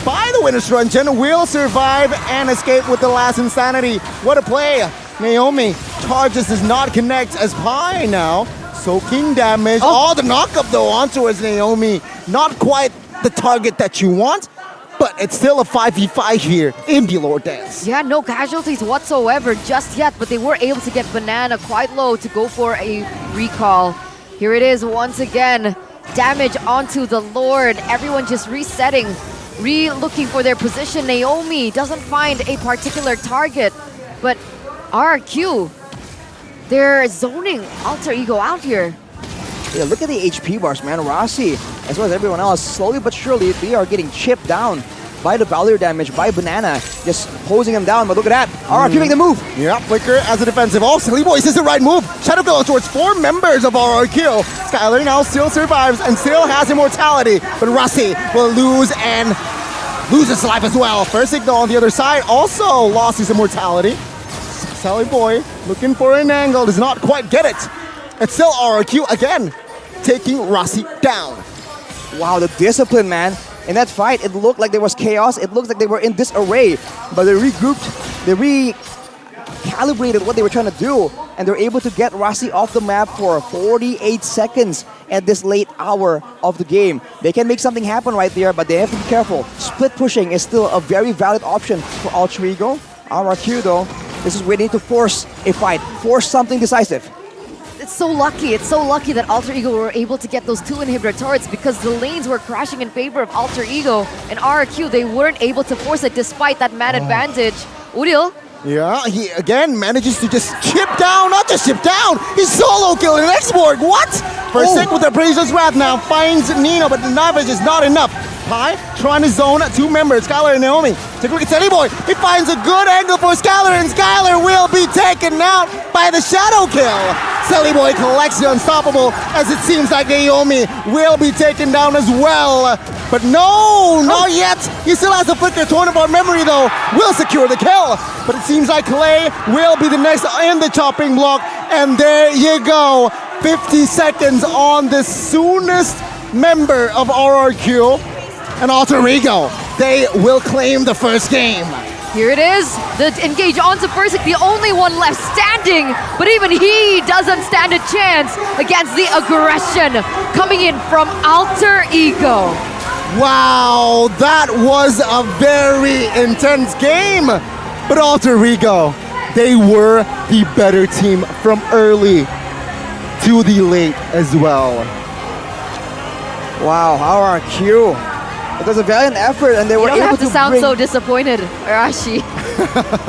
by the Winner's Truncheon, will survive and escape with the last insanity. What a play. Naomi charges does not connect as Pi now. Soaking damage. Oh, the knockup though on towards Naomi. Not quite the target that you want, but it's still a 5v5 here in the Lord Dance. Yeah, no casualties whatsoever just yet, but they were able to get Banana quite low to go for a recall. Here it is once again. Damage onto the Lord. Everyone just resetting, re-looking for their position. Naomi doesn't find a particular target, but RQ, they're zoning Alter Ego out here. Yeah, look at the HP bars, man. Rasi, as well as everyone else, slowly but surely, they are getting chipped down by the Valor damage, by Banana, just hosing them down. But look at that, RRQ making the move. Yeah, Flicker as a defensive. Oh, Silly Boy, this is the right move. Shadow Girl towards 4 members of RRQ. Skylar now still survives and still has immortality, but Rasi will lose and loses life as well. First Signal on the other side also lost his immortality. Sally Boy looking for an angle, does not quite get it. It's still RRQ again, taking Rasi down. Wow, the discipline, man. In that fight, it looked like there was chaos. It looked like they were in disarray, but they regrouped, they recalibrated what they were trying to do, and they're able to get Rasi off the map for 48 seconds at this late hour of the game. They can make something happen right there, but they have to be careful. Split pushing is still a very valid option for Alter Ego. RRQ though, this is where they need to force a fight, force something decisive. It's so lucky. It's so lucky that Alter Ego were able to get those 2 inhibitor turrets because the lanes were crashing in favor of Alter Ego and RRQ. They weren't able to force it despite that man advantage. Udil. Yeah, he again manages to just chip down, not just chip down, he's solo killing Xborg. What? First hit with the Appraiser's Wrath now finds Nino, but the Navish is not enough. Pi trying to zone 2 members, Skylar and Naomi. Take a look at Teddy Boy. He finds a good angle for Skylar, and Skylar will be taken out by the Shadow Kill. Sally Boy collects the Unstoppable, as it seems like Naomi will be taken down as well. But no, not yet. He still has the Flicker. Torn apart memory though will secure the kill. But it seems like Clay will be the next in the chopping block. And there you go. 50 seconds on the soonest member of RRQ. And Alter Ego, they will claim the first game. Here it is, the engage onto Persic, the only one left standing, but even he doesn't stand a chance against the aggression coming in from Alter Ego. Wow, that was a very intense game. But Alter Ego, they were the better team from early to the late as well. Wow, RRQ. It was a valiant effort, and they were able to You don't have to sound bring... so disappointed, Arashi.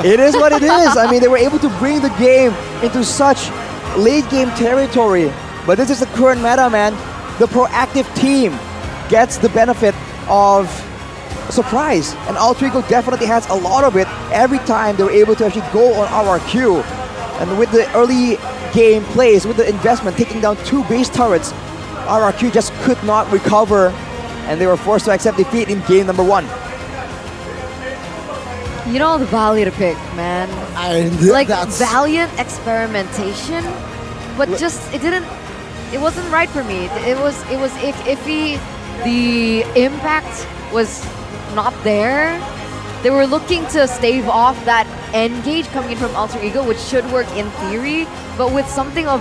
It is what it is. I mean, they were able to bring the game into such late game territory. But this is the current meta, man. The proactive team gets the benefit of surprise. And Alter Ego definitely has a lot of it every time they were able to actually go on RRQ. And with the early game plays, with the investment, taking down 2 base turrets, RRQ just could not recover. And they were forced to accept defeat in game number 1. You know the Valley to pick, man. Like valiant experimentation, but just it wasn't right for me. It was iffy. The impact was not there. They were looking to stave off that engage coming in from Alter Ego, which should work in theory, but with something of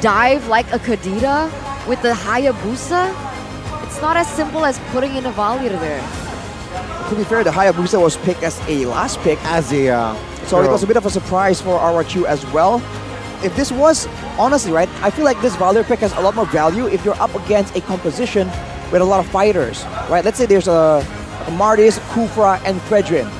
dive like a Kadita with the Hayabusa, it's not as simple as putting in a Valir there. To be fair, the Hayabusa was picked as a last pick. So it was a bit of a surprise for RRQ as well. If this was, honestly, right, I feel like this Valir pick has a lot more value if you're up against a composition with a lot of fighters, right? Let's say there's a Mardis, Kufra, and Fredrin.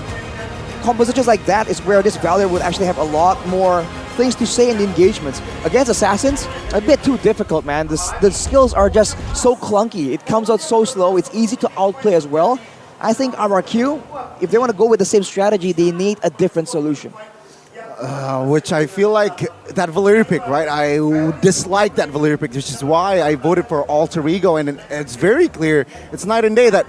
Compositions like that is where this Valir would actually have a lot more things to say in the engagements. Against Assassins, a bit too difficult, man. The skills are just so clunky. It comes out so slow. It's easy to outplay as well. I think RRQ, if they want to go with the same strategy, they need a different solution. Which I feel like that Valir pick, right? I dislike that Valir pick, which is why I voted for Alter Ego. And it's very clear, it's night and day that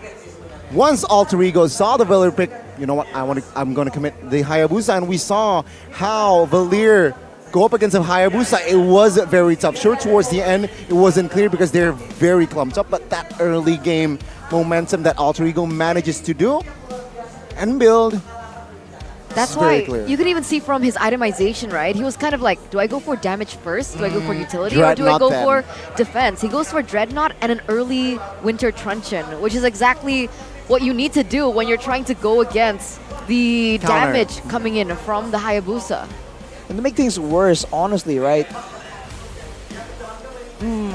once Alter Ego saw the Valir pick, you know what, I'm going to commit the Hayabusa. And we saw how Valir go up against a Hayabusa. It was very tough. Sure, towards the end, it wasn't clear because they're very clumped up. But that early game momentum that Alter Ego manages to do and build, that's why you can even see from his itemization, right? He was kind of like, do I go for damage first? Do I go for utility? Or do I go for defense? He goes for Dreadnought and an early Winter Truncheon, which is exactly what you need to do when you're trying to go against the damage coming in from the Hayabusa. And to make things worse, honestly, right?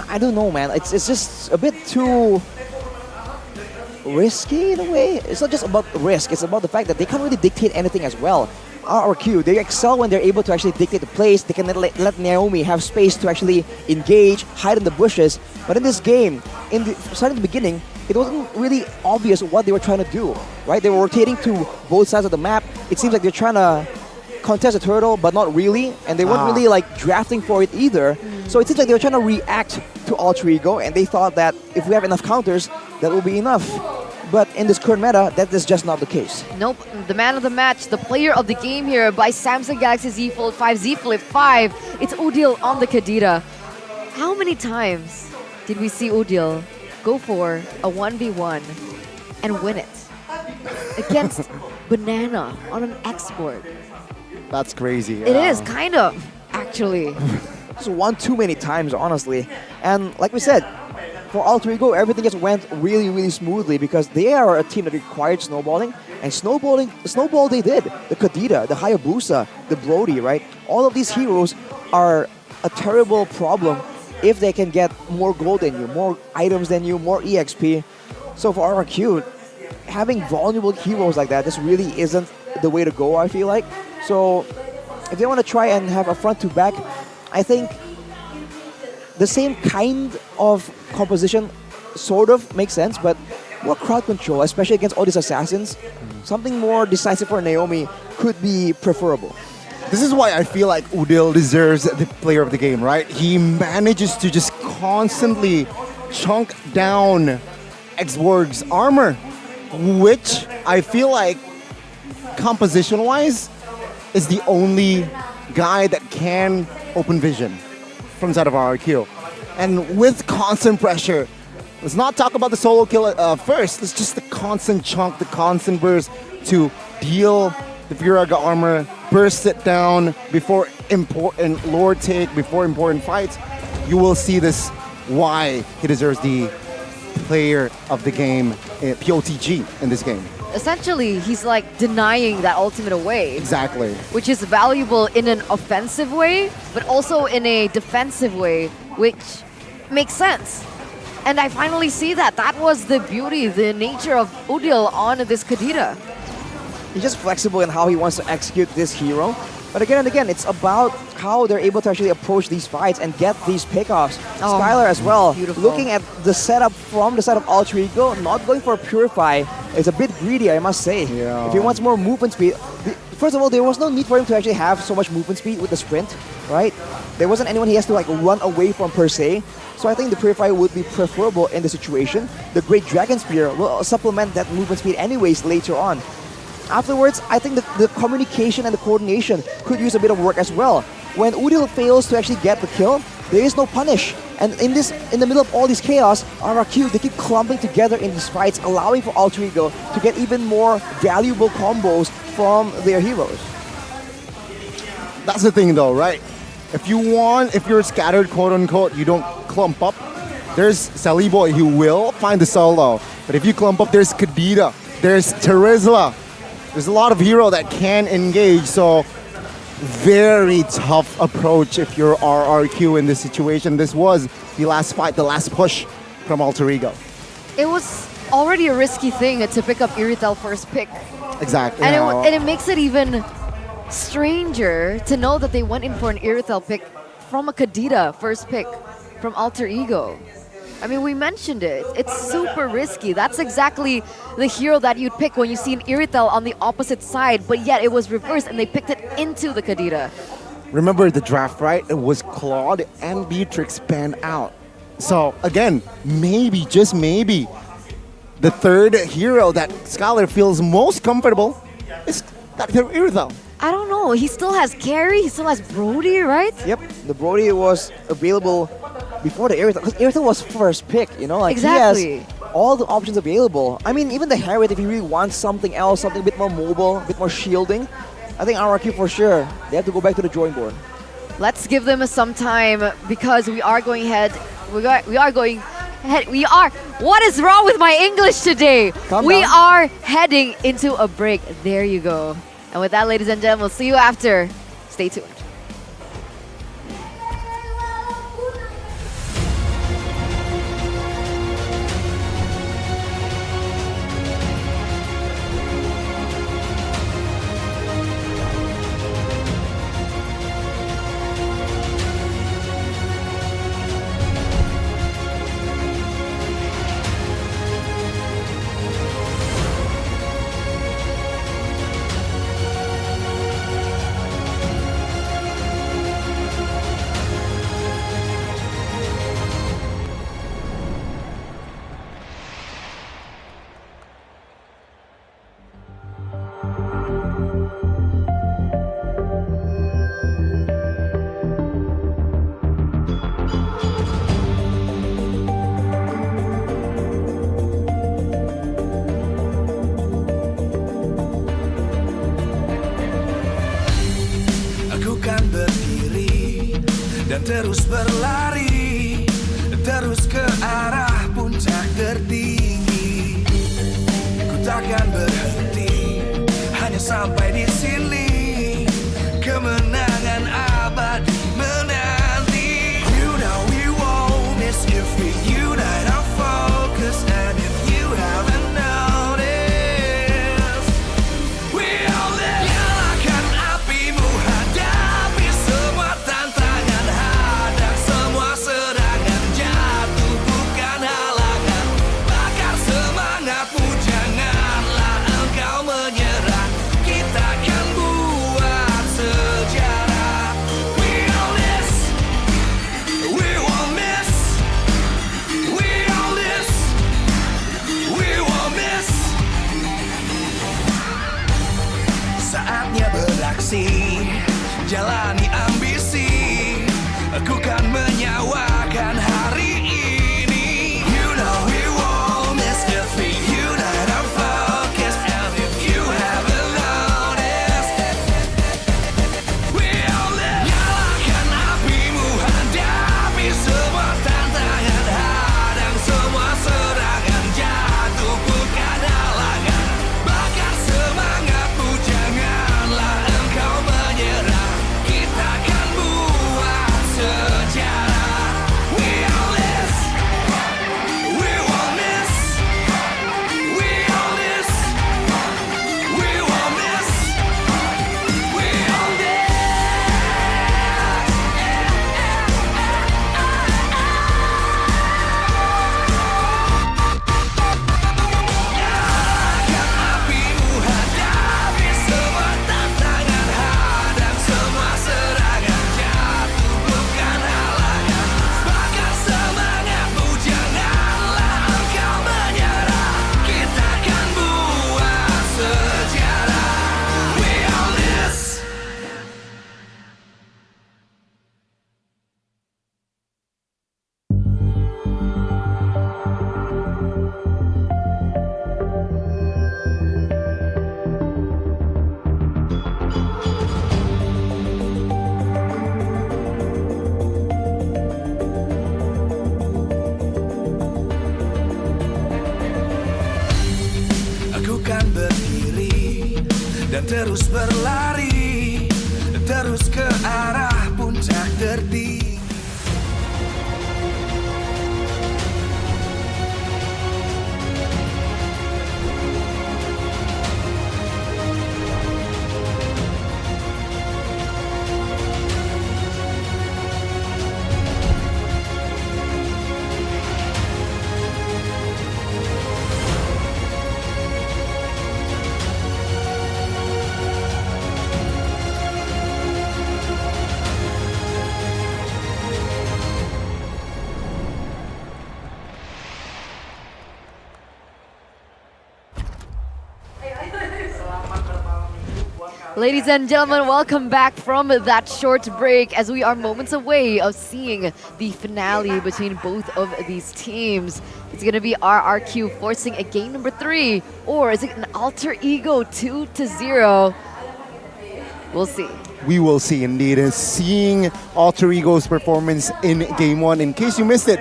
I don't know, man. It's just a bit too risky in a way. It's not just about risk, it's about the fact that they can't really dictate anything as well. RRQ, they excel when they're able to actually dictate the plays. They can let Naomi have space to actually engage, hide in the bushes. But in this game, starting at the beginning, it wasn't really obvious what they were trying to do, right? They were rotating to both sides of the map. It seems like they're trying to contest a turtle, but not really. And they weren't really like drafting for it either. So it seems like they were trying to react to Alter Ego, and they thought that if we have enough counters, that will be enough. But in this current meta, that is just not the case. Nope. The man of the match, the player of the game here by Samsung Galaxy Z Fold 5, Z Flip 5. It's Udil on the Kadita. How many times did we see Udil go for a 1v1 and win it against Banana on an export? That's crazy. It is, kind of, actually. Just one too many times, honestly. And like we said, for Alter Ego, everything just went really, really smoothly because they are a team that required snowballing. And snowball they did. The Kadita, the Hayabusa, the Brody, right? All of these heroes are a terrible problem if they can get more gold than you, more items than you, more EXP. So for RRQ, having vulnerable heroes like that just really isn't the way to go, I feel like. So if they want to try and have a front to back, I think the same kind of composition sort of makes sense, but more crowd control, especially against all these assassins, something more decisive for Naomi could be preferable. This is why I feel like Udil deserves the player of the game, right? He manages to just constantly chunk down Xborg's armor, which I feel like composition-wise is the only guy that can open vision from side of RRQ. And with constant pressure, let's not talk about the solo kill first. It's just the constant chunk, the constant burst to deal the Firaga armor, burst it down before important lore take, before important fights. You will see this why he deserves the player of the game, POTG in this game. Essentially, he's like denying that ultimate away. Exactly. Which is valuable in an offensive way, but also in a defensive way, which makes sense. And I finally see that. That was the beauty, the nature of Udil on this Kadira. He's just flexible in how he wants to execute this hero. But again and again, it's about how they're able to actually approach these fights and get these pickoffs. Skylar as well, beautiful. looking at the setup from the side of Alter Ego, not going for a Purify. It's a bit greedy, I must say. Yeah. If he wants more movement speed, first of all, there was no need for him to actually have so much movement speed with the sprint, right? There wasn't anyone he has to like run away from per se. So I think the Purify would be preferable in the situation. The Great Dragon Spear will supplement that movement speed anyways later on. Afterwards, I think the communication and the coordination could use a bit of work as well. When Udil fails to actually get the kill, there is no punish. And in the middle of all this chaos, RRQ, they keep clumping together in these fights, allowing for Alter Ego to get even more valuable combos from their heroes. That's the thing though, right? If you're scattered, quote unquote, you don't clump up, there's Sally Boy who will find the solo. But if you clump up, there's Kadira, there's Terizla. There's a lot of hero that can engage, so very tough approach if you're RRQ in this situation. This was the last fight, the last push from Alter Ego. It was already a risky thing to pick up Iritel first pick. Exactly. And it makes it even stranger to know that they went in for an Iritel pick from a Kadira first pick from Alter Ego. I mean, we mentioned it. It's super risky. That's exactly the hero that you'd pick when you see an Iritel on the opposite side, but yet it was reversed and they picked it into the Kadira. Remember the draft, right? It was Claude and Beatrix banned out. So again, maybe, just maybe, the third hero that Skylar feels most comfortable is that Iritel. I don't know. He still has Carry, he still has Brody, right? Yep, the Brody was available before the Iritel, because Iritel was first pick, you know? Like Exactly. He has all the options available. I mean, even the Harriet, if he really wants something else, something a bit more mobile, a bit more shielding, I think RRQ for sure, they have to go back to the drawing board. Let's give them some time because we are going ahead. What is wrong with my English today? We are heading into a break. There you go. And with that, ladies and gentlemen, we'll see you after. Stay tuned. dan terus berlari, terus ke arah puncak tertinggi. Ku takkan berhenti, hanya sampai di sini. Kemenangan abadi menanti. dan terus berlari, terus ke arah puncak tertinggi. Ladies and gentlemen, welcome back from that short break as we are moments away of seeing the finale between both of these teams. It's going to be RRQ forcing a game number 3, or is it an alter ego 2-0? We'll see. We will see indeed. And seeing Alter Ego's performance in Game 1, in case you missed it,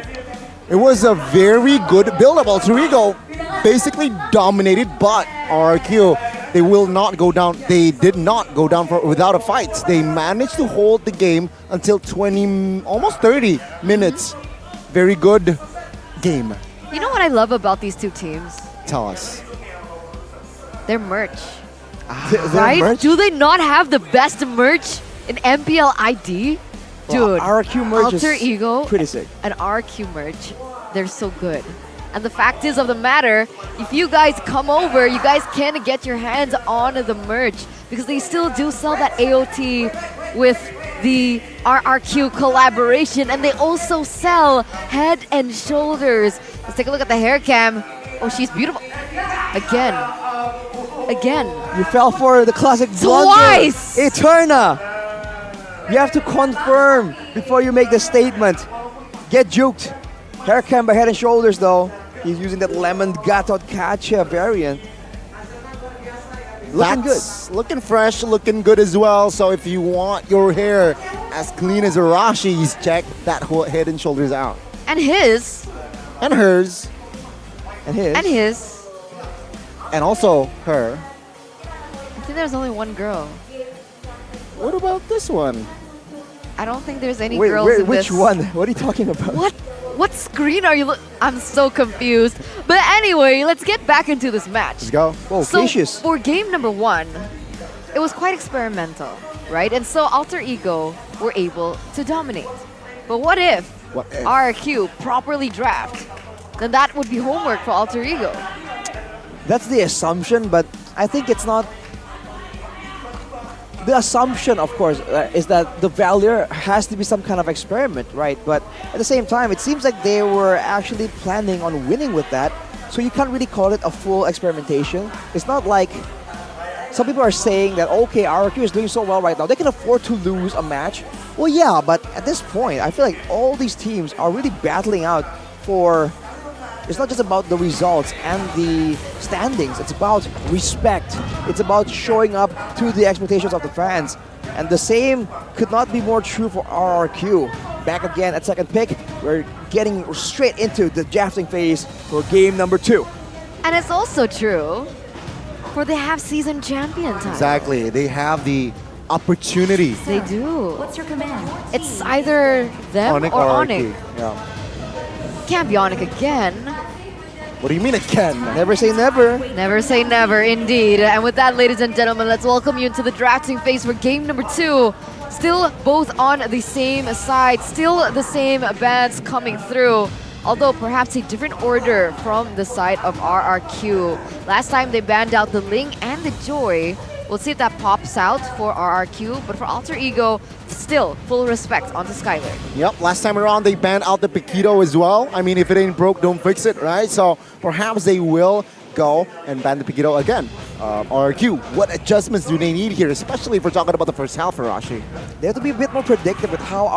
it was a very good build-up. Alter Ego basically dominated, but RRQ, they will not go down. They did not go down without a fight. They managed to hold the game until 20, almost 30 minutes. Very good game. You know what I love about these two teams? Tell us. Their merch. Their Right? merch? Do they not have the best merch in MPL ID? Well, Dude, RRQ merch is Alter Ego pretty sick. and RRQ merch, they're so good. And the fact is of the matter, if you guys come over, you guys can get your hands on the merch because they still do sell that AOT with the RRQ collaboration, and they also sell Head and Shoulders. Let's take a look at the hair cam. Oh, she's beautiful. Again. You fell for the classic blunder. Twice! Eterna! You have to confirm before you make the statement. Get juked. Hair cam by Head and Shoulders though. He's using that lemon gatot kacha variant. Looking good. Looking fresh, looking good as well. So if you want your hair as clean as Arashi's, check that whole Head and Shoulders out. And his. And hers. And his. And his. And also her. I think there's only one girl. What about this one? I don't think there's any Wait, girls in which this. one? What are you talking about? What screen are you I'm so confused. But anyway, let's get back into this match. Let's go. Oh, So Cassius. for game number 1, it was quite experimental, right? And so Alter Ego were able to dominate. But what if RRQ properly draft? Then that would be homework for Alter Ego. That's the assumption, but I think it's not. The assumption, of course, is that the Valier has to be some kind of experiment, right? But at the same time, it seems like they were actually planning on winning with that. So you can't really call it a full experimentation. It's not like some people are saying that, okay, RRQ is doing so well right now, they can afford to lose a match. Well, yeah, but at this point, I feel like all these teams are really battling out for... It's not just about the results and the standings. It's about respect. It's about showing up to the expectations of the fans. And the same could not be more true for RRQ. Back again at second pick. We're getting straight into the drafting phase for game number 2. And it's also true for the half-season champion title. Exactly. They have the opportunity. They do. What's your command? It's either them Onyx or or Onyx. RRQ. Yeah. Can't be Onyx again. What do you mean it can? Never say never. Never say never, indeed. And with that, ladies and gentlemen, let's welcome you into the drafting phase for game number 2. Still both on the same side, still the same bands coming through. Although perhaps a different order from the side of RRQ. Last time they banned out the Ling and the Joy. We'll see if that pops out for RRQ, but for Alter Ego, still full respect onto Skylar. Yep, last time around they banned out the Paquito as well. I mean, if it ain't broke, don't fix it, right? So perhaps they will go and ban the Paquito again. RRQ, what adjustments do they need here, especially if we're talking about the first half for Rashi? They have to be a bit more predictive with how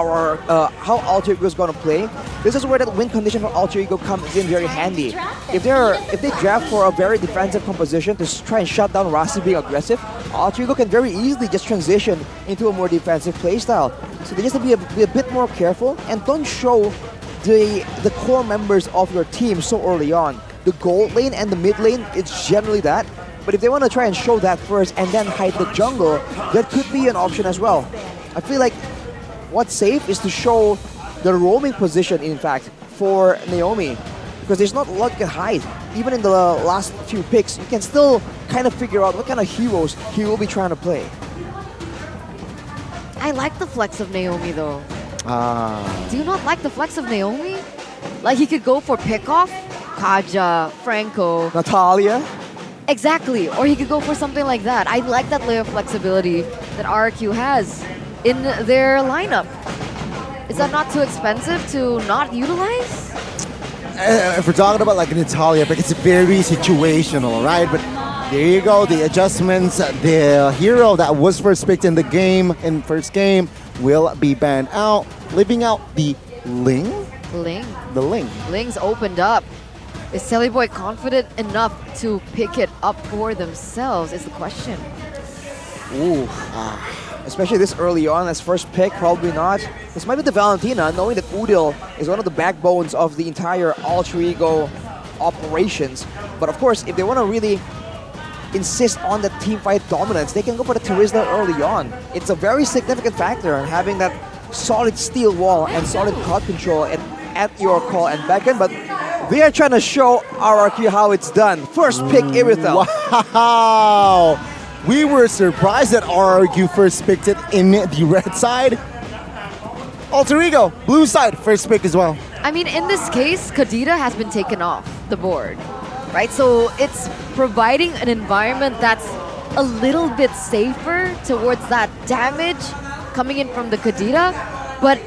how Alter Ego is going to play. This is where that win condition for Alter Ego comes in very handy. If they draft for a very defensive composition to try and shut down Rasi being aggressive, Alter Ego can very easily just transition into a more defensive playstyle. So they just have to be a bit more careful and don't show the core members of your team so early on. The gold lane and the mid lane, it's generally that. But if they want to try and show that first and then hide the jungle, that could be an option as well. I feel like what's safe is to show the roaming position, in fact, for Naomi. Because there's not a lot you can hide. Even in the last few picks, you can still kind of figure out what kind of heroes he will be trying to play. I like the flex of Naomi though. Ah. Do you not like the flex of Naomi? Like he could go for pickoff, Kaja, Franco, Natalia. Exactly, or he could go for something like that. I like that layer of flexibility that RRQ has in their lineup. Is that not too expensive to not utilize? If we're talking about like Natalia, but it's very situational, right? But there you go, the adjustments. The hero that was first picked in the game, in first game, will be banned out, leaving out the Ling. Ling. The Ling. Ling's opened up. Is Teleboy confident enough to pick it up for themselves is the question. Ooh. Especially this early on as first pick, probably not. This might be the Valentina, knowing that Udil is one of the backbones of the entire Alter Ego operations. But of course, if they want to really insist on the teamfight dominance, they can go for the Terizla early on. It's a very significant factor in having that solid steel wall and solid crowd control at your call and backend, but they are trying to show RRQ how it's done. First pick, Irithel. Wow! We were surprised that RRQ first picked it in the red side. Alter Ego, blue side, first pick as well. I mean, in this case, Kadira has been taken off the board, right? So it's providing an environment that's a little bit safer towards that damage coming in from the Kadira, but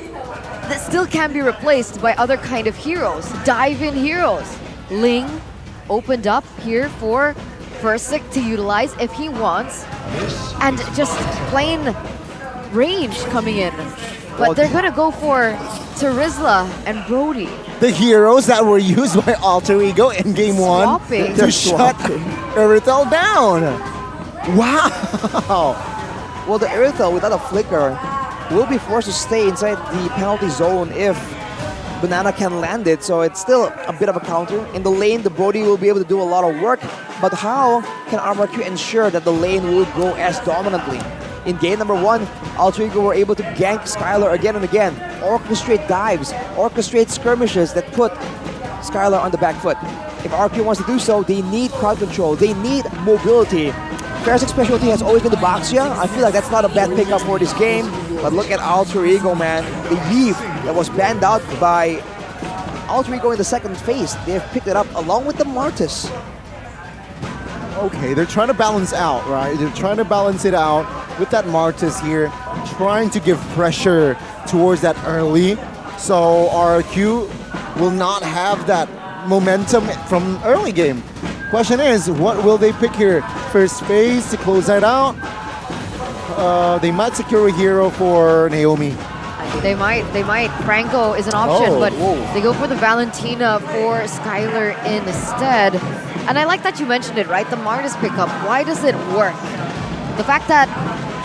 that still can be replaced by other kind of heroes, dive-in heroes. Ling opened up here for Versik to utilize if he wants, and just plain range coming in. But they're gonna go for Terizla and Brody. The heroes that were used by Alter Ego in game one to shut Irithel down. Wow! Well, the Irithel without a flicker will be forced to stay inside the penalty zone if Banana can land it, so it's still a bit of a counter. In the lane, the Brody will be able to do a lot of work, but how can RRQ ensure that the lane will go as dominantly? In game number one, Alter Ego were able to gank Skylar again and again, orchestrate dives, orchestrate skirmishes that put Skylar on the back foot. If RRQ wants to do so, they need crowd control, they need mobility. Ferric's specialty has always been the Baxia. I feel like that's not a bad pickup for this game. But look at Alter Ego, man. The Eve that was banned out by Alter Ego in the second phase. They have picked it up along with the Martis. Okay, they're trying to balance out, right? They're trying to balance it out with that Martis here, trying to give pressure towards that early. So RRQ will not have that momentum from early game. Question is, what will they pick here? First phase to close that out. They might secure a hero for Naomi. They might. Franco is an option, but whoa. they go for the Valentina for Skylar instead. And I like that you mentioned it, right? The Martis pickup. Why does it work? The fact that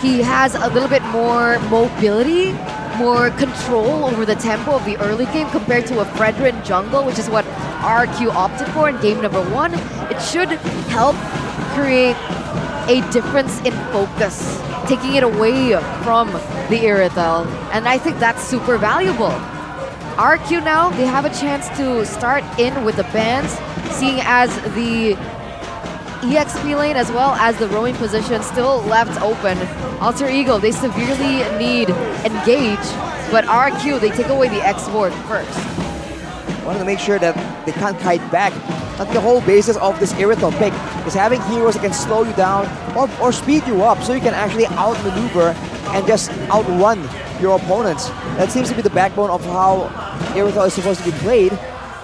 he has a little bit more mobility, more control over the tempo of the early game compared to a Fredrin jungle, which is what RQ opted for in game number one. It should help create a difference in focus, taking it away from the Irithel. And I think that's super valuable. RQ now, they have a chance to start in with the bans, seeing as the EXP lane as well as the rowing position still left open. Alter Ego, they severely need engage, but RQ, they take away the X-Board first. Wanting to make sure that they can't kite back. That's the whole basis of this Irithel pick, is having heroes that can slow you down or speed you up so you can actually outmaneuver and just outrun your opponents. That seems to be the backbone of how Irithel is supposed to be played.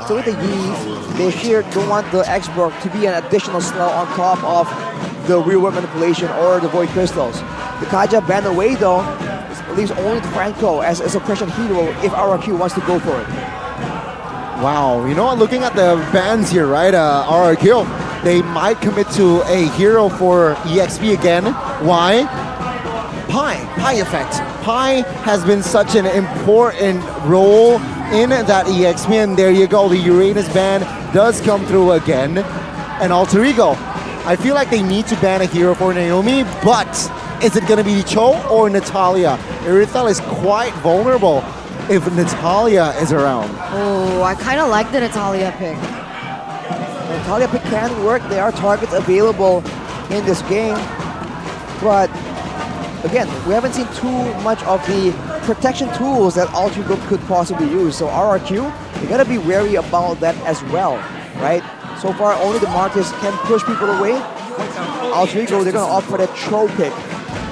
So with the Yi, they sure don't want the X-Borg to be an additional slow on top of the real-world manipulation or the Void Crystals. The Kaja banned away though, leaves only Franco as a Christian hero if RRQ wants to go for it. Wow, you know what, looking at the bans here, right, RRQ, they might commit to a hero for EXP again. Why? Pi effect. Pi has been such an important role in that EXP, and there you go, the Uranus ban does come through again. And Alter Ego, I feel like they need to ban a hero for Naomi, but is it going to be Cho or Natalia? Irithel is quite vulnerable if Natalia is around. Oh, I kind of like the Natalia pick. Natalia pick can work. There are targets available in this game. But again, we haven't seen too much of the protection tools that Alter Ego could possibly use. So RRQ, you gotta be wary about that as well, right? So far, only the Martis can push people away. Alter Ego, they're gonna opt for that Cho pick.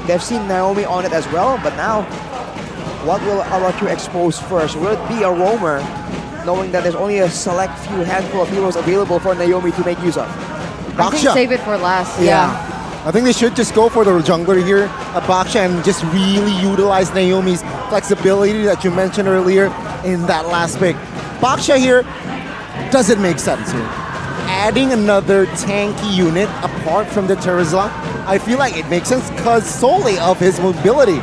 They've seen Naomi on it as well, but now, what will RRQ expose first? Will it be a roamer, knowing that there's only a select few handful of heroes available for Naomi to make use of? I think save it for last, yeah. I think they should just go for the jungler here, Baksha, and just really utilize Naomi's flexibility that you mentioned earlier in that last pick. Baksha here doesn't make sense here. Adding another tanky unit apart from the Terizla, I feel like it makes sense because solely of his mobility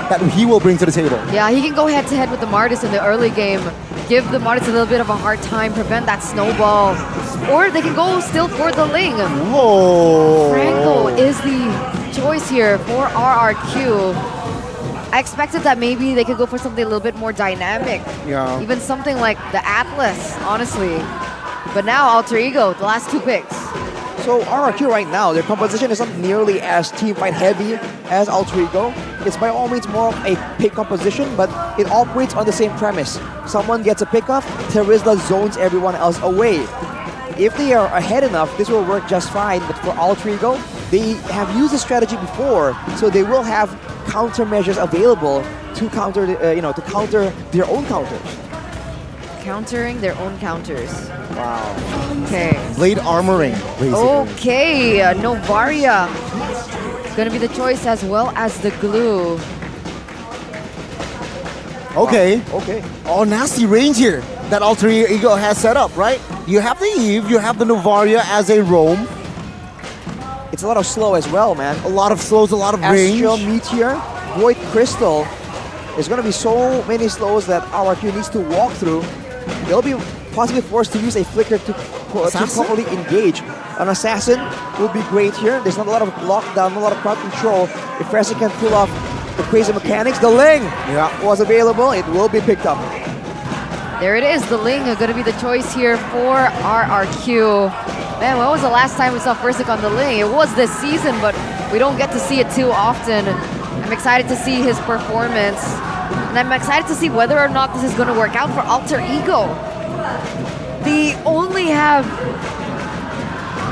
that he will bring to the table. Yeah, he can go head-to-head with the Martis in the early game, give the Martis a little bit of a hard time, prevent that snowball. Or they can go still for the Ling. Whoa. Franco is the choice here for RRQ. I expected that maybe they could go for something a little bit more dynamic. Yeah. Even something like the Atlas, honestly. But now Alter Ego, the last two picks. So RRQ right now, their composition is not nearly as teamfight heavy as Alter Ego. It's by all means more of a pick composition, but it operates on the same premise. Someone gets a pickoff, Terizla zones everyone else away. If they are ahead enough, this will work just fine. But for Alter Ego, they have used this strategy before, so they will have countermeasures available to counter, to counter their own counters. Countering their own counters. Wow. Okay. Blade armoring, basically. Okay, Novaria. Gonna be the choice as well as the glue. Okay. Okay. Oh, nasty range here that Alter Ego has set up, right? You have the Eve, you have the Novaria as a roam. It's a lot of slow as well, man. A lot of slows, a lot of range. Astral Meteor, Void Crystal. There's going to be so many slows that RRQ needs to walk through. They'll be possibly forced to use a Flicker to properly engage. An Assassin will be great here. There's not a lot of lockdown, not a lot of crowd control. If Fresa can pull off the crazy mechanics, the Ling was available. It will be picked up. There it is, the Ling going to be the choice here for RRQ. Man, when was the last time we saw Fresic on the Ling? It was this season, but we don't get to see it too often. I'm excited to see his performance. And I'm excited to see whether or not this is going to work out for Alter Ego. They only have...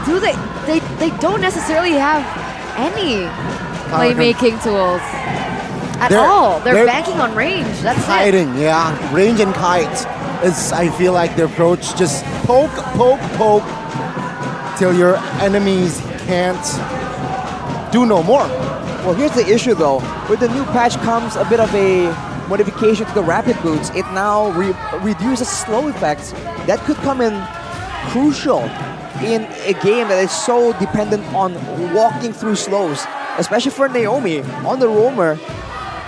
They don't necessarily have any playmaking tools at all. They're banking on range. That's kiting, yeah. Range and kite is, I feel like, their approach. Just poke, poke, poke till your enemies can't do no more. Well, here's the issue though. With the new patch comes a bit of a modification to the rapid boots. It now reduces slow effects that could come in crucial in a game that is so dependent on walking through slows, especially for Naomi on the roamer.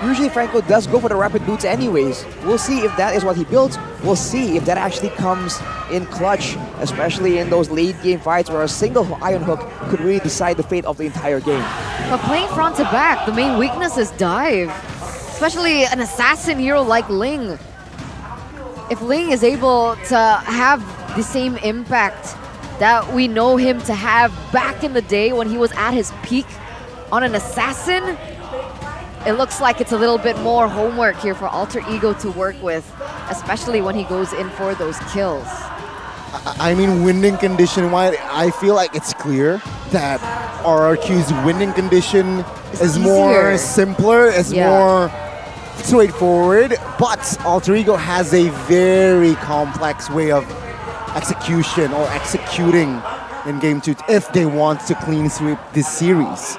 Usually Franco does go for the rapid boots anyways. We'll see if that is what he builds. We'll see if that actually comes in clutch, especially in those late game fights where a single Iron Hook could really decide the fate of the entire game. But playing front to back, the main weakness is dive. Especially an assassin hero like Ling. If Ling is able to have the same impact that we know him to have back in the day when he was at his peak on an assassin, it looks like it's a little bit more homework here for Alter Ego to work with, especially when he goes in for those kills. I mean, winning condition-wise, I feel like it's clear that RRQ's winning condition is more simpler, it's more straightforward, but Alter Ego has a very complex way of execution or executing in Game 2 if they want to clean sweep this series.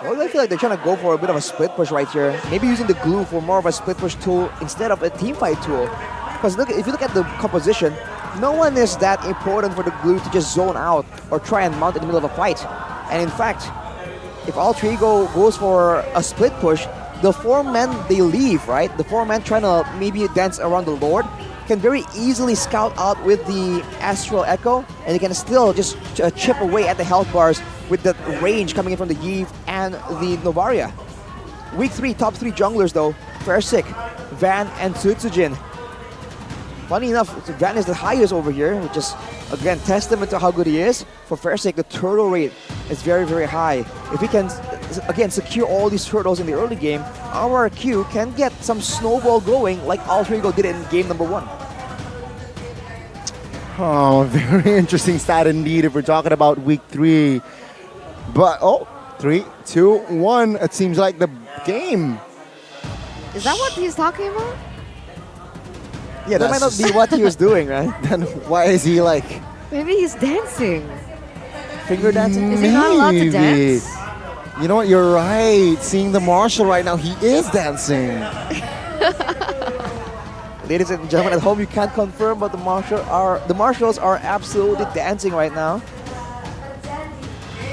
Well, I feel like they're trying to go for a bit of a split push right here. Maybe using the glue for more of a split push tool instead of a teamfight tool. Because if you look at the composition, no one is that important for the glue to just zone out or try and mount in the middle of a fight. And in fact, if Alter Ego goes for a split push, the 4 men, they leave, right? The 4 men trying to maybe dance around the Lord. can very easily scout out with the Astral Echo, and he can still just chip away at the health bars with the range coming in from the Yve and the Novaria. Week 3, top 3 junglers though, Fersik, Van, and Tsujin. Funny enough, Van is the highest over here, which is, again, testament to how good he is. For Fersik, the turtle rate is very, very high. If he can, again, secure all these turtles in the early game, our RQ can get some snowball going like Alter Ego did in game number 1. Oh, very interesting stat indeed if we're talking about week 3. But, 3, 2, 1, it seems like the game. Is that what he's talking about? Yeah, that might not be what he was doing, right? Then why is he like... Maybe he's dancing. Finger dancing? Is he not allowed to Maybe. dance? You know what, you're right. Seeing the Marshall right now, he is dancing. Ladies and gentlemen at home, you can't confirm, but the Marshals are absolutely dancing right now.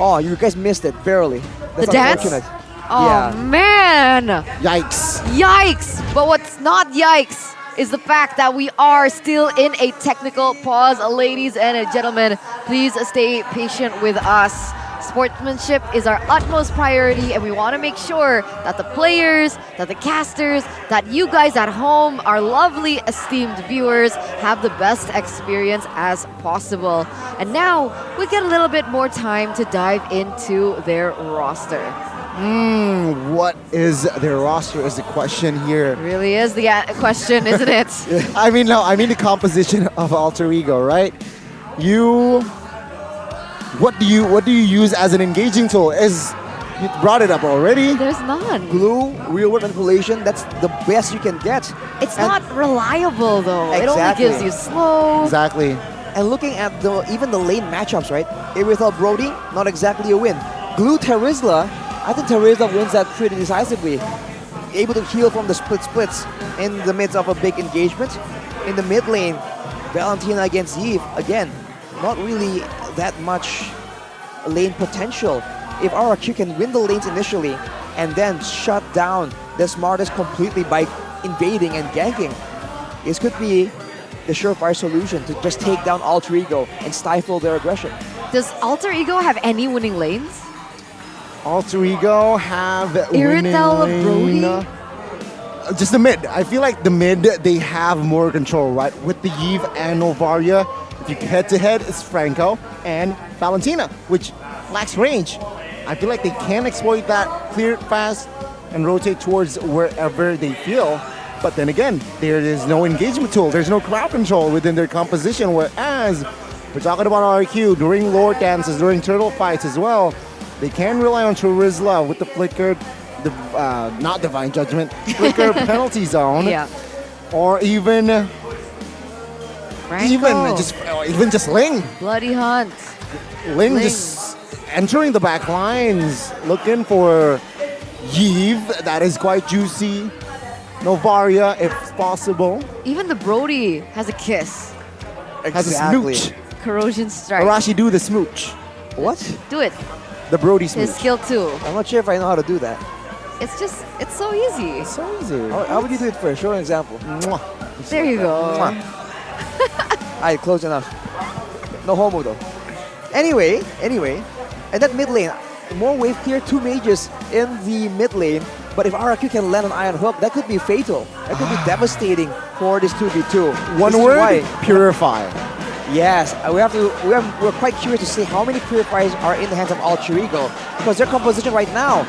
Oh, you guys missed it, barely. That's The dance? unfortunate. Oh, Yeah. man! Yikes. Yikes! But what's not yikes is the fact that we are still in a technical pause. Ladies and gentlemen, please stay patient with us. Sportsmanship is our utmost priority, and we want to make sure that the players, that the casters, that you guys at home, our lovely esteemed viewers, have the best experience as possible. And now we get a little bit more time to dive into their roster. What is their roster is the question here. Really is the question, isn't it? I mean the composition of Alter Ego, right? What do you use as an engaging tool? You brought it up already. There's none. Glue, real world manipulation, that's the best you can get. It's not reliable though. Exactly. It only gives you slow. Exactly. And looking at even the lane matchups, right? Irithel Brody, not exactly a win. Glue Terizla, I think Terizla wins that pretty decisively. Able to heal from the splits in the midst of a big engagement. In the mid lane, Valentina against Yve, again, not really that much lane potential. If RRQ can win the lanes initially and then shut down the smartest completely by invading and ganking, this could be the surefire solution to just take down Alter Ego and stifle their aggression. Does Alter Ego have any winning lanes? Alter Ego have Irithel winning lane. Just the mid. I feel like the mid, they have more control, right? With the Yve and Novaria, if you head to head, it's Franco and Valentina, which lacks range. I feel like they can exploit that, clear it fast, and rotate towards wherever they feel. But then again, there is no engagement tool. There's no crowd control within their composition, whereas we're talking about RQ during lore dances, during turtle fights as well. They can rely on Terizla with the flickered, not Divine Judgment, flicker penalty zone. Yeah. Or even just Ling. Bloody Hunt. Ling just entering the back lines, looking for Yve. That is quite juicy. Novaria, if possible. Even the Brody has a kiss. Has a smooch. Corrosion Strike. Arashi, do the smooch. What? Do it. The Brody smooch. His skill 2. I'm not sure if I know how to do that. It's so easy. It's so easy. How would you do it first? Show an example. There you go. Alright, close enough. No homo though. Anyway, and that mid lane, more wave clear, 2 mages in the mid lane. But if RRQ can land an Iron Hook, that could be fatal. That could be devastating for this 2v2. One word, purify. Yes, we're quite curious to see how many purifiers are in the hands of Alter Ego, because their composition right now,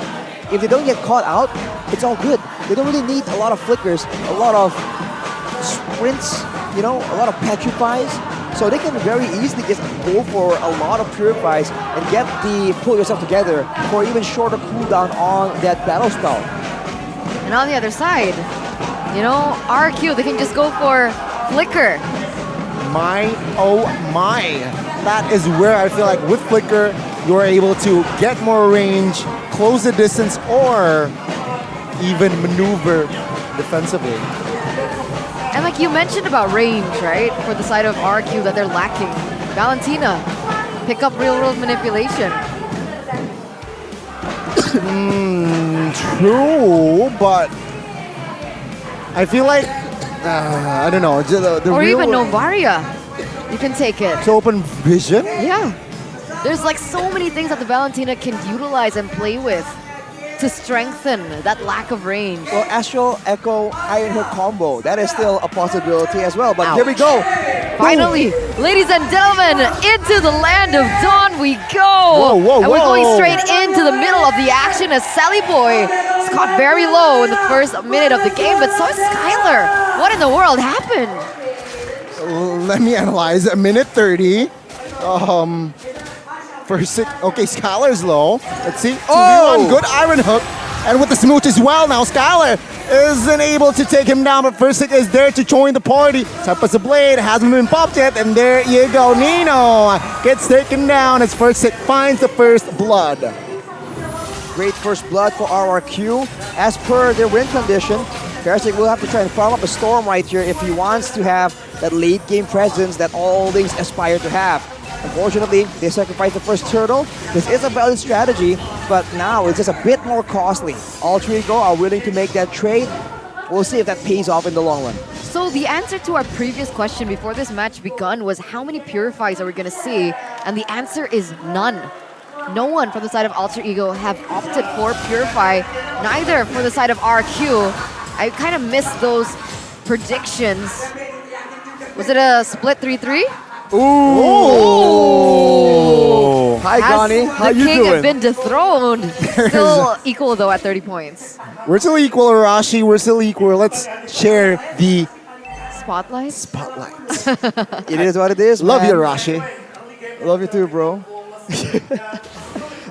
if they don't get caught out, it's all good. They don't really need a lot of flickers, a lot of sprints, a lot of petrifies. So they can very easily just go for a lot of purifies and get the pull yourself together for even shorter cooldown on that battle spell. And on the other side, RQ, they can just go for flicker. Oh my. That is where I feel like with flicker, you're able to get more range, close the distance, or even maneuver defensively. And like you mentioned about range, right? For the side of RQ that they're lacking. Valentina, pick up real world manipulation. True, but I feel like I don't know. The Or real even Novaria. You can take it. to open vision. Yeah. There's like so many things that the Valentina can utilize and play with to strengthen that lack of range. Well, Astral Echo Iron Hook combo, that is still a possibility as well. But here we go. Finally, ladies and gentlemen, into the land of dawn we go. Whoa, whoa, and we're going whoa. straight into the middle of the action as Sally Boy is caught very low in the first minute of the game, but so is Skylar. What in the world happened? Let me analyze. A minute 30. First six. Okay, Skylar's low. Let's see. 2v1. Good Iron Hook. And with the smooch as well now, Skylar isn't able to take him down, but Versick is there to join the party. Tempest a blade, hasn't been popped yet, and there you go. Nino gets taken down as Versick finds the first blood. Great first blood for RRQ. As per their win condition, Versick will have to try and farm up a storm right here if he wants to have that late game presence that all things aspire to have. Unfortunately, they sacrificed the first turtle. This is a valid strategy, but now it's just a bit more costly. Alter Ego are willing to make that trade. We'll see if that pays off in the long run. So the answer to our previous question before this match begun was how many Purifies are we going to see? And the answer is none. No one from the side of Alter Ego have opted for Purify, neither for the side of RQ. I kind of missed those predictions. Was it a split 3-3? Ooh. Hi, Connie. How you the king doing? have been dethroned. Still equal, though, at 30 points. We're still equal, Arashi. We're still equal. Let's share the Spotlight? spotlight. It is what it is, Love man. you, Arashi. Love you too, bro.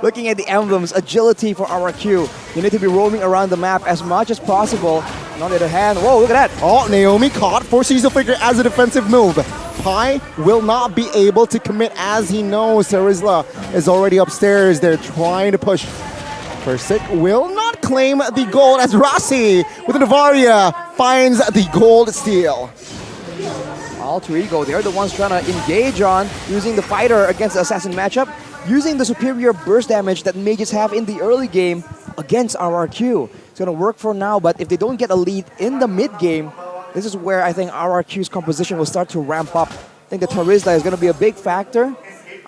Looking at the emblems, agility for RRQ. You need to be roaming around the map as much as possible. And on the other hand, whoa, look at that. Oh, Naomi caught. Forces the figure as a defensive move. Pi will not be able to commit as he knows Terizla is already upstairs. They're trying to push. Versick will not claim the gold as Rossi with the Navaria finds the gold steal. Alter Ego, they're the ones trying to engage on using the fighter against the assassin matchup, using the superior burst damage that mages have in the early game against RRQ. It's going to work for now, but if they don't get a lead in the mid game, this is where I think RRQ's composition will start to ramp up. I think the Terizla is going to be a big factor,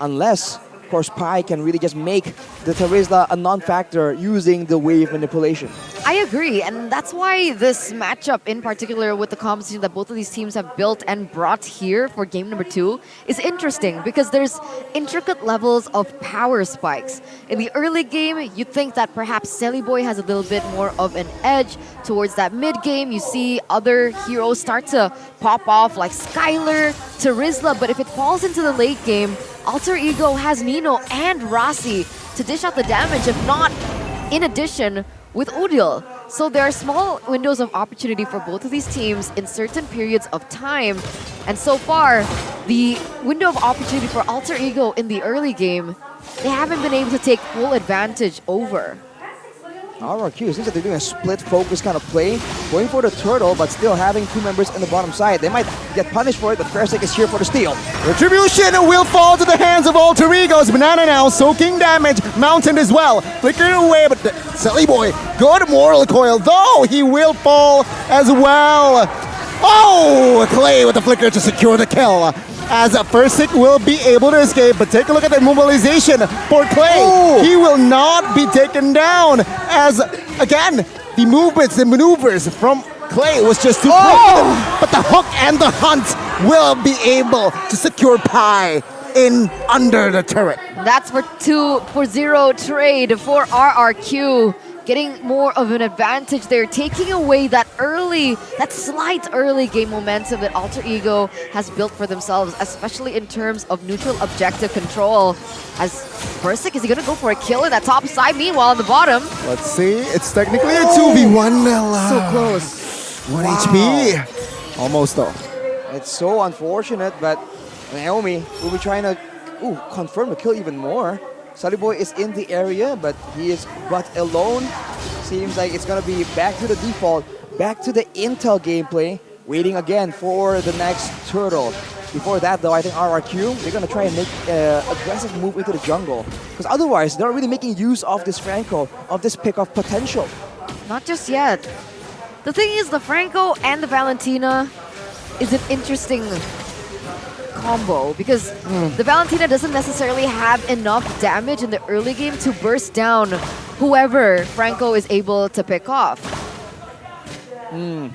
unless, of course, Pi can really just make the Terizla a non-factor using the wave manipulation. I agree, and that's why this matchup in particular with the composition that both of these teams have built and brought here for game number 2 is interesting because there's intricate levels of power spikes. In the early game, you'd think that perhaps Sally Boy has a little bit more of an edge. Towards that mid game, you see other heroes start to pop off like Skylar, Terizla, but if it falls into the late game, Alter Ego has Nino and Rossi to dish out the damage, if not in addition with Udil. So there are small windows of opportunity for both of these teams in certain periods of time. And so far, the window of opportunity for Alter Ego in the early game, they haven't been able to take full advantage over. RRQ seems like they're doing a split focus kind of play, going for the turtle, but still having two members in the bottom side. They might get punished for it, but Versick is here for the steal. Retribution will fall to the hands of Alter Ego's Banana now, soaking damage, Mountain as well. Flickering away, but Sally Boy, good moral coil, though he will fall as well. Oh, Clay with the flicker to secure the kill. As Versick will be able to escape, but take a look at that mobilization for Clay. Oh. He will not be taken down as, again, the movements, the maneuvers from Clay was just too quick. But the hook and the hunt will be able to secure Pi in under the turret. That's for 2-0 trade for RRQ. Getting more of an advantage there, taking away that slight early game momentum that Alter Ego has built for themselves, especially in terms of neutral objective control. As Versick, is he gonna go for a kill in that top side? Meanwhile, on the bottom. Let's see, it's technically a 2v1. So close. 1 HP. Almost though. It's so unfortunate, but Naomi will be trying to confirm the kill even more. Sally Boy is in the area, but he is but alone. Seems like it's gonna be back to the default, back to the Intel gameplay, waiting again for the next turtle. Before that though, I think RRQ, they're gonna try and make aggressive move into the jungle. Because otherwise, they're not really making use of this Franco, of this pick-off potential. Not just yet. The thing is, the Franco and the Valentina is an interesting combo because the Valentina doesn't necessarily have enough damage in the early game to burst down whoever Franco is able to pick off. The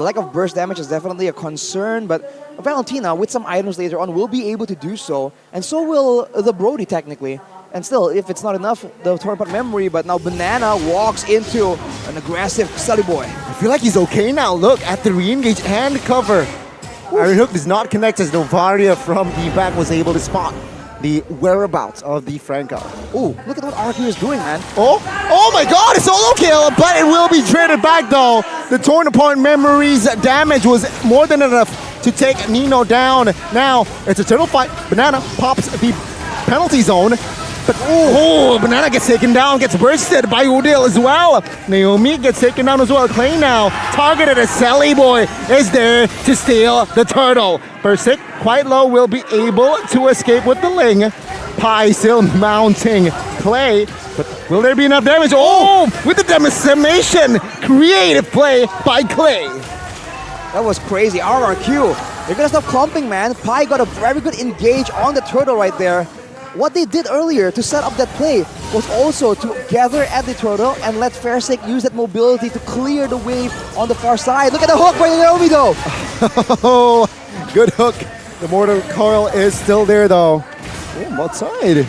lack of burst damage is definitely a concern, but Valentina, with some items later on, will be able to do so, and so will the Brody technically. And still, if it's not enough, the Tornpot memory, but now Banana walks into an aggressive Sully Boy. I feel like he's okay now. Look at the re-engage and cover. Iron Hook does not connect as Novaria from the back was able to spot the whereabouts of the Franco. Oh, look at what RQ is doing, man. Oh my god, a solo kill, but it will be traded back though. The torn apart memories damage was more than enough to take Nino down. Now, it's a turtle fight. Banana pops the penalty zone. But Banana gets taken down, gets bursted by Udil as well. Naomi gets taken down as well. Clay now, targeted as Sally Boy, is there to steal the turtle. Persik, quite low, will be able to escape with the Ling. Pi still mounting Clay, but will there be enough damage? Oh, with the decimation, creative play by Clay. That was crazy, RRQ. They're gonna stop clumping, man. Pi got a very good engage on the turtle right there. What they did earlier to set up that play was also to gather at the turtle and let Fairsake use that mobility to clear the wave on the far side. Look at the hook by Naomi though! Good hook. The mortar coil is still there though. Oh, outside.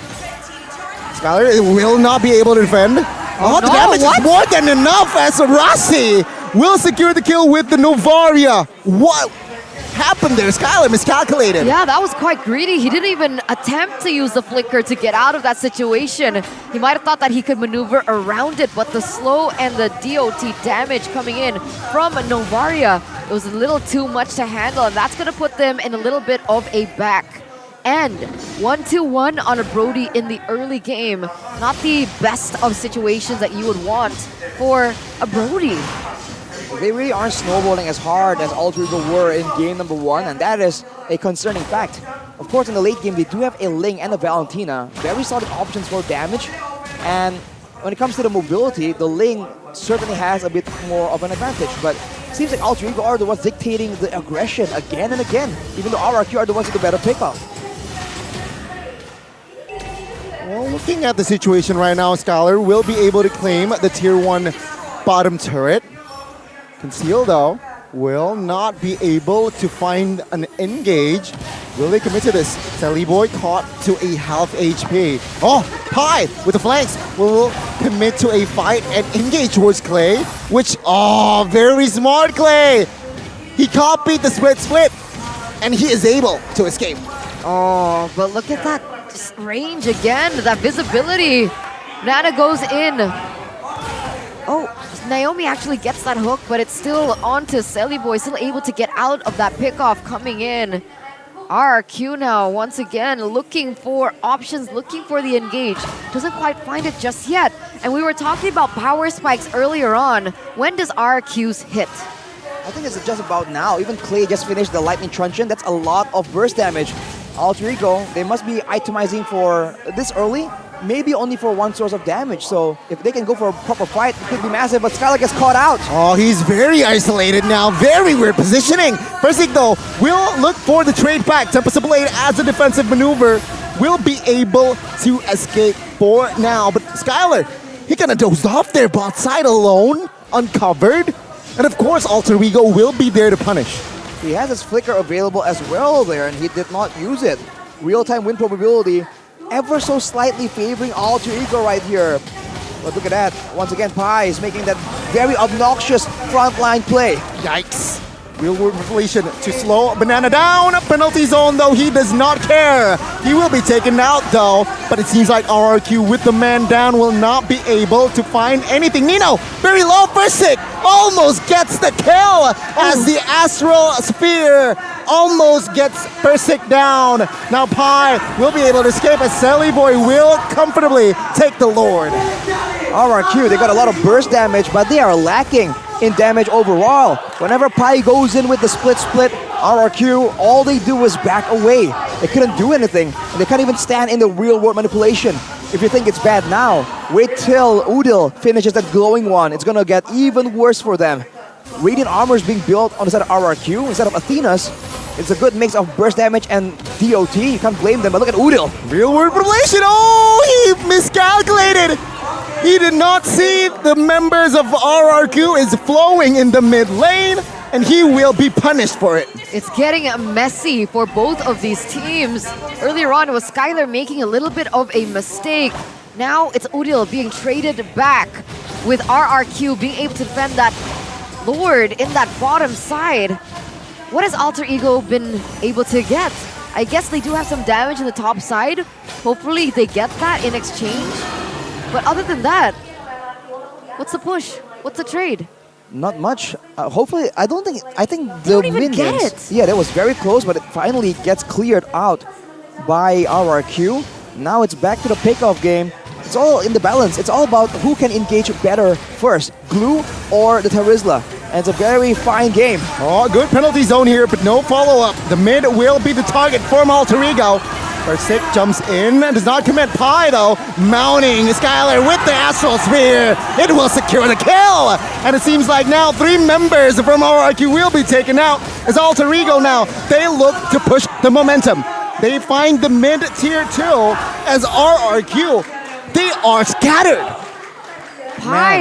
Skylar will not be able to defend. The damage is more than enough as Rossi will secure the kill with the Novaria. What happened there? Skylar miscalculated. Yeah, that was quite greedy. He didn't even attempt to use the flicker to get out of that situation. He might have thought that he could maneuver around it, but the slow and the DOT damage coming in from Novaria, it was a little too much to handle, and that's going to put them in a little bit of a back. And 1-2-1 on a Brody in the early game. Not the best of situations that you would want for a Brody. They really aren't snowballing as hard as Alter Ego were in game number 1, and that is a concerning fact. Of course, in the late game, they do have a Ling and a Valentina. Very solid options for damage. And when it comes to the mobility, the Ling certainly has a bit more of an advantage. But it seems like Alter Ego are the ones dictating the aggression again and again, even though RRQ are the ones with the better pickoff. Well, looking at the situation right now, Scholar will be able to claim the tier 1 bottom turret. Conceal though, will not be able to find an engage. Will they commit to this? Sally Boy caught to a half HP. Oh, Pi with the flanks will commit to a fight and engage towards Clay, which, very smart Clay. He copied the split, and he is able to escape. Oh, but look at that range again, that visibility. Nana goes in. Oh, Naomi actually gets that hook, but it's still onto Sally Boy, still able to get out of that pickoff coming in. RQ now, once again, looking for options, looking for the engage. Doesn't quite find it just yet. And we were talking about power spikes earlier on. When does RQ's hit? I think it's just about now. Even Clay just finished the Lightning Truncheon. That's a lot of burst damage. Alter Ego, they must be itemizing for this early. Maybe only for one source of damage, so if they can go for a proper fight, it could be massive, but Skylar gets caught out. Oh, he's very isolated now, very weird positioning. Persik though, will look for the trade back. Tempest Blade as a defensive maneuver, will be able to escape for now. But Skylar, he kind of dozed off there, bot side alone, uncovered. And of course, Alter Ego will be there to punish. He has his flicker available as well there, and he did not use it. Real-time win probability, ever so slightly favoring Alter Ego right here. But look at that. Once again, Pi is making that very obnoxious frontline play. Yikes. Real world manipulation to slow Banana down. Penalty zone though, he does not care. He will be taken out though. But it seems like RRQ with the man down will not be able to find anything. Nino, very low Persik, almost gets the kill as the Astral Spear almost gets Persik down. Now Pi will be able to escape as Sally Boy will comfortably take the Lord. RRQ, they got a lot of burst damage, but they are lacking in damage overall. Whenever Pi goes in with the split, RRQ, all they do is back away. They couldn't do anything. They can't even stand in the real world manipulation. If you think it's bad now, wait till Udil finishes that glowing one. It's gonna get even worse for them. Radiant Armor is being built on the side of RRQ instead of Athena's. It's a good mix of burst damage and DOT. You can't blame them, but look at Udil. Real world relation. Oh, he miscalculated. He did not see the members of RRQ is flowing in the mid lane, and he will be punished for it. It's getting messy for both of these teams. Earlier on, it was Skylar making a little bit of a mistake. Now it's Udil being traded back with RRQ being able to defend that Lord in that bottom side. What has Alter Ego been able to get? I guess they do have some damage in the top side. Hopefully they get that in exchange. But other than that, what's the push? What's the trade? Not much. Hopefully, I think the don't even minions. get it. Yeah, that was very close, but it finally gets cleared out by RRQ. Now it's back to the pick-off game. It's all in the balance. It's all about who can engage better first, Glue or the Terizla. And it's a very fine game. Oh, good penalty zone here, but no follow-up. The mid will be the target for Alter Ego. Versick jumps in and does not commit. Pi, though, mounting Skylar with the Astral Sphere. It will secure the kill. And it seems like now 3 members from RRQ will be taken out as Alter Ego now. They look to push the momentum. They find the mid-tier 2 as RRQ. They are scattered. Pi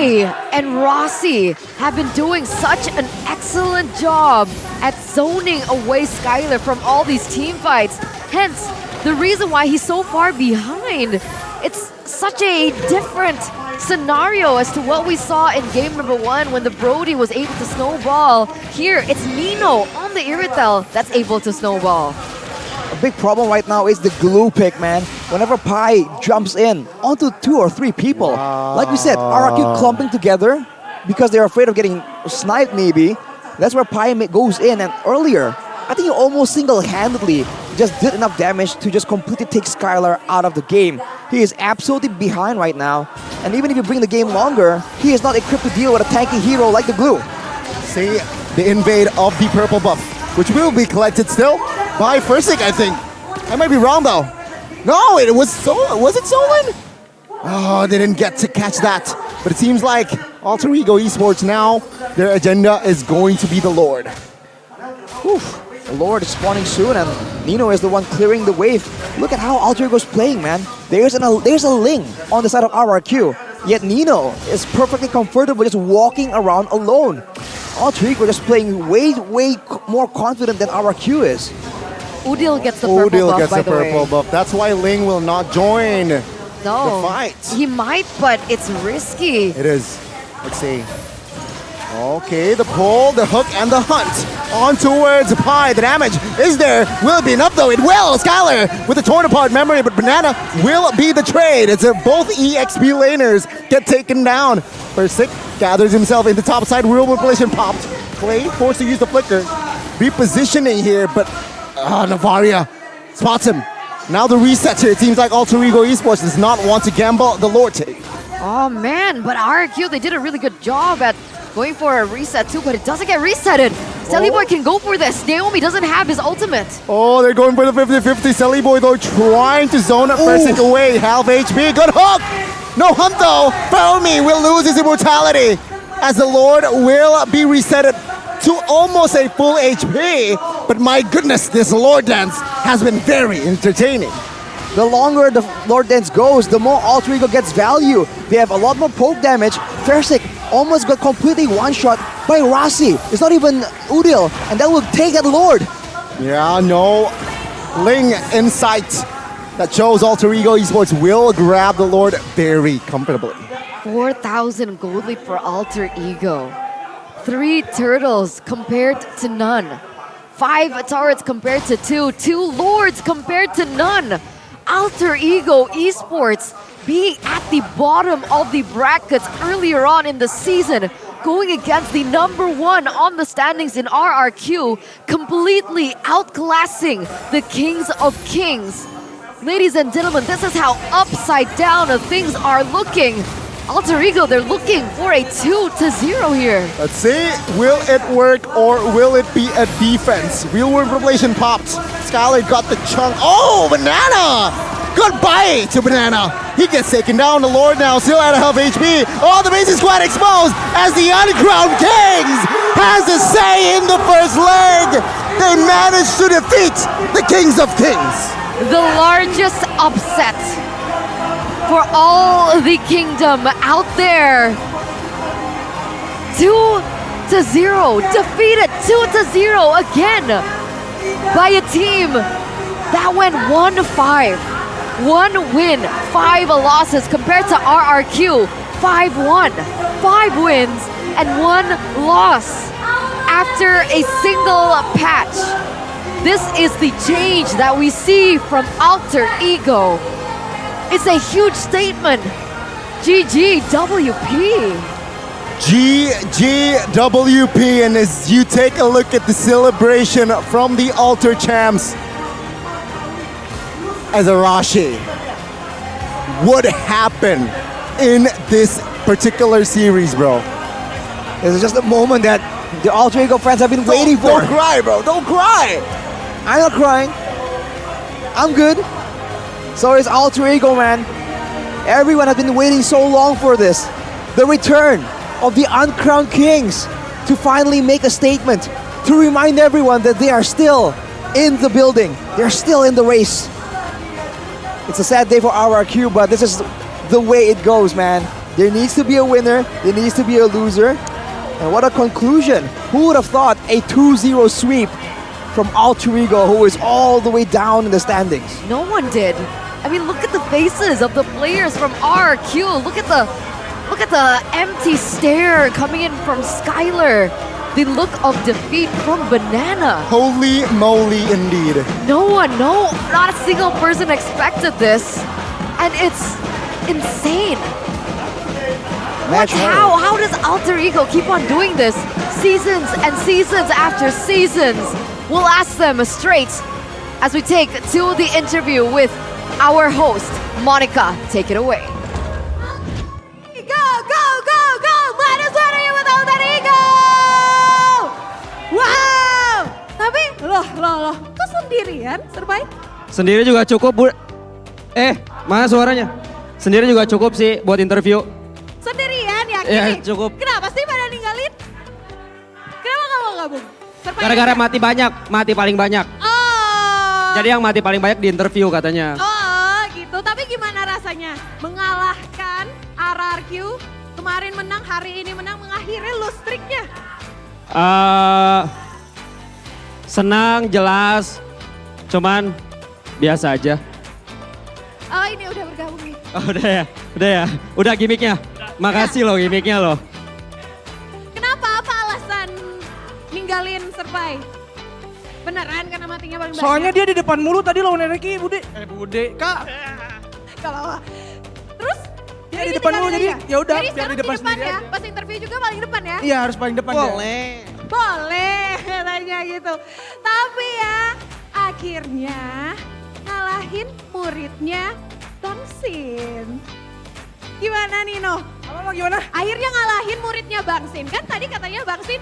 and Rossi have been doing such an excellent job at zoning away Skylar from all these team fights. Hence, the reason why he's so far behind. It's such a different scenario as to what we saw in game number 1 when the Brody was able to snowball. Here, it's Nino on the Iritel that's able to snowball. A big problem right now is the glue pick, man. Whenever Pi jumps in onto 2 or 3 people, like we said, RRQ clumping together because they're afraid of getting sniped maybe. That's where Pi goes in, and earlier, I think he almost single-handedly just did enough damage to just completely take Skylar out of the game. He is absolutely behind right now, and even if you bring the game longer, he is not equipped to deal with a tanky hero like the glue. See the invade of the purple buff, which will be collected still by Versick, I think. I might be wrong though. No, it was Solon. Was it Solon? Oh, they didn't get to catch that. But it seems like Alter Ego Esports now, their agenda is going to be the Lord. Oof. The Lord is spawning soon, and Nino is the one clearing the wave. Look at how Alter Ego's playing, man. There's a Ling on the side of RRQ, yet Nino is perfectly comfortable just walking around alone. Alter Ego just playing way more confident than RRQ is. Udil gets the purple buff, by the way. Buff. That's why Ling will not join the fight. He might, but it's risky. It is. Let's see. Okay, the pull, the hook, and the hunt. On towards Pi. The damage is there. Will it be enough, though? It will. Skylar with the torn apart memory, but Banana will be the trade. It's both EXP laners get taken down. Versick gathers himself in the top side. Real manipulation popped. Clay forced to use the flicker. Repositioning here, but Navaria spots him. Now the reset here. It seems like Alter Ego Esports does not want to gamble the Lord take. Oh man, but RRQ, they did a really good job at going for a reset too, but it doesn't get resetted. Selly Boy can go for this. Naomi doesn't have his ultimate. Oh, they're going for the 50-50. Selly Boy, though, trying to zone up Versick away. Half HP. Good hook. No hunt, though. Fermi will lose his immortality as the Lord will be resetted to almost a full HP. But my goodness, this Lord dance has been very entertaining. The longer the Lord Dance goes, the more Alter Ego gets value. They have a lot more poke damage. Versick almost got completely one-shot by Rossi. It's not even Udil, and that will take that Lord. Yeah, no Ling in sight. That shows Alter Ego Esports will grab the Lord very comfortably. 4,000 gold lead for Alter Ego. 3 turtles compared to none. 5 turrets compared to 2. 2 lords compared to none. Alter Ego Esports being at the bottom of the brackets earlier on in the season, going against the #1 on the standings in RRQ, completely outclassing the Kings of Kings. Ladies and gentlemen, this is how upside down things are looking. Alter Ego, they're looking for a 2-0 here. Let's see, will it work or will it be a defense? Real World Revelation popped. Skylar got the chunk. Oh, Banana! Goodbye to Banana. He gets taken down. The Lord now still at a half HP. Oh, the basic squad exposed as the Uncrowned Kings has a say in the first leg. They managed to defeat the Kings of Kings. The largest upset for all the kingdom out there. 2-0, defeated 2-0 again by a team that went 1-5. 1 win, 5 losses compared to RRQ, 5-1, 5 wins and 1 loss after a single patch. This is the change that we see from Alter Ego. It's a huge statement. GGWP. GGWP, and as you take a look at the celebration from the Alter Champs, as Arashi, what happened in this particular series, bro? This is just a moment that the Alter Ego fans have been waiting for. Don't cry, bro. Don't cry. I'm not crying. I'm good. So is Alter Ego, man. Everyone has been waiting so long for this. The return of the uncrowned kings to finally make a statement, to remind everyone that they are still in the building. They're still in the race. It's a sad day for RRQ, but this is the way it goes, man. There needs to be a winner. There needs to be a loser. And what a conclusion. Who would have thought a 2-0 sweep from Alter Ego, who is all the way down in the standings? No one did. I mean, look at the faces of the players from RRQ. Look at the empty stare coming in from Skylar. The look of defeat from Banana. Holy moly, indeed. Not a single person expected this. And it's insane. How does Alter Ego keep on doing this? Seasons and seasons after seasons. We'll ask them straight as we take to the interview with our host, Monica. Take it away. Mana suaranya buat Alter Ego? Wow! Tapi, loh, kok sendirian, Serbai? Sendiri juga cukup, Bu. Mana suaranya? Sendiri juga cukup sih buat interview. Sendirian, yakin Ya, nih? cukup. Kenapa sih pada ninggalin? Kenapa gak mau gabung? Serbai Gara-gara mati paling banyak. Oh. Jadi yang mati paling banyak di interview katanya. Oh, gitu. Tapi gimana rasanya mengalahkan RRQ? Kemarin menang, hari ini menang, mengakhiri lose streak-nya. Senang, jelas, cuman biasa aja. Oh, ini udah bergabung nih. Oh, udah gimmicknya. Makasih loh gimmicknya loh. Kenapa? Apa alasan ninggalin Serbai? Beneran karena matinya paling banyak? Soalnya dia di depan mulu tadi lawan Ricky, Bude, Kak. Kalau terus dia di depan mulu jadi ya udah biar di depan sendiri ya. aja. Pas interview juga paling depan ya? Iya, harus paling depan. Boleh katanya gitu. Tapi ya akhirnya ngalahin muridnya Bangsin. Gimana Nino? Apa gimana? Akhirnya ngalahin muridnya Bangsin. Kan tadi katanya Bangsin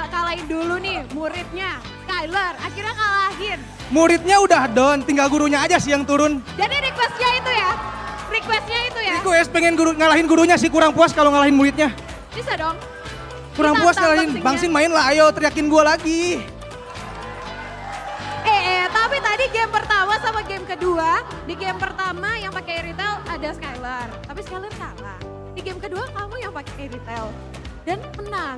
kalahin dulu nih muridnya Skylar. Akhirnya ngalahin. Muridnya udah down, tinggal gurunya aja sih yang turun. Jadi requestnya itu ya? Request pengen ngalahin gurunya sih, kurang puas kalau ngalahin muridnya. Bisa dong. Kurang puas ngalahin Bangsin, main lah, ayo teriakin gua lagi. Tapi tadi game pertama sama game kedua, di game pertama yang pakai retail ada Skylar, tapi Skylar kalah. Di game kedua kamu yang pakai retail dan menang.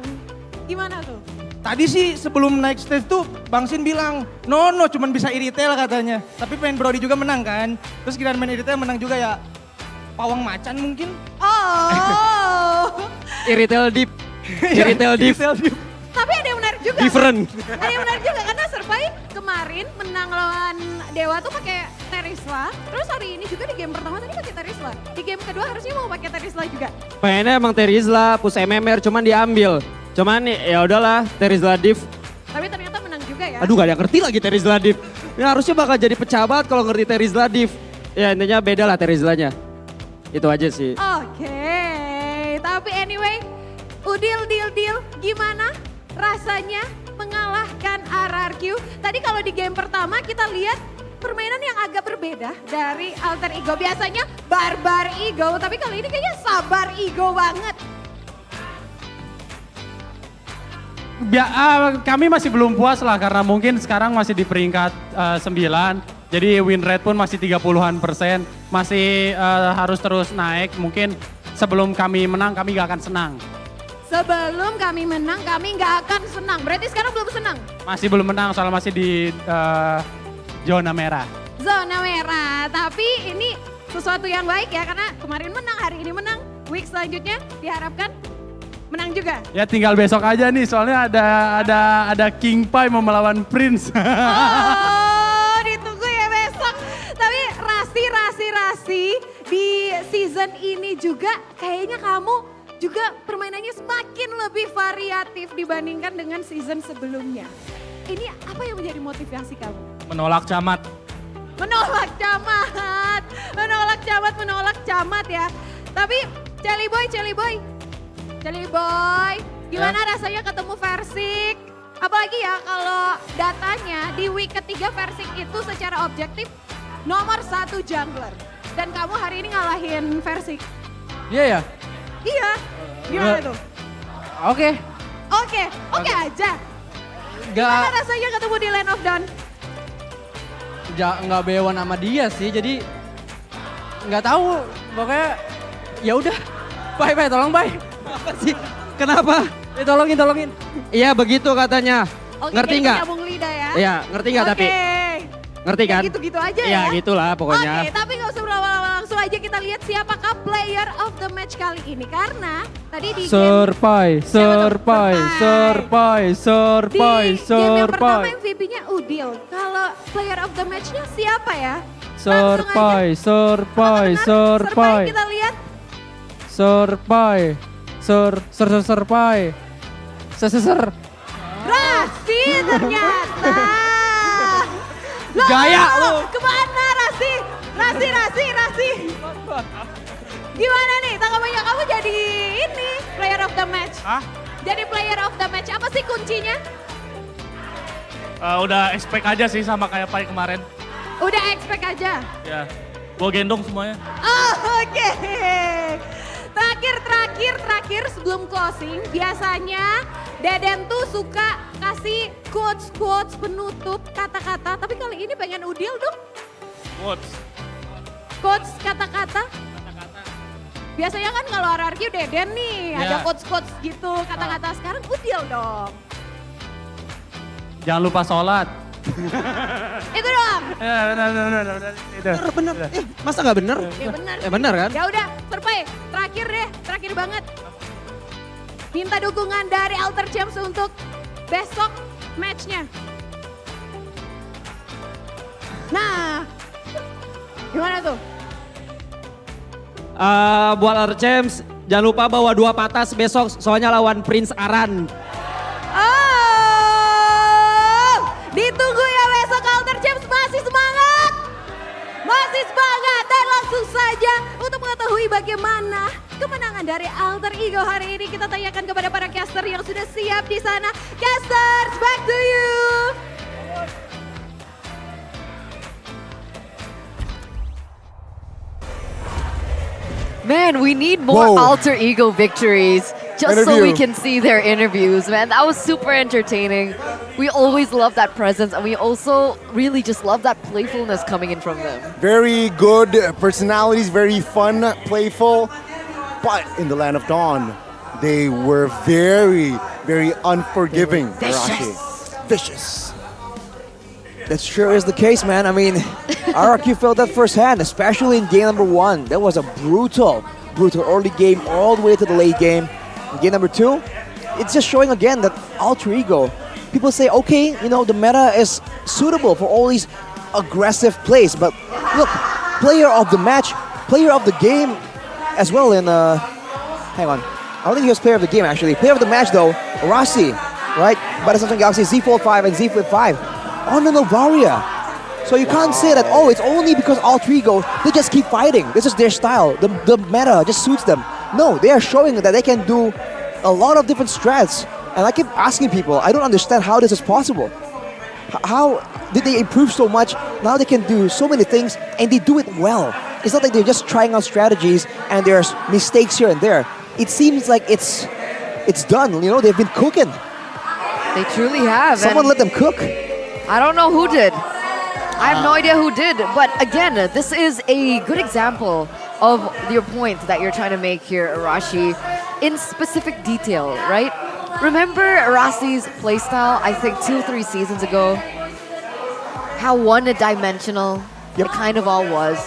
Gimana tuh? Tadi sih sebelum naik stage tuh Bangsin bilang, no cuman bisa retail katanya. Tapi pengen Brody juga menang kan. Terus kira main retail menang juga ya. Pawang macan mungkin. Oh. Retail deep. Tapi ada yang menarik juga. Different. Ada yang menarik juga karena Survive kemarin menang lawan Dewa tuh pakai Terisla. Terus hari ini juga di game pertama tadi pakai Terisla. Di game kedua harusnya mau pakai Terisla juga. Pengennya emang Terisla, push MMR cuman diambil. Cuman ya udahlah Terisla div. Tapi ternyata menang juga ya. Aduh gak ada yang ngerti lagi Terisla div. Ya harusnya bakal jadi pecah banget kalau ngerti Terisla div. Ya intinya beda lah Terislanya. Itu aja sih. Oke. Tapi anyway, deal. Gimana rasanya mengalahkan RRQ? Tadi kalau di game pertama kita lihat permainan yang agak berbeda dari Alter Ego. Biasanya barbar ego, tapi kali ini kayaknya sabar ego banget. Kami masih belum puas lah karena mungkin sekarang masih di peringkat 9. Jadi win rate pun masih 30-an%. Masih harus terus naik. Mungkin sebelum kami menang kami gak akan senang. Sebelum kami menang kami gak akan senang. Berarti sekarang belum senang? Masih belum menang soalnya masih di zona merah. Zona merah. Tapi ini sesuatu yang baik ya karena kemarin menang, hari ini menang. Week selanjutnya diharapkan menang juga. Ya tinggal besok aja nih soalnya ada King Pai mau melawan Prince. Oh, ditunggu ya besok. Tapi Rasi di season ini juga kayaknya kamu juga permainannya semakin lebih variatif dibandingkan dengan season sebelumnya. Ini apa yang menjadi motivasi kamu? Menolak camat. Menolak camat ya. Tapi Celi Boy, gimana rasanya ketemu Versik? Apalagi ya kalau datanya di week ketiga Versik itu secara objektif nomor 1 jungler. Dan kamu hari ini ngalahin Versik. Iya ya? Iya, gimana tuh? Oke aja. Gimana rasanya ketemu di Land of Dawn? Nggak bewan sama dia sih, jadi nggak tahu. Pokoknya ya udah. Bye, tolong bye. Apa sih? Kenapa? Tolongin. Iya begitu katanya. Oke, ngerti nggak? Nyambung lidah ya. Iya, ngerti nggak tapi? Ngerti kan? Ya gitu-gitu aja ya. Iya gitulah pokoknya. Oke, tapi nggak usah berlama-lama, langsung aja kita lihat siapakah player of the match kali ini. Karena tadi di Surprise. Di game yang pertama MVP-nya Udil. Kalau player of the match-nya siapa ya? Surprise. Kita lihat. Surprise. Rasi ternyata. Gaya lu. Kemana Rasi? Gimana nih tanggapannya kamu jadi ini player of the match? Hah? Jadi player of the match apa sih kuncinya? Udah expect aja sih sama kayak Pai kemarin. Udah expect aja? Ya, gua gendong semuanya. Oh, oke. Terakhir sebelum closing, biasanya Deden tuh suka kasih quotes penutup kata-kata, tapi kali ini pengen Udil dong. Quotes kata-kata. Biasanya kan kalau RRQ Deden nih, ada quotes gitu, kata-kata. Sekarang Udil dong. Jangan lupa sholat. Itu doang. Ya benar. Bener. Masa nggak bener? Ya benar. Ya bener kan? Ya udah, Survey. Terakhir banget. Minta dukungan dari Alter Champs untuk besok matchnya. Nah, gimana tuh? Buat Alter Champs, jangan lupa bawa 2 patas besok soalnya lawan Prince Aran. Ditunggu ya besok Alter Champs masih semangat. Dan langsung saja untuk mengetahui bagaimana kemenangan dari Alter Ego hari ini kita tanyakan kepada para caster yang sudah siap di sana. Casters, back to you. Man, we need more Alter Ego victories just so we can see their interviews, man. That was super entertaining. We always love that presence, and we also really just love that playfulness coming in from them. Very good personalities, very fun, playful. But in the Land of Dawn, they were very, very unforgiving. Vicious. That sure is the case, man. I mean, RRQ felt that firsthand, especially in game number 1. That was a brutal early game all the way to the late game. In game number 2, it's just showing again that Alter Ego, people say, okay, the meta is suitable for all these aggressive plays. But look, player of the match, player of the game as well in, hang on. I don't think he was player of the game, actually. Player of the match, though, Rasi, right? By the Samsung Galaxy Z Fold 5 and Z Flip 5 on the Novaria. So you can't say that, it's only because Alter Ego, they just keep fighting. This is their style. The meta just suits them. No, they are showing that they can do a lot of different strats. And I keep asking people, I don't understand how this is possible. How did they improve so much? Now they can do so many things and they do it well. It's not like they're just trying out strategies and there's mistakes here and there. It seems like it's done, they've been cooking. They truly have. Someone and let them cook. I don't know who did. I have no idea who did. But again, this is a good example of your point that you're trying to make here, Arashi, in specific detail, right? Remember Arashi's playstyle, I think 2-3 seasons ago? How one-dimensional it kind of all was.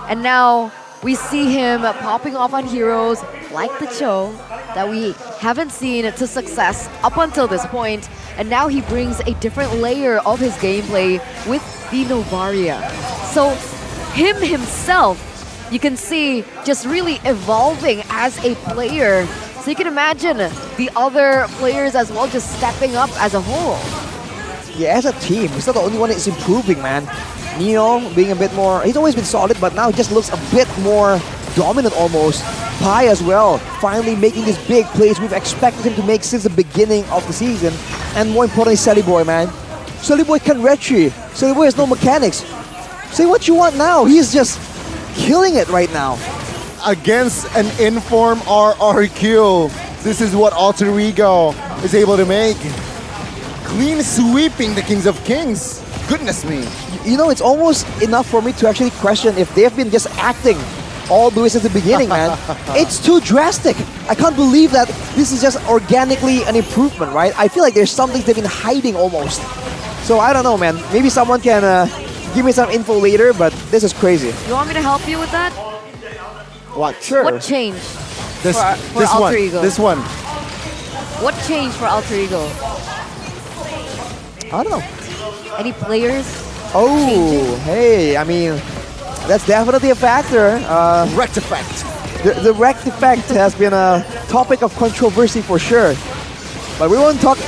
And now we see him popping off on heroes like the Cho that we haven't seen to success up until this point. And now he brings a different layer of his gameplay with the Novaria. So him himself, you can see just really evolving as a player. So you can imagine the other players as well just stepping up as a whole. Yeah, as a team, he's not the only one that's improving, man. Neo being a bit more, he's always been solid, but now he just looks a bit more dominant almost. Pai as well, finally making these big plays we've expected him to make since the beginning of the season. And more importantly, Sally Boy, man. Sally Boy can retry. Sally Boy has no mechanics. Say what you want now. He's just killing it right now. Against an inform RRQ, this is what Alter Ego is able to make. Clean sweeping the Kings of Kings. Goodness me. You know, it's almost enough for me to actually question if they've been just acting all the way since the beginning, man. It's too drastic. I can't believe that this is just organically an improvement, right? I feel like there's something they've been hiding almost. So I don't know, man. Maybe someone can give me some info later, but this is crazy. You want me to help you with that? What? Sure. What changed This, for this Alter one. Ego? This one. What changed for Alter Ego? I don't know. Any players? Oh, hey, I mean, that's definitely a factor. Rect effect. The Rect effect has been a topic of controversy for sure. But we won't talk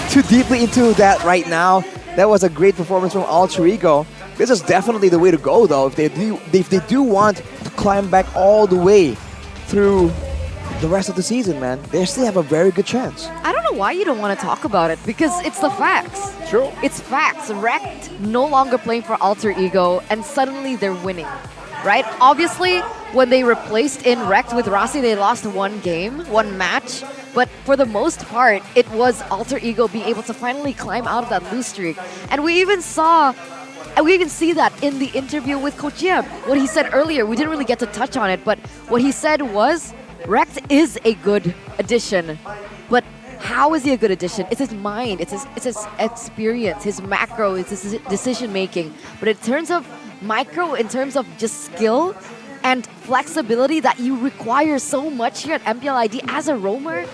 too deeply into that right now. That was a great performance from Alter Ego. This is definitely the way to go, though. If they do want to climb back all the way through the rest of the season, man, they still have a very good chance. I don't know why you don't want to talk about it, because it's the facts. True. It's facts. Rect no longer playing for Alter Ego, and suddenly they're winning, right? Obviously, when they replaced in Rect with Rossi, they lost one game, one match. But for the most part, it was Alter Ego being able to finally climb out of that lose streak. And we even see that in the interview with Coach Yeb. What he said earlier, we didn't really get to touch on it, but what he said was, Rect is a good addition, but how is he a good addition? It's his mind, it's his experience, his macro, it's his decision making. But in terms of micro, in terms of just skill and flexibility that you require so much here at MPL ID as a roamer,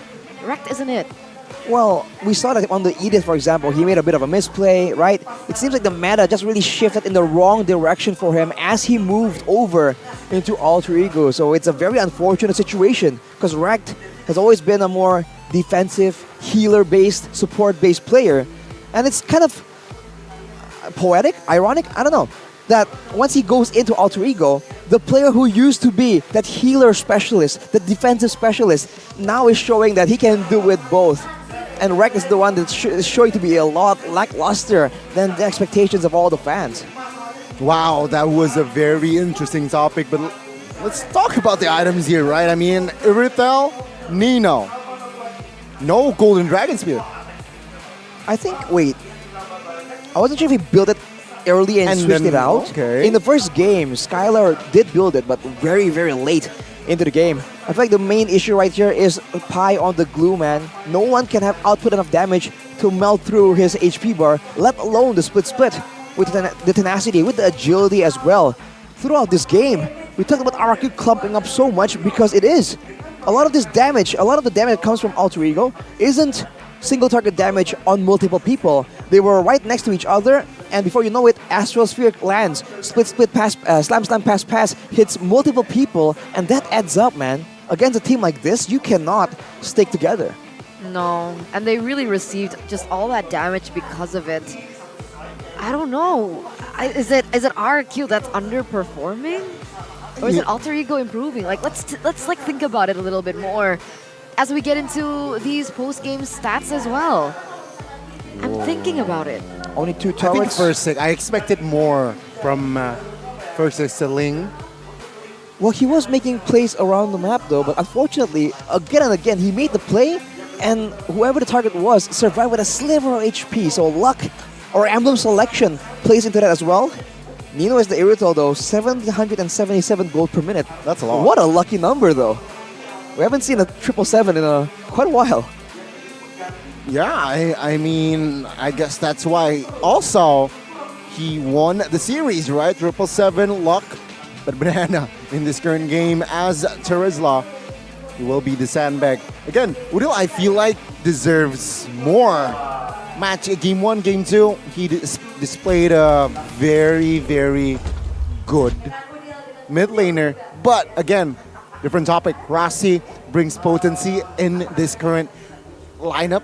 Rect isn't it. Well, we saw that on the Edith, for example. He made a bit of a misplay, right? It seems like the meta just really shifted in the wrong direction for him as he moved over into Alter Ego. So it's a very unfortunate situation because Rect has always been a more defensive, healer-based, support-based player. And it's kind of poetic, ironic, I don't know, that once he goes into Alter Ego, the player who used to be that healer specialist, the defensive specialist, now is showing that he can do it both. And Rect is the one that's is showing to be a lot lackluster than the expectations of all the fans. Wow, that was a very interesting topic, but let's talk about the items here, right? I mean, Irithel, Nino. No Golden Dragon Spear. I think, wait, I wasn't sure if he built it early and switched then, it out. okay. In the first game, Skylar did build it, but very, very late into the game. I feel like the main issue right here is Pai on the glue, man. No one can have output enough damage to melt through his HP bar, let alone the split with the tenacity, with the agility as well. Throughout this game, we talked about RRQ clumping up so much because it is. A lot of this damage, a lot of the damage that comes from Alter Ego isn't single target damage on multiple people. They were right next to each other, and before you know it, Astral Sphere lands, split pass, slam pass hits multiple people, and that adds up, man. Against a team like this, you cannot stick together. No, and they really received just all that damage because of it. I don't know. Is it RQ that's underperforming, or is it Alter Ego improving? Like let's like think about it a little bit more as we get into these post-game stats as well. I'm thinking about it. Only 2 I think turrets. Fursic, I expected more from Fursic Seling. Well, he was making plays around the map though, but unfortunately, again and again, he made the play and whoever the target was survived with a sliver of HP. So luck or emblem selection plays into that as well. Nino is the Irito though, 777 gold per minute. That's a lot. What a lucky number though. We haven't seen a 777 in quite a while. Yeah, I mean, I guess that's why also he won the series, right? 777 luck, but Banana in this current game as Terizla, he will be the sandbag. Again, Udil, I feel like deserves more. Match game 1, game 2, he displayed a very, very good mid laner. But again, different topic. Rasi brings potency in this current lineup.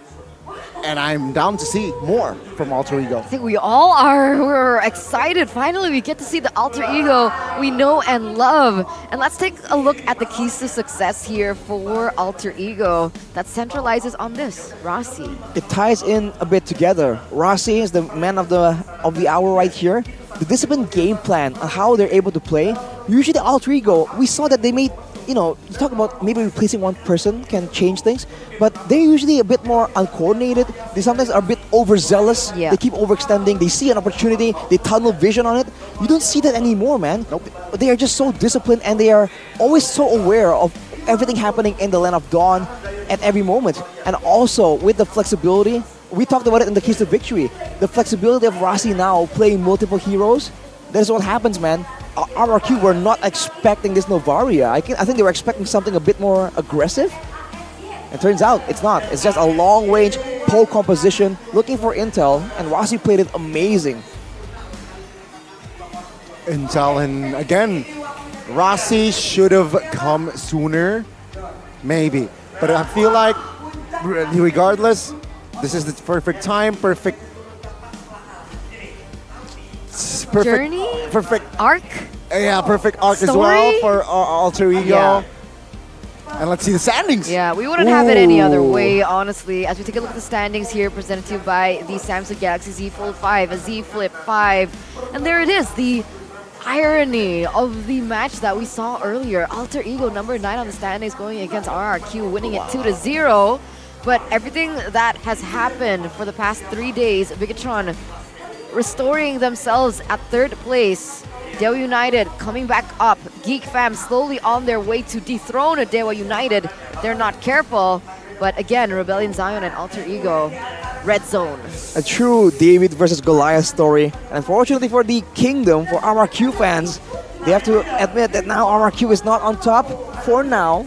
And I'm down to see more from Alter Ego. I think we all are. We're excited. Finally, we get to see the Alter Ego we know and love. And let's take a look at the keys to success here for Alter Ego that centralizes on this, Rasi. It ties in a bit together. Rasi is the man of the hour right here. The disciplined game plan on how they're able to play. Usually the Alter Ego, we saw that they made, you talk about maybe replacing one person can change things, but they're usually a bit more uncoordinated. They sometimes are a bit overzealous. Yeah. They keep overextending. They see an opportunity. They tunnel vision on it. You don't see that anymore, man. Nope. They are just so disciplined and they are always so aware of everything happening in the land of dawn at every moment. And also with the flexibility, we talked about it in the case of victory. The flexibility of Rasi now playing multiple heroes. That's what happens, man. RRQ were not expecting this Novaria. I think they were expecting something a bit more aggressive. It turns out it's not. It's just a long-range pole composition, looking for intel, and Rasi played it amazing. Intel, and again, Rasi should have come sooner, maybe. But I feel like, regardless, this is the perfect time, perfect Journey? Perfect arc? Yeah, perfect arc Story? as well for Alter Ego. Yeah. And let's see the standings. Yeah, we wouldn't have it any other way, honestly. As we take a look at the standings here, presented to you by the Samsung Galaxy Z Fold 5, a Z Flip 5. And there it is, the irony of the match that we saw earlier. Alter Ego, number 9 on the standings, going against RRQ, winning it 2-0. But everything that has happened for the past 3 days, Bigatron restoring themselves at 3rd place. Dewa United coming back up. Geek Fam slowly on their way to dethrone Dewa United. They're not careful. But again, Rebellion Zion and Alter Ego, red zone. A true David versus Goliath story. And unfortunately for the Kingdom, for RRQ fans, they have to admit that now RRQ is not on top for now.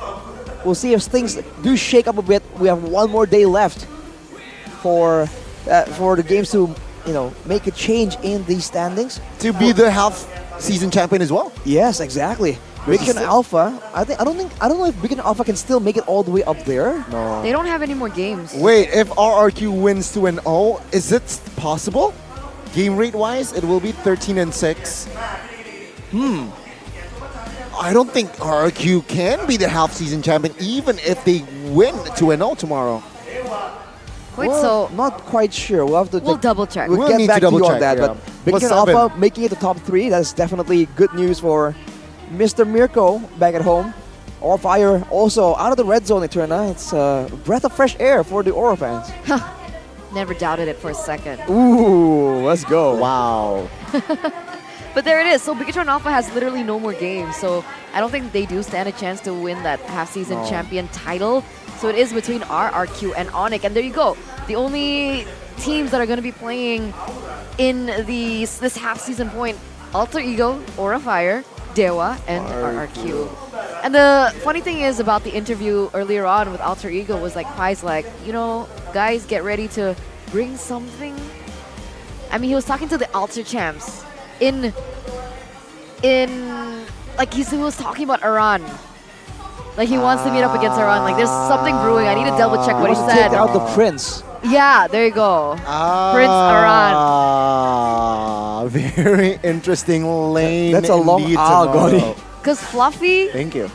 We'll see if things do shake up a bit. We have one more day left for the games to make a change in these standings. To be the half season champion as well. Yes, exactly. Big and Alpha, I don't know if Big and Alpha can still make it all the way up there. No. They don't have any more games. Wait, if RRQ wins 2-0, is it possible? Game rate wise, it will be 13-6. I don't think RRQ can be the half season champion even if they win 2-0 tomorrow. Wait, so not quite sure. We'll have to. We'll double check. We'll need get back to to you double on that. check, But yeah. Big and +7. Alpha making it to top 3. That's definitely good news for Mr. Mirko back at home. Aura Fire also out of the red zone, Eterna. It's a breath of fresh air for the Aura fans. Never doubted it for a second. Ooh, let's go. Wow. But there it is. So Bigatron Alpha has literally no more games. So I don't think they do stand a chance to win that half-season champion title. So it is between RRQ and Onyx. And there you go. The only teams that are going to be playing in this half-season point, Alter Ego, Aura Fire, Dewa, and RRQ. And the funny thing is about the interview earlier on with Alter Ego was like, Pai's like, guys, get ready to bring something. I mean, he was talking to the Alter Champs in like he was talking about Iran. Like he wants to meet up against Iran. Like there's something brewing. I need to double check what he said. Take out the Prince. Yeah, there you go. Prince Iran. Very interesting lane. That's a long tomorrow. Because Fluffy, Thank you.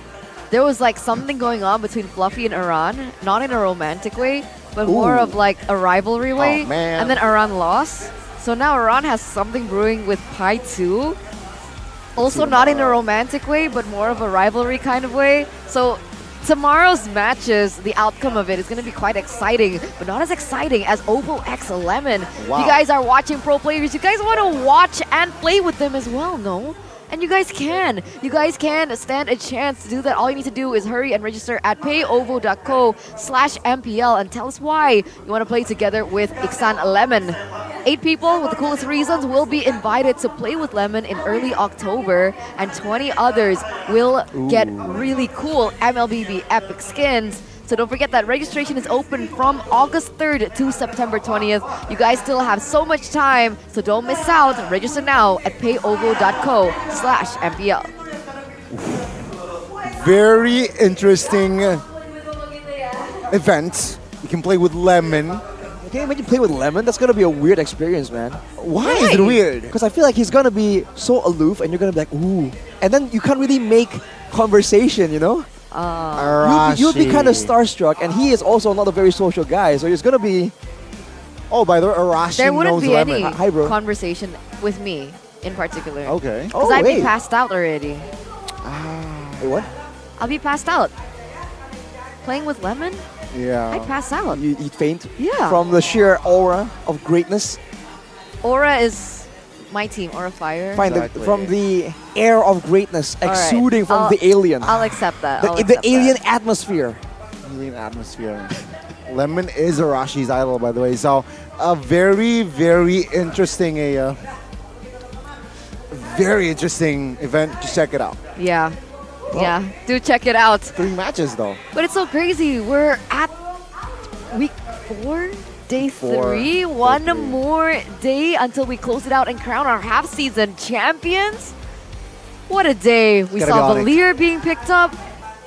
there was like something going on between Fluffy and Iran, not in a romantic way, but more of like a rivalry way. man. And then Iran lost. So now Iran has something brewing with Pai too. Also not in a romantic way, but more of a rivalry kind of way. So tomorrow's matches, the outcome of it is going to be quite exciting, but not as exciting as Ovo X Lemon. Wow. You guys are watching pro players. You guys want to watch and play with them as well, no? And you guys can. You guys can stand a chance to do that. All you need to do is hurry and register at payovo.co/MPL and tell us why you want to play together with Iksan Lemon. 8 people with the coolest reasons will be invited to play with Lemon in early October, and 20 others will get really cool MLBB epic skins. So don't forget that registration is open from August 3rd to September 20th. You guys still have so much time, so don't miss out. Register now at payovo.co/MPL. Very interesting event. You can play with Lemon. Can you imagine play with Lemon? That's gonna be a weird experience, man. Why is it weird? Because I feel like he's gonna be so aloof, and you're gonna be like, ooh, and then you can't really make conversation, you know? You'll be kind of starstruck, and he is also not a very social guy, so it's gonna be. Oh, by the way, Arashi There wouldn't knows be Lemon. any Hi, bro. conversation with me in particular. Okay. Because I'd be passed out already. Wait, what? I'll be passed out. Playing with Lemon? Yeah. I'd pass out. You'd faint? Yeah. From the sheer aura of greatness? Aura is my team, Aura Fire. Fine, from the air of greatness All right. exuding from I'll- the alien. I'll accept that. I'll The accept alien that. atmosphere. Alien atmosphere. Lemon is Arashi's idol, by the way. So a very, very interesting, very interesting event. Just check it out. Yeah. Well, Yeah. Do check it out. 3 matches though. But it's so crazy. We're at week 4, day 3. One more day until we close it out and crown our half-season champions. What a day. We Gotta saw be on it. Valir being picked up.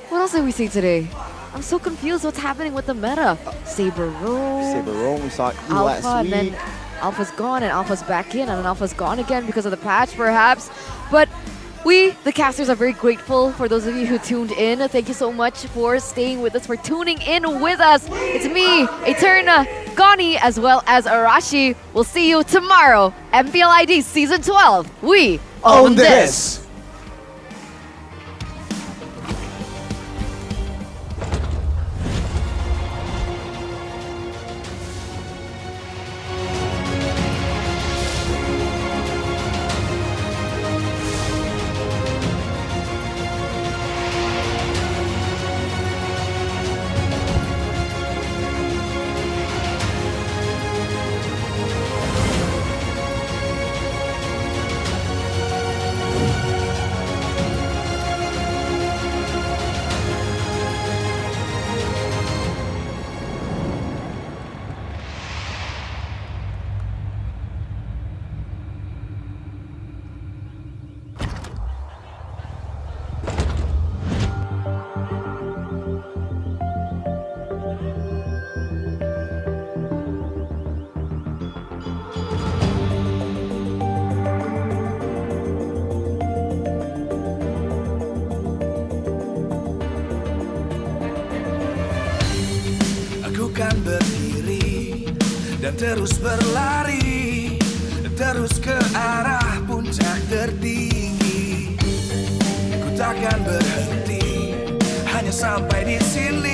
What else did we see today? I'm so confused what's happening with the meta. Saber Room. Saber Room, we saw it Alpha, last and week. then Alpha's gone and Alpha's back in and then Alpha's gone again because of the patch perhaps. But we, the casters, are very grateful for those of you who tuned in. Thank you so much for staying with us, for tuning in with us. It's me, Eterna, Goni, as well as Arashi. We'll see you tomorrow. MPL ID Season 12. We own this. Aku kan berdiri dan terus berlari, terus ke arah puncak tertinggi. Ku takkan berhenti hanya sampai di sini.